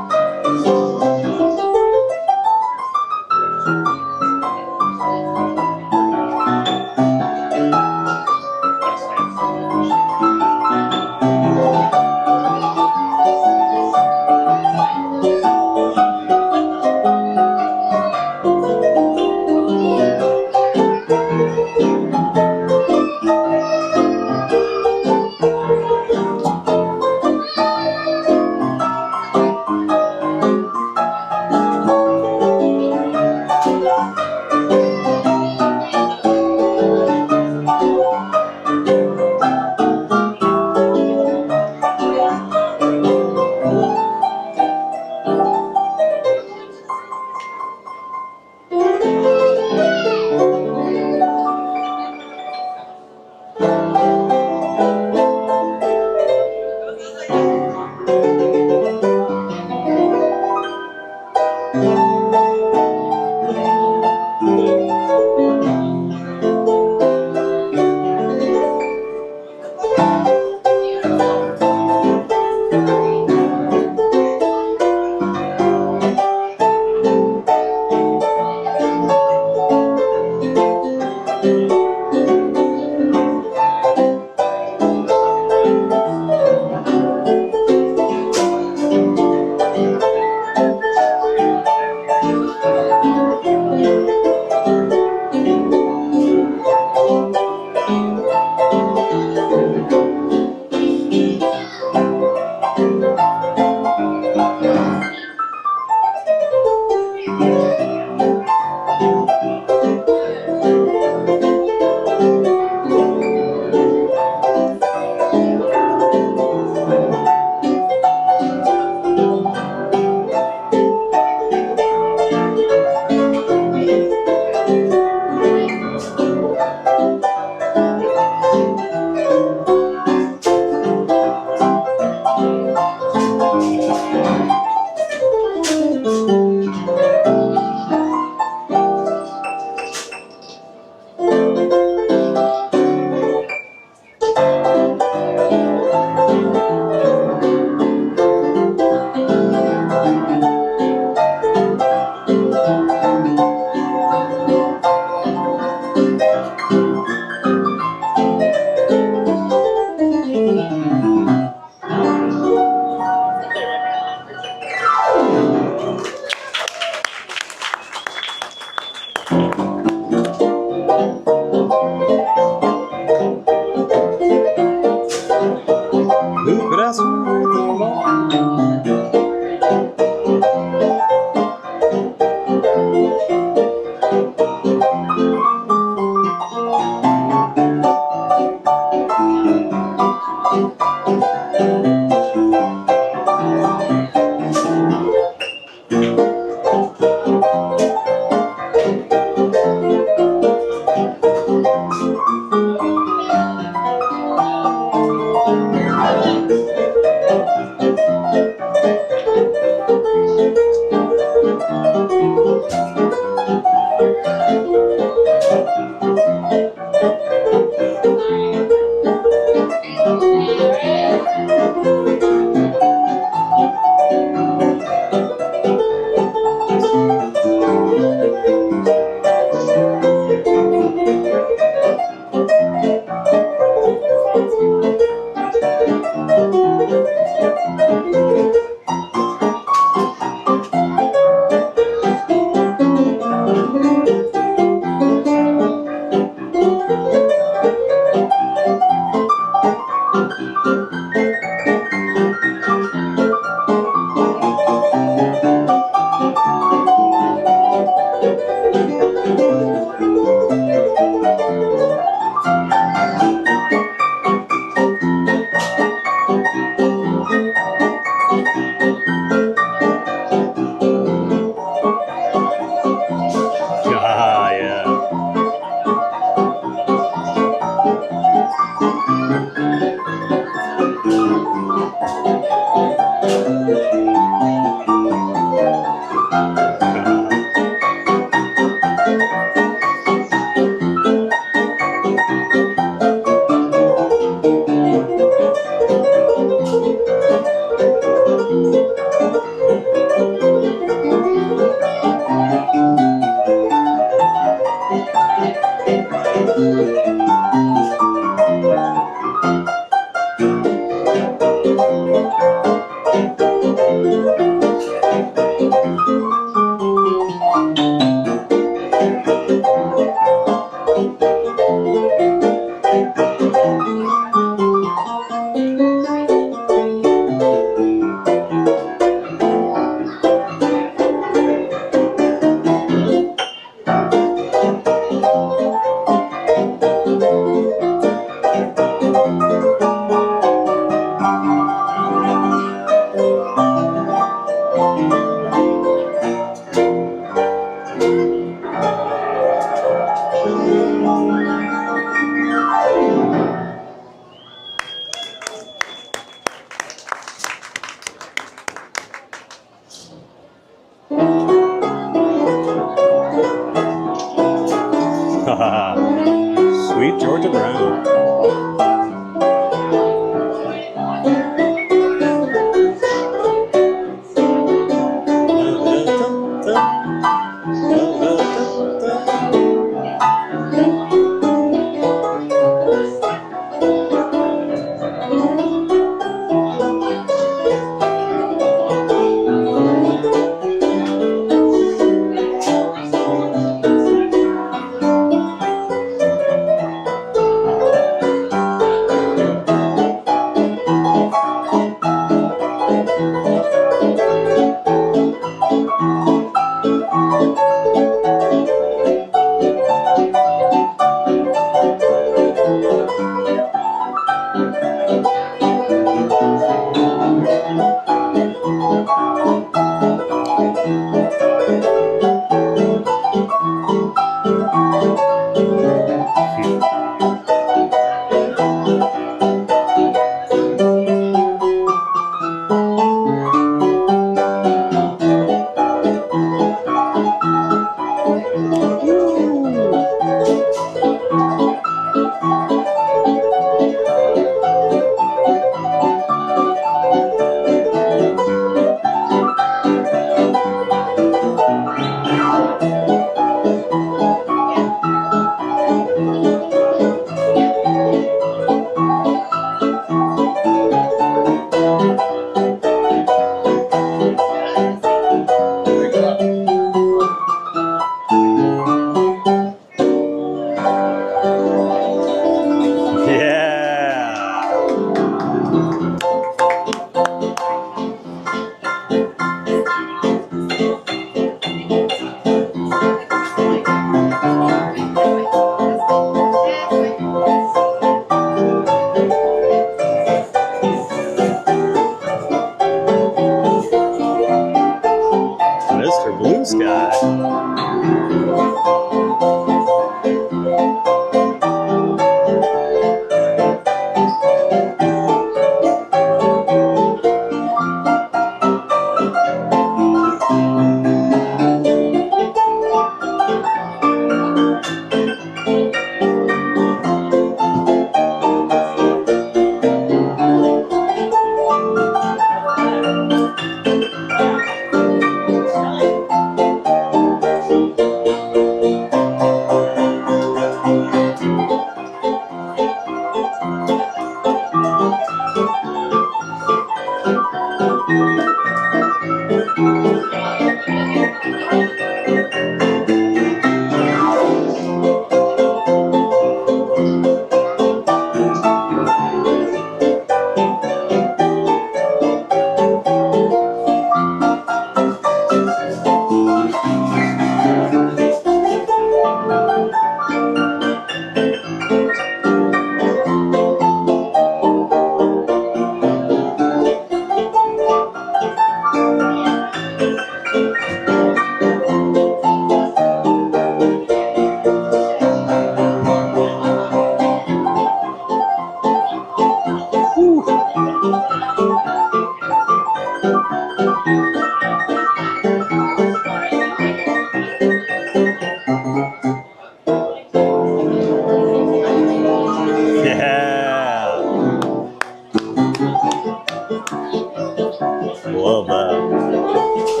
Love that.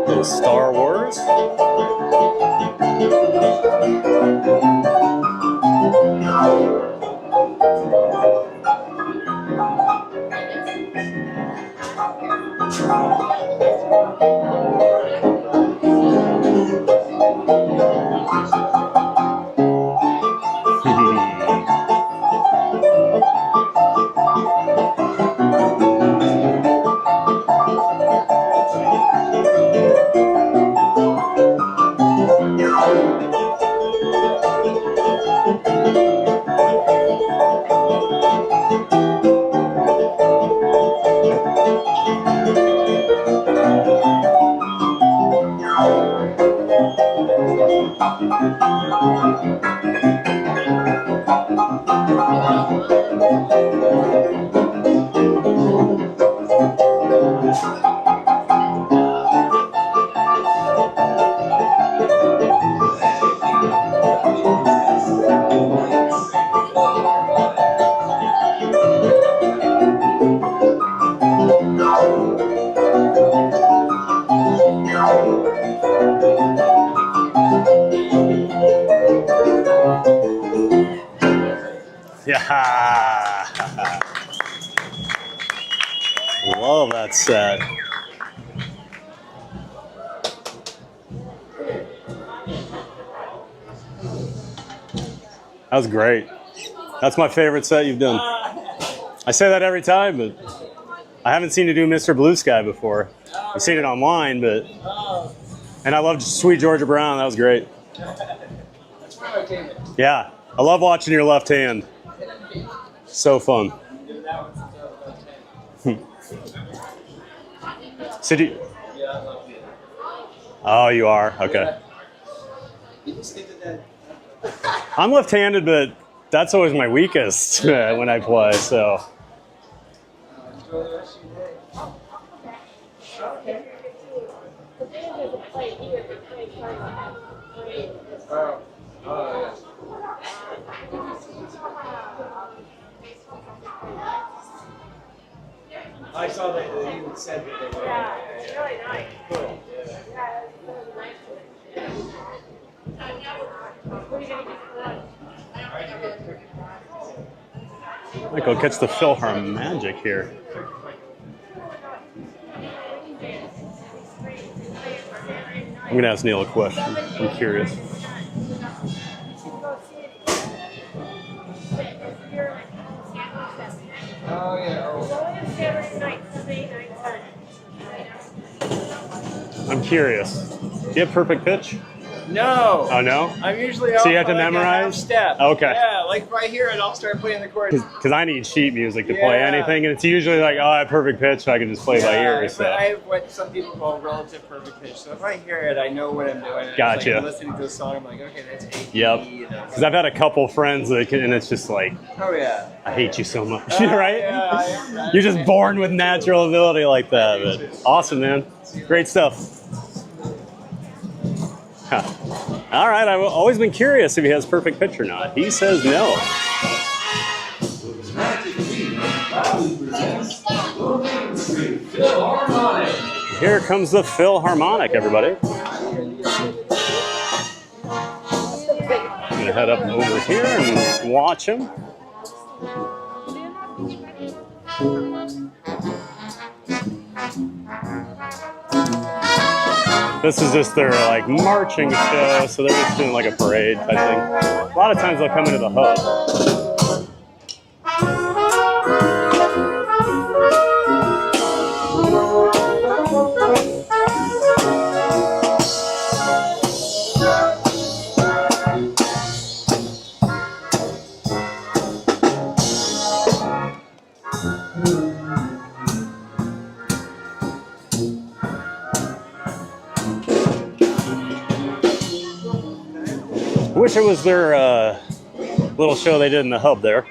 Little Star Wars. Yeah. Love that set. That was great. That's my favorite set you've done. I say that every time, but I haven't seen you do Mr. Blue Sky before. I've seen it online, but... And I loved Sweet Georgia Brown. That was great. That's where I came in. Yeah. I love watching your left hand. So fun. So do you... Oh, you are? Okay. I'm left-handed, but that's always my weakest when I play, so... I saw that you said that they were. Yeah, it's really nice. Cool. Yeah, it's really nice. What are you going to get for lunch? Might go catch the Philharmagic here. I'm going to ask Neil a question. I'm curious. Oh, yeah. I'm curious. Do you have perfect pitch? No. Oh, no? I'm usually off So you have to by like memorize? a half step. Okay. Yeah, like right here, and I'll start playing the chords. Because I need sheet music to play Yeah. anything, and it's usually like, oh, I have perfect pitch, so I can just play by ear. So. But I have what some people call relative perfect pitch. So if I hear it, I know what I'm doing. And Gotcha. It's like listening to the song, I'm like, okay, that's A. Yep. Because I've had a couple friends that can, and it's just like, Oh yeah. I hate you so much, right? Yeah, I am that. You're just born with natural ability like that. But awesome, man. Great stuff. All right, I've always been curious if he has perfect pitch or not. He says no. Here comes the Philharmonic, everybody. I'm gonna head up over here and watch him. This is just their like marching show, so they're just doing like a parade type thing. A lot of times they'll come into the hub. Wish it was their little show they did in the hub there.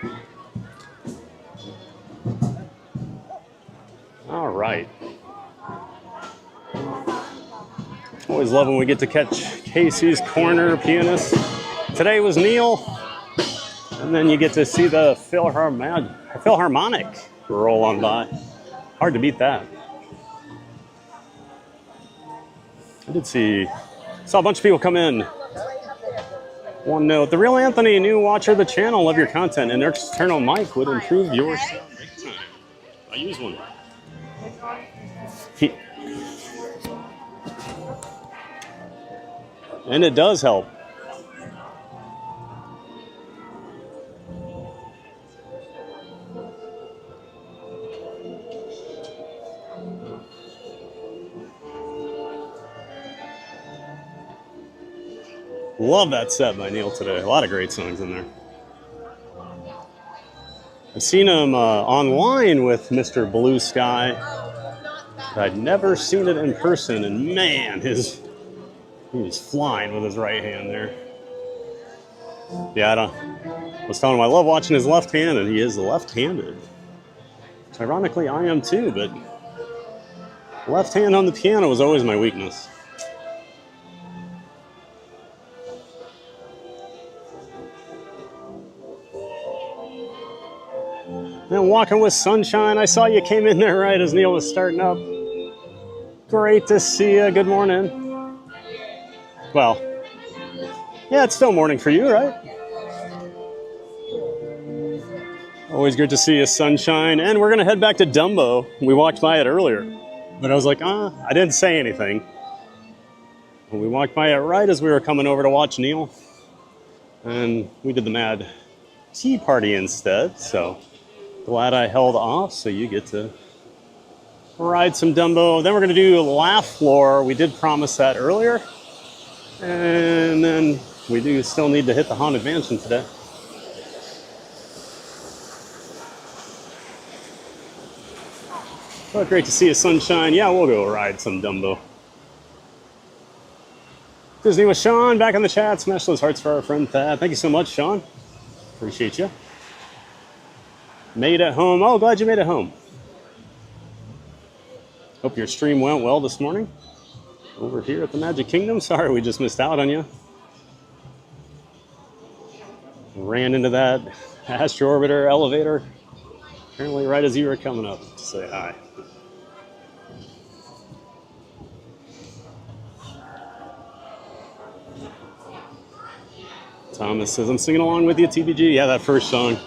All right. Always love when we get to catch Casey's corner pianist. Today was Neil. And then you get to see the Philharmonic roll on by. Hard to beat that. I saw a bunch of people come in. One note, the real Anthony, new watcher of the channel, love your content. An external mic would improve your sound big time. I use one. And it does help. Love that set by Neil today. A lot of great songs in there. I've seen him online with Mr. Blue Sky. I'd never seen it in person, and man, he was flying with his right hand there. Yeah, I was telling him I love watching his left hand, and he is left-handed. Which ironically, I am too, but left hand on the piano was always my weakness. And walking with sunshine, I saw you came in there right as Neil was starting up. Great to see you. Good morning. Well, yeah, it's still morning for you, right? Always good to see you, sunshine. And we're going to head back to Dumbo. We walked by it earlier, but I was like, I didn't say anything. We walked by it right as we were coming over to watch Neil. And we did the Mad Tea Party instead, so glad I held off, so you get to ride some Dumbo. Then we're going to do Laugh Floor. We did promise that earlier. And then we do still need to hit the Haunted Mansion today. Well, great to see you, sunshine. Yeah, we'll go ride some Dumbo. Disney with Sean back in the chat. Smash those hearts for our friend Thad. Thank you so much, Sean. Appreciate you. Made it home. Oh, glad you made it home. Hope your stream went well this morning. Over here at the Magic Kingdom. Sorry we just missed out on you. Ran into that Astro Orbiter elevator. Apparently right as you were coming up to say hi. Thomas says, I'm singing along with you, TBG. Yeah, that first song.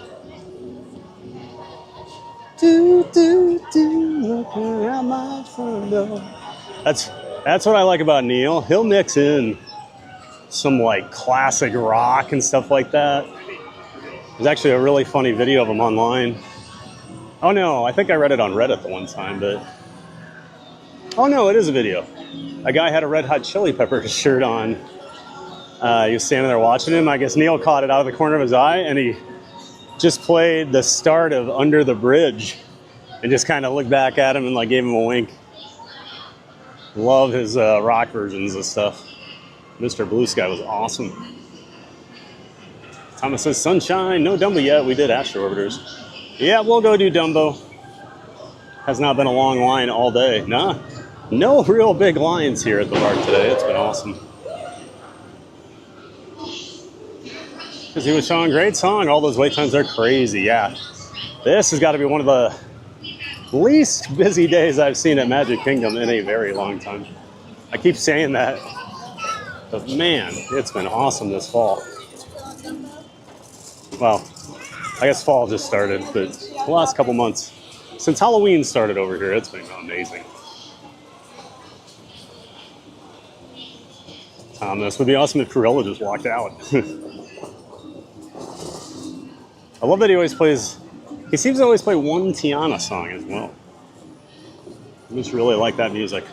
Do, do, do, looking at my front door. That's what I like about Neil. He'll mix in some like classic rock and stuff like that. There's actually a really funny video of him online. Oh no, I think I read it on Reddit the one time, but oh no, it is a video. A guy had a Red Hot Chili Peppers shirt on. He was standing there watching him. I guess Neil caught it out of the corner of his eye, and he just played the start of Under the Bridge and just kind of looked back at him and like gave him a wink. Love his rock versions of stuff. Mr. Blue Sky was awesome. Thomas says, sunshine, no Dumbo yet. We did Astro Orbiters. Yeah, we'll go do Dumbo. Has not been a long line all day. Nah, no real big lines here at the park today. It's been awesome. Because he was showing great song. All those wait times are crazy. Yeah. This has got to be one of the least busy days I've seen at Magic Kingdom in a very long time. I keep saying that. But man, it's been awesome this fall. Well, I guess fall just started, but the last couple months, since Halloween started over here, it's been amazing. This would be awesome if Cruella just walked out. I love that he always plays, he seems to always play one Tiana song as well. I just really like that music.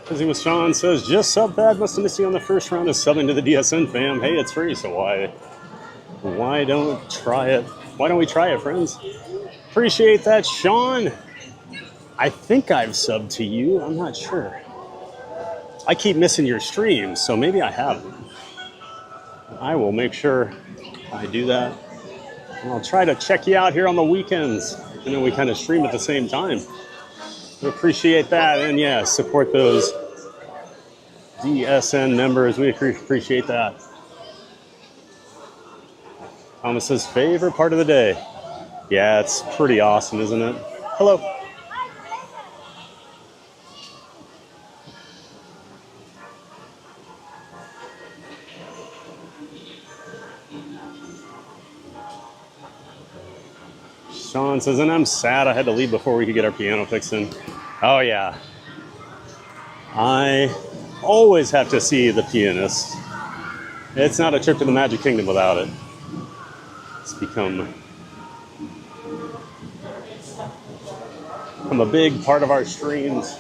Because he was Sean says, just sub bad, must have missed you on the first round of subbing to the DSN fam. Hey, it's free, so why don't try it? Why don't we try it, friends? Appreciate that, Sean. I think I've subbed to you. I'm not sure. I keep missing your streams, so maybe I haven't. I will make sure I do that. And I'll try to check you out here on the weekends. And then we kind of stream at the same time. We appreciate that. And yeah, support those DSN members. We appreciate that. Thomas says, favorite part of the day. Yeah, it's pretty awesome, isn't it? Hello. Sean says, and I'm sad I had to leave before we could get our piano fixed in. Oh, yeah. I always have to see the pianist. It's not a trip to the Magic Kingdom without it. It's become a big part of our streams.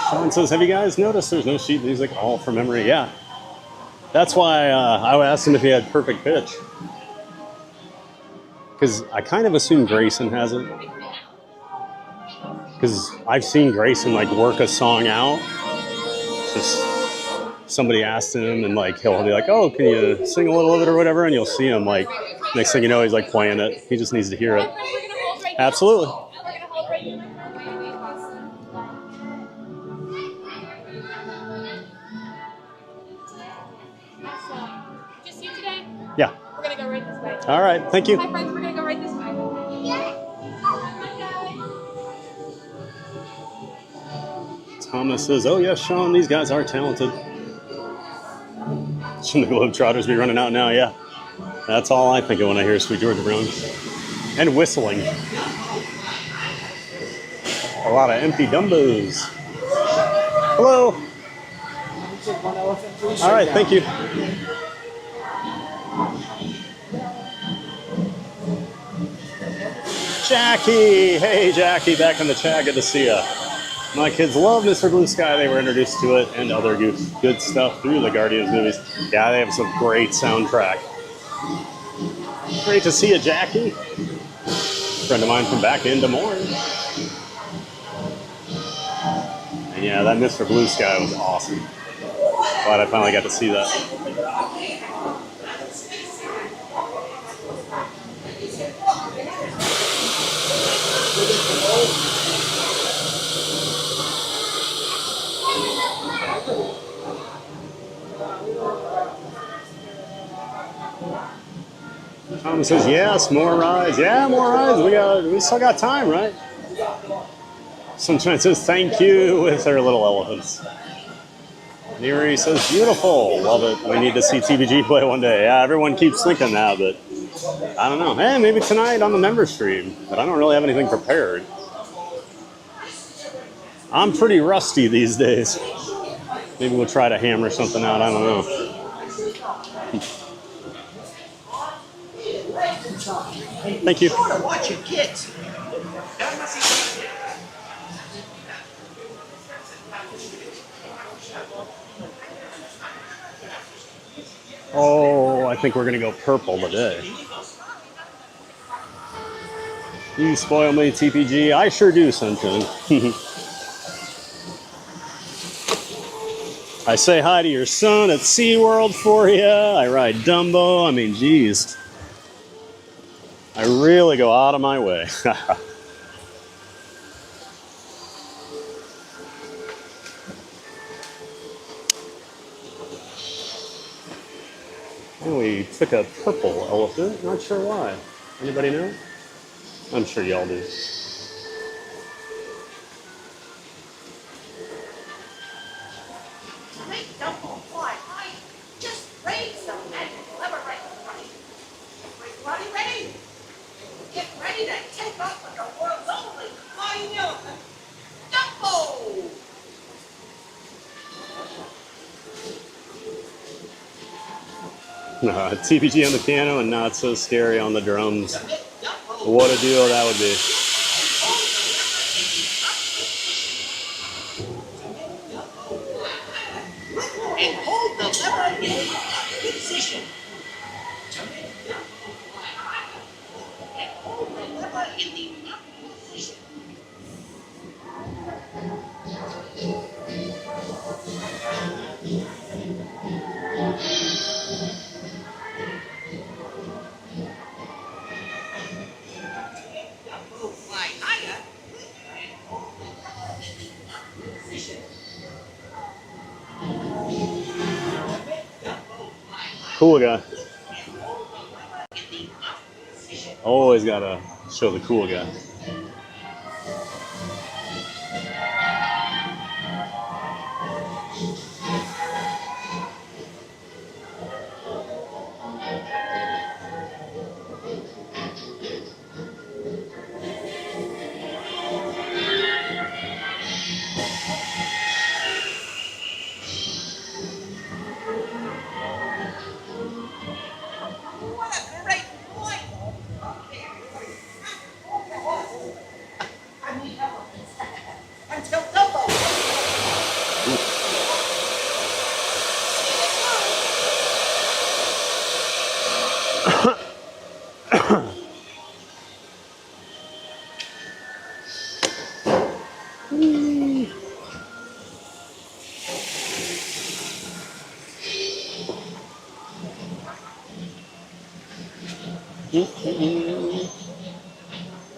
Sean says, have you guys noticed there's no sheet music, all from memory? Yeah. That's why I asked him if he had perfect pitch. Because I kind of assume Grayson has it. Because I've seen Grayson like work a song out. Just somebody asked him and like he'll be like, oh, can you sing a little of it or whatever? And you'll see him like, next thing you know, he's like playing it. He just needs to hear it. Absolutely. Yeah. We're gonna go right this way. All right. Thank you. Hi, friends. We're gonna go right this way. Thomas says, oh, yes, Sean, these guys are talented. Shouldn't the Globetrotters be running out now? Yeah. That's all I think of when I hear Sweet Georgia Brown. And whistling. A lot of empty Dumbos. Hello. All right. Thank you. Jackie! Hey, Jackie, back in the chat. Good to see ya. My kids love Mr. Blue Sky. They were introduced to it and other good stuff through the Guardians movies. Yeah, they have some great soundtrack. Great to see you, Jackie. Friend of mine from back in Des Moines. And yeah, that Mr. Blue Sky was awesome. Glad I finally got to see that. Tom says, yes, more rides. Yeah, more rides. We still got time, right? Sunshine says, thank you, with her little elephants. Neri says, beautiful. Love it. We need to see TBG play one day. Yeah, everyone keeps thinking that, but I don't know. Hey, maybe tonight on the member stream, but I don't really have anything prepared. I'm pretty rusty these days. Maybe we'll try to hammer something out. I don't know. Thank you. Watch your kids. Oh, I think we're going to go purple today. You spoil me, TPG. I sure do, Sunshine. I say hi to your son at SeaWorld for you. I ride Dumbo. I mean, geez. I really go out of my way. And we took a purple elephant, not sure why. Anybody know? I'm sure y'all do. Just raise some magical ever right. Everybody ready? Get ready to take off with the world's only flying elephant, Dumbo! TPG on the piano and Not So Scary on the drums. What a duo that would be. And hold the lever in position. And hold the lever in the up position. Fly higher. And hold the lever in the up position. Cool guy. Always gotta show the cool guy. Until Dumbo.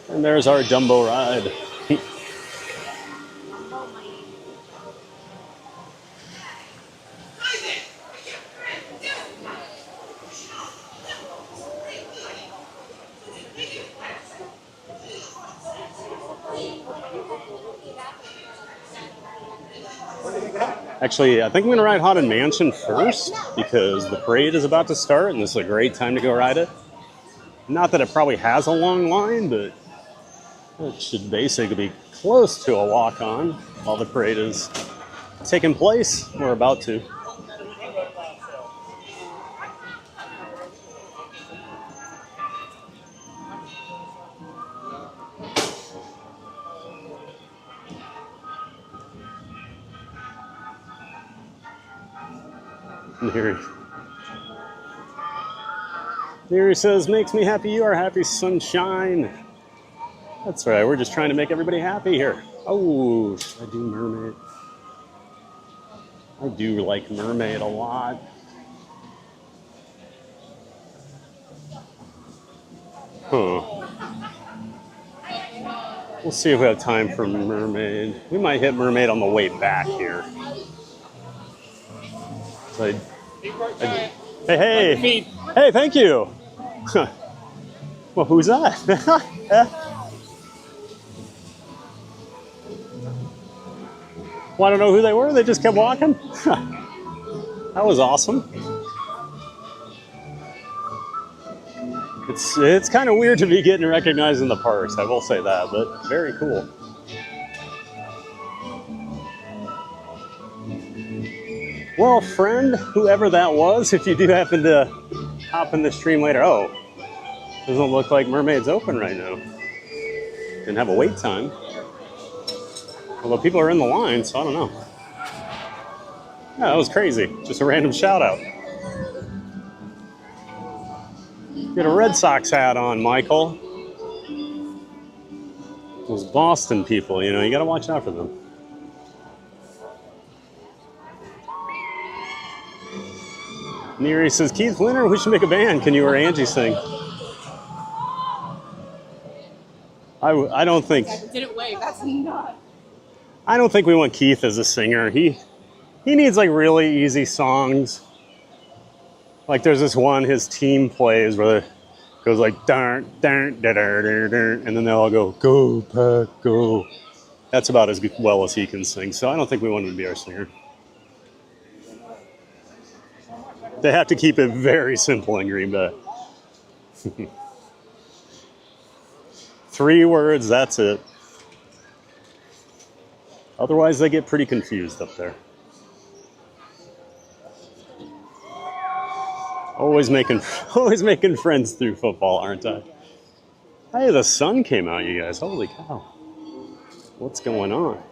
And there's our Dumbo ride. Actually, I think I'm going to ride Haunted Mansion first because the parade is about to start and this is a great time to go ride it. Not that it probably has a long line, but it should basically be close to a walk-on while the parade is taking place. We're about to. Here he says, makes me happy, you are happy, sunshine. That's right, we're just trying to make everybody happy here. Oh, should I do mermaid? I do like mermaid a lot. Huh. We'll see if we have time for mermaid. We might hit mermaid on the way back here. So hey, thank you. Well, who's that? Well, I don't know who they were. They just kept walking. That was awesome. It's kind of weird to be getting recognized in the parks. I will say that, but very cool. Well, friend, whoever that was, if you do happen to hop in the stream later, oh, doesn't look like Mermaid's open right now. Didn't have a wait time. Although people are in the line, so I don't know. Yeah, that was crazy. Just a random shout out. Get a Red Sox hat on, Michael. Those Boston people, you know, you gotta watch out for them. Neri says, Keith Winter, we should make a band. Can you or Angie sing? I don't think Didn't wave. That's not. I don't think we want Keith as a singer. He needs like really easy songs. Like there's this one his team plays where it goes like darn darn da da da da, and then they all go Pack go. That's about as well as he can sing. So I don't think we want him to be our singer. They have to keep it very simple in Green Bay. 3 words, that's it. Otherwise, they get pretty confused up there. Always making friends through football, aren't I? Hey, the sun came out, you guys. Holy cow. What's going on?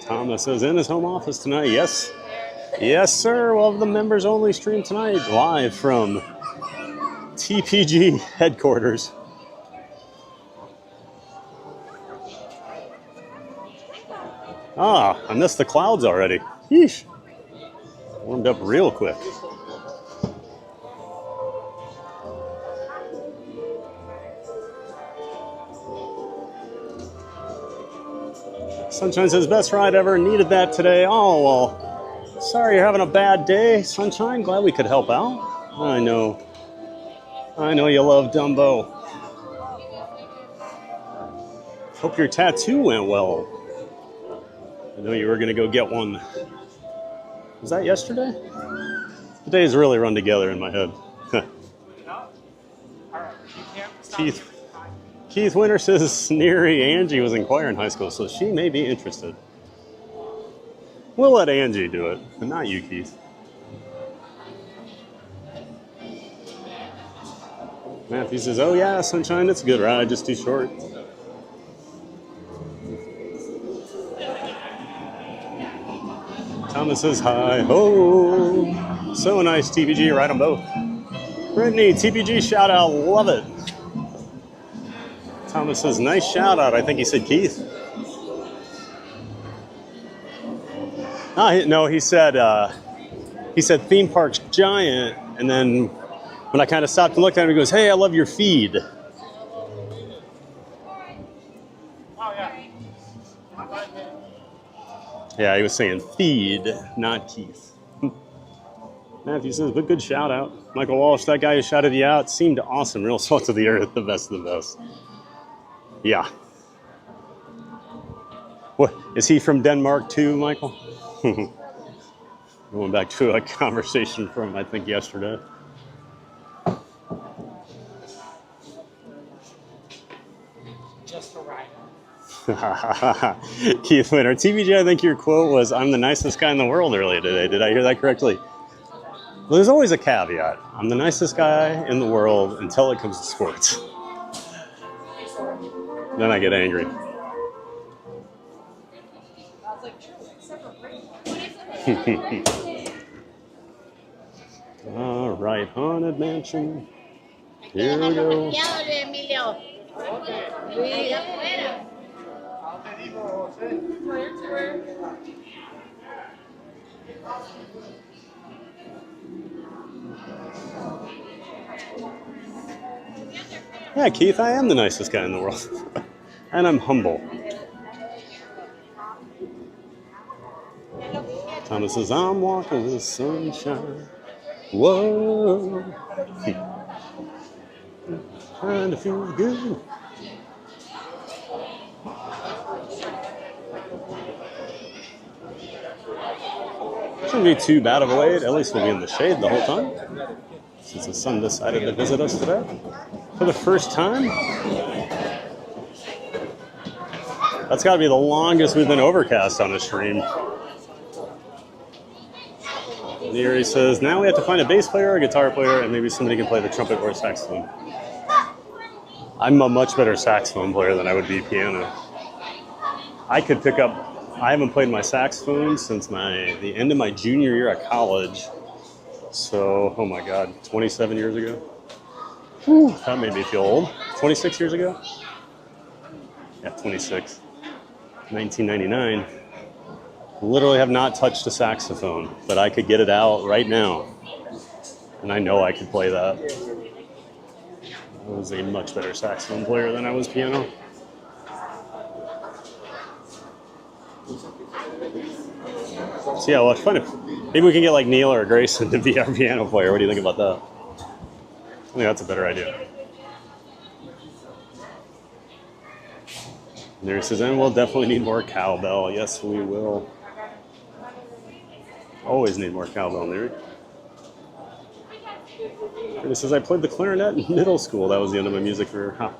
Thomas is in his home office tonight. Yes. Yes, sir. We'll have the members only stream tonight live from TPG headquarters. I missed the clouds already. Yeesh. Warmed up real quick. Sunshine says, best ride ever. Needed that today. Oh, well, sorry you're having a bad day, Sunshine. Glad we could help out. I know you love Dumbo. Hope your tattoo went well. I know you were going to go get one. Was that yesterday? The days really run together in my head. Keith Winter says Sneery Angie was in choir in high school, so she may be interested. We'll let Angie do it, but not you, Keith. Matthew says, oh yeah, Sunshine, it's a good ride, just too short. Thomas says, hi ho. So nice, TPG, ride them both. Brittany, TPG shout out, love it. Thomas says, nice shout out. I think he said Keith. No, he said theme park's giant. And then when I kind of stopped and looked at him, he goes, hey, I love your feed. Yeah, he was saying feed, not Keith. Matthew says, but good shout out. Michael Walsh, that guy who shouted you out seemed awesome. Real salt of the earth, the best of the best. Yeah. What, is he from Denmark too, Michael? Going back to a conversation from, I think, yesterday. Just a ride. Keith Winter. TVJ, I think your quote was, I'm the nicest guy in the world earlier today. Did I hear that correctly? Well, there's always a caveat. I'm the nicest guy in the world until it comes to sports. Then I get angry. All right, Haunted Mansion. Here we go. Yeah, Keith, I am the nicest guy in the world. And I'm humble. Thomas says, I'm walking with sunshine. Whoa. Trying to feel good. Shouldn't be too bad of a wait. At least we'll be in the shade the whole time. Since the sun decided to visit us today. For the first time. That's got to be the longest we've been overcast on a stream. Neri says, now we have to find a bass player, a guitar player, and maybe somebody can play the trumpet or saxophone. I'm a much better saxophone player than I would be piano. I could pick up, I haven't played my saxophone since the end of my junior year at college. So, oh my God, 27 years ago. Whew, that made me feel old. 26 years ago. Yeah, 26. 1999. Literally have not touched a saxophone, but I could get it out right now. And I know I could play that. I was a much better saxophone player than I was piano. So yeah, well, it's fun. Maybe we can get like Neil or Grayson to be our piano player. What do you think about that? I think that's a better idea. Neri says, and we'll definitely need more cowbell. Yes, we will. Always need more cowbell, Neri. It says, I played the clarinet in middle school. That was the end of my music career. Huh.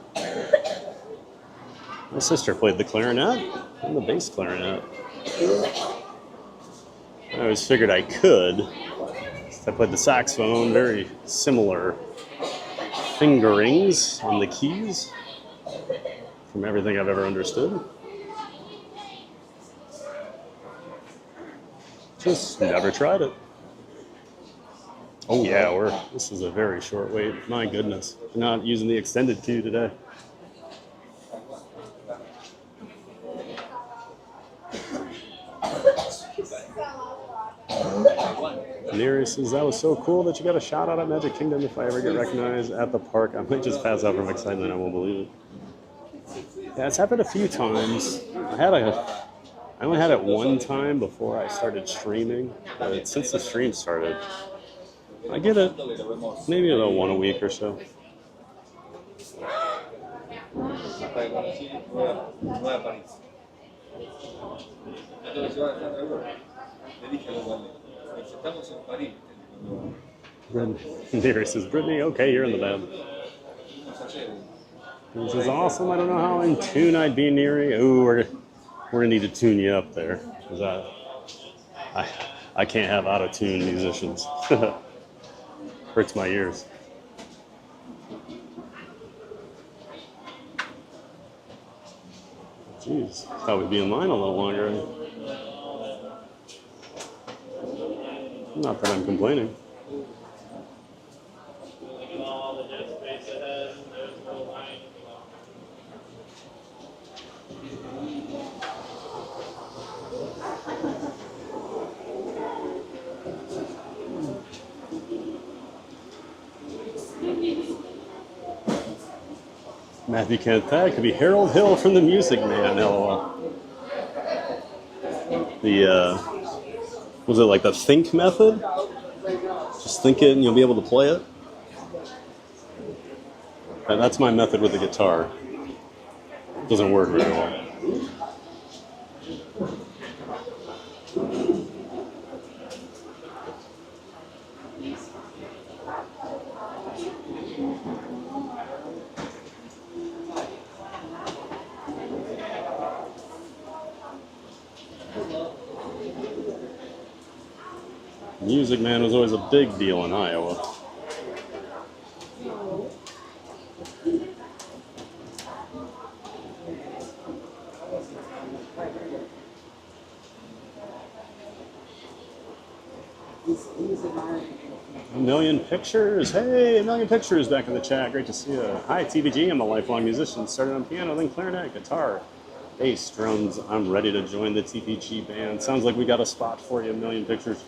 My sister played the clarinet and the bass clarinet. I always figured I could. I played the saxophone, very similar fingerings on the keys from everything I've ever understood. Just never tried it. Oh yeah, this is a very short wait. My goodness. We're not using the extended queue today. Neri says, that was so cool that you got a shout out at Magic Kingdom. If I ever get recognized at the park, I might just pass out from excitement. I won't believe it. Yeah, it's happened a few times. I only had it one time before I started streaming, but since the stream started, I get it maybe about one a week or so. Neri says, Brittany, okay, you're in the band. This is awesome. I don't know how in tune I'd be, Neri. Ooh, we're gonna need to tune you up there, because I can't have out of tune musicians. Hurts my ears. Jeez, thought we'd be in line a little longer. Not that I'm complaining. Matthew Kent, that could be Harold Hill from the Music Man, LOL. Was it like the think method? Just think it and you'll be able to play it? And that's my method with the guitar. It doesn't work very well. Music Man was always a big deal in Iowa. A million pictures. Hey, a million pictures back in the chat. Great to see you. Hi, TBG. I'm a lifelong musician. Started on piano, then clarinet, guitar, bass, drums. I'm ready to join the TPG band. Sounds like we got a spot for you, a million pictures.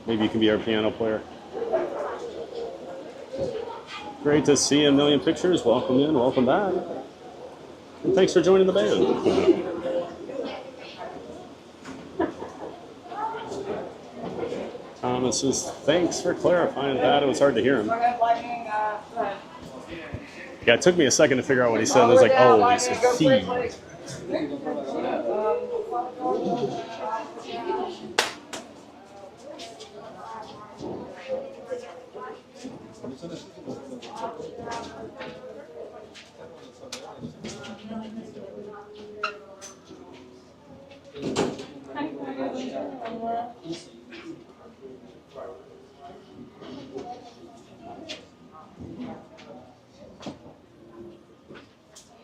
Maybe you can be our piano player. Great to see a million pictures. Welcome in, welcome back. And thanks for joining the band. Thomas says, thanks for clarifying that. It was hard to hear him. Yeah, it took me a second to figure out what he said. I was like, oh, he said feed.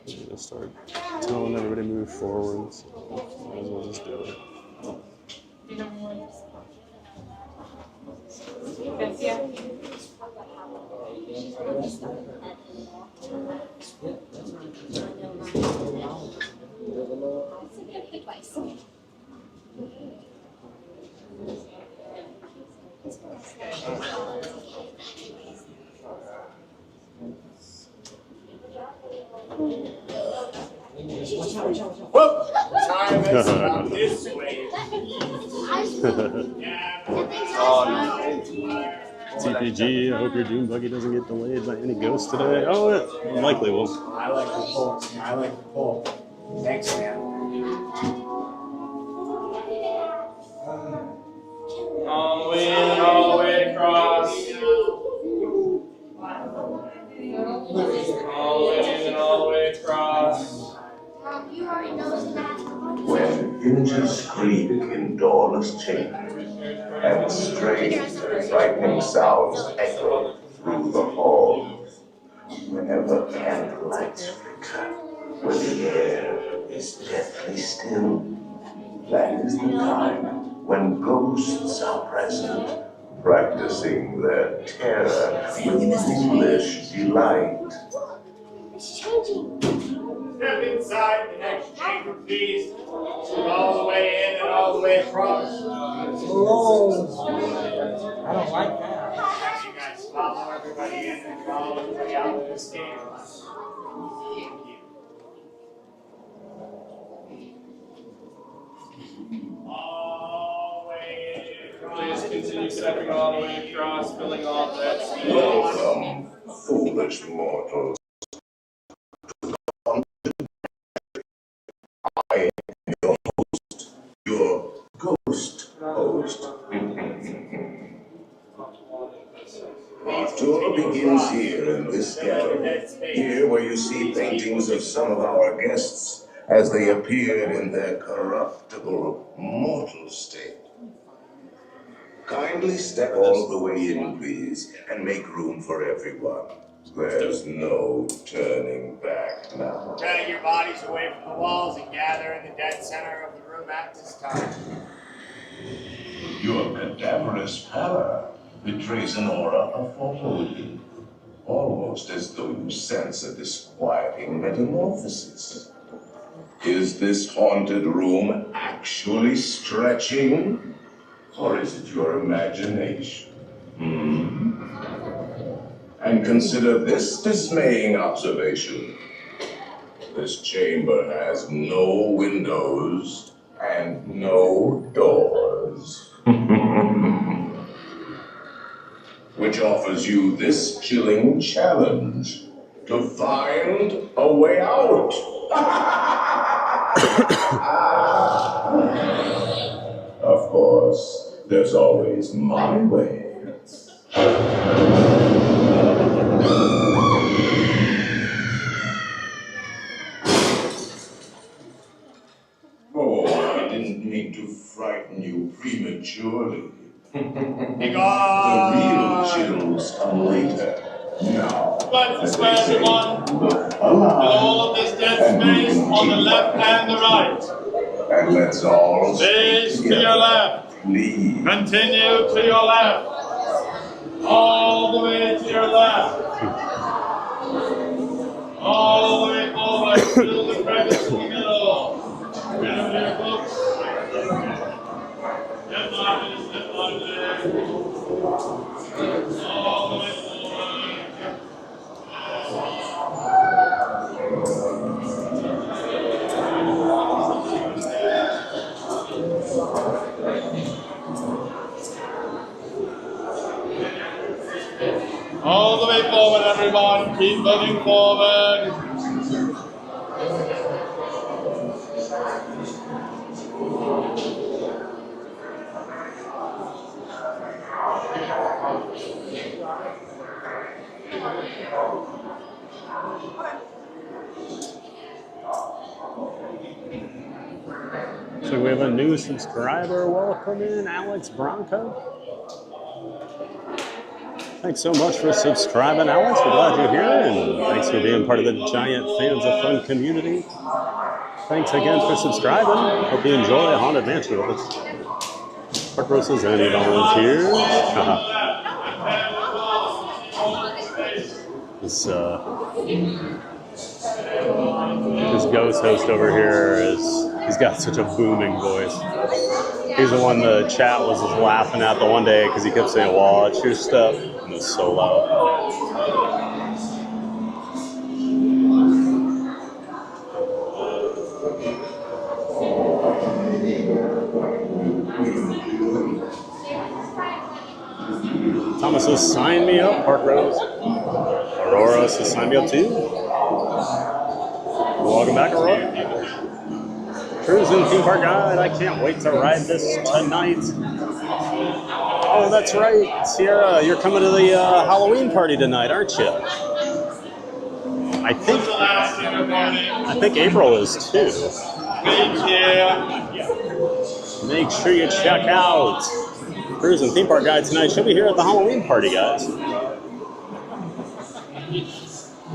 I'm gonna start telling everybody to move forward, so might as well just do it. device. Whoop! Time is up this way. TPG, I hope your Dune buggy doesn't get delayed by any ghosts today. Oh, it likely will. I like the pull. I like the pull. Thanks, man. All the way in and all the way across. All the way in and all the way across. You already know that. When images scream in doorless chambers, and strange, frightening sounds echo through the halls, whenever candlelights flicker, when the air is deathly still, that is the time when ghosts are present, practicing their terror with foolish delight. It's changing. Step inside the next chamber, please. All the way in and all the way across. Oh, I don't like that. As you guys follow everybody in and follow everybody out of this game. Thank you. All the way across. Please continue stepping all the way across, filling all that space. Welcome, foolish mortals. I am your host, your ghost host. Our tour begins here in this gallery, here where you see paintings of some of our guests as they appeared in their corruptible, mortal state. Kindly step all the way in, please, and make room for everyone. There's no turning back now. Drag your bodies away from the walls and gather in the dead center of the room at this time. Your cadaverous pallor betrays an aura of foreboding, almost as though you sense a disquieting metamorphosis. Is this haunted room actually stretching, or is it your imagination? And consider this dismaying observation. This chamber has no windows and no doors. Which offers you this chilling challenge to find a way out. Of course, there's always my way. Oh, I didn't mean to frighten you prematurely. The real chills come later. Now, Let's square everyone. All of this dead space on the left and the right. And let's all Face to your left. Please. Continue to your left. All the way to your left. All the way forward. Fill the crevice in the middle. Get over here, folks. Step on it, step on there. All the way forward. All the way forward, everyone. Keep moving forward. So we have a new subscriber. Welcome in, Alex Bronco. Thanks so much for subscribing, Alex. We're glad you're here, and thanks for being part of the giant Fans of Fun community. Thanks again for subscribing. Hope you enjoy Haunted Mansion with us. Park Roses, any volunteers? This ghost host over here is He's got such a booming voice. He's the one the chat was just laughing at the one day because he kept saying, watch your step. And it was so loud. Thomas says, sign me up, Park Rose. Aurora says, sign me up too. Welcome back, Aurora. Cruising Theme Park Guide. I can't wait to ride this tonight. Oh, that's right. Sierra, you're coming to the Halloween party tonight, aren't you? I think April is too. Make sure you check out Cruising Theme Park Guide tonight. She'll be here at the Halloween party, guys.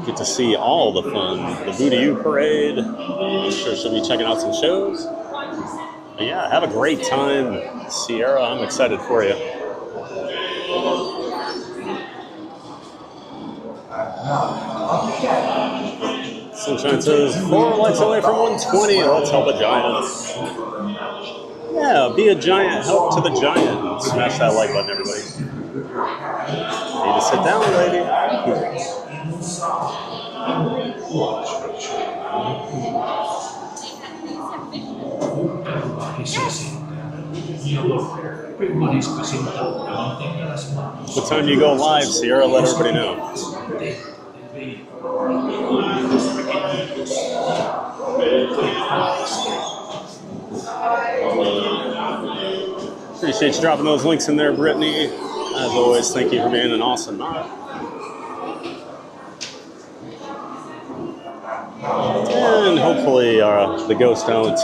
Get to see all the fun. The Boo-to-You parade. I'm sure she'll be checking out some shows. But yeah, have a great time, Sierra. I'm excited for you. Sunshine says, 4 lights away from 120. Let's help a giant. Yeah, be a giant. Help to the giant. Smash that like button, everybody. Need to sit down, lady. What time do you go live, Sierra? Let everybody know. Appreciate you dropping those links in there, Brittany. As always, thank you for being an awesome mod. And hopefully the ghosts don't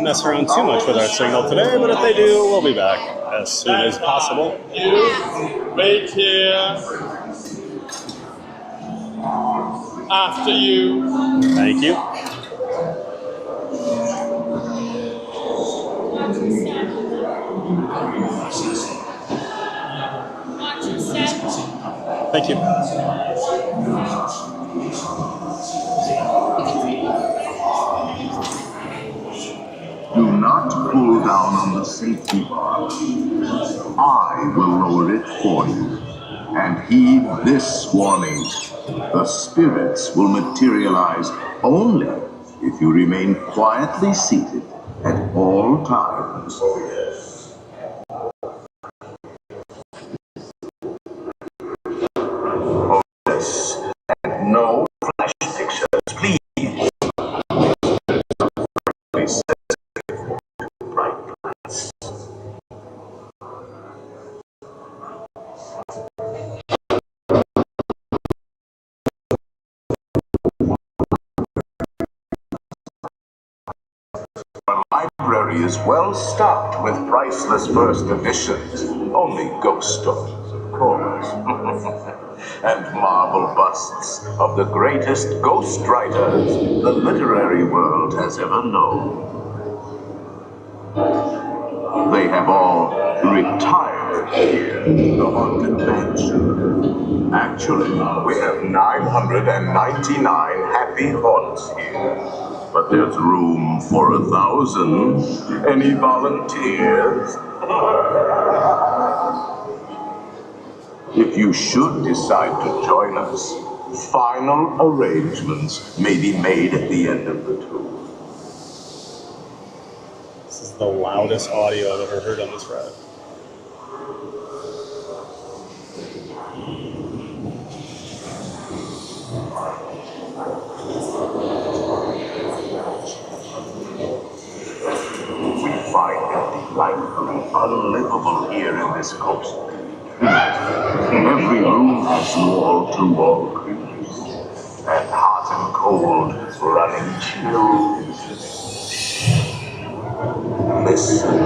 mess around too much with our signal today, but if they do, we'll be back as soon as possible. Wait here. After you. Thank you. Thank you. Do not pull down on the safety bar. I will lower it for you. And heed this warning. The spirits will materialize only if you remain quietly seated at all times. Oh, yes. And no flash pictures, please. Our library is well stocked with priceless first editions. Only ghost stories, of course. And marble busts of the greatest ghost writers the literary world has ever known. They have all retired here in the haunted mansion. Actually, we have 999 happy haunts here. But there's room for 1,000. Any volunteers? If you should decide to join us, final arrangements may be made at the end of the tour. This is the loudest audio I've ever heard on this ride. We find it delightfully unlivable here in this coast. Every room has wall-to-wall creaks, and hot and cold running chills. Listen.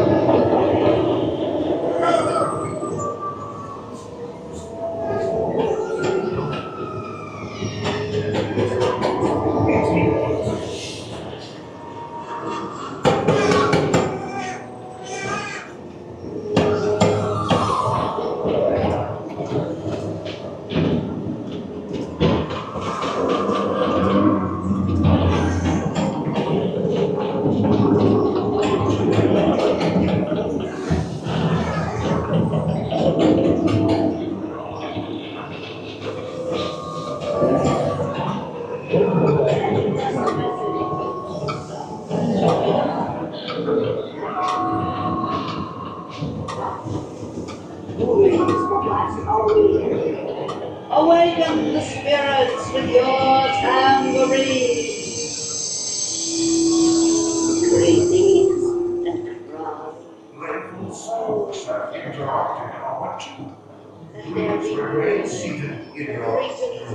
Awaken the spirits with your tambourine. Greetings and cry. And there be regions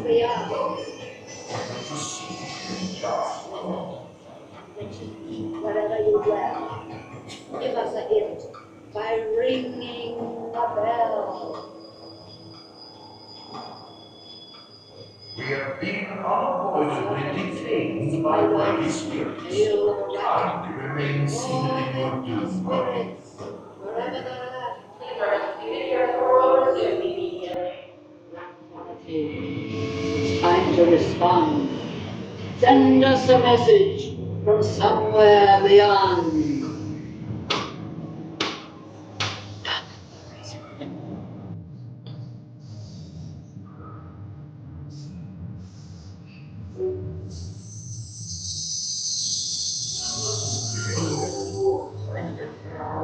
beyond. Wherever you dwell, give us a hint by ringing a bell. We have been unavoidably detained by mighty spirits. Kindly remain seated in your doom. Wherever they're at. It's time to respond. Send us a message from somewhere beyond.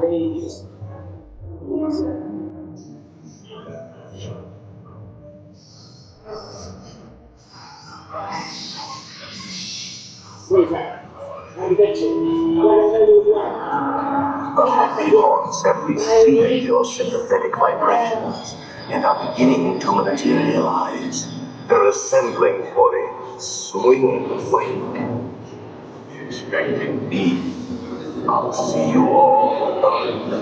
Please. The haunts have received your sympathetic vibrations and are beginning to materialize. They're assembling for a swing wake. Expecting me, I'll see you all under.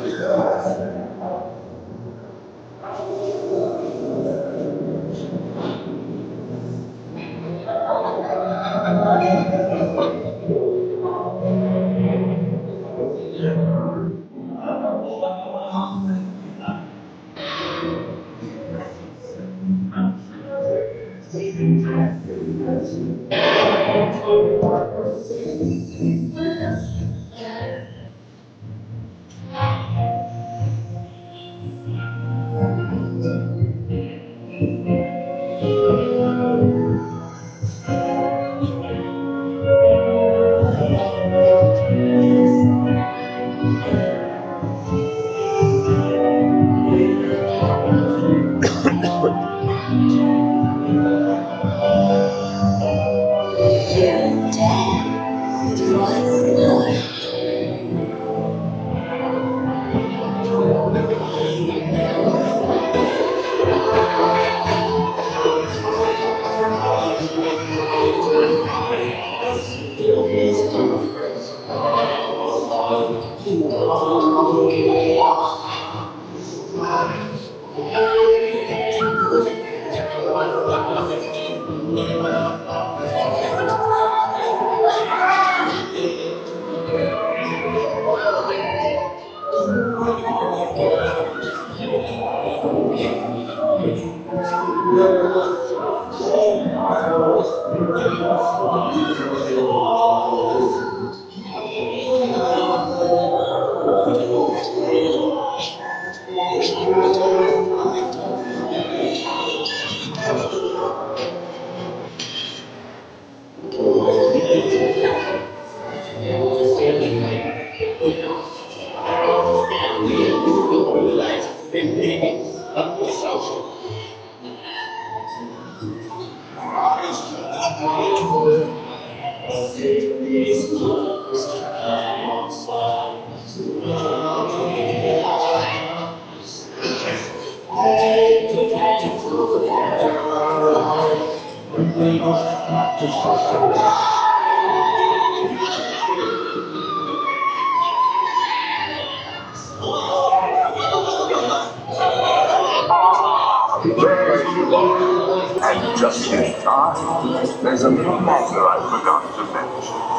There you are. And just in time, there's a little matter I forgot to mention.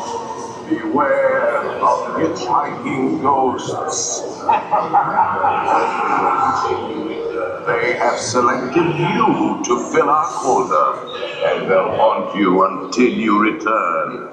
Beware of hitchhiking ghosts. They have selected you to fill our quota, and they'll haunt you until you return.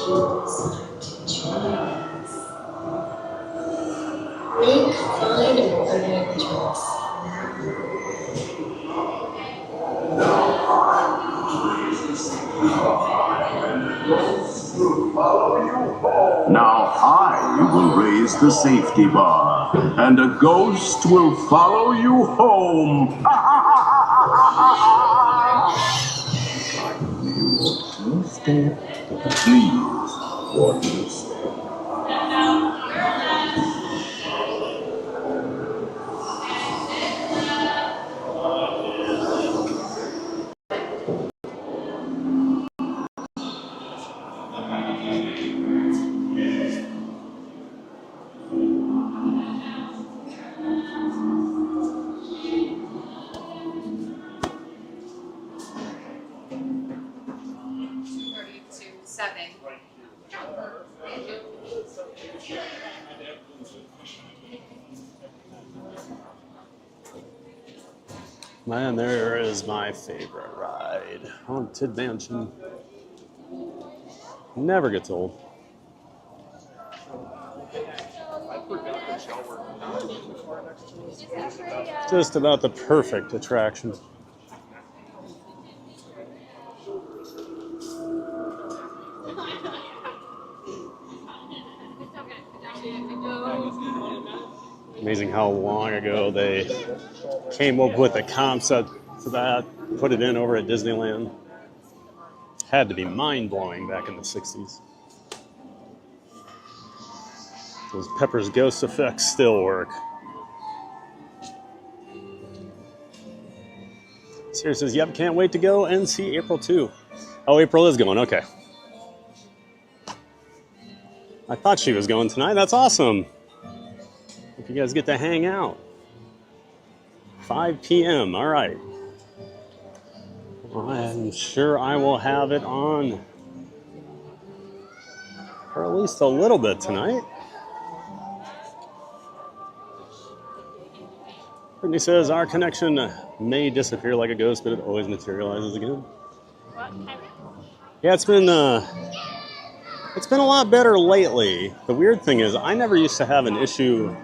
Make findable arrangements. Now I will raise the safety bar, and a ghost will follow you home. Please, watch. Man, there is my favorite ride. Haunted Mansion. Never gets old. Just about the perfect attraction. Amazing how long ago they came up with the concept for that, put it in over at Disneyland. Had to be mind-blowing back in the 60s. Those Pepper's Ghost effects still work. Sarah says, yep, can't wait to go and see April too. Oh, April is going, okay. I thought she was going tonight, that's awesome. Hope you guys get to hang out. 5 p.m., all right. I'm sure I will have it on for at least a little bit tonight. Brittany says, our connection may disappear like a ghost, but it always materializes again. Yeah, it's been a lot better lately. The weird thing is, I never used to have an issue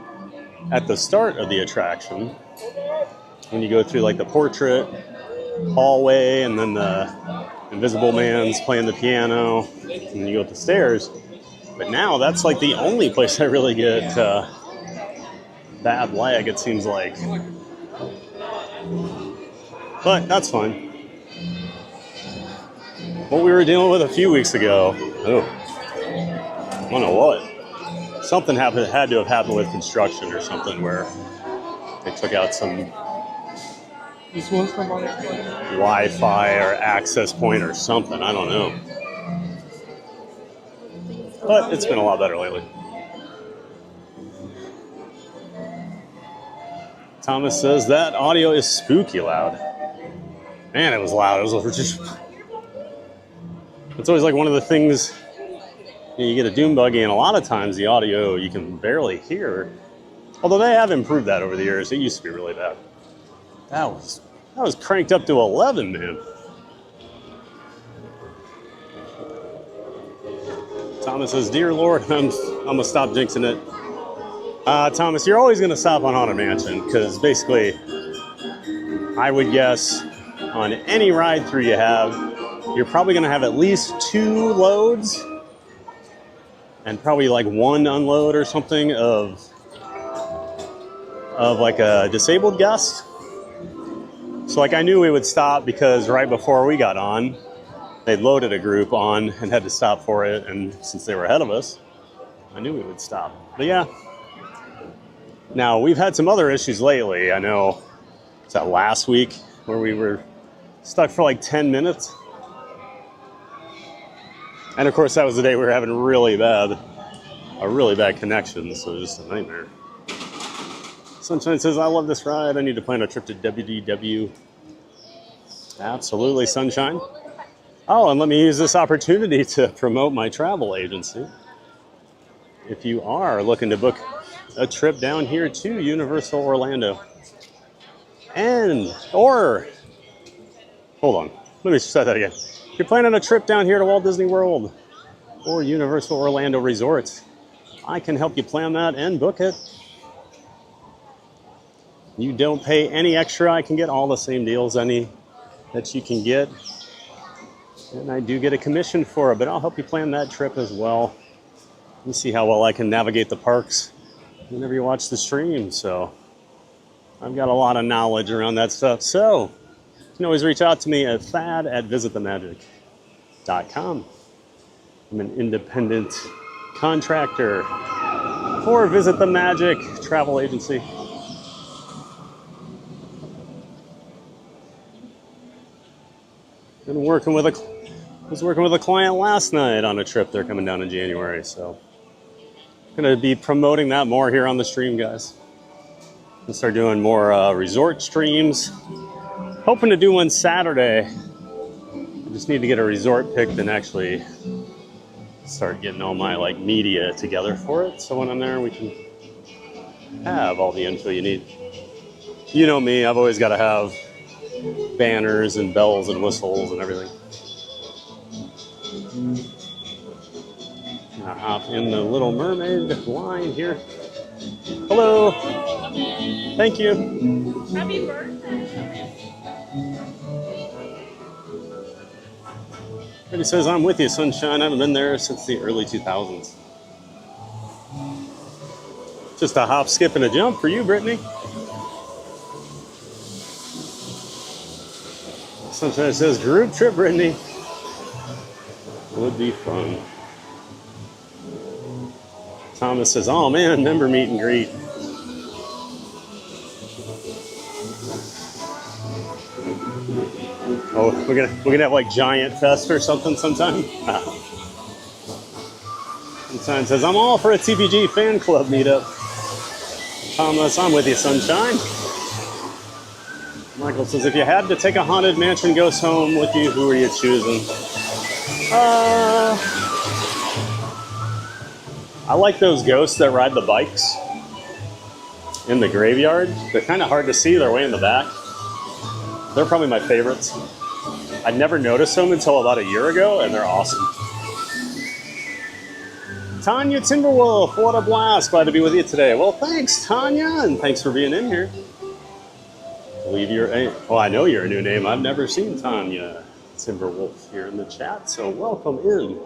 at the start of the attraction when you go through like the portrait hallway and then the Invisible Man's playing the piano and you go up the stairs. But now that's like the only place I really get bad lag, it seems like. But that's fine. What we were dealing with a few weeks ago, I don't know what. Something had to have happened with construction or something where they took out some Wi-Fi or access point or something. I don't know. But it's been a lot better lately. Thomas says that audio is spooky loud. Man, it was loud. It was just. It's always like one of the things. You get a doom buggy, and a lot of times the audio you can barely hear. Although they have improved that over the years. It used to be really bad. That was cranked up to 11, man. Thomas says, "Dear Lord, I'm gonna stop jinxing it." Thomas, you're always gonna stop on Haunted Mansion because basically, I would guess on any ride through you have, you're probably gonna have at least 2 loads. And probably like 1 unload or something of like a disabled guest. So like I knew we would stop because right before we got on, they loaded a group on and had to stop for it. And since they were ahead of us, I knew we would stop. But yeah. Now we've had some other issues lately. I know it's that last week where we were stuck for like 10 minutes. And of course, that was the day we were having a really bad connection, so it was just a nightmare. Sunshine says, I love this ride. I need to plan a trip to WDW. Absolutely, Sunshine. Oh, and let me use this opportunity to promote my travel agency. If you are looking to book a trip down here to Universal Orlando, hold on, let me say that again. If you're planning a trip down here to Walt Disney World, or Universal Orlando Resort, I can help you plan that and book it. You don't pay any extra. I can get all the same deals any that you can get. And I do get a commission for it, but I'll help you plan that trip as well. You see how well I can navigate the parks whenever you watch the stream. So I've got a lot of knowledge around that stuff. So you can always reach out to me at thad@visitthemagic.com. I'm an independent contractor for Visit the Magic travel agency. I was working with a client last night on a trip. They're coming down in January, so I'm going to be promoting that more here on the stream, guys. I'll start doing more resort streams. Hoping to do one Saturday. I just need to get a resort picked and actually start getting all my like media together for it. So when I'm there, we can have all the info you need. You know me, I've always got to have banners and bells and whistles and everything. I'll hop in the Little Mermaid line here. Hello. Thank you. Happy birthday. He says, I'm with you, sunshine. I haven't been there since the early 2000s. Just a hop, skip, and a jump for you, Brittany. Sunshine says, group trip, Brittany. Would be fun. Thomas says, oh man, member meet and greet. Oh, we're gonna have like Giant Fest or something sometime. Sunshine says, I'm all for a TPG fan club meetup. Thomas, I'm with you, sunshine. Michael says, if you had to take a haunted mansion ghost home with you, who are you choosing? I like those ghosts that ride the bikes in the graveyard. They're kind of hard to see. They're way in the back. They're probably my favorites. I'd never noticed them until about a year ago, and they're awesome. Tanya Timberwolf, what a blast. Glad to be with you today. Well, thanks, Tanya, and thanks for being in here. Leave your, oh, I know you're a new name. I've never seen Tanya Timberwolf here in the chat, so welcome in.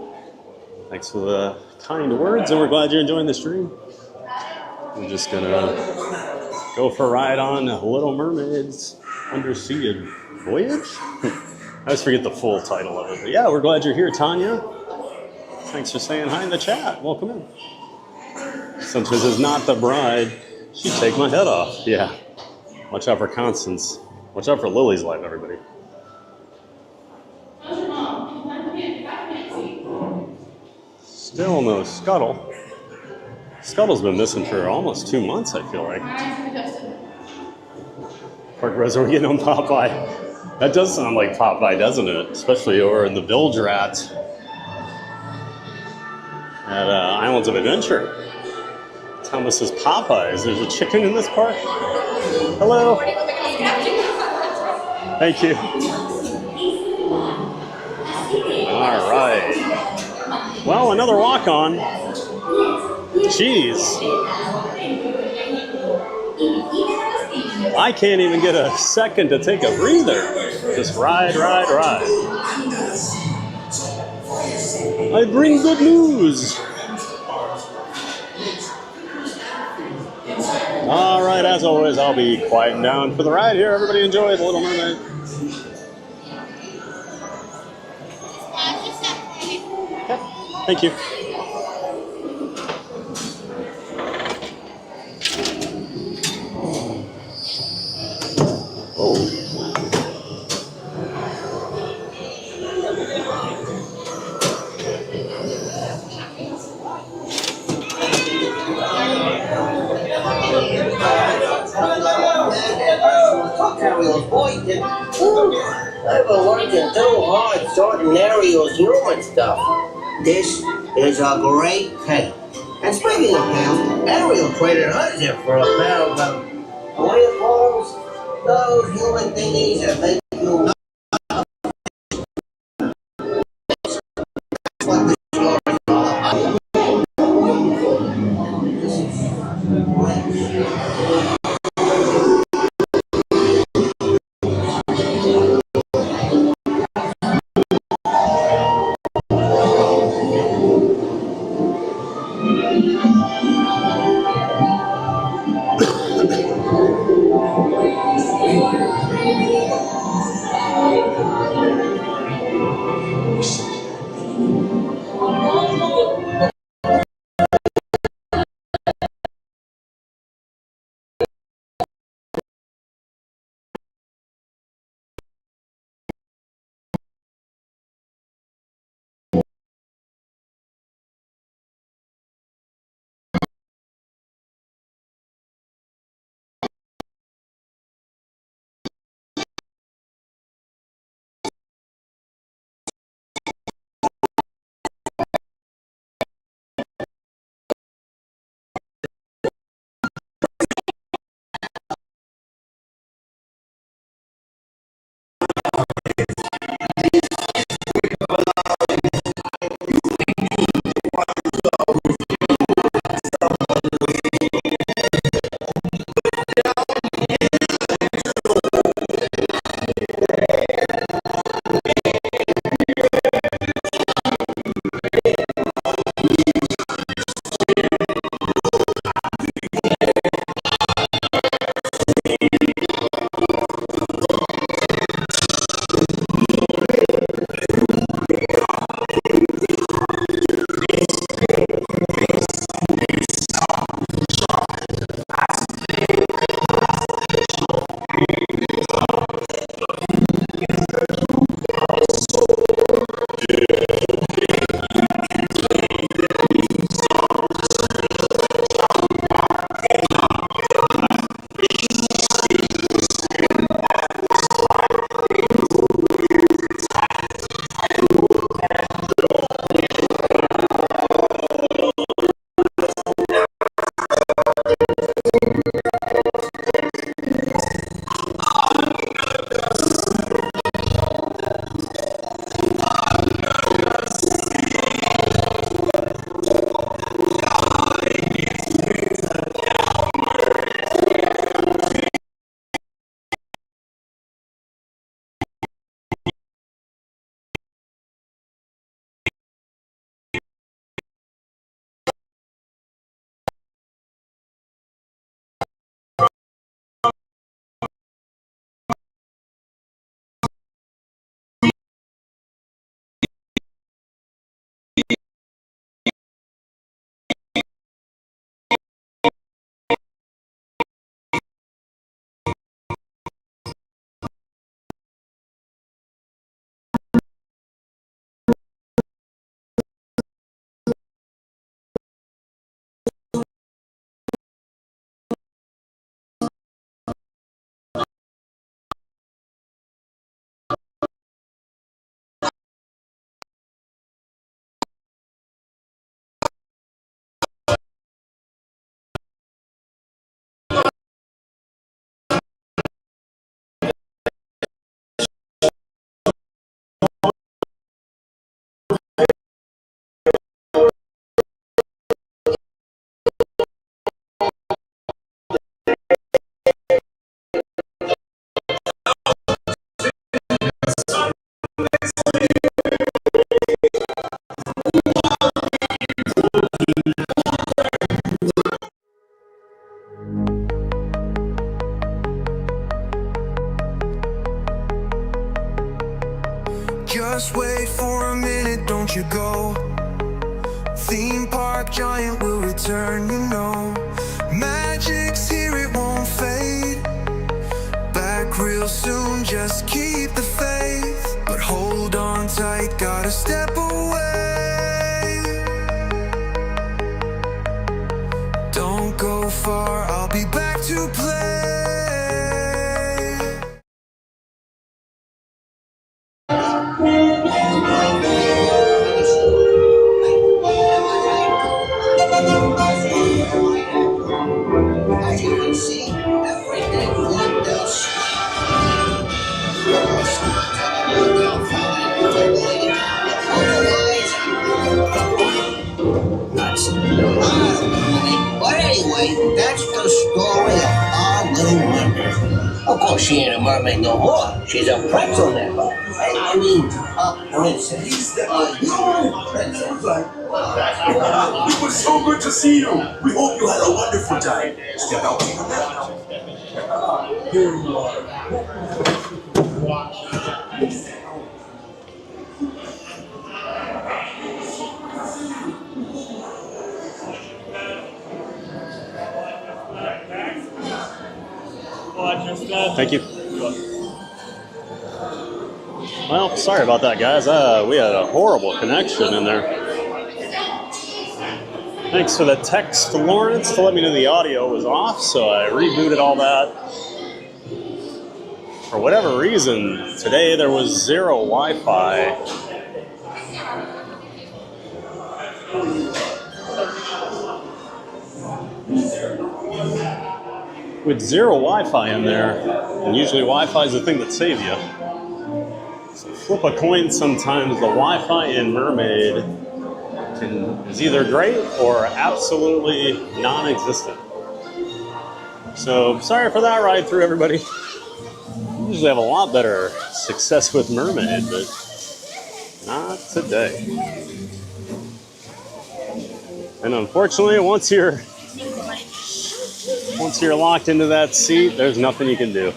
Thanks for the kind words, and we're glad you're enjoying the stream. We're just gonna go for a ride on Little Mermaid's Undersea Voyage. I always forget the full title of it. But yeah, we're glad you're here, Tanya. Thanks for saying hi in the chat. Welcome in. Sunshine says, not the bride. She'd take my head off. Yeah. Watch out for Constance. Watch out for Lily's life, everybody. Still no Scuttle. Scuttle's been missing for almost 2 months, I feel like. Park Reservoir getting on Popeye. That does sound like Popeye, doesn't it? Especially over in the Bilge Rat at Islands of Adventure. Thomas says, Popeyes. There's a chicken in this park? Hello. Thank you. All right. Well, another walk-on. Jeez. I can't even get a second to take a breather. Just ride, ride, ride. I bring good news. All right, as always, I'll be quieting down for the ride here. Everybody enjoy The Little Mermaid. Okay, thank you. Oh. I've been working too hard sorting Ariel's human stuff. This is a great cake. And speaking of pails, Ariel traded hers in for a pair of wave balls. Those human thingies that make you don't you go. Theme park giant will return, you know. Magic's here, it won't fade. Back real soon, just keep the faith. But hold on tight, gotta step away. Don't go far, I'll be back to play. As you can see, everything went down But anyway, that's the story of our little mermaid. Of course, she ain't a mermaid no more. She's a pretzel now. I mean, a princess. A human princess. It was so good to see you. We hope you had a wonderful time. Step out to the left now. Here you are. Thank you. Well, sorry about that, guys. We had a horrible connection in there. Thanks for the text to Lawrence to let me know the audio was off, so I rebooted all that. For whatever reason, today there was zero Wi-Fi. With zero Wi-Fi in there, and usually Wi-Fi is the thing that saves you. So flip a coin sometimes, the Wi-Fi in Mermaid is either great or absolutely non-existent. So sorry for that ride through, everybody. Usually have a lot better success with Mermaid, but not today. And unfortunately, once you're locked into that seat, there's nothing you can do.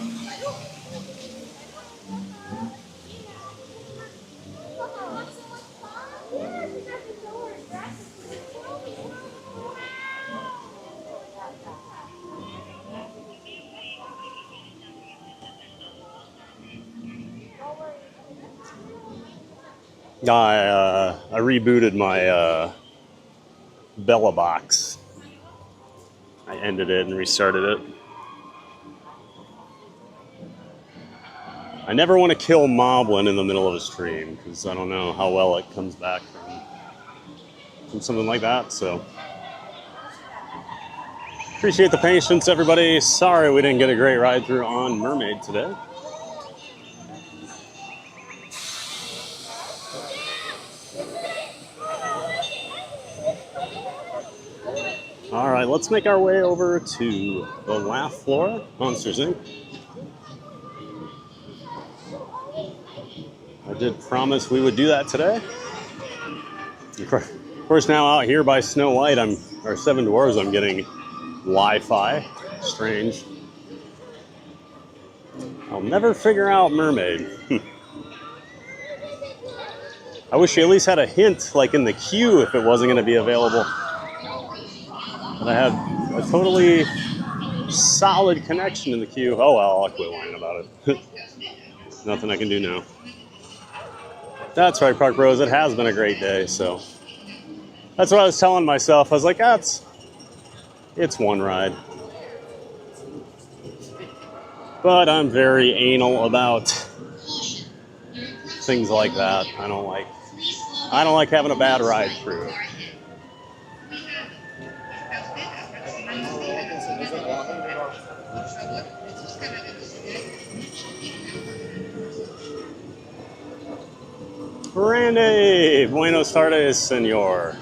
I rebooted my Bella box. I ended it and restarted it. I never want to kill Moblin in the middle of a stream because I don't know how well it comes back from something like that. So appreciate the patience, everybody. Sorry we didn't get a great ride through on Mermaid today. All right, let's make our way over to the Laugh Floor, Monsters Inc. I did promise we would do that today. Of course, now out here by Snow White, or Seven Dwarfs, I'm getting Wi-Fi. Strange. I'll never figure out Mermaid. I wish you at least had a hint, like in the queue, if it wasn't going to be available. But I had a totally solid connection in the queue. Oh well, I'll quit whining about it. Nothing I can do now. That's right, Park Bros. It has been a great day, so that's what I was telling myself. I was like, it's one ride. But I'm very anal about things like that. I don't like having a bad ride through. Randy, buenos tardes, senor.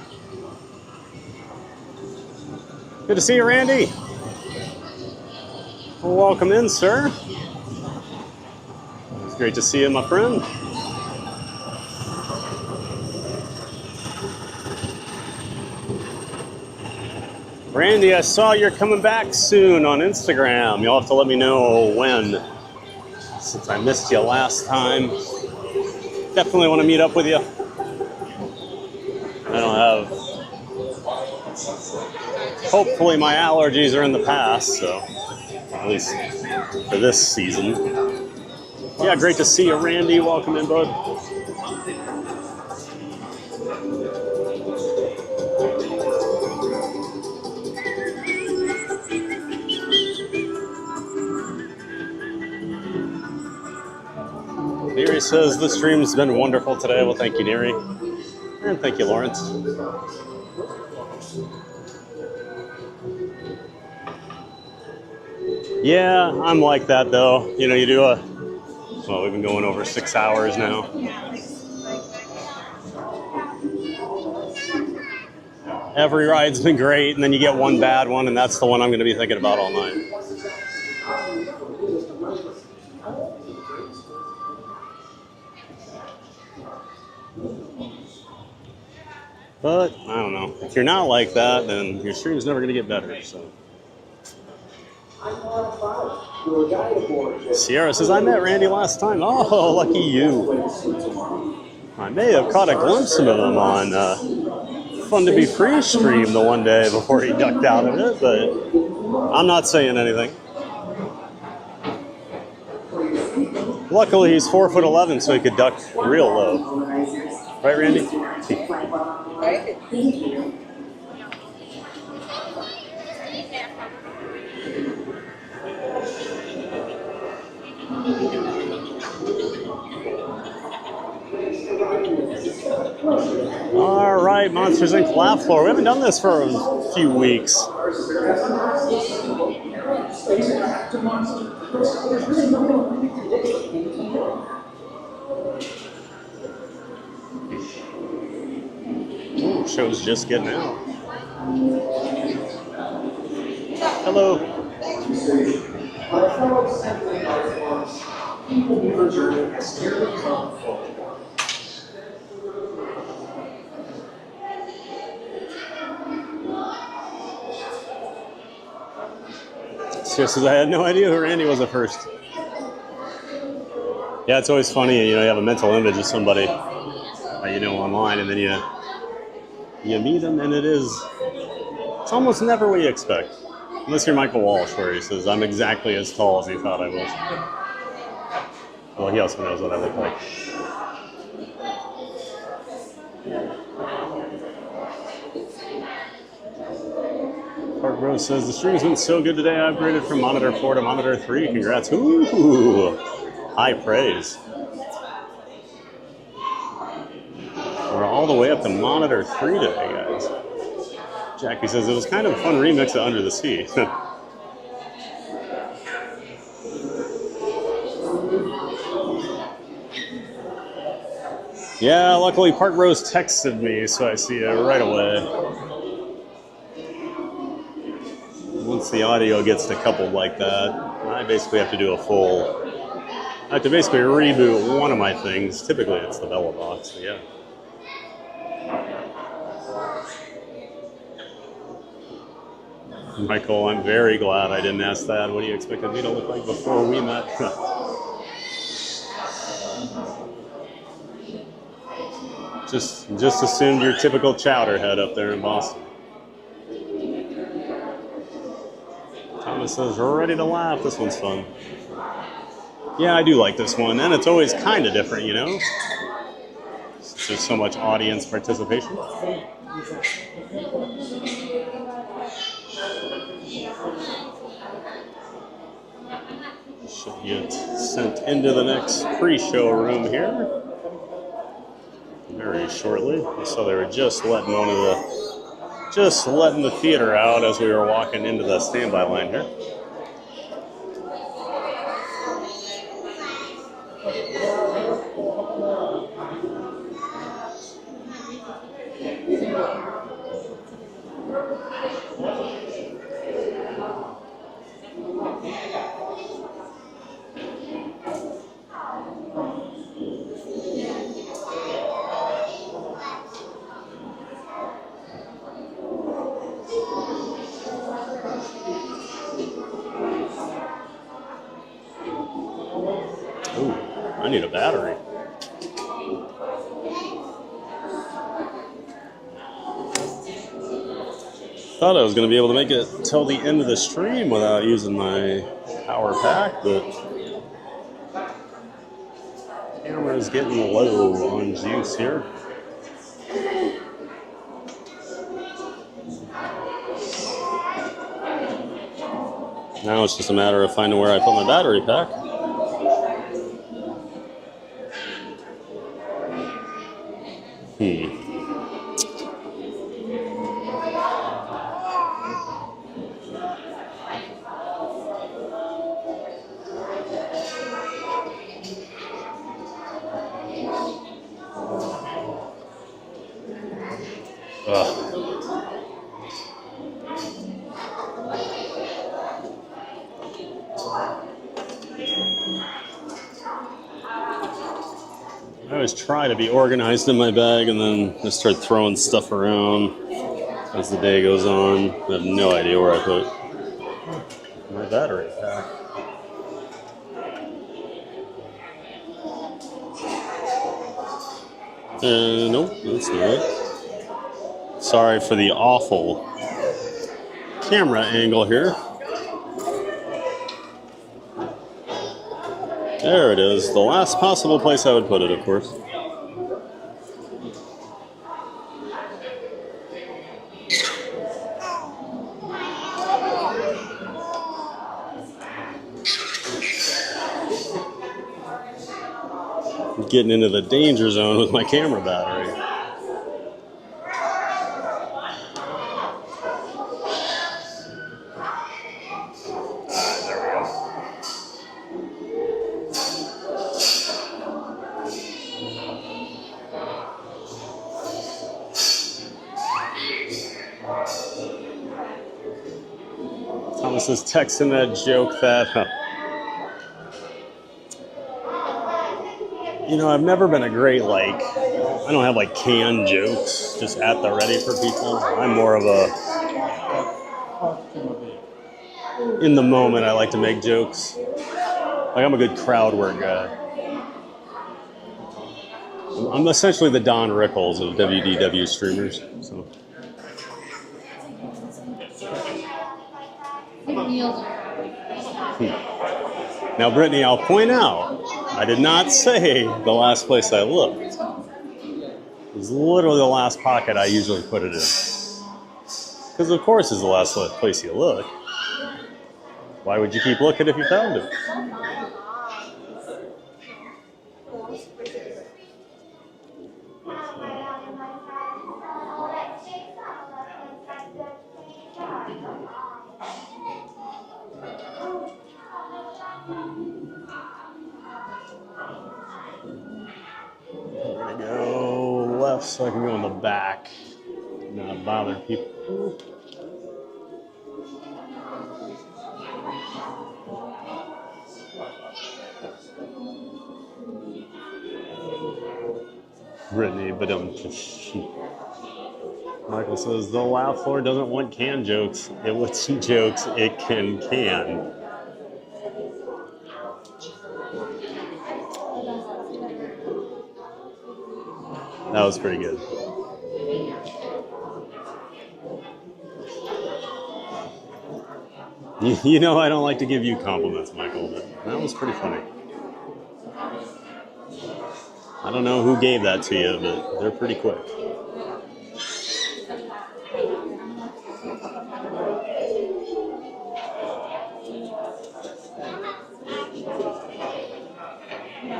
Good to see you, Randy. Well, welcome in, sir. It's great to see you, my friend. Randy, I saw you're coming back soon on Instagram. You'll have to let me know when, since I missed you last time. Definitely want to meet up with you. Hopefully my allergies are in the past, so at least for this season. Yeah, great to see you, Randy. Welcome in, bud. Neri says the stream's been wonderful today. Well, thank you, Neri. And thank you, Lawrence. Yeah, I'm like that though. You know, you do well, we've been going over 6 hours now. Every ride's been great, and then you get one bad one, and that's the one I'm going to be thinking about all night. But, I don't know. If you're not like that, then your stream's never going to get better, so. Sierra says, I met Randy last time. Oh, lucky you. I may have caught a glimpse of him on Fun to Be Free stream the one day before he ducked out of it, but I'm not saying anything. Luckily, he's 4'11", so he could duck real low. Right, Randy? All right, Monsters Inc. Laugh Floor. We haven't done this for a few weeks. Ooh, show's just getting out. Hello. Says, I had no idea who Randy was at first. Yeah, it's always funny, you know, you have a mental image of somebody that you know online, and then you meet them, and it's almost never what you expect. Unless you're Michael Walsh, where he says, I'm exactly as tall as he thought I was. Well, he also knows what I look like. Park Rose says, the stream's been so good today, I upgraded from Monitor 4 to Monitor 3. Congrats. Ooh, high praise. We're all the way up to Monitor 3 today, guys. Jackie says, it was kind of a fun remix of Under the Sea. Yeah, luckily Park Rose texted me, so I see it right away. Once the audio gets decoupled like that, I basically have to do I have to basically reboot one of my things. Typically it's the Bella box, but yeah. Michael, I'm very glad I didn't ask that. What do you expected me to look like before we met? Just assumed your typical chowderhead up there in Boston. Thomas says, we're ready to laugh. This one's fun. Yeah, I do like this one, and it's always kind of different, you know? Since there's so much audience participation. Should get sent into the next pre-show room here very shortly. So they were just letting the theater out as we were walking into the standby line here. I need a battery. Thought I was going to be able to make it till the end of the stream without using my power pack, but camera's getting low on juice here. Now it's just a matter of finding where I put my battery pack. I always try to be organized in my bag and then I start throwing stuff around as the day goes on. I have no idea where I put my battery pack. Nope, that's not it. Sorry for the awful camera angle here. There it is, the last possible place I would put it, of course. I'm getting into the danger zone with my camera battery. Thomas is texting that joke that, you know, I've never been a great, like, I don't have like canned jokes just at the ready for people. I'm more of a, in the moment, I like to make jokes. Like, I'm a good crowd work guy. I'm essentially the Don Rickles of WDW streamers, so. Now, Brittany, I'll point out, I did not say the last place I looked. It was literally the last pocket I usually put it in. Because of course it's the last place you look. Why would you keep looking if you found it? I'm gonna go left so I can go in the back, not bother people. Brittany, but Michael says the laugh floor doesn't want canned jokes. It wants jokes it can. That was pretty good. You know I don't like to give you compliments, Michael, but that was pretty funny. I don't know who gave that to you, but they're pretty quick.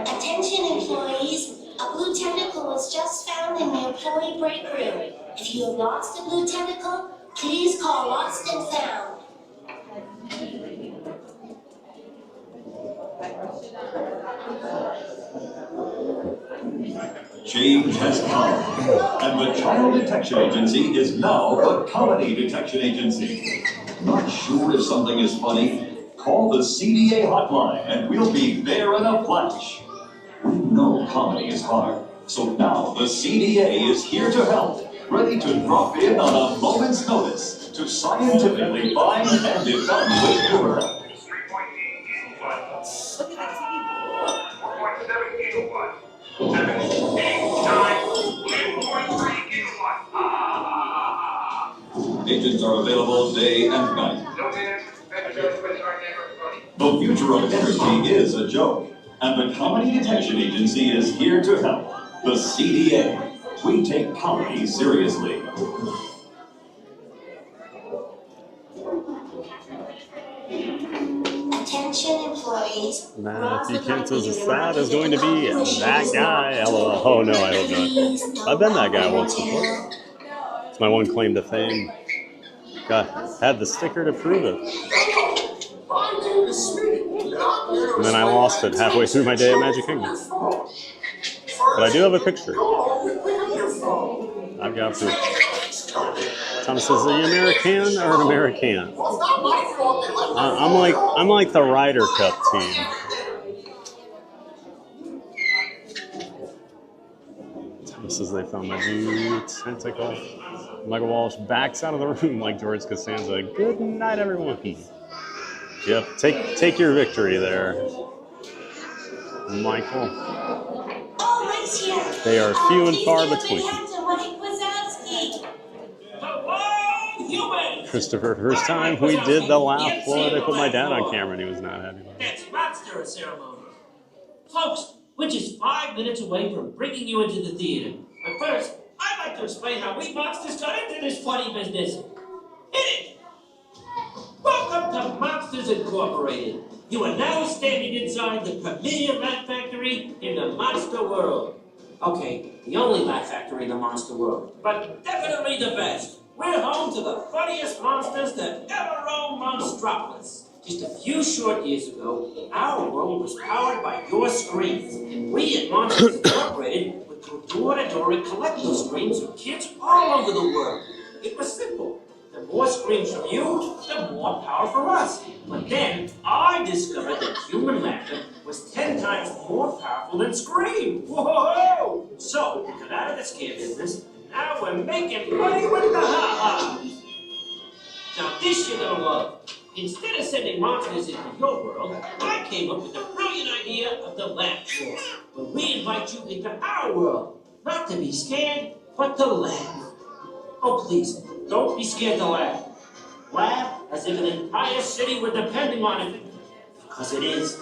Attention employees, a blue tentacle was just found in the employee break room. If you have lost a blue tentacle, please call Lost and Found. Change has come, and the Child Detection Agency is now the Comedy Detection Agency. Not sure if something is funny? Call the CDA hotline and we'll be there in a flash. We know comedy is hard, so now the CDA is here to help, ready to drop in on a moment's notice to scientifically find and defend the humor. 3.8 gigawatts. Look at that TV. 4.7 gigawatts. 7, 8, 9, 10.3 gigawatts. Agents are available day and night. The future of energy is a joke, and the Comedy Detection Agency is here to help. The CDA. We take comedy seriously. Attention employees. Matthew Kent's that is going to be that guy. LOL. Oh no, I hope not. I've been that guy once before. It's my one claim to fame. Had the sticker to prove it. And then I lost it halfway through my day at Magic Kingdom. But I do have a picture. I've got proof. Thomas says, are you American or an American? I'm like the Ryder Cup team. Thomas says they found my new tentacle. Michael Walsh backs out of the room like George Costanza. Good night, everyone. Yep, take your victory there, Michael. They are few and far between. Christopher, first time we did the laugh floor, I put my dad on camera and he was not happy about it. That's monster ceremony. Folks, we're just 5 minutes away from bringing you into the theater. But first, I'd like to explain how we monsters got into this funny business. Hit it! Welcome to Monsters Incorporated. You are now standing inside the premier rat factory in the monster world. Okay, the only rat factory in the monster world, but definitely the best. We're home to the funniest monsters that ever roamed Monstropolis. Just a few short years ago, our world was powered by your screens, and we at Monsters Incorporated would go door-to-door and collect those screens from kids all over the world. It was simple. The more screams from you, the more power for us. But then, I discovered that human laughter was 10 times more powerful than scream. Whoa! So, we got out of the scare business. Now we're making money with the ha-has. Now this you're gonna love. Instead of sending monsters into your world, I came up with the brilliant idea of the laugh floor, where we invite you into our world. Not to be scared, but to laugh. Oh please, don't be scared to laugh. Laugh as if an entire city were depending on it. Because it is.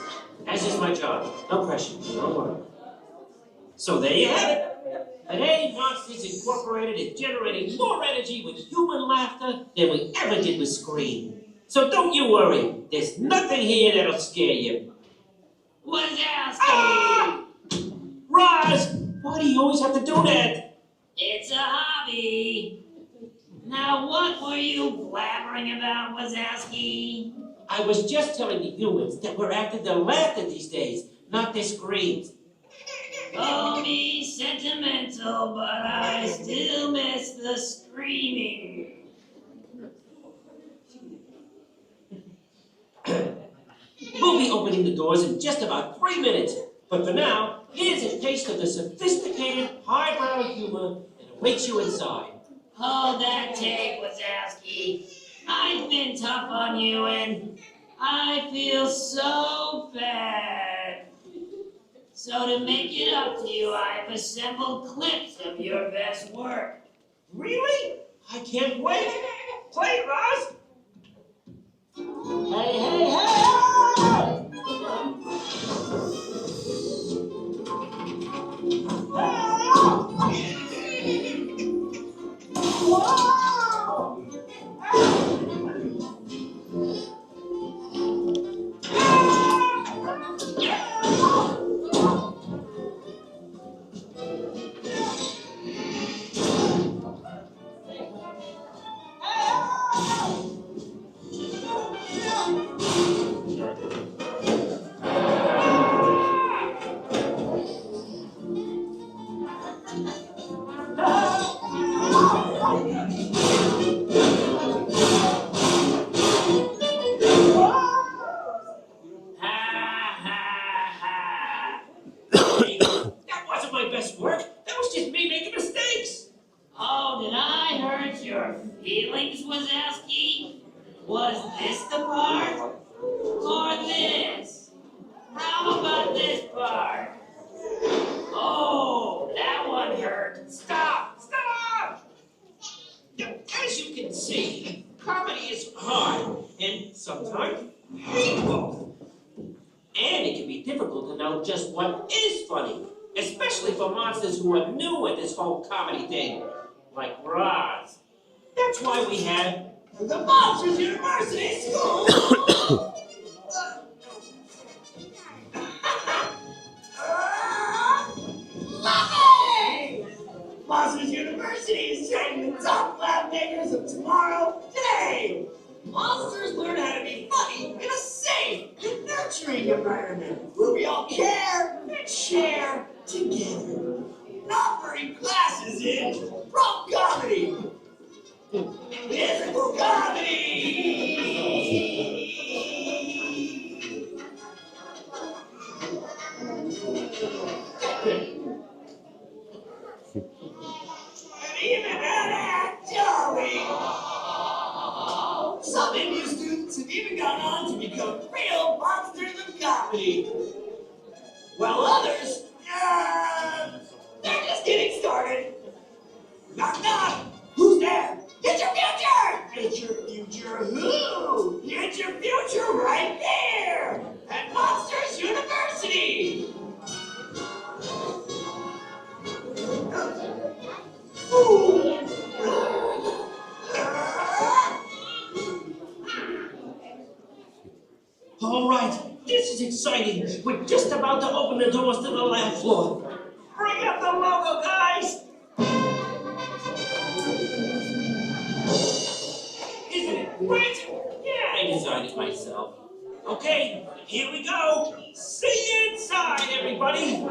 As is my job. No pressure, don't worry. So there you have it. Today, Monsters Incorporated is generating more energy with human laughter than we ever did with scream. So don't you worry. There's nothing here that'll scare you. Wazowski! Ah! Roz! Why do you always have to do that? It's a hobby. Now, what were you blabbering about, Wazowski? I was just telling the humans that we're after the laughter these days, not the screams. Call me sentimental, but I still miss the screaming. We'll be opening the doors in just about 3 minutes. But for now, here's a taste of the sophisticated, highbrow humor that awaits you inside. Hold that tape, Wazowski. I've been tough on you, and I feel so bad. So to make it up to you, I've assembled clips of your best work. Really? I can't wait. Play it, Roz. Hey, hey, hey! That wasn't my best work. That was just me making mistakes. Oh, did I hurt your feelings, Wazowski? Was this the part? Or this? How about this part? Oh, that one hurt. Stop! Stop! As you can see, comedy is hard and sometimes painful. And it can be difficult to know just what is funny, especially for monsters who are new at this whole comedy thing, like Roz. That's why we have the Monsters University School. Lovely! Monsters University is training the top lab makers of tomorrow today. Monsters learn how to be funny in a safe and nurturing environment where we all care and share together. Offering classes in prop comedy, physical comedy, and even an acting. Some India students have even gone on to become real monsters of comedy, while others, they're just getting started. Knock, knock. Who's there? It's your future! It's your future who? It's your future right here at Monsters University! All right, this is exciting. We're just about to open the doors to the lab floor. Bring up the logo, guys! Isn't it great? Yeah, I designed it myself. Okay, here we go. See you inside, everybody.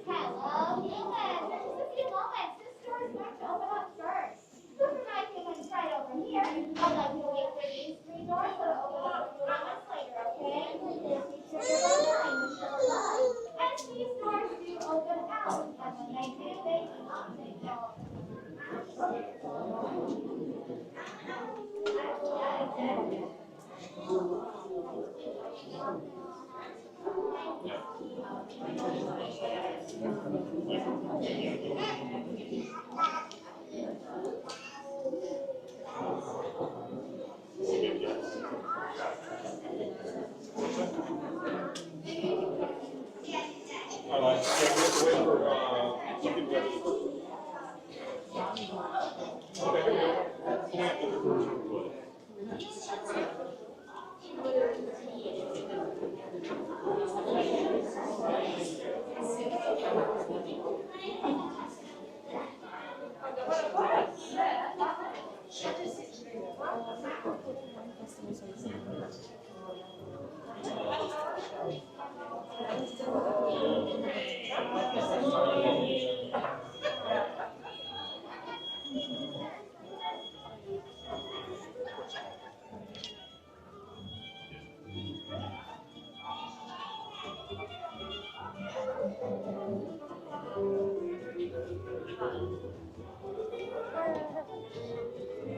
Hello, humans. Just a few moments. This door is about to open up first. Super nice humans right over here. I'd like you to wait for these three doors to open up a few moments later, okay? Just be sure to run behind the show line. And these doors do open out. And when they do, they do not take off.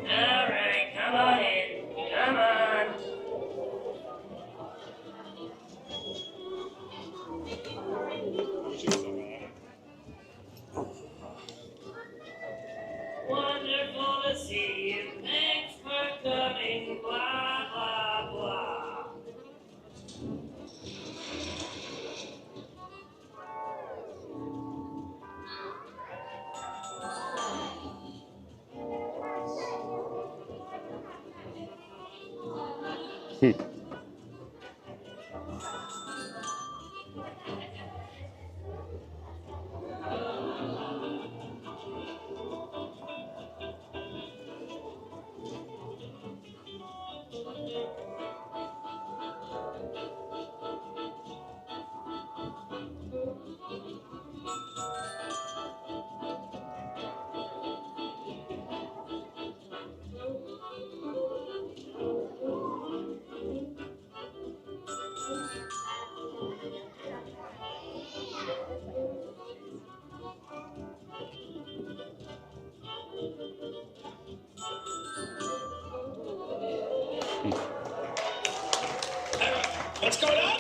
Alright, come on in. Come on. Wonderful to see you. Thanks for coming. Blah, blah, blah. What's going on?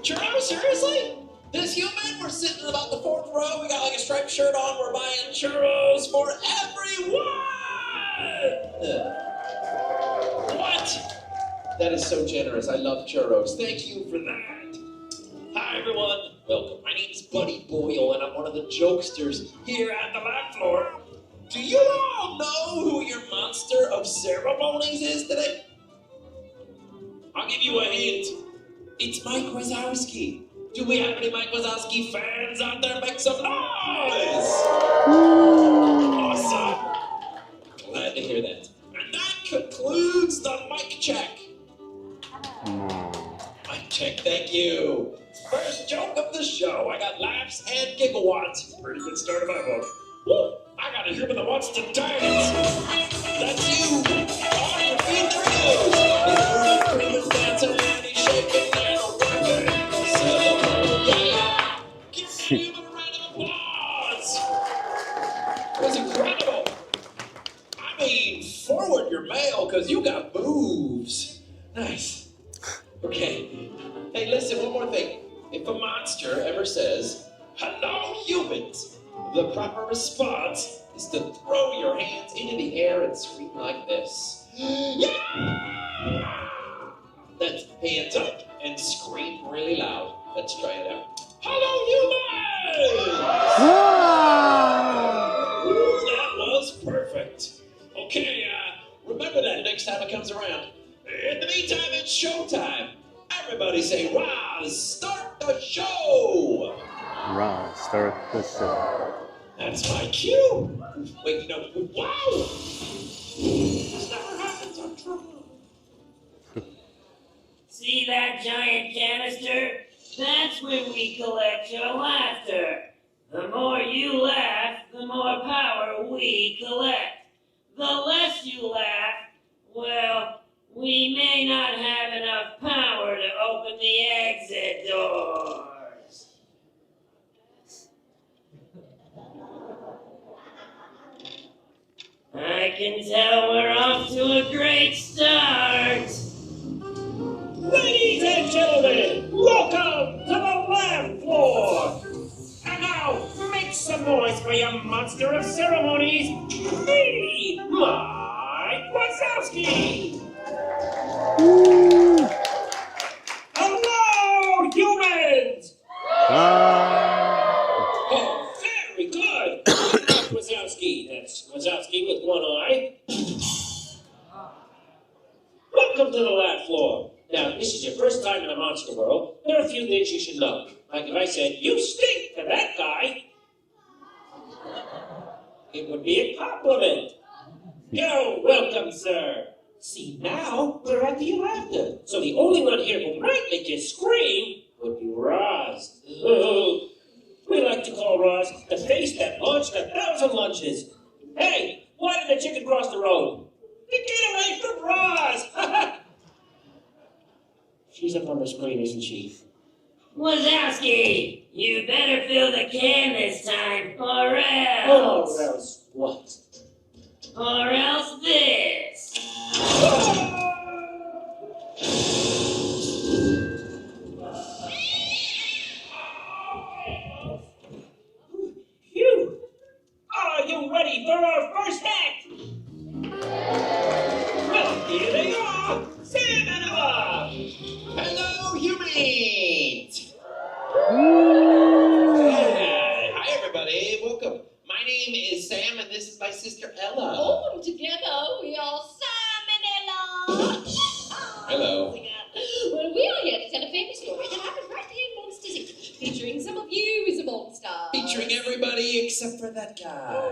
Churro, seriously? This human? We're sitting in about the fourth row. We got like a striped shirt on. We're buying churros for everyone. That is so generous. I love churros. Thank you for that. Hi, everyone. Welcome. My name is Buddy Boyle, and I'm one of the jokesters here at the lab floor. Do you all know who your monster of ceremonies is today? I'll give you a hint. It's Mike Wazowski. Do we have any Mike Wazowski fans out there? Make some noise! Awesome. Glad to hear that. And that concludes the mic check. Mic check, thank you. First joke of the show. I got laughs and gigawatts. Pretty good start of my book. Woo! I got a human that wants to dance. That's you. On your feet, there he goes. He's dancing and he's shaking and working. So, yeah. Give that human a round of applause. It was incredible. I mean, forward your mail, because you got moves. Nice. Okay. Hey, listen, one more thing. If a monster ever says, "Hello, humans," the proper response is to throw your hands into the air and scream like this. Yeah! That's hands up and scream really loud. Let's try it out. Hello, humans! Ooh, that was perfect. Okay, remember that next time it comes around. In the meantime, it's showtime. Everybody say, "Roz, start the show!" Right, start the show. That's my cue. Wait, no, wow! This never happens on trouble. See that giant canister? That's where we collect your laughter. The more you laugh, the more power we collect. The less you laugh, well, we may not have enough power to open the exit doors. I can tell we're off to a great start. Ladies and gentlemen, welcome to the lab floor. And now, make some noise for your monster of ceremonies, me, Mike Wazowski. Hello, humans! Oh, very good. Mike Wazowski. That's Wazowski with one eye. Welcome to the lab floor. Now, this is your first time in a monster world. There are a few things you should know. Like if I said, "You stink" to that guy, it would be a compliment. You're welcome, sir. See, now we're at the laughter. So the only one here who might make you scream would be Roz. We like to call Roz the face that launched 1,000 lunches. Hey, why did the chicken cross the road? Get away from Roz! She's up on the screen, isn't she? Wazowski, you better fill the can this time, or else. Or else what? Or else this. Phew! Are you ready for our first act? Well, here they are! Sam and Ella! Hello, humans! Hi, everybody. Welcome. My name is Sam, and this is my sister Ella. Oh, together we are Sam and Ella. Hello. Well, we are here to tell a famous story that happened right here in Monsters Inc., featuring some of you as a monster. Featuring everybody except for that guy.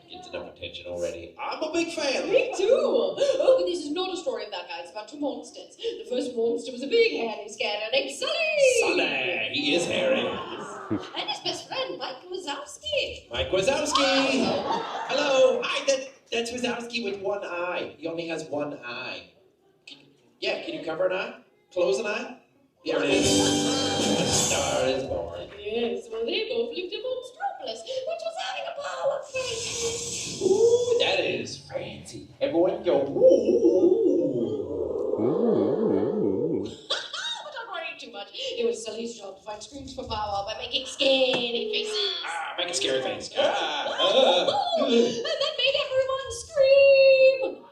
Gets enough attention already. I'm a big fan. Me too. Oh, but this is not a story of that guy. It's about two monsters. The first monster was a big, hairy scatter named Sully. Sully. He is hairy. And his best friend, Mike Wazowski. Mike Wazowski. Hello. Hi, that's Wazowski with one eye. He only has one eye. Can you cover an eye? Close an eye? There it is. A star is born. Yes, well, they both lived in Monstropolis, which was having a power fight. Ooh, that is fancy. Everyone go, ooh. Ooh. But don't worry too much. It was Sully's job to find screens for power by making scary faces. Make a scary face. And that made everyone scream.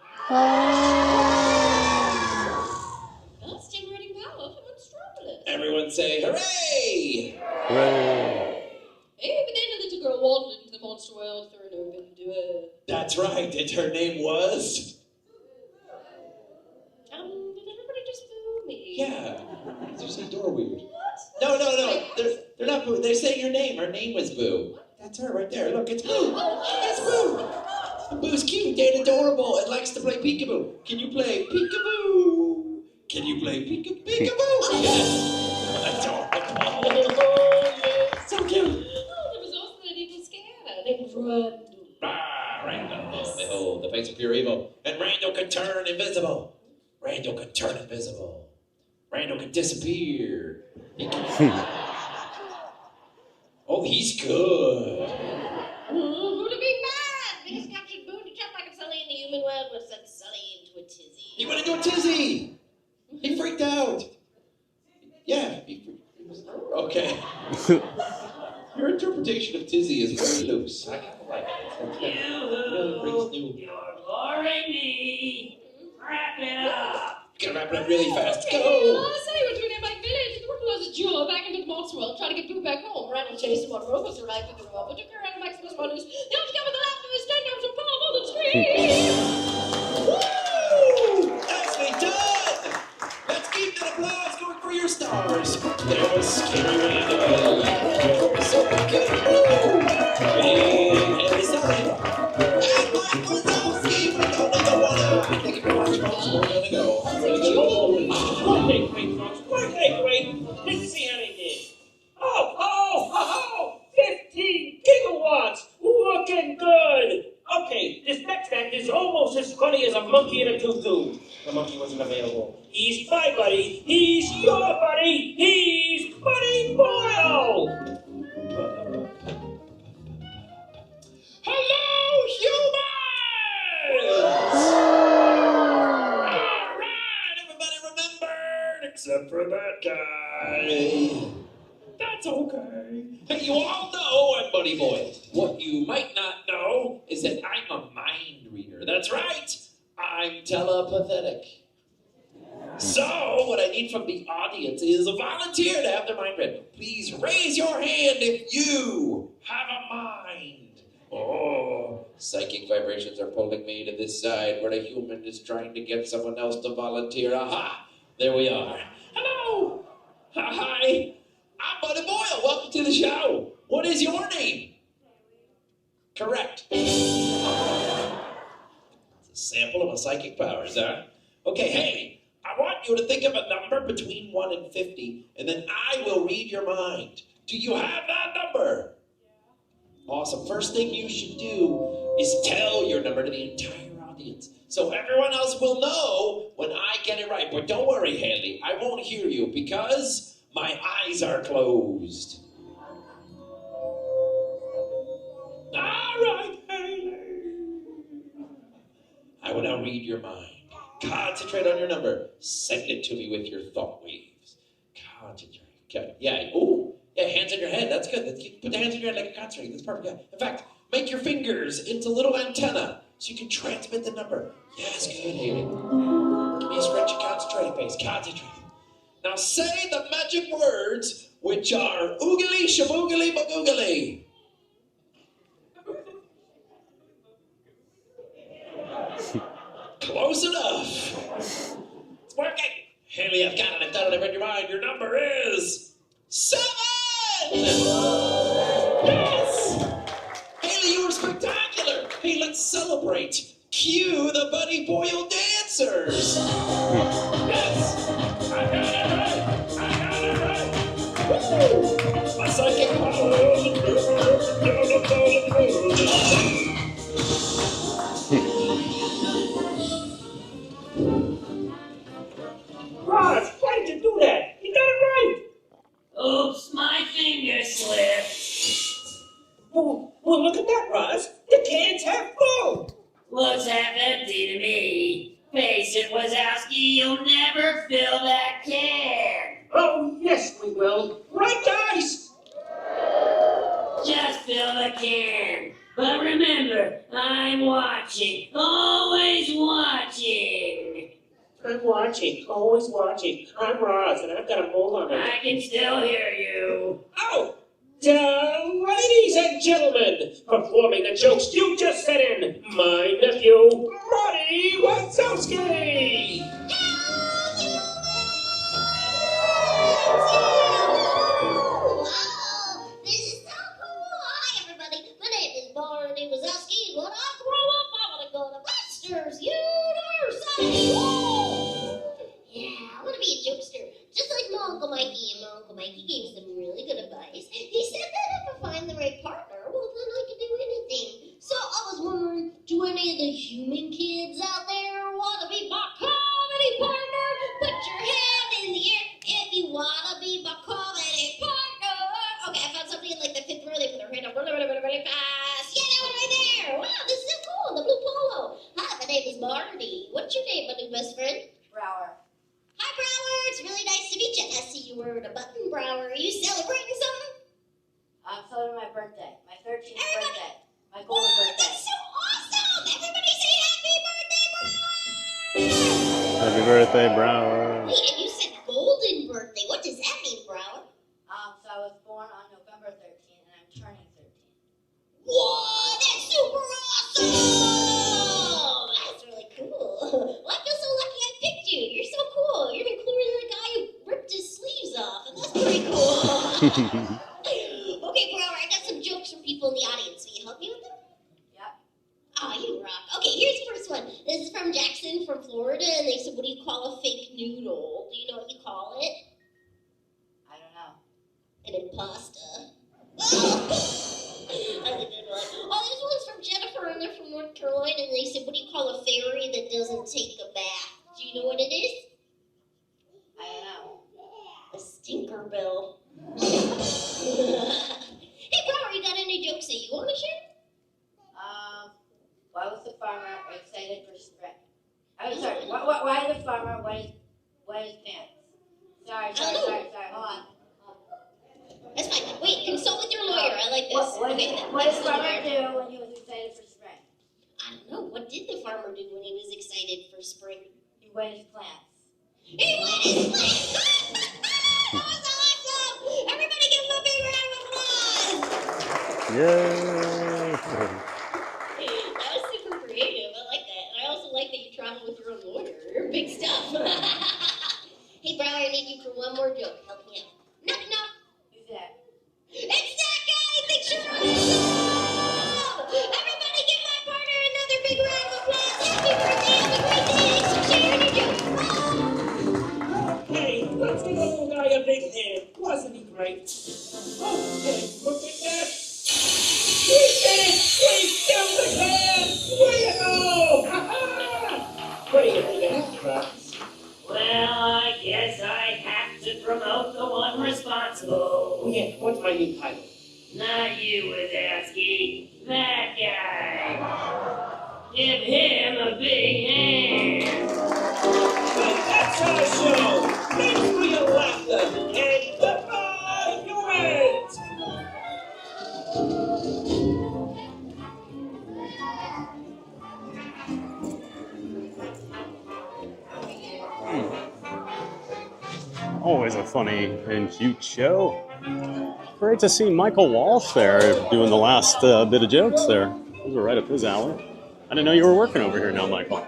That's right, and her name was... Did everybody just boo me? Yeah. They're saying Dora weird. No. They're not Boo. They're saying your name. Her name was Boo. That's her right there. Look, it's Boo. That's Boo. Boo's cute and adorable and likes to play peekaboo. Can you play peekaboo? Can you play peekaboo? Yes. Adorable. Yes. So cute. Oh, there was also an evil scanner. They would run. Ah, Randall. Behold, the face of pure evil. And Randall could turn invisible. Randall could turn invisible. Randall could disappear. He can... Oh, he's good. Who to be mad? They just captured Boo to jump like a Sully in the human world, but sent Sully into a tizzy. He went into a tizzy. He freaked out. Yeah. Okay. Your interpretation of tizzy is very loose. I kind of like it. You're boring me. Wrap it up. Gotta wrap it up really fast. Go! I saw you were doing it in my village. The work was a Joe back into the monster world, trying to get Pooh back home. Randall chased him on roller coaster ride with the robot, took her out of Maximus Bonus. Now she got with the laughter and stand down some palm on the tree. Woo! Nicely done! Let's keep that applause going for your stars. There was Scary Randall. So good. And heavy Sully. And Black was double Steve with only the one eye. Thank you for watching, folks. We're gonna go. Great. Let's see how they did. Oh! 15 gigawatts! Looking good! Okay, this next act is almost as funny as a monkey in a tutu. The monkey wasn't available. He's my buddy. He's your buddy. He's Buddy Boyle! Hello, humans! Except for that guy. That's okay. Hey, you all know I'm Buddy Boyle. What you might not know is that I'm a mind reader. That's right. I'm telepathetic. So, what I need from the audience is a volunteer to have their mind read. Please raise your hand if you have a mind. Oh, psychic vibrations are pulling me to this side where the human is trying to get someone else to volunteer. Aha! There we are. Hello! Hi! I'm Buddy Boyle. Welcome to the show. What is your name? Correct. It's a sample of my psychic powers, huh? Okay, hey, I want you to think of a number between 1 and 50, and then I will read your mind. Do you have that number? Awesome. First thing you should do is tell your number to the entire audience, so everyone else will know when I get it right. But don't worry, Haley, I won't hear you because my eyes are closed. All right, Haley. I will now read your mind. Concentrate on your number. Send it to me with your thought waves. Concentrate. Okay. Yeah. Oh, yeah. Hands on your head. That's good. Put the hands on your head like you're concentrating. That's perfect. Yeah. In fact, make your fingers into little antenna so you can transmit the number. Yes, good, Haley. Give me a stretchy, concentrated face. Concentrate. Now say the magic words, which are oogly shaboogly bagoogly. Close enough. It's working. Haley, I've got it. I've done it. I've read your mind. Your number is 7. Yes. Haley, you were spectacular. Hey, let's celebrate. Cue the Buddy Boyle dancers. Yes. I got it right. Woo. My psychic powers. Roz, why did you do that? You got it right. Oops, my finger slipped. Well, look at that, Roz. The can's half full. Looks half empty to me. Face it, Wazowski, you'll never fill that can. Oh, yes, we will. Right, guys? Just fill the can. But remember, I'm watching. Always watching. I'm watching, always watching. I'm Roz, and I've got a mole on it. I can still hear you. Oh! Ladies and gentlemen, performing the jokes you just said in my with you, Ronnie Wachowski! This is so cool! Hi, everybody. My name is Barney Wazowski, and when I grow up, I want to go to Masters University! Yeah, I want to be a jokester, just like my Uncle Mikey, and my Uncle Mikey gave some really good advice. He said that if I find the right partner, well, then I can do anything. So I was wondering, do any of the human kids out there want to be my comedy partner? Put your hand in the air if you want to be my comedy partner. Okay, I found somebody in like the 5th row. They put their hand up really, really, really, really fast. Yeah, that one right there. Wow, this is so cool. The blue polo. Hi, my name is Marty. What's your name, my new best friend? Brower. Hi, Brower. It's really nice to meet you. I see you wearing a button, Brower. Are you celebrating something? I'm celebrating my birthday. My 13th birthday. My golden birthday. That's so awesome! Everybody say happy birthday, Brower! Happy birthday, Brower. Wait, and you said golden birthday. What does that mean, Brower? So I was born on November 13th, and I'm turning 13. Whoa, that's super awesome! That's really cool. Well, I feel so lucky I picked you. You're so cool. You're even cooler than the guy who ripped his sleeves off, and that's pretty cool. Okay, Brower, I got some jokes from people in the audience. Will you help me with them? Yep. Oh, you rock. Okay, here's the first one. This is from Jackson from Florida, and they said, what do you call a fake noodle? Do you know what you call it? I don't know. An impasta. That's a good one. Oh, this one's from Jennifer, and they're from North Carolina, and they said, what do you call a fairy that doesn't take a bath? Do you know what it is? I don't know. A Stinkerbell. Hey, Brower, you got any jokes that you want to share? Why was the farmer excited for spring? I'm sorry. Why the farmer wet his pants? Sorry. Hold on. That's fine. Wait, consult with your lawyer. I like this. What did the farmer do when he was excited for spring? I don't know. What did the farmer do when he was excited for spring? He wet his plants. He wet his plants! That was awesome! Everybody give him a big round of applause! Yay! That was super creative. I like that. And I also like that you travel with your own lawyer. Big stuff. Hey, Brower, I need you for one more joke. Help me out. Knock, knock. Who's that? It's that guy! Big shirt on his show! Everybody give my partner another big round of applause! Happy birthday! Have a great day! Thanks for sharing your joke! Hey, let's give a little guy a big hand. Wasn't he great? Oh, hey, look at that! We did it! We killed the can! Way to go! Ha-ha! What do you think of that, Krabs? Well, I guess I have to promote the one responsible. Oh, yeah, what's my new title? Not you, Wazowski. That guy. Give him a big hand. Well, that's our show! Thanks for your laughter, and goodbye, your ends! Always a funny and cute show. Great to see Michael Walsh there doing the last bit of jokes there. Those were right up his alley. I didn't know you were working over here now, Michael.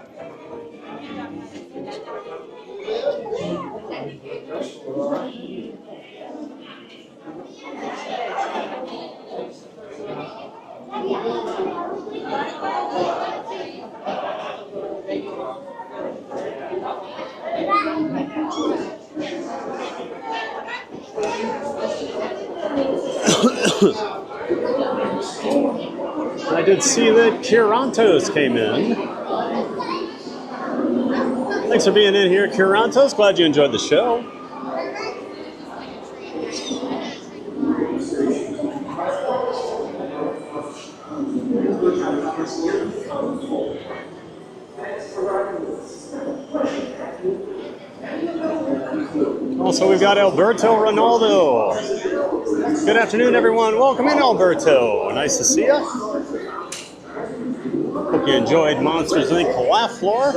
I did see that Kirantos came in. Thanks for being in here, Kirantos. Glad you enjoyed the show. Also, we've got Alberto Ronaldo. Good afternoon, everyone. Welcome in, Alberto. Nice to see you. Hope you enjoyed Monsters Inc. Laugh Floor.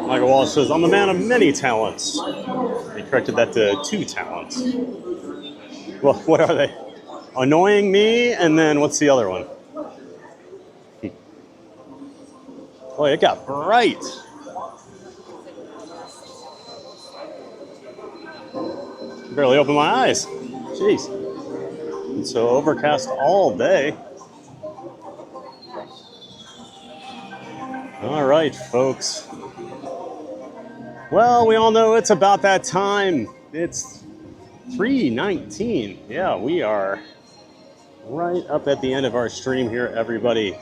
Michael Walsh says, I'm a man of many talents. He corrected that to 2 talents. Well, what are they? Annoying Me, and then what's the other one? Boy, it got bright. Barely opened my eyes. Jeez. It's so overcast all day. All right, folks. Well, we all know it's about that time. It's 3:19. Yeah, we are right up at the end of our stream here, everybody.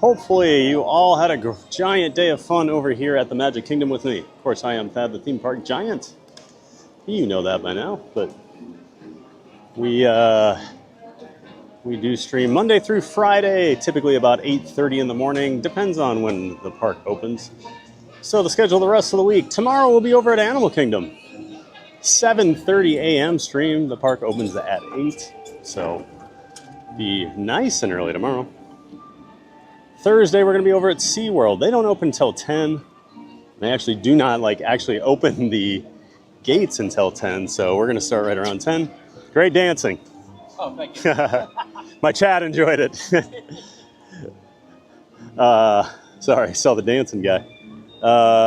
Hopefully you all had a giant day of fun over here at the Magic Kingdom with me. Of course, I am Thad, the theme park giant. You know that by now, but we do stream Monday through Friday, typically about 8:30 in the morning. Depends on when the park opens. So the schedule the rest of the week. Tomorrow we'll be over at Animal Kingdom. 7:30 a.m. stream. The park opens at 8. So be nice and early tomorrow. Thursday we're going to be over at SeaWorld. They don't open until 10. They actually do not actually open the gates until 10, so we're going to start right around 10. Great dancing. Oh, thank you. My chat enjoyed it. Sorry, saw the dancing guy.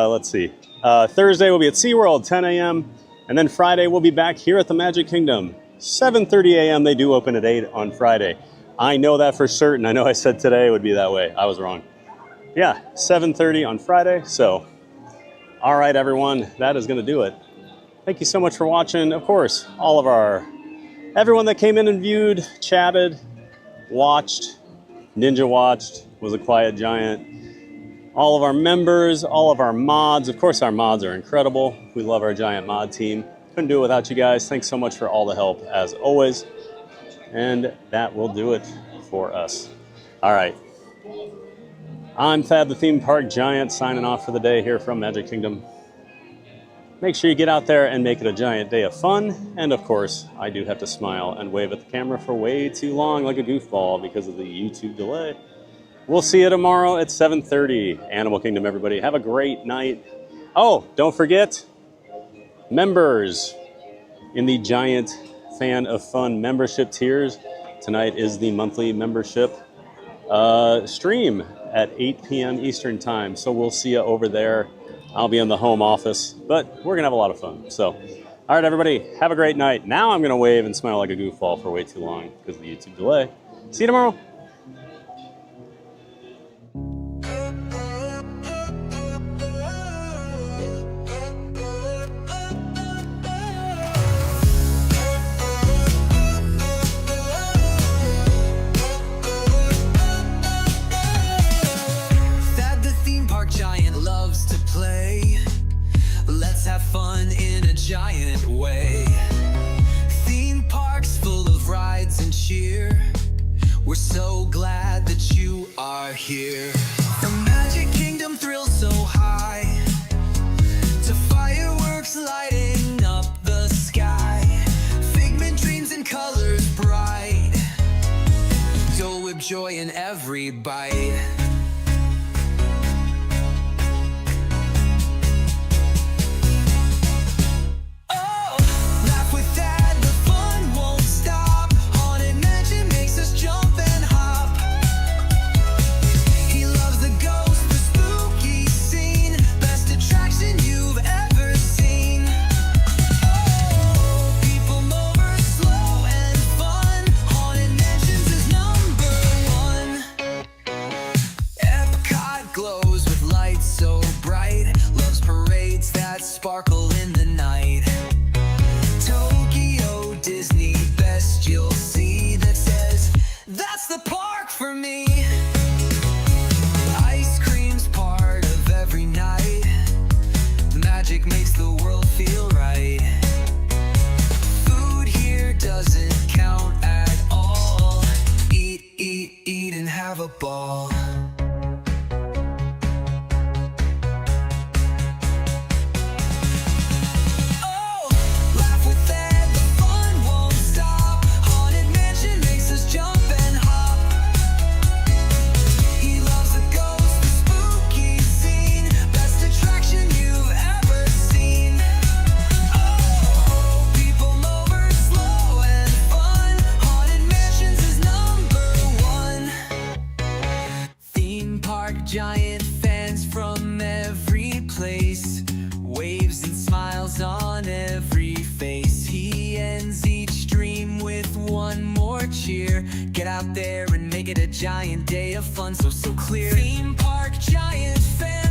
Let's see. Thursday we'll be at SeaWorld, 10 a.m. And then Friday we'll be back here at the Magic Kingdom. 7:30 a.m. They do open at 8 on Friday. I know that for certain. I know I said today it would be that way. I was wrong. Yeah, 7:30 on Friday. So, all right, everyone, that is going to do it. Thank you so much for watching. Of course, everyone that came in and viewed, chatted, watched, Ninja watched, was a quiet giant. All of our members, all of our mods. Of course, our mods are incredible. We love our giant mod team. Couldn't do it without you guys. Thanks so much for all the help, as always. And that will do it for us. All right. I'm Thad, the theme park giant, signing off for the day here from Magic Kingdom. Make sure you get out there and make it a giant day of fun. And of course, I do have to smile and wave at the camera for way too long like a goofball because of the YouTube delay. We'll see you tomorrow at 7:30. Animal Kingdom, everybody. Have a great night. Oh, don't forget, members in the Giant Fan of Fun membership tiers. Tonight is the monthly membership stream at 8 p.m. Eastern time. So we'll see you over there. I'll be in the home office, but we're going to have a lot of fun. So, all right, everybody, have a great night. Now I'm going to wave and smile like a goofball for way too long because of the YouTube delay. See you tomorrow. Have fun in a giant way. Theme parks full of rides and cheer. We're so glad that you are here. The Magic Kingdom thrills so high, to fireworks lighting up the sky. Figment dreams and colors bright, Dole Whip joy in every bite. Sparkle in the night. Tokyo Disney, best you'll see that says that's the park for me. Ice cream's part of every night. Magic makes the world feel right. Food here doesn't count at all. Eat, eat, eat and have a ball. place, waves and smiles on every face. He ends each dream with one more cheer. Get out there and make it a giant day of fun, so clear. Theme park giant fan.